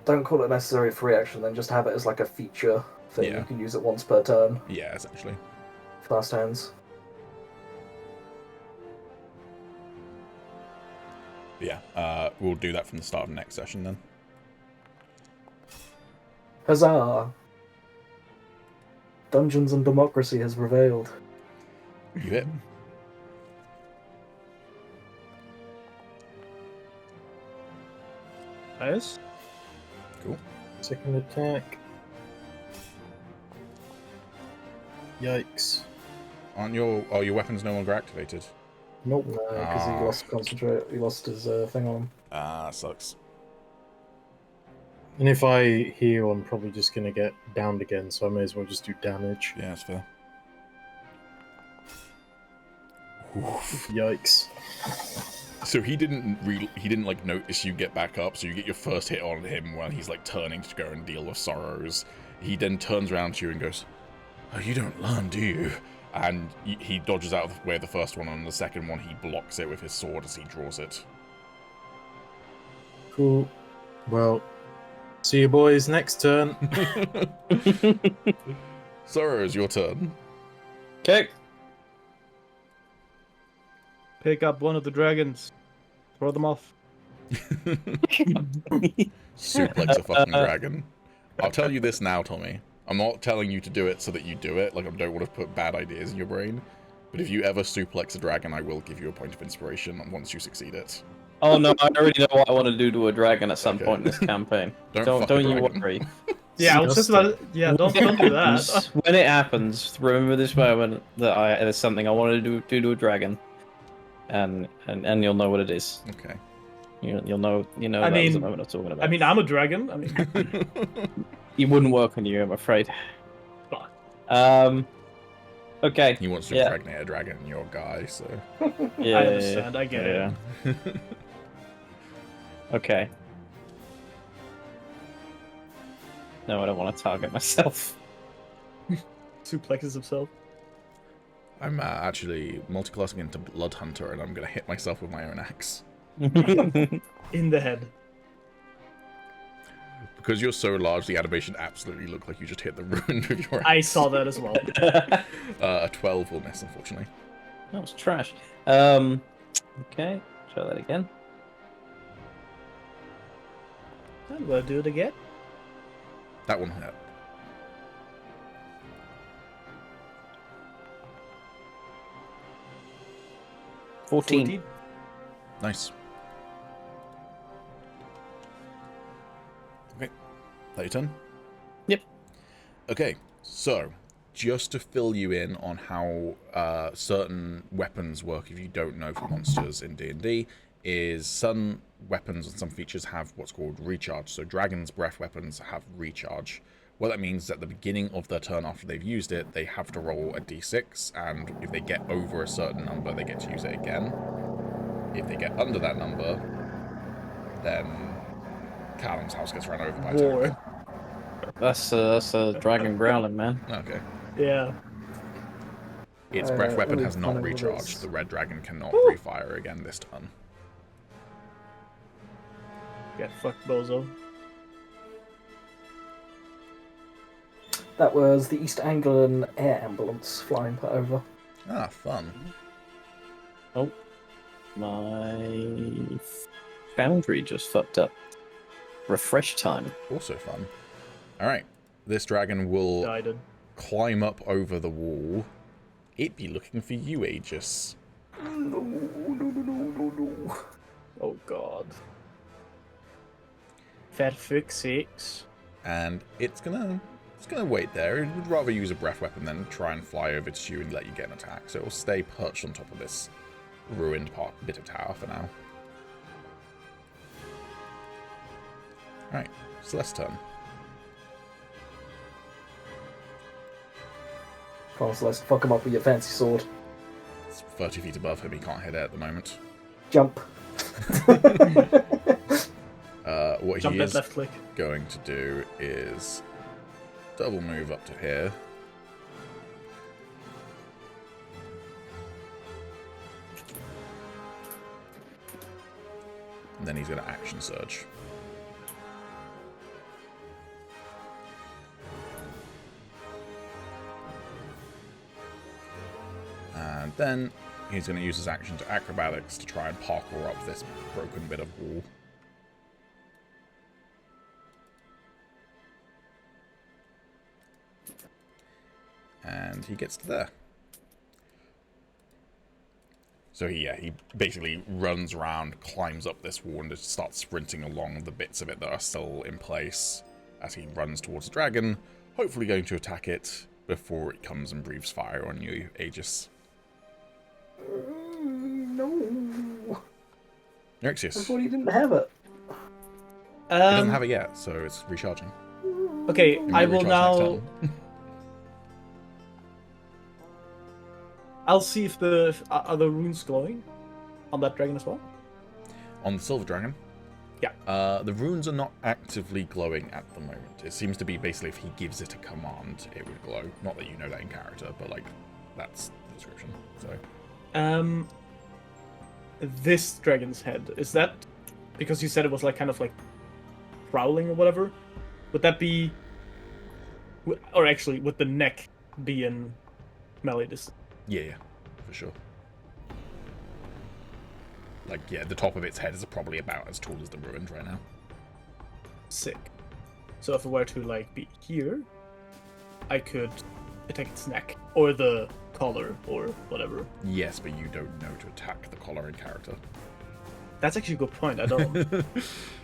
Speaker 5: Don't call it necessarily free action, then just have it as like a feature thing.
Speaker 1: Yeah.
Speaker 5: You can use it once per turn.
Speaker 1: Yeah, essentially.
Speaker 5: Fast hands.
Speaker 1: Yeah, we'll do that from the start of next session then.
Speaker 5: Huzzah! Dungeons and democracy has prevailed.
Speaker 1: You hit.
Speaker 3: Nice.
Speaker 1: Cool.
Speaker 2: Second attack. Yikes.
Speaker 1: Aren't your weapons no longer activated?
Speaker 2: Nope.
Speaker 5: Because he lost concentrate. He lost his thing on him.
Speaker 1: Ah, sucks.
Speaker 2: And if I heal, I'm probably just going to get downed again, so I may as well just do damage.
Speaker 1: Yeah, that's fair.
Speaker 2: Yikes.
Speaker 1: So he didn't like notice you get back up, so you get your first hit on him while he's like turning to go and deal with sorrows. He then turns around to you and goes, "Oh, you don't learn, do you?" And he dodges out of the way of the first one, and the second one he blocks it with his sword as he draws it.
Speaker 2: Cool. Well, see you boys next turn.
Speaker 1: Sorrows, your turn.
Speaker 4: Okay.
Speaker 3: Pick up one of the dragons. Throw them off.
Speaker 1: Suplex a fucking dragon. I'll tell you this now, Tommy. I'm not telling you to do it so that you do it. Like, I don't want to put bad ideas in your brain. But if you ever suplex a dragon, I will give you a point of inspiration once you succeed it.
Speaker 4: Oh no, I already know what I want to do to a dragon at some
Speaker 1: Okay.
Speaker 4: point in this campaign.
Speaker 1: Don't
Speaker 4: don't
Speaker 1: fuck a
Speaker 4: you
Speaker 1: dragon.
Speaker 4: worry.
Speaker 3: Yeah, I was just about to, yeah, don't do that.
Speaker 4: When it happens, remember this moment that there's something I want to do to a dragon, and you'll know what it is.
Speaker 1: Okay.
Speaker 4: You'll know
Speaker 3: I
Speaker 4: that was the
Speaker 3: mean-
Speaker 4: moment I'm talking about.
Speaker 3: I mean, I'm a dragon. I mean,
Speaker 4: It wouldn't work on you, I'm afraid.
Speaker 3: Fuck.
Speaker 4: Okay.
Speaker 1: He wants to
Speaker 4: Yeah.
Speaker 1: impregnate a dragon, your guy, so...
Speaker 4: Yeah,
Speaker 3: I understand. I get it.
Speaker 4: yeah. Okay. No, I don't want to target myself.
Speaker 3: Suplexes himself.
Speaker 1: I'm actually multiclassing into Blood Hunter, and I'm going to hit myself with my own axe.
Speaker 3: In the head.
Speaker 1: Because you're so large, the animation absolutely looked like you just hit the ruin with your axe.
Speaker 3: I saw that as well.
Speaker 1: A 12 will miss, unfortunately.
Speaker 4: That was trash. Okay, try that again.
Speaker 3: I'm gonna do it again.
Speaker 1: That one hit.
Speaker 4: Fourteen.
Speaker 1: Nice. Okay. That your turn?
Speaker 4: Yep.
Speaker 1: Okay, so just to fill you in on how certain weapons work if you don't know for monsters in D&D, is some weapons and some features have what's called recharge. So Dragon's Breath weapons have recharge. What that means is at the beginning of their turn after they've used it, they have to roll a d6, and if they get over a certain number, they get to use it again. If they get under that number, then Calum's house gets run over by a
Speaker 3: War.
Speaker 1: tank.
Speaker 4: That's a dragon growling, man.
Speaker 1: Okay.
Speaker 3: Yeah.
Speaker 1: Its breath weapon
Speaker 5: only
Speaker 1: has not
Speaker 5: funny
Speaker 1: recharged.
Speaker 5: was-
Speaker 1: The red dragon cannot refire again this turn.
Speaker 3: Get fucked, bozo.
Speaker 5: That was the East Anglian Air Ambulance flying over.
Speaker 1: Ah, fun.
Speaker 4: My foundry just fucked up. Refresh time.
Speaker 1: Also fun. Alright. This dragon will
Speaker 3: Died.
Speaker 1: climb up over the wall. It'd be looking for you, Agis.
Speaker 5: No.
Speaker 3: Oh god. For fuck's sakes.
Speaker 1: And it's gonna wait there. It would rather use a breath weapon than try and fly over to you and let you get an attack. So it'll stay perched on top of this ruined bit of tower for now. Alright, Celeste's turn.
Speaker 5: Come on, Celeste, fuck him up with your fancy sword.
Speaker 1: It's 30 feet above him, he can't hit it at the moment.
Speaker 5: Jump.
Speaker 1: What
Speaker 3: Jump
Speaker 1: he
Speaker 3: and
Speaker 1: is
Speaker 3: left click.
Speaker 1: going to do is double move up to here. And then he's going to action surge. And then he's going to use his action to acrobatics to try and parkour up this broken bit of wall. And he gets to there. So he basically runs around, climbs up this wall, and just starts sprinting along the bits of it that are still in place as he runs towards the dragon, hopefully going to attack it before it comes and breathes fire on you, Agis.
Speaker 5: No.
Speaker 1: Nerexius.
Speaker 5: I thought he didn't have it.
Speaker 1: He doesn't have it yet, so it's recharging.
Speaker 3: Okay,
Speaker 1: It
Speaker 3: I
Speaker 1: might
Speaker 3: will
Speaker 1: recharge
Speaker 3: now.
Speaker 1: next turn.
Speaker 3: I'll see if the are the runes glowing on that dragon as well.
Speaker 1: On the silver dragon?
Speaker 3: Yeah.
Speaker 1: The runes are not actively glowing at the moment. It seems to be basically if he gives it a command, it would glow. Not that you know that in character, but like that's the description. So
Speaker 3: This dragon's head, is that because you said it was like kind of like prowling or whatever? Would that be, or actually would the neck be in melee distance?
Speaker 1: yeah, for sure. Like, yeah, the top of its head is probably about as tall as the ruined right now.
Speaker 3: Sick. So if it were to like be here, I could attack its neck or the collar or whatever.
Speaker 1: Yes, but you don't know to attack the collar in character.
Speaker 3: That's actually a good point. I don't.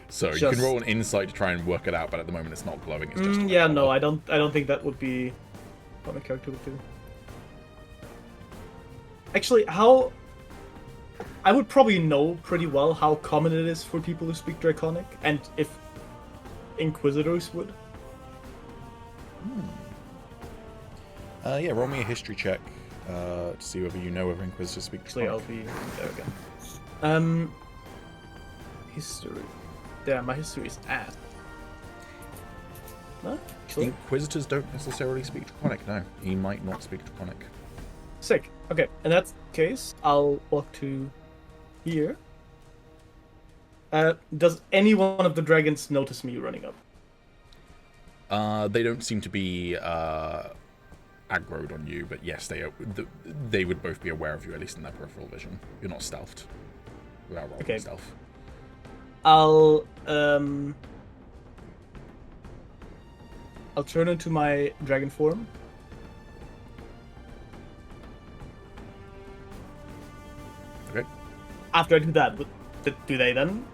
Speaker 1: So you
Speaker 3: Just-
Speaker 1: can roll an insight to try and work it out, but at the moment it's not glowing. It's just
Speaker 3: Yeah, no, I don't think that would be what my character would do. Actually, how I would probably know pretty well how common it is for people who speak Draconic, and if Inquisitors would.
Speaker 1: Yeah, roll me a history check to see whether you know whether Inquisitors speak
Speaker 3: Actually, I'll
Speaker 1: Draconic.
Speaker 3: be there again. History. Yeah, my history is ass. No, actually,
Speaker 1: Inquisitors don't necessarily speak Draconic, no. He might not speak Draconic.
Speaker 3: sick. Okay, in that case, I'll walk to here. Does any one of the dragons notice me running up?
Speaker 1: They don't seem to be aggroed on you, but yes, they would both be aware of you, at least in their peripheral vision. You're not stealthed. Without rolling
Speaker 3: Okay.
Speaker 1: stealth.
Speaker 3: I'll turn into my dragon form.
Speaker 1: Okay.
Speaker 3: After I do that, do they then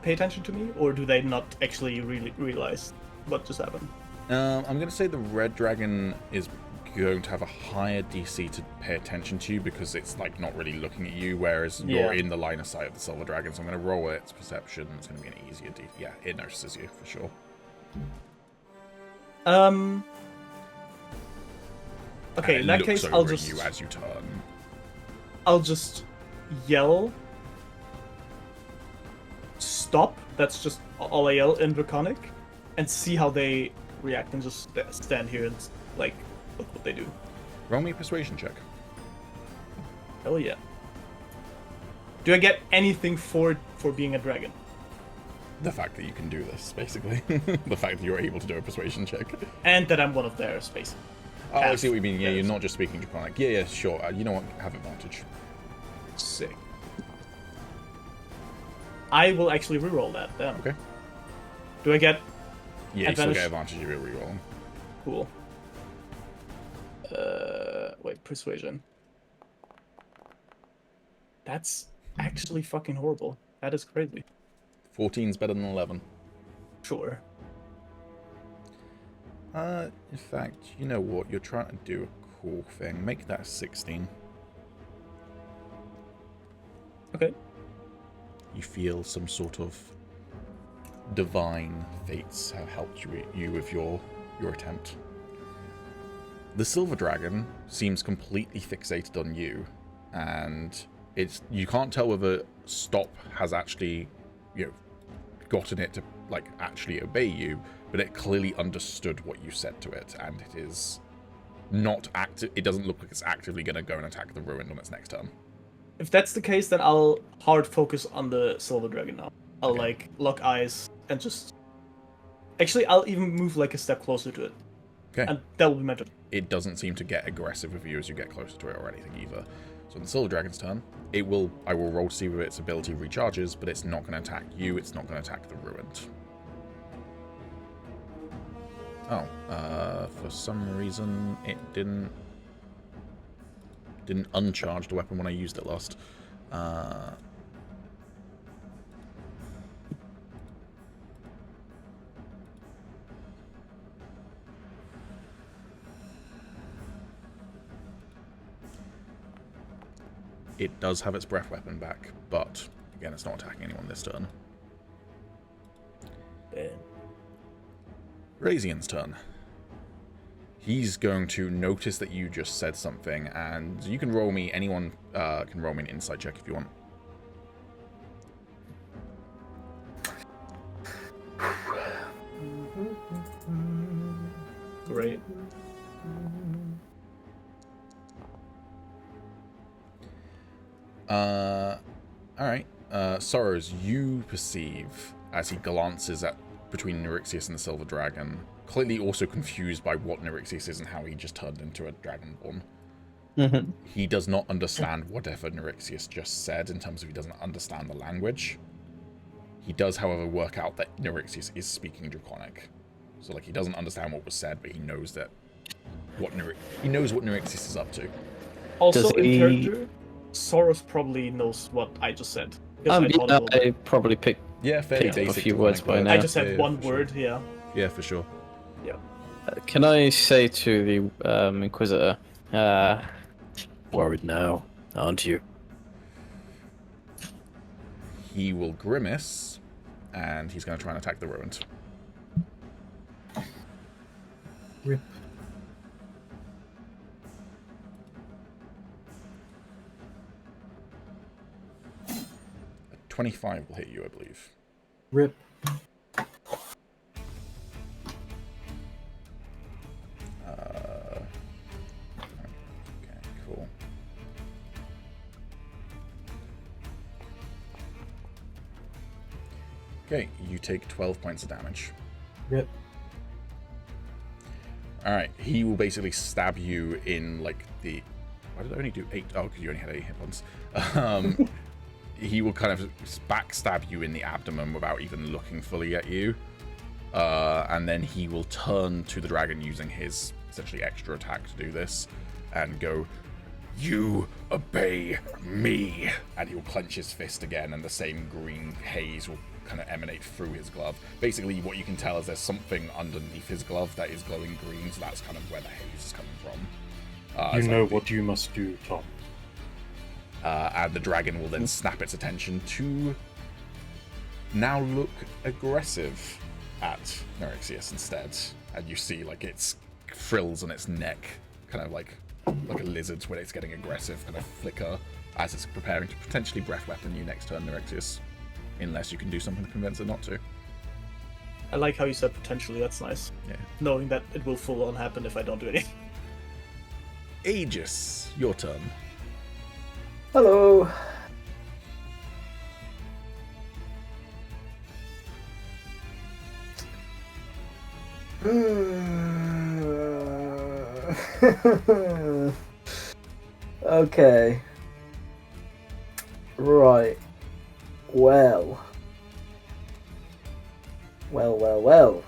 Speaker 3: pay attention to me, or do they not actually really realize what just happened?
Speaker 1: I'm going to say the red dragon is going to have a higher DC to pay attention to you because it's like not really looking at you, whereas you're in the line of sight of the silver dragon. So I'm going to roll its perception. It's going to be an easier DC. Yeah, it notices you for sure.
Speaker 3: Okay,
Speaker 1: And
Speaker 3: in
Speaker 1: it
Speaker 3: that
Speaker 1: looks
Speaker 3: case,
Speaker 1: over
Speaker 3: I'll
Speaker 1: at
Speaker 3: just
Speaker 1: you as you turn.
Speaker 3: I'll just yell. Stop. That's just all I yell in Draconic, and see how they react, and just stand here and like look what they do.
Speaker 1: Roll me a persuasion check.
Speaker 3: Hell yeah. Do I get anything for being a dragon?
Speaker 1: The fact that you can do this, basically. The fact that you're able to do a persuasion check.
Speaker 3: And that I'm one of theirs, basically.
Speaker 1: Oh, I see what you mean. Yeah,
Speaker 3: Yes.
Speaker 1: you're not just speaking Draconic. Yeah, sure. You know what? Have advantage.
Speaker 3: Sick. I will actually reroll that then.
Speaker 1: Okay.
Speaker 3: Do I get
Speaker 1: Yeah, you still
Speaker 3: Advantage.
Speaker 1: get advantage if you're rerolling.
Speaker 3: cool? Wait, persuasion. That's actually fucking horrible. That is crazy.
Speaker 1: 14's better than 11.
Speaker 3: Sure.
Speaker 1: In fact, you know what? You're trying to do a cool thing. Make that 16.
Speaker 3: Okay.
Speaker 1: You feel some sort of divine fates have helped you with your attempt. The silver dragon seems completely fixated on you, and you can't tell whether Stop has actually, gotten it to like actually obey you, but it clearly understood what you said to it, and it is not active. It doesn't look like it's actively going to go and attack the ruin on its next turn.
Speaker 3: If that's the case, then I'll hard focus on the silver dragon now. I'll
Speaker 1: Okay.
Speaker 3: like lock eyes and just. Actually, I'll even move like a step closer to it,
Speaker 1: Okay.
Speaker 3: and that will be my turn.
Speaker 1: It doesn't seem to get aggressive with you as you get closer to it or anything either. So on the silver dragon's turn, I will roll to see whether its ability recharges, but it's not going to attack you. It's not going to attack the ruined. Oh, for some reason it didn't uncharge the weapon when I used it last. It does have its breath weapon back, but again, it's not attacking anyone this turn. Razian's turn. He's going to notice that you just said something, and you can roll me, anyone can roll me an insight check if you want.
Speaker 3: Great.
Speaker 1: Alright. Sorrows, you perceive, as he glances at between Nyrixius and the Silver Dragon, clearly also confused by what Nyrixius is and how he just turned into a Dragonborn.
Speaker 4: Mhm.
Speaker 1: He does not understand whatever Nyrixius just said in terms of he doesn't understand the language. He does, however, work out that Nyrixius is speaking Draconic. So, like, he doesn't understand what was said, but he knows that he knows what Nyrixius is up to.
Speaker 3: Also,
Speaker 4: Does
Speaker 3: in
Speaker 4: he-
Speaker 3: character, Soros probably knows what I just said. Because I thought it
Speaker 4: I probably picked
Speaker 1: Yeah, fairly
Speaker 4: Picked up a
Speaker 1: basic.
Speaker 4: few words by
Speaker 1: Draconic
Speaker 4: now.
Speaker 3: I
Speaker 1: word.
Speaker 3: just had
Speaker 1: Yeah,
Speaker 3: one
Speaker 1: for sure.
Speaker 3: word, yeah.
Speaker 1: Yeah, for sure.
Speaker 4: Can I say to the Inquisitor, worried now, aren't you?
Speaker 1: He will grimace, and he's going to try and attack the Ruined.
Speaker 2: Rip.
Speaker 1: A 25 will hit you, I believe.
Speaker 2: Rip.
Speaker 1: Okay, cool. Okay, you take 12 points of damage.
Speaker 2: Rip.
Speaker 1: Alright, he will basically stab you in, like, the... Why did I only do 8? Oh, because you only had 8 hit points. He will kind of backstab you in the abdomen without even looking fully at you. And then he will turn to the dragon using his, essentially, extra attack to do this. And go, "You obey me!" And he'll clench his fist again, and the same green haze will kind of emanate through his glove. Basically, what you can tell is there's something underneath his glove that is glowing green, so that's kind of where the haze is coming from.
Speaker 7: You
Speaker 1: it's
Speaker 7: know
Speaker 1: like
Speaker 7: what you must do, Tom.
Speaker 1: and the dragon will then snap its attention to now look aggressive at Nyrixius instead. And you see, like, its frills on its neck, kind of like a lizard's when it's getting aggressive, kind of flicker as it's preparing to potentially breath weapon you next turn, Nyrixius. Unless you can do something to convince it not to.
Speaker 3: I like how you said potentially, that's nice.
Speaker 1: Yeah.
Speaker 3: Knowing that it will full on happen if I don't do anything.
Speaker 1: Agis, your turn.
Speaker 5: Hello. Okay. Right. Well. Well.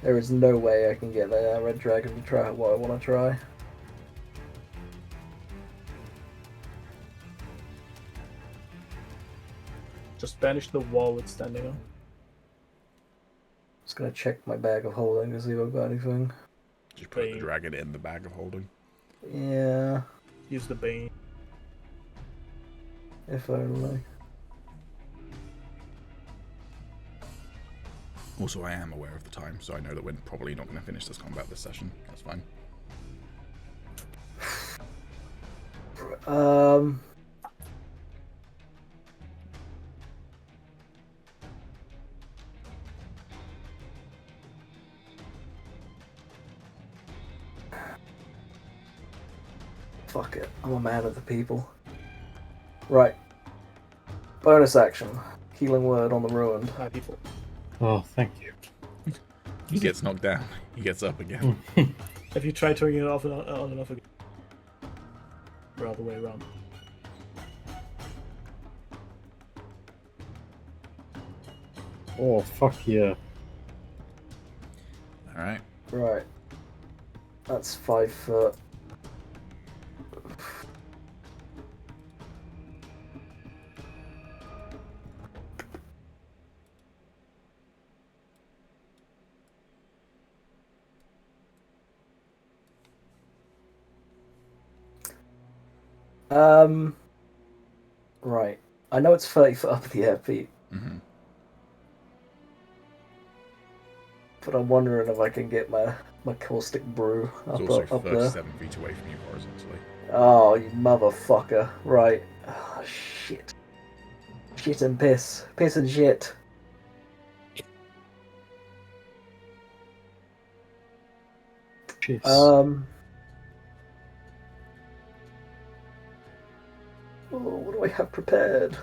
Speaker 5: There is no way I can get that red dragon to try what I want to try.
Speaker 3: Just banish the wall it's standing on.
Speaker 5: Just gonna check my bag of holding to see if I've got anything.
Speaker 1: Did you put the
Speaker 3: Bane.
Speaker 1: dragon in the bag of holding?
Speaker 5: Yeah,
Speaker 3: Use the Bane.
Speaker 5: if only.
Speaker 1: Also, I am aware of the time, so I know that we're probably not going to finish this combat this session. That's fine.
Speaker 5: Fuck it, I'm a man of the people. Right. Bonus action. Healing word on the ruined.
Speaker 3: Hi, people.
Speaker 7: Oh, thank you.
Speaker 1: He gets knocked down. He gets up again.
Speaker 3: Have you tried turning it off and on and off again? Or other way around.
Speaker 7: Oh, fuck yeah.
Speaker 1: Alright.
Speaker 5: Right. That's 5 foot. Right. I know it's 30 foot up in the air, Pete.
Speaker 1: Mm-hmm.
Speaker 5: But I'm wondering if I can get my caustic brew
Speaker 1: It's
Speaker 5: up,
Speaker 1: also
Speaker 5: up there.
Speaker 1: 37 feet away from you horizontally.
Speaker 5: Oh, you motherfucker. Right. Oh, shit. Shit and piss. Piss and shit.
Speaker 2: Jeez.
Speaker 5: Oh, what do I have prepared?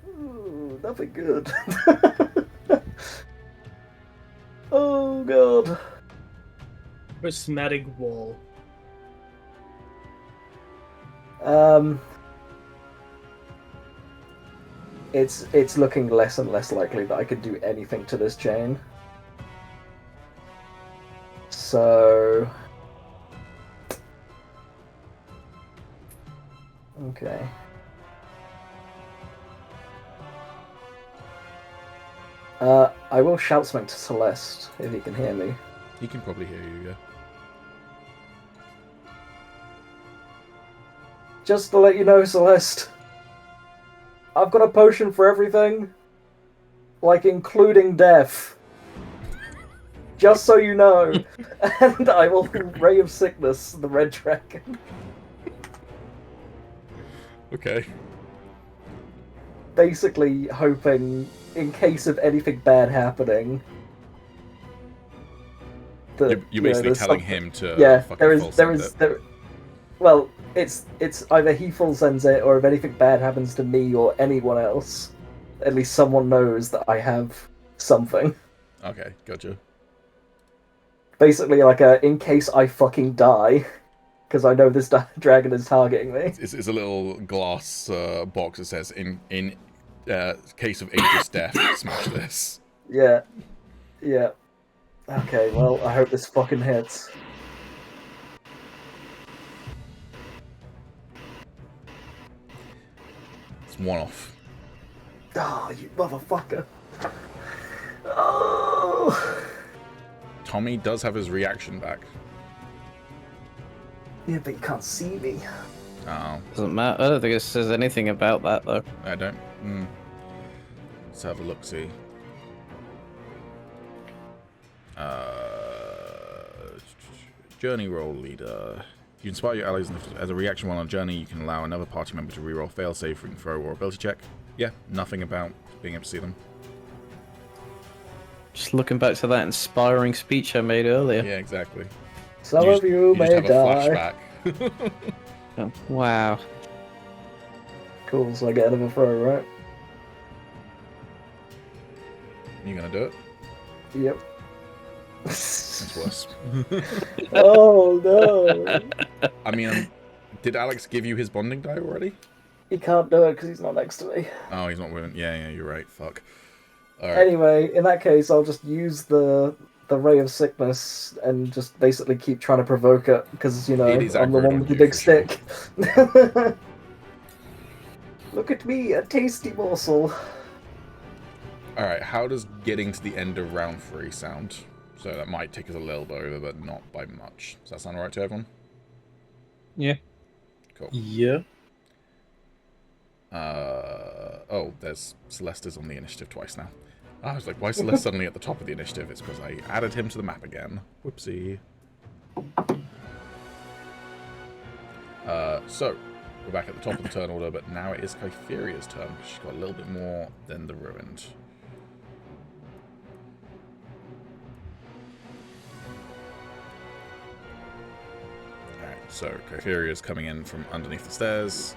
Speaker 5: Ooh, nothing good. Oh, God.
Speaker 3: Prismatic wall.
Speaker 5: It's looking less and less likely that I could do anything to this chain. So... Okay. I will shout something to Celeste, if he can hear me.
Speaker 1: He can probably hear you, yeah.
Speaker 5: Just to let you know, Celeste, I've got a potion for everything. Like, including death. Just so you know. And I will Ray of Sickness, the red dragon.
Speaker 1: Okay.
Speaker 5: Basically hoping, in case of anything bad happening, that,
Speaker 1: You're basically
Speaker 5: there's
Speaker 1: telling
Speaker 5: something-
Speaker 1: him to
Speaker 5: Yeah,
Speaker 1: fucking
Speaker 5: there
Speaker 1: full send
Speaker 5: is
Speaker 1: it.
Speaker 5: there. Well, it's either he full sends it, or if anything bad happens to me or anyone else, at least someone knows that I have something.
Speaker 1: Okay, gotcha.
Speaker 5: Basically, like in case I fucking die, because I know this dragon is targeting me.
Speaker 1: It's a little glass box that says, in case of Agis death, smash this.
Speaker 5: Yeah, yeah. Okay, well, I hope this fucking hits.
Speaker 1: It's one off.
Speaker 5: Oh, you motherfucker. Oh.
Speaker 1: Tommy does have his reaction back.
Speaker 5: Yeah, but you can't see me.
Speaker 1: Oh,
Speaker 4: Doesn't matter. I don't think it says anything about that though.
Speaker 1: I don't. Let's have a look. See. Journey roll leader. You inspire your allies as a reaction while on a journey. You can allow another party member to reroll fail save, freaking throw, or ability check. Yeah, nothing about being able to see them.
Speaker 4: Just looking back to that inspiring speech I made earlier.
Speaker 1: Yeah, exactly.
Speaker 5: Some of you
Speaker 1: just
Speaker 5: may
Speaker 1: have a
Speaker 5: die.
Speaker 1: flashback.
Speaker 4: Oh, wow.
Speaker 5: Cool, so I get another throw, right?
Speaker 1: You gonna do it?
Speaker 5: Yep.
Speaker 1: That's worse.
Speaker 5: Oh no!
Speaker 1: I mean, did Alex give you his bonding die already?
Speaker 5: He can't do it because he's not next to me.
Speaker 1: Oh, he's not with. Yeah, you're right. Fuck. All right.
Speaker 5: Anyway, in that case, I'll just use the Ray of Sickness and just basically keep trying to provoke it because
Speaker 1: It is
Speaker 5: I'm the
Speaker 1: aggroed
Speaker 5: one
Speaker 1: on
Speaker 5: with the
Speaker 1: you,
Speaker 5: big
Speaker 1: for sure.
Speaker 5: stick. Look at me, a tasty morsel.
Speaker 1: All right. How does getting to the end of round 3 sound? So that might take us a little bit over, but not by much. Does that sound alright to everyone?
Speaker 4: Yeah.
Speaker 1: Cool.
Speaker 2: Yeah.
Speaker 1: Oh, there's Celeste's on the initiative twice now. I was like, why is Celeste suddenly at the top of the initiative? It's because I added him to the map again. Whoopsie. So, we're back at the top of the turn order, but now it is Kypheria's turn, because she's got a little bit more than the Ruined. Alright, so Kypheria's coming in from underneath the stairs.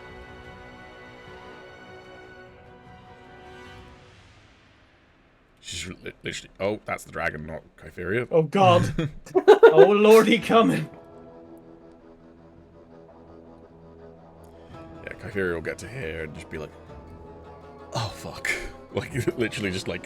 Speaker 1: She's literally... Oh, that's the dragon, not Kypheria.
Speaker 3: Oh god. Oh lordy coming.
Speaker 1: Yeah, Kypheria will get to here and just be like, oh fuck. Like, literally just like,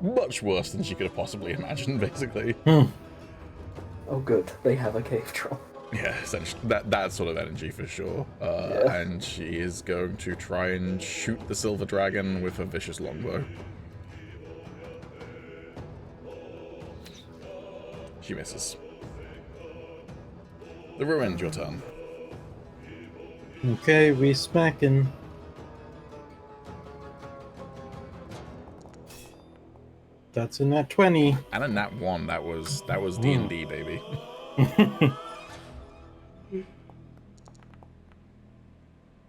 Speaker 1: much worse than she could have possibly imagined, basically.
Speaker 5: Oh, good. They have a cave troll.
Speaker 1: Yeah, essentially, that sort of energy for sure.
Speaker 5: Yeah.
Speaker 1: And she is going to try and shoot the silver dragon with a vicious longbow. She misses. The Ruined, your turn.
Speaker 2: Okay, we smacking. That's a nat 20.
Speaker 1: And a nat 1, that was D&D, baby.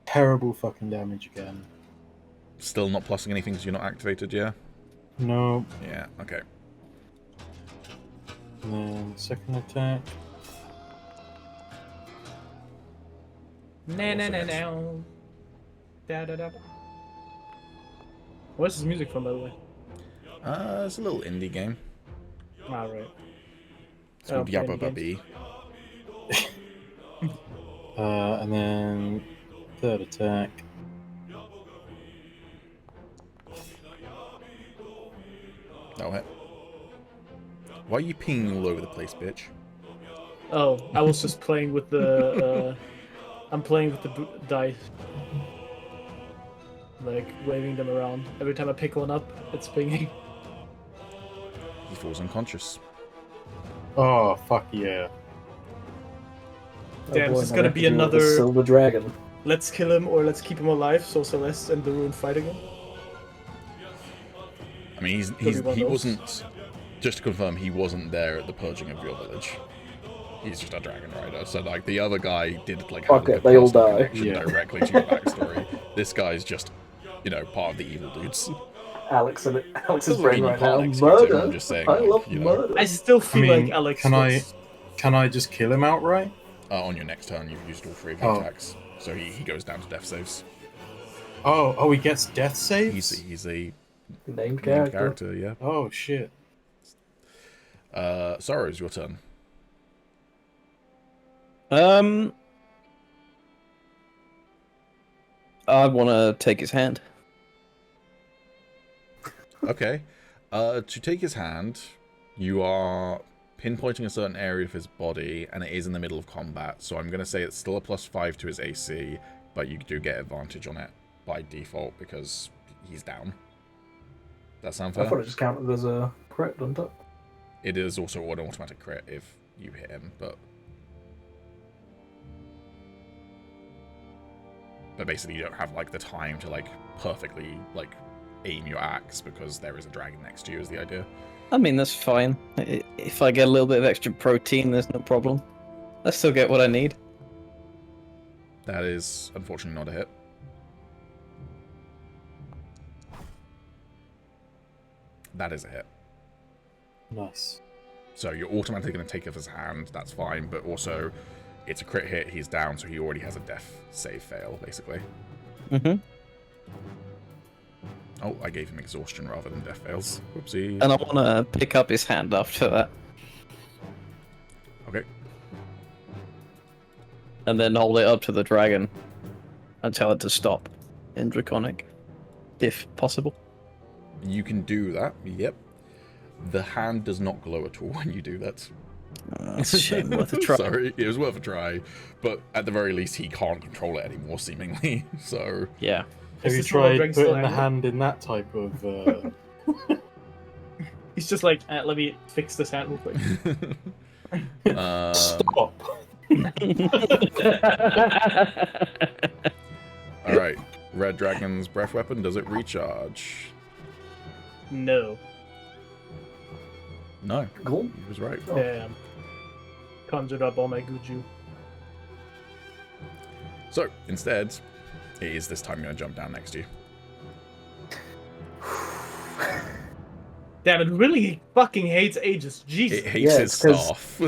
Speaker 2: Terrible fucking damage again.
Speaker 1: Still not plussing anything because you're not activated, yeah?
Speaker 2: No.
Speaker 1: Yeah, okay.
Speaker 2: And then second attack.
Speaker 3: No. Da da da. What's this music from, by the way?
Speaker 1: It's a little indie game.
Speaker 3: Ah, right.
Speaker 1: It's called
Speaker 3: playing
Speaker 1: Yabba Babby.
Speaker 2: And then third attack.
Speaker 1: That'll hit. Why are you peeing all over the place, bitch?
Speaker 3: Oh, I was just playing with the. I'm playing with the dice. Like, waving them around. Every time I pick one up, it's pinging.
Speaker 1: He falls unconscious.
Speaker 2: Oh, fuck yeah.
Speaker 3: Damn,
Speaker 5: boy,
Speaker 3: this is
Speaker 5: now
Speaker 3: gonna
Speaker 5: we
Speaker 3: be
Speaker 5: have to deal with the
Speaker 3: another-
Speaker 5: silver dragon.
Speaker 3: Let's kill him or let's keep him alive so Celeste and the Ruin fight again.
Speaker 1: I mean, he wasn't... Just to confirm, he wasn't there at the purging of your village. He's just a Dragonrider. So, like, the other guy did, like,
Speaker 5: Fuck
Speaker 1: have
Speaker 5: it,
Speaker 1: a
Speaker 5: they all
Speaker 1: personal
Speaker 5: die.
Speaker 1: connection
Speaker 2: Yeah.
Speaker 1: directly to your backstory. This guy's just, you know, part of the evil dudes.
Speaker 5: Alex's
Speaker 1: Doesn't
Speaker 5: brain
Speaker 1: mean you
Speaker 5: right now.
Speaker 1: can't execute him,
Speaker 5: Murder.
Speaker 1: I'm just saying,
Speaker 5: I
Speaker 1: like,
Speaker 5: love
Speaker 1: you know.
Speaker 5: murder.
Speaker 3: I still feel like Alex
Speaker 7: can I just kill him outright?
Speaker 1: On your next turn, you've used all 3 of your
Speaker 7: Oh.
Speaker 1: attacks. So he goes down to death saves.
Speaker 7: Oh, he gets death saves?
Speaker 1: He's a
Speaker 5: Named
Speaker 1: named
Speaker 5: character.
Speaker 1: character, yeah.
Speaker 7: Oh, shit.
Speaker 1: Sorrow's your turn.
Speaker 4: I want to take his hand.
Speaker 1: Okay. To take his hand, you are pinpointing a certain area of his body, and it is in the middle of combat, so I'm going to say it's still a +5 to his AC, but you do get advantage on it by default because he's down. That sound
Speaker 5: I
Speaker 1: fair?
Speaker 5: thought it just counted as a crit, didn't it?
Speaker 1: It is also an automatic crit if you hit him, but basically you don't have like the time to like perfectly like aim your axe because there is a dragon next to you is the idea.
Speaker 4: I mean, that's fine. If I get a little bit of extra protein, there's no problem. I still get what I need.
Speaker 1: That is unfortunately not a hit. That is a hit.
Speaker 2: Nice.
Speaker 1: So you're automatically going to take off his hand, that's fine, but also it's a crit hit, he's down, so he already has a death save fail, basically.
Speaker 4: Mm-hmm.
Speaker 1: Oh, I gave him exhaustion rather than death fails. Whoopsie.
Speaker 4: And I want to pick up his hand after that.
Speaker 1: Okay.
Speaker 4: And then hold it up to the dragon and tell it to stop in Draconic, if possible.
Speaker 1: You can do that, yep. The hand does not glow at all when you do that.
Speaker 4: It's a shame, worth a try.
Speaker 1: Sorry, it was worth a try, but at the very least he can't control it anymore, seemingly, so...
Speaker 4: Yeah.
Speaker 7: Have
Speaker 3: Is
Speaker 7: you
Speaker 3: the troll
Speaker 7: tried
Speaker 3: dragon still
Speaker 7: putting the
Speaker 3: angry?
Speaker 7: hand in that type of...
Speaker 3: He's just like, let me fix this hand real quick.
Speaker 7: Stop!
Speaker 1: Alright, Red Dragon's breath weapon, does it recharge?
Speaker 3: No.
Speaker 1: No,
Speaker 5: Cool.
Speaker 1: he was right.
Speaker 5: Oh.
Speaker 3: Damn. Conjured up all my Guju.
Speaker 1: So, instead, it is this time going to jump down next to you.
Speaker 3: Damn, it really fucking hates Agis. Jesus.
Speaker 1: It hates
Speaker 5: Yeah,
Speaker 1: his
Speaker 5: it's 'cause-
Speaker 1: staff.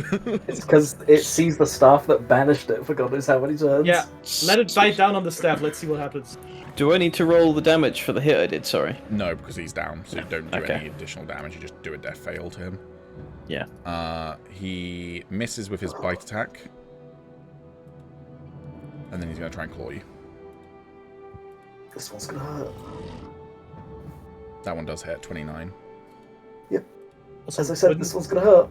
Speaker 5: It's because it sees the staff that banished it for God knows how many turns.
Speaker 3: Yeah, let it bite down on the staff. Let's see what happens.
Speaker 4: Do I need to roll the damage for the hit I did? Sorry.
Speaker 1: No, because he's down, so you don't do
Speaker 4: Okay.
Speaker 1: any additional damage, you just do a death fail to him.
Speaker 4: Yeah.
Speaker 1: He misses with his bite attack. And then he's going to try and claw you.
Speaker 5: This one's gonna hurt.
Speaker 1: That one does hit, 29.
Speaker 3: Also,
Speaker 5: As I said, this one's gonna hurt.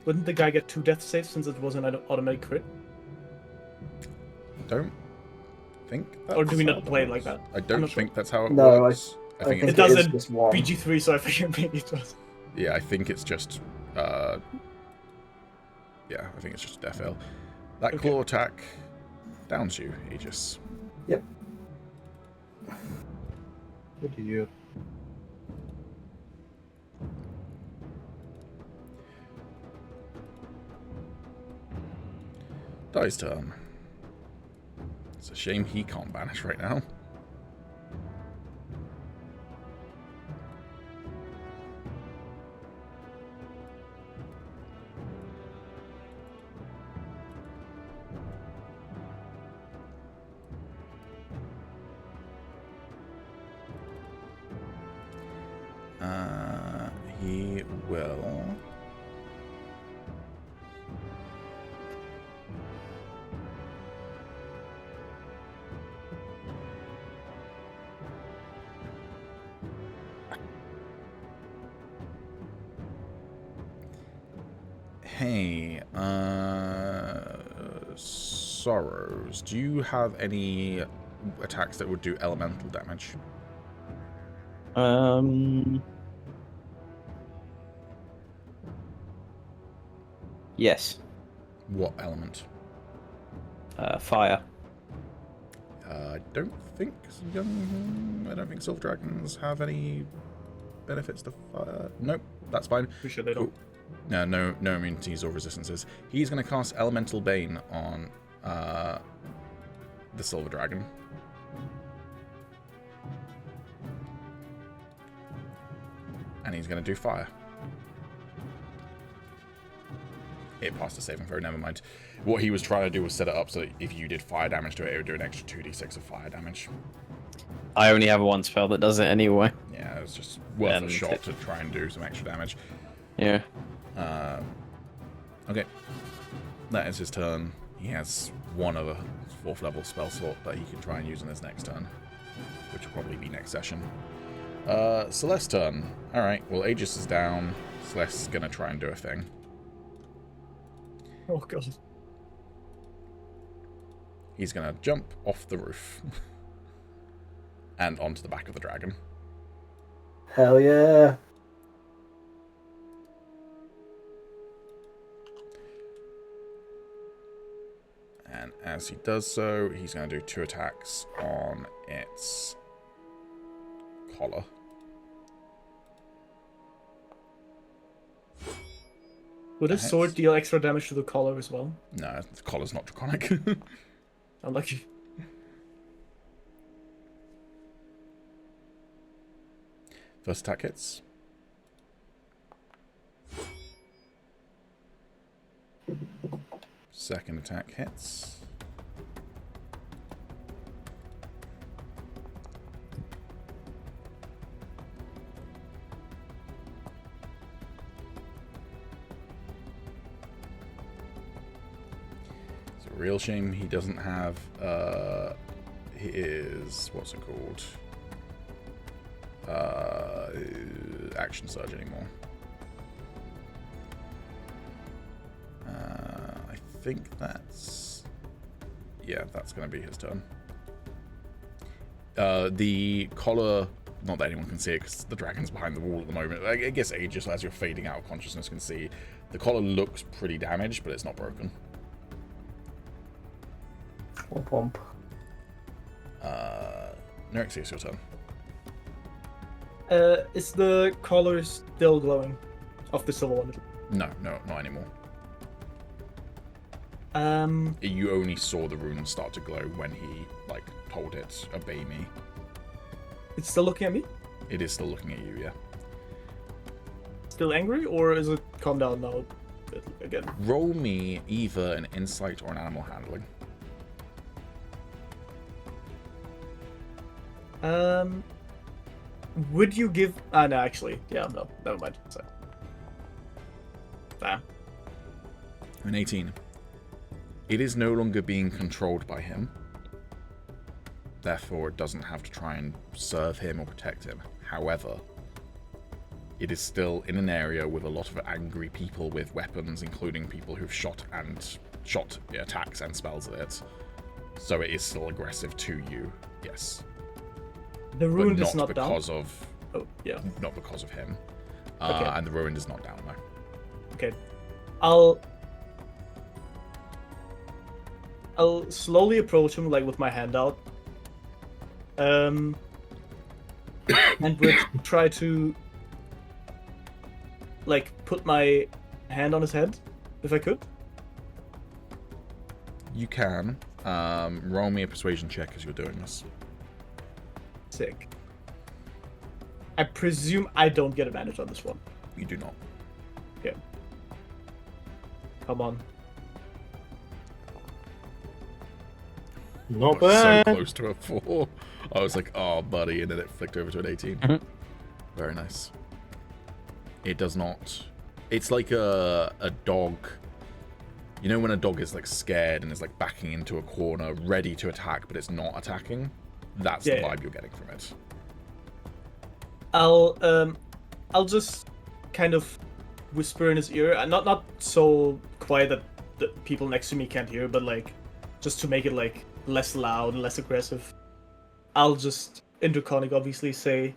Speaker 3: wouldn't the guy get 2 death saves since it was an automatic crit?
Speaker 1: Don't think that's
Speaker 3: Or do we
Speaker 1: how
Speaker 3: not play it like
Speaker 1: works.
Speaker 3: that?
Speaker 1: I
Speaker 3: I'm
Speaker 1: don't
Speaker 3: not
Speaker 1: think that's how it
Speaker 5: No,
Speaker 1: works. I think
Speaker 3: It
Speaker 1: it's
Speaker 3: doesn't-
Speaker 5: is just one.
Speaker 3: PG3, so I figured maybe it was.
Speaker 1: yeah, I think it's just yeah, I think it's just a death fail. That
Speaker 3: Okay.
Speaker 1: claw attack downs you, Agis.
Speaker 5: Yep.
Speaker 7: Good to you.
Speaker 1: Die's turn. It's a shame he can't banish right now. He will. Hey, Sorrows, do you have any attacks that would do elemental damage?
Speaker 4: Yes.
Speaker 1: What element?
Speaker 4: Fire.
Speaker 1: I don't think silver dragons have any benefits to fire. Nope, that's fine.
Speaker 3: Pretty sure they don't.
Speaker 1: No immunities or resistances. He's going to cast Elemental Bane on the silver dragon. And he's going to do fire. It passed a saving throw, never mind. What he was trying to do was set it up so that if you did fire damage to it, it would do an extra 2d6 of fire damage.
Speaker 4: I only have one spell that does it anyway.
Speaker 1: Yeah, it was just worth a
Speaker 4: And
Speaker 1: shot to try and do some extra damage.
Speaker 4: Yeah.
Speaker 1: Okay. That is his turn. He has one other 4th level spell slot that he can try and use on his next turn, which will probably be next session. Celeste's turn. Alright, well, Agis is down. Celeste's gonna try and do a thing.
Speaker 3: Oh god.
Speaker 1: He's gonna jump off the roof and onto the back of the dragon.
Speaker 5: Hell yeah.
Speaker 1: And as he does so, he's going to do 2 attacks on its collar.
Speaker 3: Would his
Speaker 1: That
Speaker 3: sword
Speaker 1: hits.
Speaker 3: deal extra damage to the collar as well?
Speaker 1: No, the collar's not draconic.
Speaker 3: Unlucky.
Speaker 1: First attack hits. Second attack hits. It's a real shame he doesn't have his, what's it called? Action surge anymore. I think that's... Yeah, that's going to be his turn. The collar... Not that anyone can see it because the dragon's behind the wall at the moment. I guess Agis, as you're fading out of consciousness, can see. The collar looks pretty damaged, but it's not broken.
Speaker 5: Womp womp.
Speaker 1: Nyrixia, it's your turn.
Speaker 3: Is the collar still glowing? Of the silver one?
Speaker 1: No, not anymore. You only saw the runes start to glow when he, like, told it, obey me.
Speaker 3: It's still looking at me?
Speaker 1: It is still looking at you, yeah.
Speaker 3: Still angry, or is it calmed down now again?
Speaker 1: Roll me either an insight or an animal handling.
Speaker 3: Would you give... no, actually. Yeah, no. Never mind. So. Damn.
Speaker 1: An 18. It is no longer being controlled by him. Therefore, it doesn't have to try and serve him or protect him. However, it is still in an area with a lot of angry people with weapons, including people who've shot attacks and spells at it. So it is still aggressive to you, yes.
Speaker 3: The
Speaker 1: But
Speaker 3: ruined
Speaker 1: not
Speaker 3: is not down.
Speaker 1: because of not because of him.
Speaker 3: Okay.
Speaker 1: And the ruined is not down now.
Speaker 3: Okay. I'll slowly approach him, like with my hand out. And would try to like put my hand on his head, if I could.
Speaker 1: You can. Roll me a persuasion check as you're doing this.
Speaker 3: Sick. I presume I don't get advantage on this one.
Speaker 1: You do not.
Speaker 3: Okay. Come on.
Speaker 7: Not
Speaker 1: I was
Speaker 7: bad.
Speaker 1: so close to a 4. I was like, oh, buddy, and then it flicked over to an 18.
Speaker 4: Mhm.
Speaker 1: Very nice. It does not... It's like a dog... You know when a dog is like scared and is like backing into a corner, ready to attack, but it's not attacking? That's the
Speaker 3: Yeah.
Speaker 1: vibe you're getting from it.
Speaker 3: I'll just kind of whisper in his ear, and not so quiet that the people next to me can't hear, but like just to make it like less loud and less aggressive. I'll just interconic obviously say,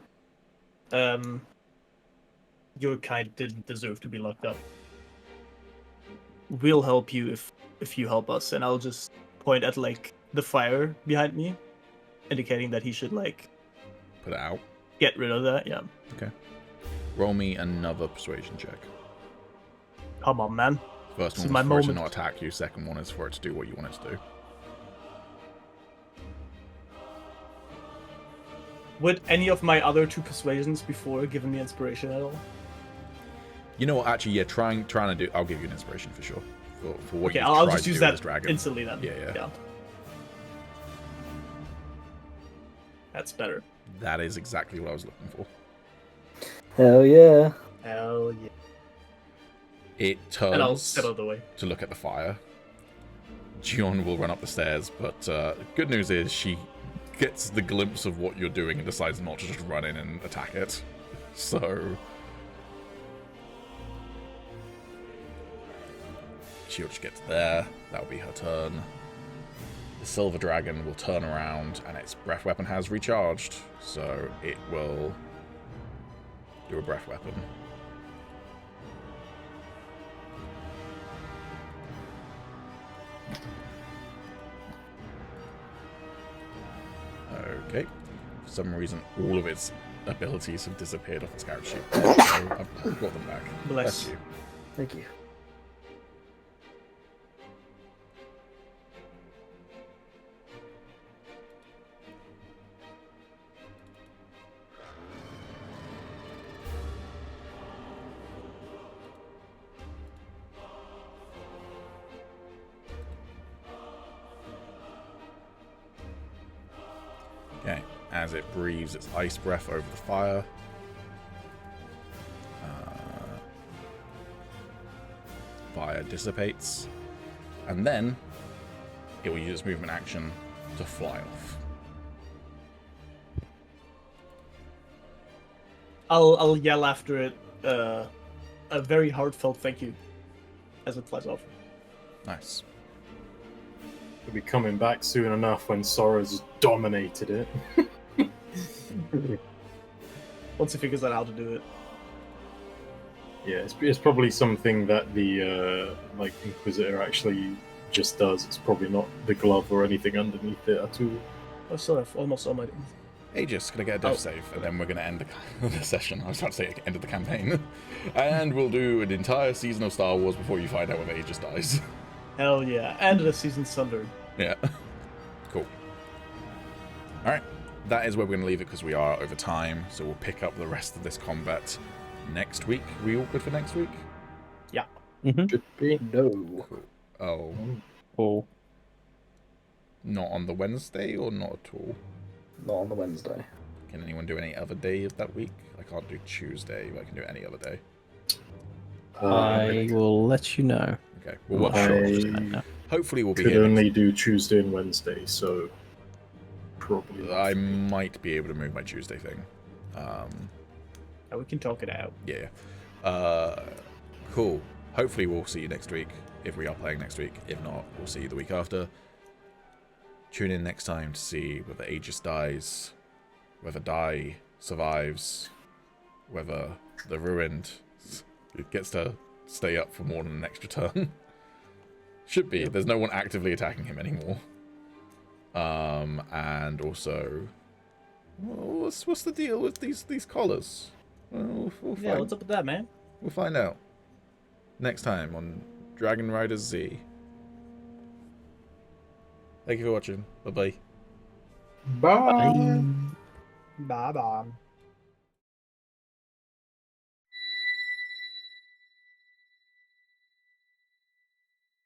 Speaker 3: your kind didn't deserve to be locked up. We'll help you if you help us, and I'll just point at like the fire behind me, indicating that he should like
Speaker 1: Put it out.
Speaker 3: get rid of that. Yeah.
Speaker 1: Roll me another persuasion check.
Speaker 3: Come on, man.
Speaker 1: First
Speaker 3: This
Speaker 1: one
Speaker 3: is my
Speaker 1: is for it to
Speaker 3: moment.
Speaker 1: not attack you. Second one is for it to do what you want it to do.
Speaker 3: Would any of my other 2 persuasions before give me inspiration at all?
Speaker 1: You know what? Actually, yeah. Trying to do. I'll give you an inspiration for sure. For what
Speaker 3: Okay,
Speaker 1: you
Speaker 3: I'll
Speaker 1: tried
Speaker 3: just
Speaker 1: to
Speaker 3: use
Speaker 1: do with
Speaker 3: that
Speaker 1: this dragon.
Speaker 3: instantly then.
Speaker 1: Yeah.
Speaker 3: That's better.
Speaker 1: That is exactly what I was looking for.
Speaker 5: Hell yeah.
Speaker 3: Hell yeah.
Speaker 1: It
Speaker 3: And I'll
Speaker 1: turns
Speaker 3: step out of the way.
Speaker 1: to look at the fire. Gion will run up the stairs, but good news is she gets the glimpse of what you're doing and decides not to just run in and attack it. So she'll just get to there. That'll be her turn. The silver dragon will turn around and its breath weapon has recharged, so it will do a breath weapon. Okay. For some reason, all of its abilities have disappeared off its character sheet. So I've brought them back.
Speaker 3: Bless
Speaker 1: you.
Speaker 5: Thank you.
Speaker 1: Okay, as it breathes its ice breath over the fire. Fire dissipates. And then it will use its movement action to fly off.
Speaker 3: I'll yell after it a very heartfelt thank you as it flies off.
Speaker 1: Nice.
Speaker 7: It'll be coming back soon enough when Sora's dominated it.
Speaker 3: Once he figures out how to do it.
Speaker 7: Yeah, it's probably something that the like Inquisitor actually just does. It's probably not the glove or anything underneath it at all.
Speaker 3: I still have almost all my things.
Speaker 1: Aegis, gonna get a death save, and then we're gonna end the session. I was about to say end of the campaign. And we'll do an entire season of Star Wars before you find out if Aegis dies.
Speaker 3: Hell yeah. And the season's Sundered.
Speaker 1: Yeah. Cool. Alright. That is where we're going to leave it because we are over time. So we'll pick up the rest of this combat next week. Are we all good for next week?
Speaker 3: Yeah.
Speaker 7: Should be.
Speaker 5: No.
Speaker 1: Oh.
Speaker 4: Cool.
Speaker 1: Not on the Wednesday or not at all?
Speaker 5: Not on the Wednesday.
Speaker 1: Can anyone do any other day of that week? I can't do Tuesday, but I can do any other day.
Speaker 4: I will let you know.
Speaker 1: Okay. We'll watch short. Hopefully we'll be
Speaker 7: could
Speaker 1: here.
Speaker 7: only do Tuesday and Wednesday, so probably.
Speaker 1: I might be able to move my Tuesday thing.
Speaker 3: we can talk it out.
Speaker 1: Yeah. Cool. Hopefully we'll see you next week, if we are playing next week. If not, we'll see you the week after. Tune in next time to see whether Agis dies, whether Die survives, whether the Ruined gets to stay up for more than an extra turn. Should be. There's no one actively attacking him anymore. And also, what's the deal with these collars? We'll
Speaker 3: Yeah, what's up with that, man?
Speaker 1: We'll find out next time on Dragonriders Z. Thank you for watching. Bye-bye.
Speaker 7: Bye.
Speaker 3: Bye bye.